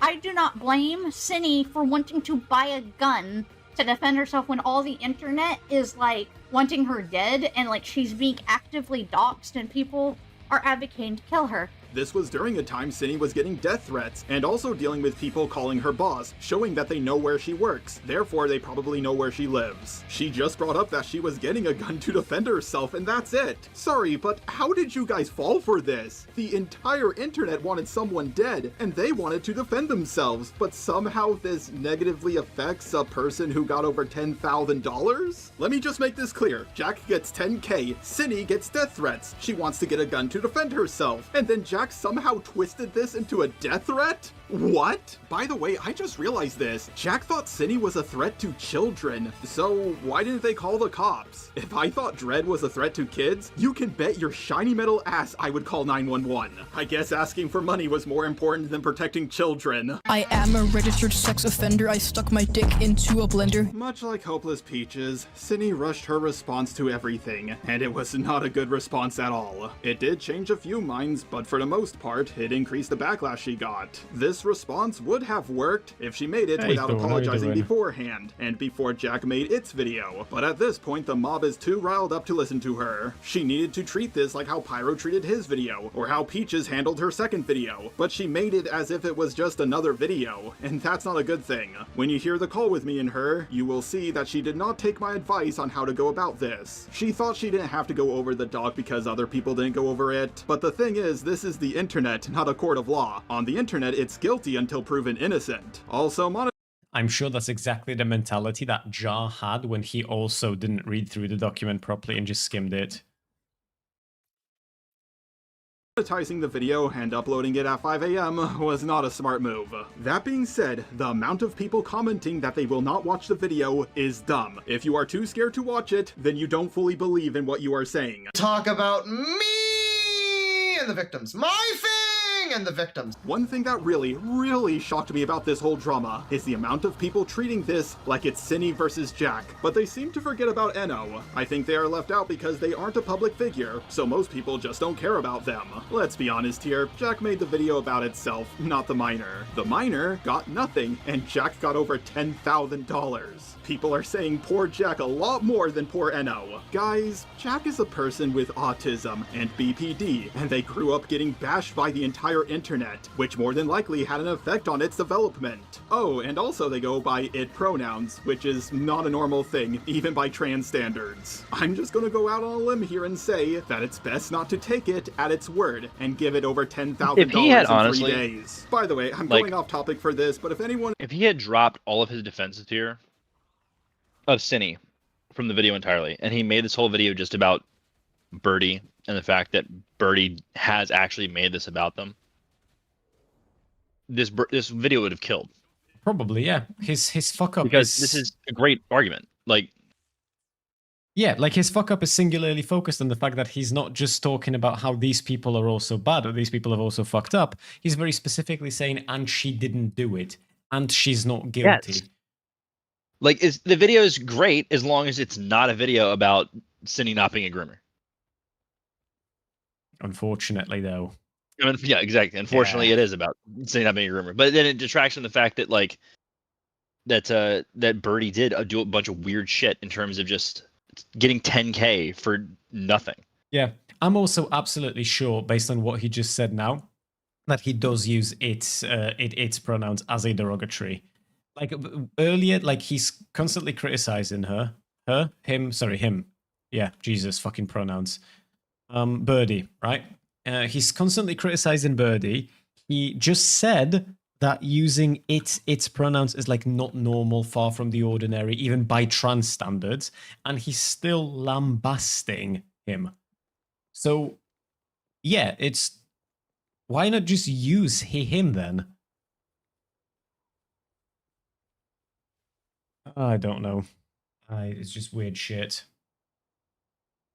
I do not blame Cindy for wanting to buy a gun to defend herself when all the internet is like wanting her dead and like she's being actively doxxed and people are advocating to kill her. This was during a time Cindy was getting death threats, and also dealing with people calling her boss, showing that they know where she works, therefore they probably know where she lives. She just brought up that she was getting a gun to defend herself, and that's it. Sorry, but how did you guys fall for this? The entire internet wanted someone dead, and they wanted to defend themselves, but somehow this negatively affects a person who got over $10,000? Let me just make this clear. Jack gets 10K, Cindy gets death threats. She wants to get a gun to defend herself, and then Jack somehow twisted this into a death threat? What? By the way, I just realized this. Jack thought Cindy was a threat to children, so why didn't they call the cops? If I thought Dredd was a threat to kids, you can bet your shiny metal ass I would call 911. I guess asking for money was more important than protecting children. I am a registered sex offender. I stuck my dick into a blender. Much like Hopeless Peaches, Cindy rushed her response to everything, and it was not a good response at all. It did change a few minds, but for the most part, it increased the backlash she got. This response would have worked if she made it without apologizing beforehand, and before Jack made its video. But at this point, the mob is too riled up to listen to her. She needed to treat this like how Pyro treated his video, or how Peaches handled her second video, but she made it as if it was just another video, and that's not a good thing. When you hear the call with me and her, you will see that she did not take my advice on how to go about this. She thought she didn't have to go over the doc because other people didn't go over it, but the thing is, this is the internet, not a court of law. On the internet, it's guilty until proven innocent. Also, I'm sure that's exactly the mentality that Jar had when he also didn't read through the document properly and just skimmed it. monetizing the video and uploading it at 5 AM was not a smart move. That being said, the amount of people commenting that they will not watch the video is dumb. If you are too scared to watch it, then you don't fully believe in what you are saying. Talk about me and the victims. My thing and the victims. One thing that really shocked me about this whole drama is the amount of people treating this like it's Cinny versus Jack, but they seem to forget about Enno. I think they are left out because they aren't a public figure, so most people just don't care about them. Let's be honest here, Jack made the video about itself, not the minor. The minor got nothing, and Jack got over $10,000. People are saying poor Jack a lot more than poor Enno. Guys, Jack is a person with autism and BPD, and they grew up getting bashed by the entire internet, which more than likely had an effect on its development. Oh, and also they go by it pronouns, which is not a normal thing, even by trans standards. I'm just gonna go out on a limb here and say that it's best not to take it at its word and give it over $10,000 in 3 days. By the way, I'm going off topic for this, but if anyone... If he had dropped all of his defenses here of Cinny from the video entirely, and he made this whole video just about Birdie and the fact that Birdie has actually made this about them, this video would have killed. Probably, yeah. His fuck up because this is a great argument. Like, yeah, like his fuck up is singularly focused on the fact that he's not just talking about how these people are also bad or these people have also fucked up. He's very specifically saying, and she didn't do it, and she's not guilty. Yes. Like, the video is great as long as it's not a video about Cindy not being a groomer. Unfortunately, though. I mean, yeah, exactly. Unfortunately, it is about Cindy not being a groomer. But then it detracts from the fact that, like, that Birdie did do a bunch of weird shit in terms of just getting 10K for nothing. Yeah, I'm also absolutely sure, based on what he just said now, that he does use its pronouns as a derogatory. Like earlier, like he's constantly criticizing him. Yeah, Jesus, fucking pronouns. Birdie, right? He's constantly criticizing Birdie. He just said that using its pronouns is like not normal, far from the ordinary, even by trans standards, and he's still lambasting him. So, yeah, it's why not just use him then? I don't know. It's just weird shit.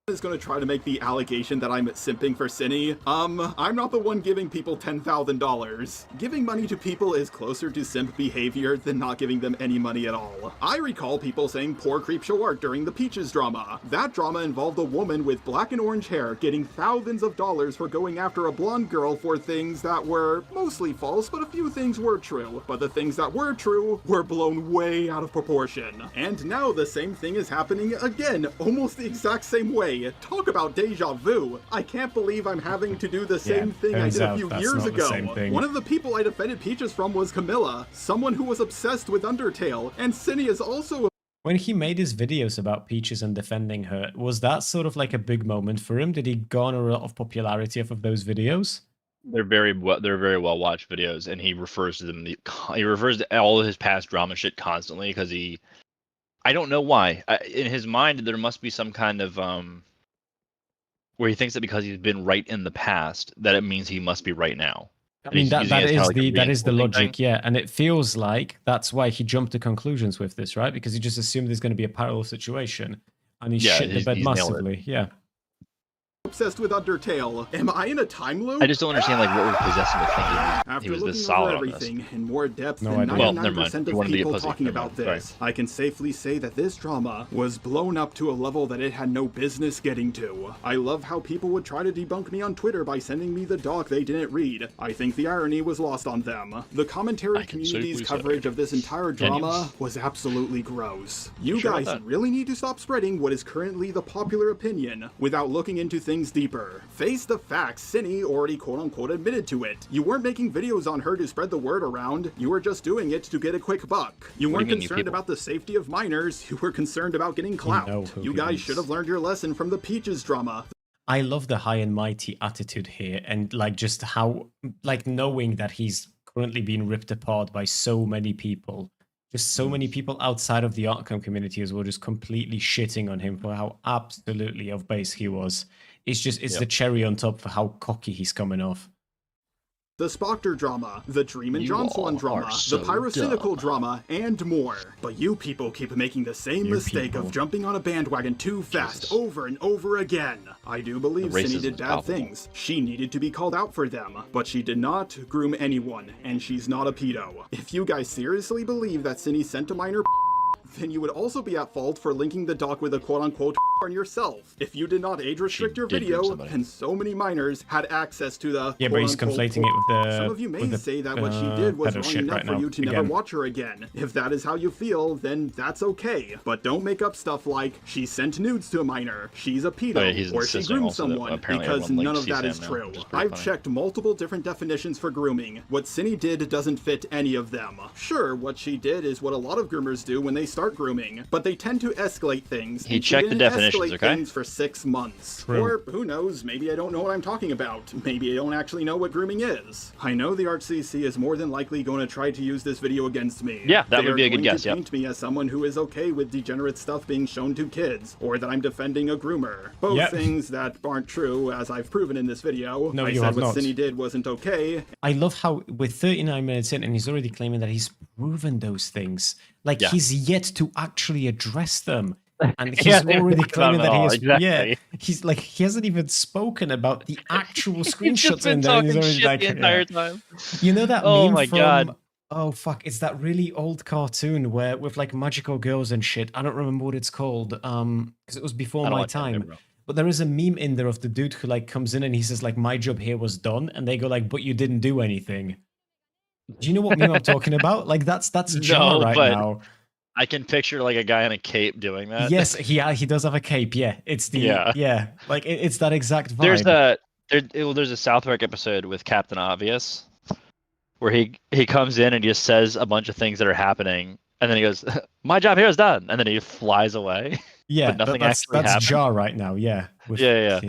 Is going to try to make the allegation that I'm simping for Cinny. I'm not the one giving people $10,000. Giving money to people is closer to simp behavior than not giving them any money at all. I recall people saying poor Creepshow art during the Peaches drama. That drama involved a woman with black and orange hair getting thousands of dollars for going after a blonde girl for things that were mostly false, but a few things were true. But the things that were true were blown way out of proportion. And now the same thing is happening again, almost the exact same way. Talk about deja vu. I can't believe I'm having to do the same thing I did a few years ago. One of the people I defended Peaches from was Camilla, someone who was obsessed with Undertale, and Cinny is also... When he made his videos about Peaches and defending her, was that sort of like a big moment for him? Did he garner a lot of popularity off of those videos? They're very well watched videos, and he refers to them. He refers to all of his past drama shit constantly because I don't know why. In his mind, there must be some kind of where he thinks that because he's been right in the past, that it means he must be right now. I mean, that is the logic, yeah. And it feels like that's why he jumped to conclusions with this, right? Because he just assumed there's going to be a parallel situation, and he shit the bed massively, yeah. Obsessed with Undertale. Am I in a time loop? I just don't understand like what was possessing with thinking he was this solid on this. Everything in more depth than well, 99% of people talking about this. I can safely say that this drama was blown up to a level that it had no business getting to. I love how people would try to debunk me on Twitter by sending me the doc they didn't read. I think the irony was lost on them. The commentary community's coverage of this entire drama was absolutely gross. You guys really need to stop spreading what is currently the popular opinion without looking into things deeper. Face the facts. Cinny already quote-unquote admitted to it. You weren't making videos on her to spread the word around. You were just doing it to get a quick buck. You weren't concerned about the safety of minors. You were concerned about getting clout. You guys should have learned your lesson from the Peaches drama. I love the high and mighty attitude here, and like just how, like knowing that he's currently being ripped apart by so many people. Just so many people outside of the Artcom community as well, just completely shitting on him for how absolutely off base he was. It's just, it's the cherry on top for how cocky he's coming off. The Spoctor drama, the Dream and Johnson drama, the Pyrocynical drama, and more. But you people keep making the same mistake of jumping on a bandwagon too fast over and over again. I do believe Cindy did bad things. She needed to be called out for them, but she did not groom anyone, and she's not a pedo. If you guys seriously believe that Cindy sent a minor then you would also be at fault for linking the doc with a quote-unquote on yourself. If you did not age restrict your video, then so many minors had access to the but he's conflating it with the... Some of you may say that what she did was wrong enough for you to never watch her again. If that is how you feel, then that's okay. But don't make up stuff like, she sent nudes to a minor, she's a pedo, or she groomed someone, because none of that is true. I've checked multiple different definitions for grooming. What Cindy did doesn't fit any of them. Sure, what she did is what a lot of groomers do when they start grooming, but they tend to escalate things. He checked the definitions, okay? Things for 6 months. True. Or who knows, maybe I don't know what I'm talking about. Maybe I don't actually know what grooming is. I know the ArtCC is more than likely going to try to use this video against me. Yeah, that would be a good guess, yeah. Paint me as someone who is okay with degenerate stuff being shown to kids, or that I'm defending a groomer. Both things that aren't true, as I've proven in this video. No, I you said have what not. Cindy did wasn't okay. I love how we're 39 minutes in and he's already claiming that he's proven those things. Like, he's yet to actually address them. And he's already claiming that he is... Yeah, he's like, he hasn't even spoken about the actual screenshots in there. He's already like, the entire time. You know that meme my from... God. Oh, fuck. It's that really old cartoon where with like magical girls and shit. I don't remember what it's called. Because it was before my time. But there is a meme in there of the dude who like comes in and he says like, my job here was done. And they go like, but you didn't do anything. Do you know what meme I'm talking about? Like that's Jar right now. I can picture like a guy in a cape doing that. Yes, he does have a cape. Yeah, it's the like it's that exact vibe. There's a South Park episode with Captain Obvious where he comes in and just says a bunch of things that are happening, and then he goes, "My job here is done," and then he flies away. Yeah, but nothing that's happens. Jar right now. Yeah,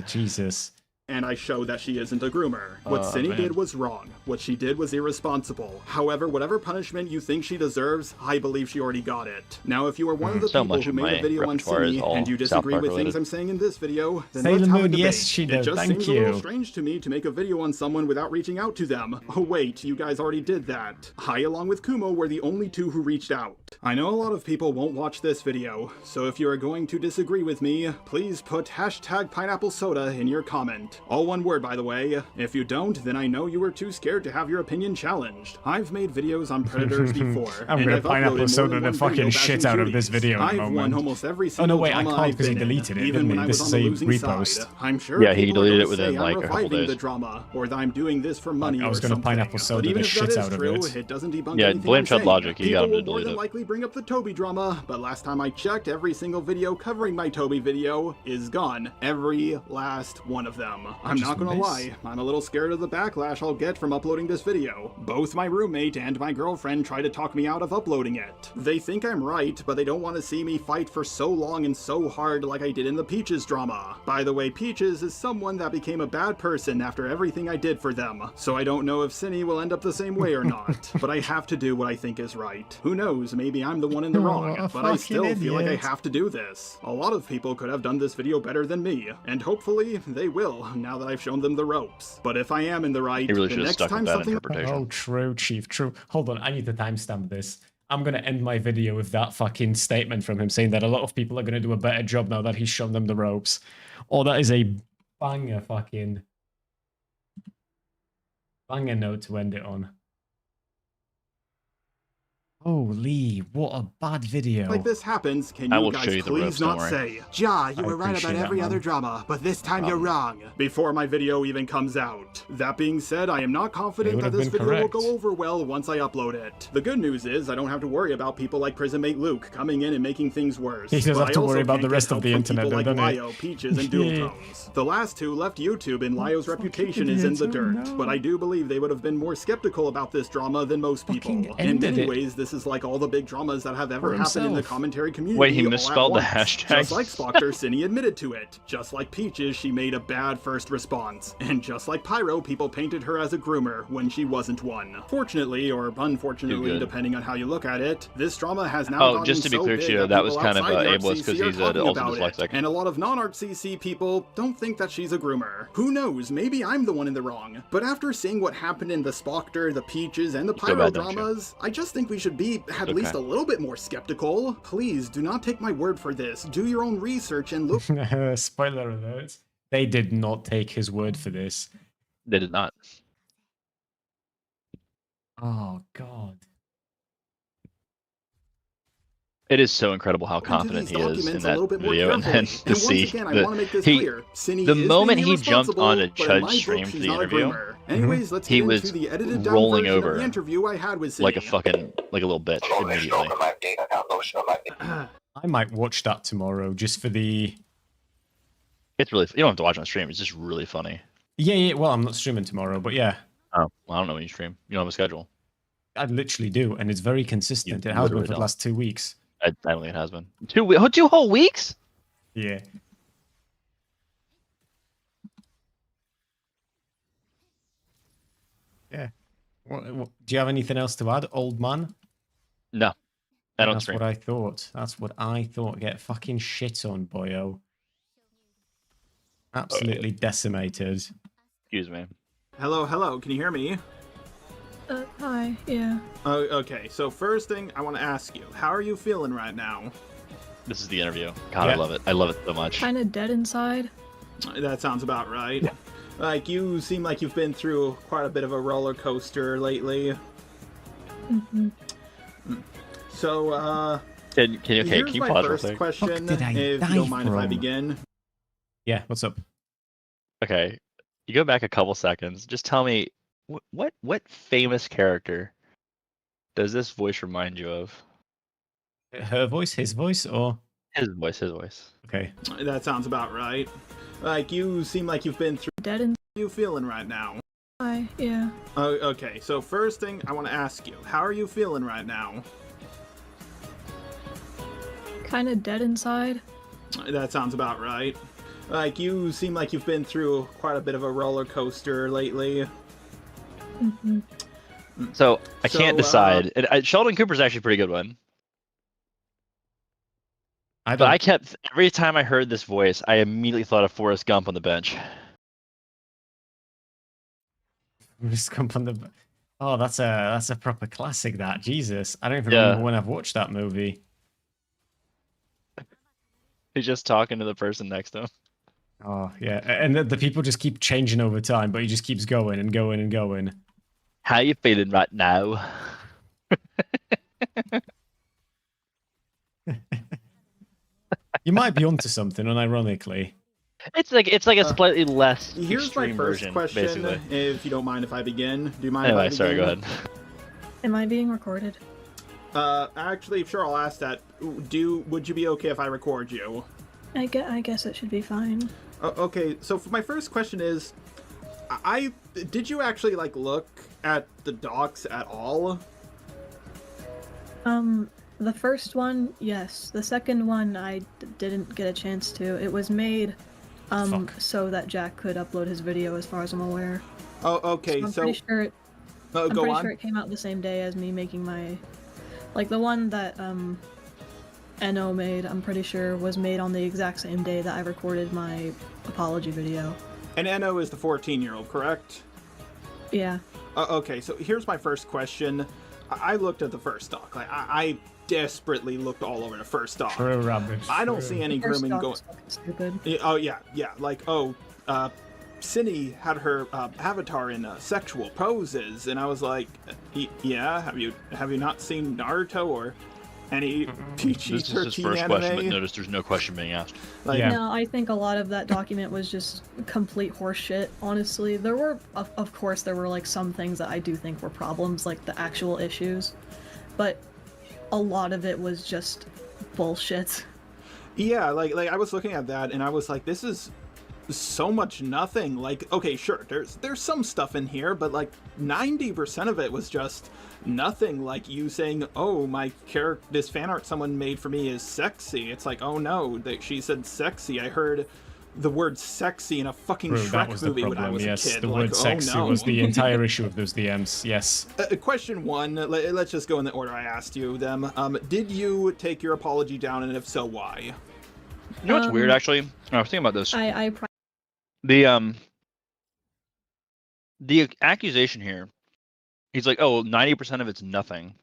Jesus. And I show that she isn't a groomer. What Cindy did was wrong. What she did was irresponsible. However, whatever punishment you think she deserves, I believe she already got it. Now, if you are one of the people who made a video on Cindy and you disagree with things I'm saying in this video, then let's have a debate. Yes, she did. It just seems a little strange to me to make a video on someone without reaching out to them. Oh wait, you guys already did that. I, along with Kumo, were the only two who reached out. I know a lot of people won't watch this video, so if you are going to disagree with me, please put #pineapple-soda in your comment. All one word, by the way. If you don't, then I know you were too scared to have your opinion challenged. I've made videos on predators before. I'm gonna pineapple soda the fucking shit out of this video in a moment. I've won almost every single I can't because he deleted it, didn't he? This is a repost. I'm sure he deleted it within like a couple days. The drama, or that I'm doing this for money. I was gonna pineapple soda the shit out of it. It doesn't debunk anything blame I'm Chud saying. Logic. He got him to People will more delete than it. likely bring up the Toby drama, but last time I checked, every single video covering my Toby video is gone. Every last one of them. I'm not gonna lie, I'm a little scared of the backlash I'll get from uploading this video. Both my roommate and my girlfriend try to talk me out of uploading it. They think I'm right, but they don't want to see me fight for so long and so hard like I did in the Peaches drama. By the way, Peaches is someone that became a bad person after everything I did for them, so I don't know if Cindy will end up the same way or not, but I have to do what I think is right. Who knows, maybe I'm the one in the wrong, but I still feel like I have to do this. A lot of people could have done this video better than me, and hopefully they will, now that I've shown them the ropes. But if I am in the right, He really the should have next stuck time with that something... interpretation. Oh, true, Chief, true. Hold on, I need to timestamp this. I'm going to end my video with that fucking statement from him saying that a lot of people are going to do a better job now that he's shown them the ropes. Oh, that is a banger fucking... banger note to end it on. Holy, what a bad video. Like this happens, can you guys please not say, Ja, you were right about every other drama, but this time you're wrong, before my video even comes out. That being said, I am not confident that this video will go over well once I upload it. The good news is I don't have to worry about people like Prisonmate Luke coming in and making things worse. He doesn't have to worry about the rest of the internet, like doesn't he? Lio, Peaches, and Dualtones. The last two left YouTube and Lio's reputation is in the dirt, but I do believe they would have been more skeptical about this drama than most people. In many ways, this this is like all the big dramas that have ever For happened in the himself. commentary community. Wait, he all at misspelled the once. hashtag. Just like Spocter, Cindy admitted to it. Just like Peaches, she made a bad first response. And just like Pyro, people painted her as a groomer when she wasn't one. Fortunately, or unfortunately, good. depending on how you look at it, this drama has now Oh, gotten just to be so clear, big Cheeto, that that was people kind of outside the ableist RCC because are he's an talking ultimate about it. dyslexic. And a lot of non-ArtCC people don't think that she's a groomer. Who knows, maybe I'm the one in the wrong. But after seeing what happened in the Spocter, the Peaches, and the You feel Pyro bad, don't you? dramas, I just think we should be at okay. least a little bit more skeptical. Please, do not take my word for this. Do your own research and look. Spoiler alert. They did not take his word for this. They did not. Oh, God. It is so incredible how into confident these he is in documents a that little bit more video, and carefully. then to And once see again, I want to make this clear. Cindy the is moment being he jumped on a irresponsible, but in my Chud book, stream for she's the not a interview, groomer. Anyways, let's he get was into the edited down rolling version over of the interview I had with Cindy. like a fucking like a little bitch immediately. I might watch that tomorrow just for the... It's really, you don't have to watch it on stream. It's just really funny. Yeah, well, I'm not streaming tomorrow, but yeah. Oh, well, I don't know when you stream. You don't have a schedule. I literally do, and it's very consistent. It has been literally for the don't. last 2 weeks. I don't think it has been. 2 whole weeks? Yeah. Yeah. What, do you have anything else to add, old man? No. I don't That's stream. what I thought. That's what I thought. Get fucking shit on, boyo. Absolutely decimated. Excuse me. Hello, hello, can you hear me? Hi, yeah. Oh, okay, so first thing I want to ask you, how are you feeling right now? This is the interview. God, I love it. I love it so much. Kinda dead inside. That sounds about right. Like, you seem like you've been through quite a bit of a roller coaster lately. Mm-hmm. So, Can you here's my pause real first quick? question, did I if die you don't mind if I from? begin. Yeah, what's up? Okay, you go back a couple seconds. Just tell me what famous character does this voice remind you of? Her voice, his voice, or? His voice, his voice. Okay. That sounds about right. Like, you seem like you've been through... Dead inside. How are you feeling right now? Hi, yeah. Oh, okay, so first thing I want to ask you, how are you feeling right now? Kinda dead inside. That sounds about right. Like, you seem like you've been through quite a bit of a roller coaster lately. Mm-hmm. So I So, can't decide. Sheldon Cooper's actually a pretty good one. But I kept every time I heard this voice, I immediately thought of Forrest Gump on the bench. Forrest Gump on the... Oh, that's a proper classic. That Jesus, I don't even remember when I've watched that movie. He's just talking to the person next to him. Oh yeah, and the people just keep changing over time, but he just keeps going and going and going. How you feeling right now? You might be onto something, unironically. It's like a slightly less Here's my extreme first version, question, basically. if you don't mind if I begin. Do you mind Anyway, if I sorry, begin? go ahead. Am I being recorded? Actually, sure, I'll ask that. Would you be okay if I record you? I guess it should be fine. Okay, so for my first question is, did you actually, like, look at the docs at all? The first one, yes. The second one, I didn't get a chance to. It was made, so that Jack could upload his video, as far as I'm aware. Oh, okay, I'm pretty sure it... go I'm pretty on. sure it came out the same day as me making my... Like, the one that, NO made, I'm pretty sure was made on the exact same day that I recorded my apology video. And NO is the 14-year-old, correct? Yeah. Okay, so here's my first question. I looked at the first doc. Like, I desperately looked all over the first doc. True, rubbish. I don't see any First grooming doc going... is fucking stupid. Oh, yeah. Like, Cindy had her avatar in sexual poses, and I was like, yeah, have you not seen Naruto or any PG-13 This is his first anime? question, but notice there's no question being asked. Like, No, I think a lot of that document was just complete horseshit, honestly. There were, of course, there were like some things that I do think were problems, like the actual issues, but a lot of it was just bullshit. Yeah, like I was looking at that and I was like, this is so much nothing. Like, okay, sure, there's some stuff in here, but like 90% of it was just nothing. Like you saying, oh, my character, this fan art someone made for me is sexy. It's like, oh no, that she said sexy. I heard the word sexy in a fucking Bro, that Shrek was the movie when I problem, was yes. a kid. The Like, word oh, sexy no. was the entire issue of those DMs, yes. Question one, let's just go in the order I asked you them. Did you take your apology down, and if so, why? You know what's weird, actually? I was thinking about this. The accusation here, he's like, oh, 90% of it's nothing.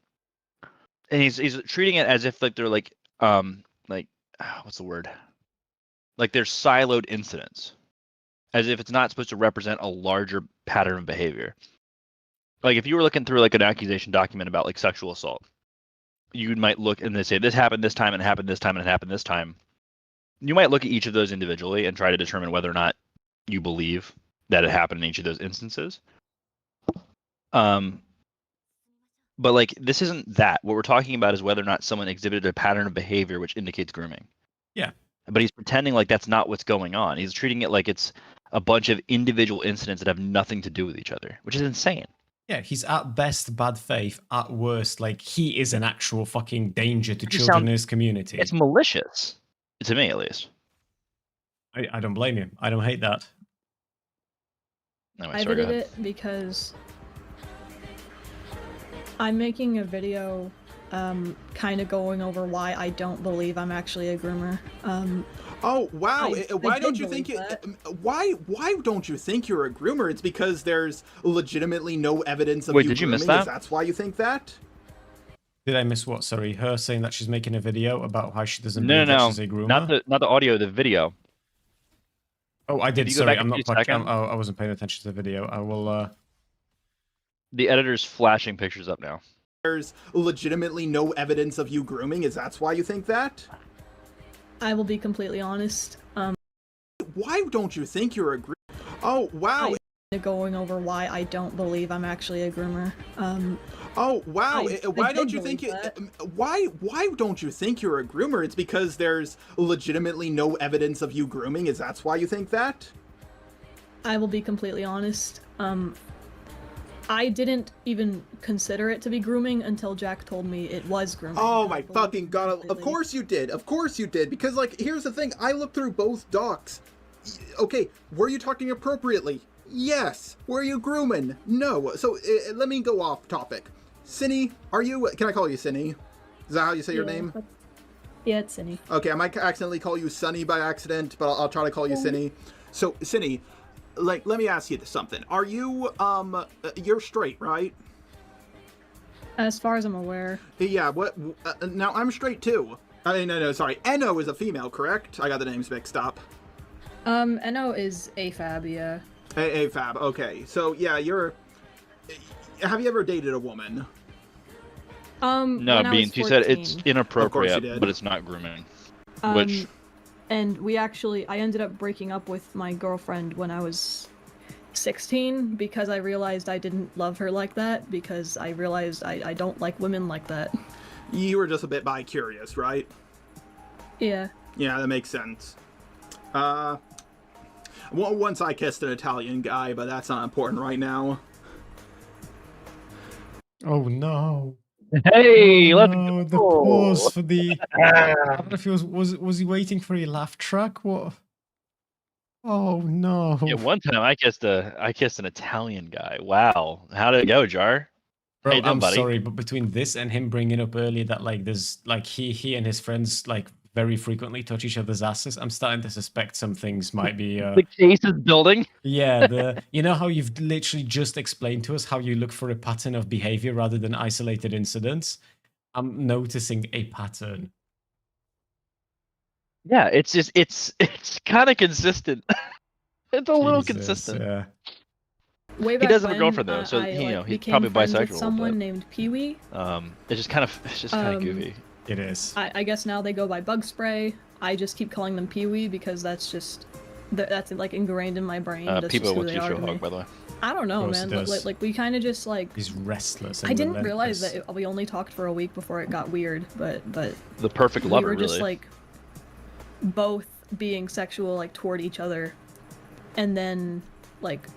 And he's treating it as if like they're like what's the word? Like they're siloed incidents. As if it's not supposed to represent a larger pattern of behavior. Like if you were looking through like an accusation document about like sexual assault, you might look and they say this happened this time and it happened this time and it happened this time. You might look at each of those individually and try to determine whether or not you believe that it happened in each of those instances. But like this isn't that. What we're talking about is whether or not someone exhibited a pattern of behavior which indicates grooming. Yeah. But he's pretending like that's not what's going on. He's treating it like it's a bunch of individual incidents that have nothing to do with each other, which is insane. Yeah, he's at best bad faith, at worst, like he is an actual fucking danger to children in his community. It's malicious, to me at least. I don't blame you. I don't hate that. Anyway, I sorry, go did ahead. it because I'm making a video kind of going over why I don't believe I'm actually a groomer. Oh wow! Why I don't did you think believe it? Why don't you think you're a groomer? It's because there's legitimately no evidence of Wait, you did you grooming. miss that? Is that's why you think that? Did I miss what? Sorry, her saying that she's making a video about how she doesn't No, believe that no, she's a groomer? not the audio, the video. Oh, I If did. you go Sorry, back I'm a not. few seconds. I wasn't paying attention to the video. I will. The editor's flashing pictures up now. There's legitimately no evidence of you grooming. Is that's why you think that? I will be completely honest. Why don't you think you're a groomer? Oh wow! Going over why I don't believe I'm actually a groomer. Oh wow! Why I don't did you think believe it? that. Why don't you think you're a groomer? It's because there's legitimately no evidence of you grooming. Is that's why you think that? I will be completely honest. I didn't even consider it to be grooming until Jack told me it was grooming. Oh my fucking god! Of course you did. Of course you did. Because like, here's the thing. I looked through both docs. Okay, were you talking appropriately? Yes. Were you grooming? No. So let me go off topic. Cinny, are you? Can I call you Cinny? Is that how you say your name? Yeah, it's Cinny. Okay, I might accidentally call you Sunny by accident, but I'll try to call you Cinny. So Cinny, like, let me ask you something. Are you you're straight, right? As far as I'm aware. Yeah. What? Now I'm straight too. I mean, no, sorry. Eno is a female, correct? I got the names mixed up. Eno is AFAB, yeah. AFAB. Okay. So yeah, you're. Have you ever dated a woman? No, Beans. He said it's inappropriate, but it's not grooming. Which. And I ended up breaking up with my girlfriend when I was 16 because I realized I didn't love her like that, because I realized I don't like women like that. You were just a bit bi-curious, right? Yeah. Yeah, that makes sense. Once I kissed an Italian guy, but that's not important right now. Oh no! Hey, let's go. The go. pause for the. I don't know if he was he waiting for a laugh track? What? Oh no! Yeah, one time I kissed an Italian guy. Wow, how did it go, Jar? Bro, How you doing, I'm buddy? sorry, but between this and him bringing up earlier that like there's like he and his friends like very frequently touch each other's asses, I'm starting to suspect some things might be. The case is building. Yeah, you know how you've literally just explained to us how you look for a pattern of behavior rather than isolated incidents. I'm noticing a pattern. Yeah, it's just it's kind of consistent. It's a little consistent. Yeah. Way He back does have a when, girlfriend though, so I, he's became probably friends with bisexual. someone But, named Pee-wee. it's just kind of goofy. It is. I guess now they go by Bug Spray. I just keep calling them Pee-wee because that's like ingrained in my brain. That's People just who with they you are show to me. hog, by the way. I don't know, Of course man. it does. Like we kind of just like. He's restless. I And didn't realize relentless. that we only talked for a week before it got weird, but The perfect lover, we were just really. like both being sexual like toward each other and then, like,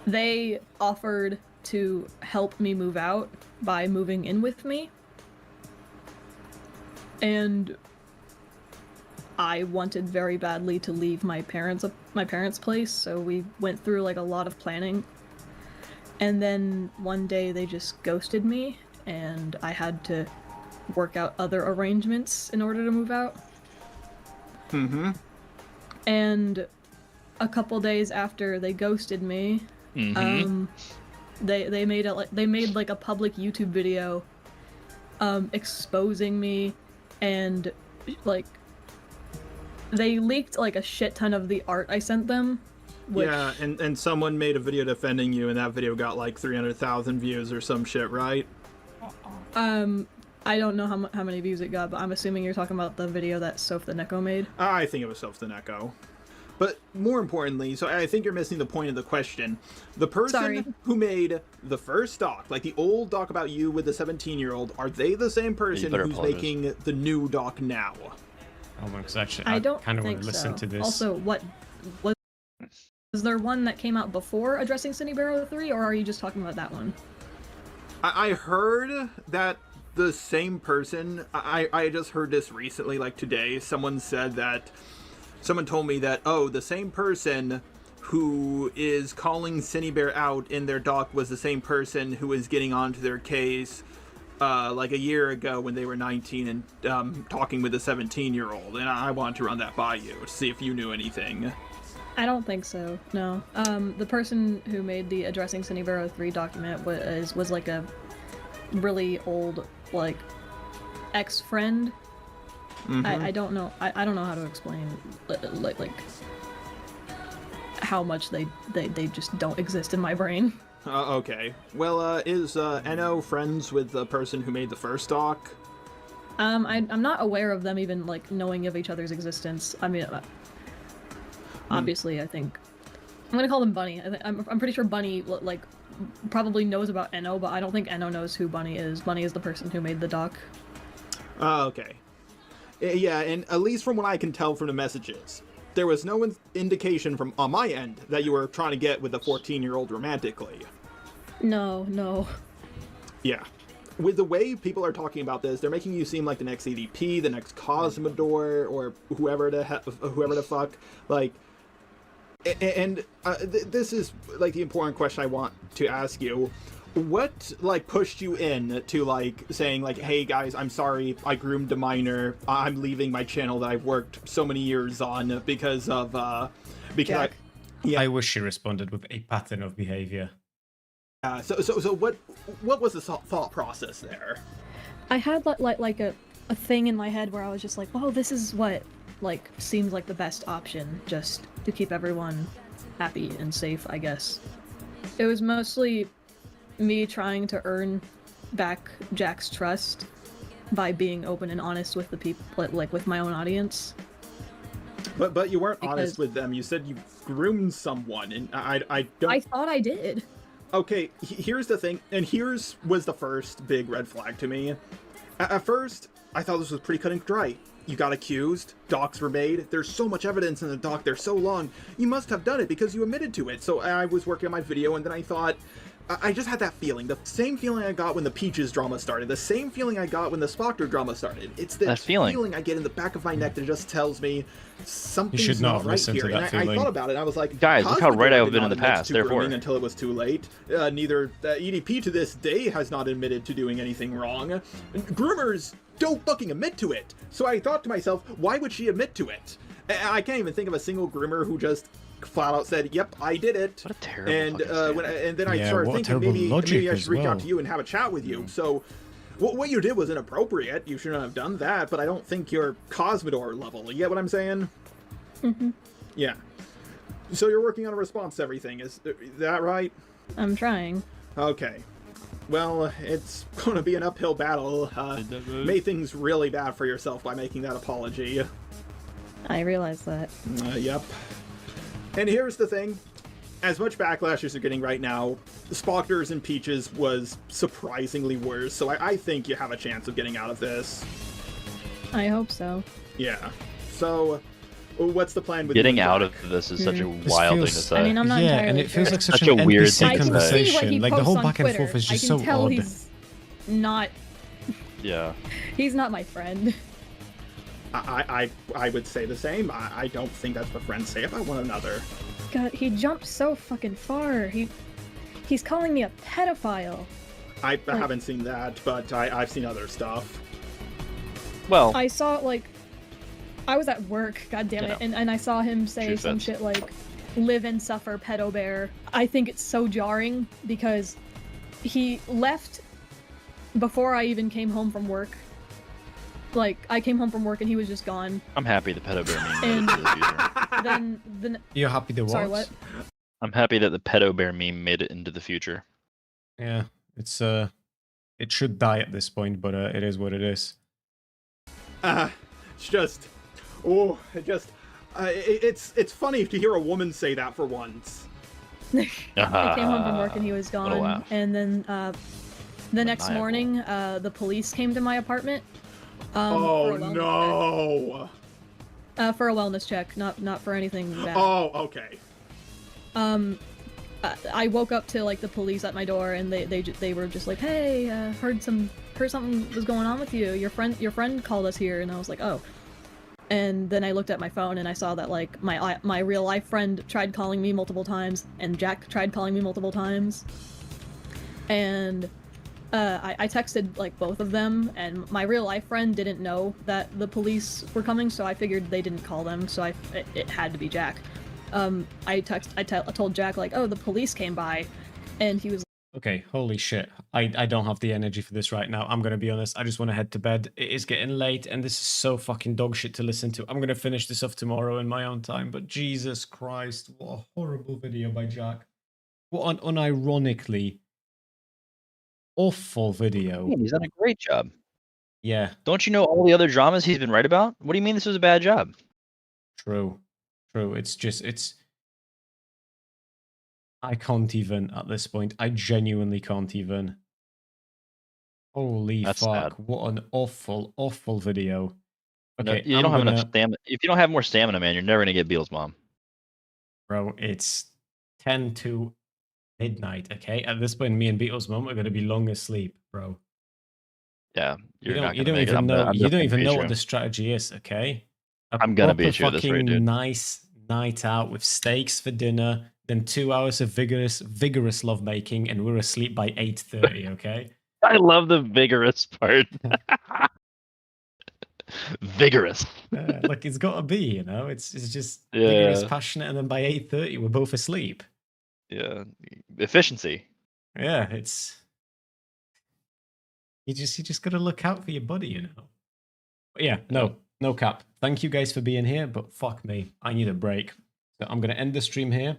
they offered to help me move out by moving in with me. And I wanted very badly to leave my parents' place, so we went through like a lot of planning. And then one day they just ghosted me, and I had to work out other arrangements in order to move out. Mm-hmm. And a couple days after they ghosted me, they made like a public YouTube video exposing me, and like they leaked like a shit ton of the art I sent them. Which, yeah, and someone made a video defending you, and that video got like 300,000 views or some shit, right? I don't know how many views it got, but I'm assuming you're talking about the video that Soph the Neko made. I think it was Soph the Neko. But more importantly, so I think you're missing the point of the question. The person who made the first doc, like the old doc about you with the 17-year-old, are they the same person who's making the new doc now? Oh my gosh, actually, I don't kind of think want to listen to this. Also, was there one that came out before addressing Cindy Barrow 3, or are you just talking about that one? I heard that the same person, I just heard this recently, like today, someone told me that, oh, the same person who is calling Cindybear out in their doc was the same person who was getting onto their case like a year ago when they were 19 and talking with a 17-year-old, and I wanted to run that by you to see if you knew anything. I don't think so, no. The person who made the Addressing Cindy Barrow 3 document was like a really old, like, ex-friend. I don't know. I don't know how to explain like how much they just don't exist in my brain. Okay. Well, is Eno friends with the person who made the first doc? I'm not aware of them even like knowing of each other's existence. I mean, obviously, I think I'm gonna call them Bunny. I'm pretty sure Bunny like probably knows about Eno, but I don't think Eno knows who Bunny is. Bunny is the person who made the doc. Okay. Yeah, and at least from what I can tell from the messages, there was no indication from on my end that you were trying to get with a 14-year-old romantically. No. Yeah. With the way people are talking about this, they're making you seem like the next EDP, the next Cosmodor, or whoever the fuck. Like, and this is like the important question I want to ask you. What like pushed you in to like saying like, hey guys, I'm sorry, I groomed a minor, I'm leaving my channel that I've worked so many years on because of I wish she responded with a pattern of behavior. So what was the thought process there? I had like a thing in my head where I was just like, oh, this is what like seems like the best option just to keep everyone happy and safe, I guess. It was mostly me trying to earn back Jack's trust by being open and honest with the people, like with my own audience. But you weren't honest with them. You said you groomed someone, and I don't. I thought I did. Okay, here's the thing, and here's was the first big red flag to me. At first, I thought this was pretty cut and dry. You got accused, docs were made, there's so much evidence in the doc, they're so long, you must have done it because you admitted to it. So I was working on my video, and then I thought, I just had that feeling, the same feeling I got when the Peaches drama started, the same feeling I got when the Spoctor drama started. It's that feeling I get in the back of my neck that just tells me something's not right here. And I thought about it, and I was like, guys, look how right I've been in the past, therefore. Until it was too late. Neither EDP to this day has not admitted to doing anything wrong. Groomers don't fucking admit to it. So I thought to myself, why would she admit to it? I can't even think of a single groomer who just flat out said, "Yep, I did it." What a terrible. And then I started thinking maybe I should reach out to you and have a chat with you. So what you did was inappropriate. You shouldn't have done that. But I don't think you're Cosmodor level. You get what I'm saying? Mm-hmm. Yeah. So you're working on a response to everything. Is that right? I'm trying. Okay. Well, it's going to be an uphill battle. Make things really bad for yourself by making that apology. I realize that. Yep. And here's the thing. As much backlash as you're getting right now, Spoctors and Peaches was surprisingly worse, so I think you have a chance of getting out of this. I hope so. Yeah. So, What's the plan with Getting you and out Jack? of this is such a This wild thing to feels- say. I mean, I'm not yeah, entirely and it feels sure. like such Such an a weird NPC thing to say. I can see what conversation. he Like the posts whole on back and Twitter. forth is just I so can tell odd. he's not. Yeah. He's not my friend. I would say the same. I don't think that's what friends say about one another. God, he jumped so fucking far. He's calling me a pedophile. I haven't seen that, but I've seen other stuff. Well, I saw I was at work, god damn it, and I saw him say some shit like, "Live and suffer, pedo bear." I think it's so jarring because he left before I even came home from work. Like, I came home from work and he was just gone. I'm happy the pedo bear meme made it into the future. Then You're happy the what? Sorry, what? I'm happy that the pedo bear meme made it into the future. Yeah, it's it should die at this point, but it is what it is. It's just, it's funny to hear a woman say that for once. I came home from work and he was gone. And then the next morning, the police came to my apartment. Oh for a wellness no! check. For a wellness check, not for anything bad. Oh, okay. I woke up to like the police at my door, and they were just like, "Hey, heard something was going on with you. Your friend called us here," and I was like, "Oh." And then I looked at my phone and I saw that like my real life friend tried calling me multiple times, and Jack tried calling me multiple times, and I texted like both of them, and my real life friend didn't know that the police were coming, so I figured they didn't call them, so it had to be Jack. I told Jack like, "Oh, the police came by," and he was Okay, holy shit. I don't have the energy for this right now. I'm gonna be honest. I just want to head to bed. It is getting late, and this is so fucking dog shit to listen to. I'm gonna finish this off tomorrow in my own time, but Jesus Christ, what a horrible video by Jack. What an unironically awful video. He's done a great job. Yeah. Don't you know all the other dramas he's been right about? What do you mean this was a bad job? True. It's I can't even at this point. I genuinely can't even. Holy That's fuck. sad. What an awful, awful video. No, Okay, you don't have enough stamina. If you don't have more stamina, man, you're never gonna get Beal's mom. Bro, it's 10 to midnight, okay? At this point, me and Beatles' mom are gonna be long asleep, bro. Yeah, You you're not don't gonna make it. even know. I'm You don't definitely even gonna know beat what you. the strategy is, okay? I'm gonna proper beat you at this rate, fucking dude. nice night out with steaks for dinner, then 2 hours of vigorous lovemaking, and we're asleep by 8:30, okay? I love the vigorous part. Vigorous. Like it's got to be, you know. It's just vigorous, Yeah. passionate, and then by 8:30 we're both asleep. Yeah, efficiency. Yeah, it's you just got to look out for your buddy, you know. But yeah, no cap. Thank you guys for being here, but fuck me, I need a break. So I'm gonna end the stream here.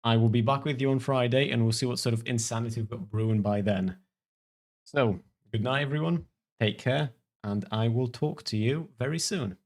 I will be back with you on Friday, and we'll see what sort of insanity we've got brewing by then. So good night, everyone. Take care, and I will talk to you very soon.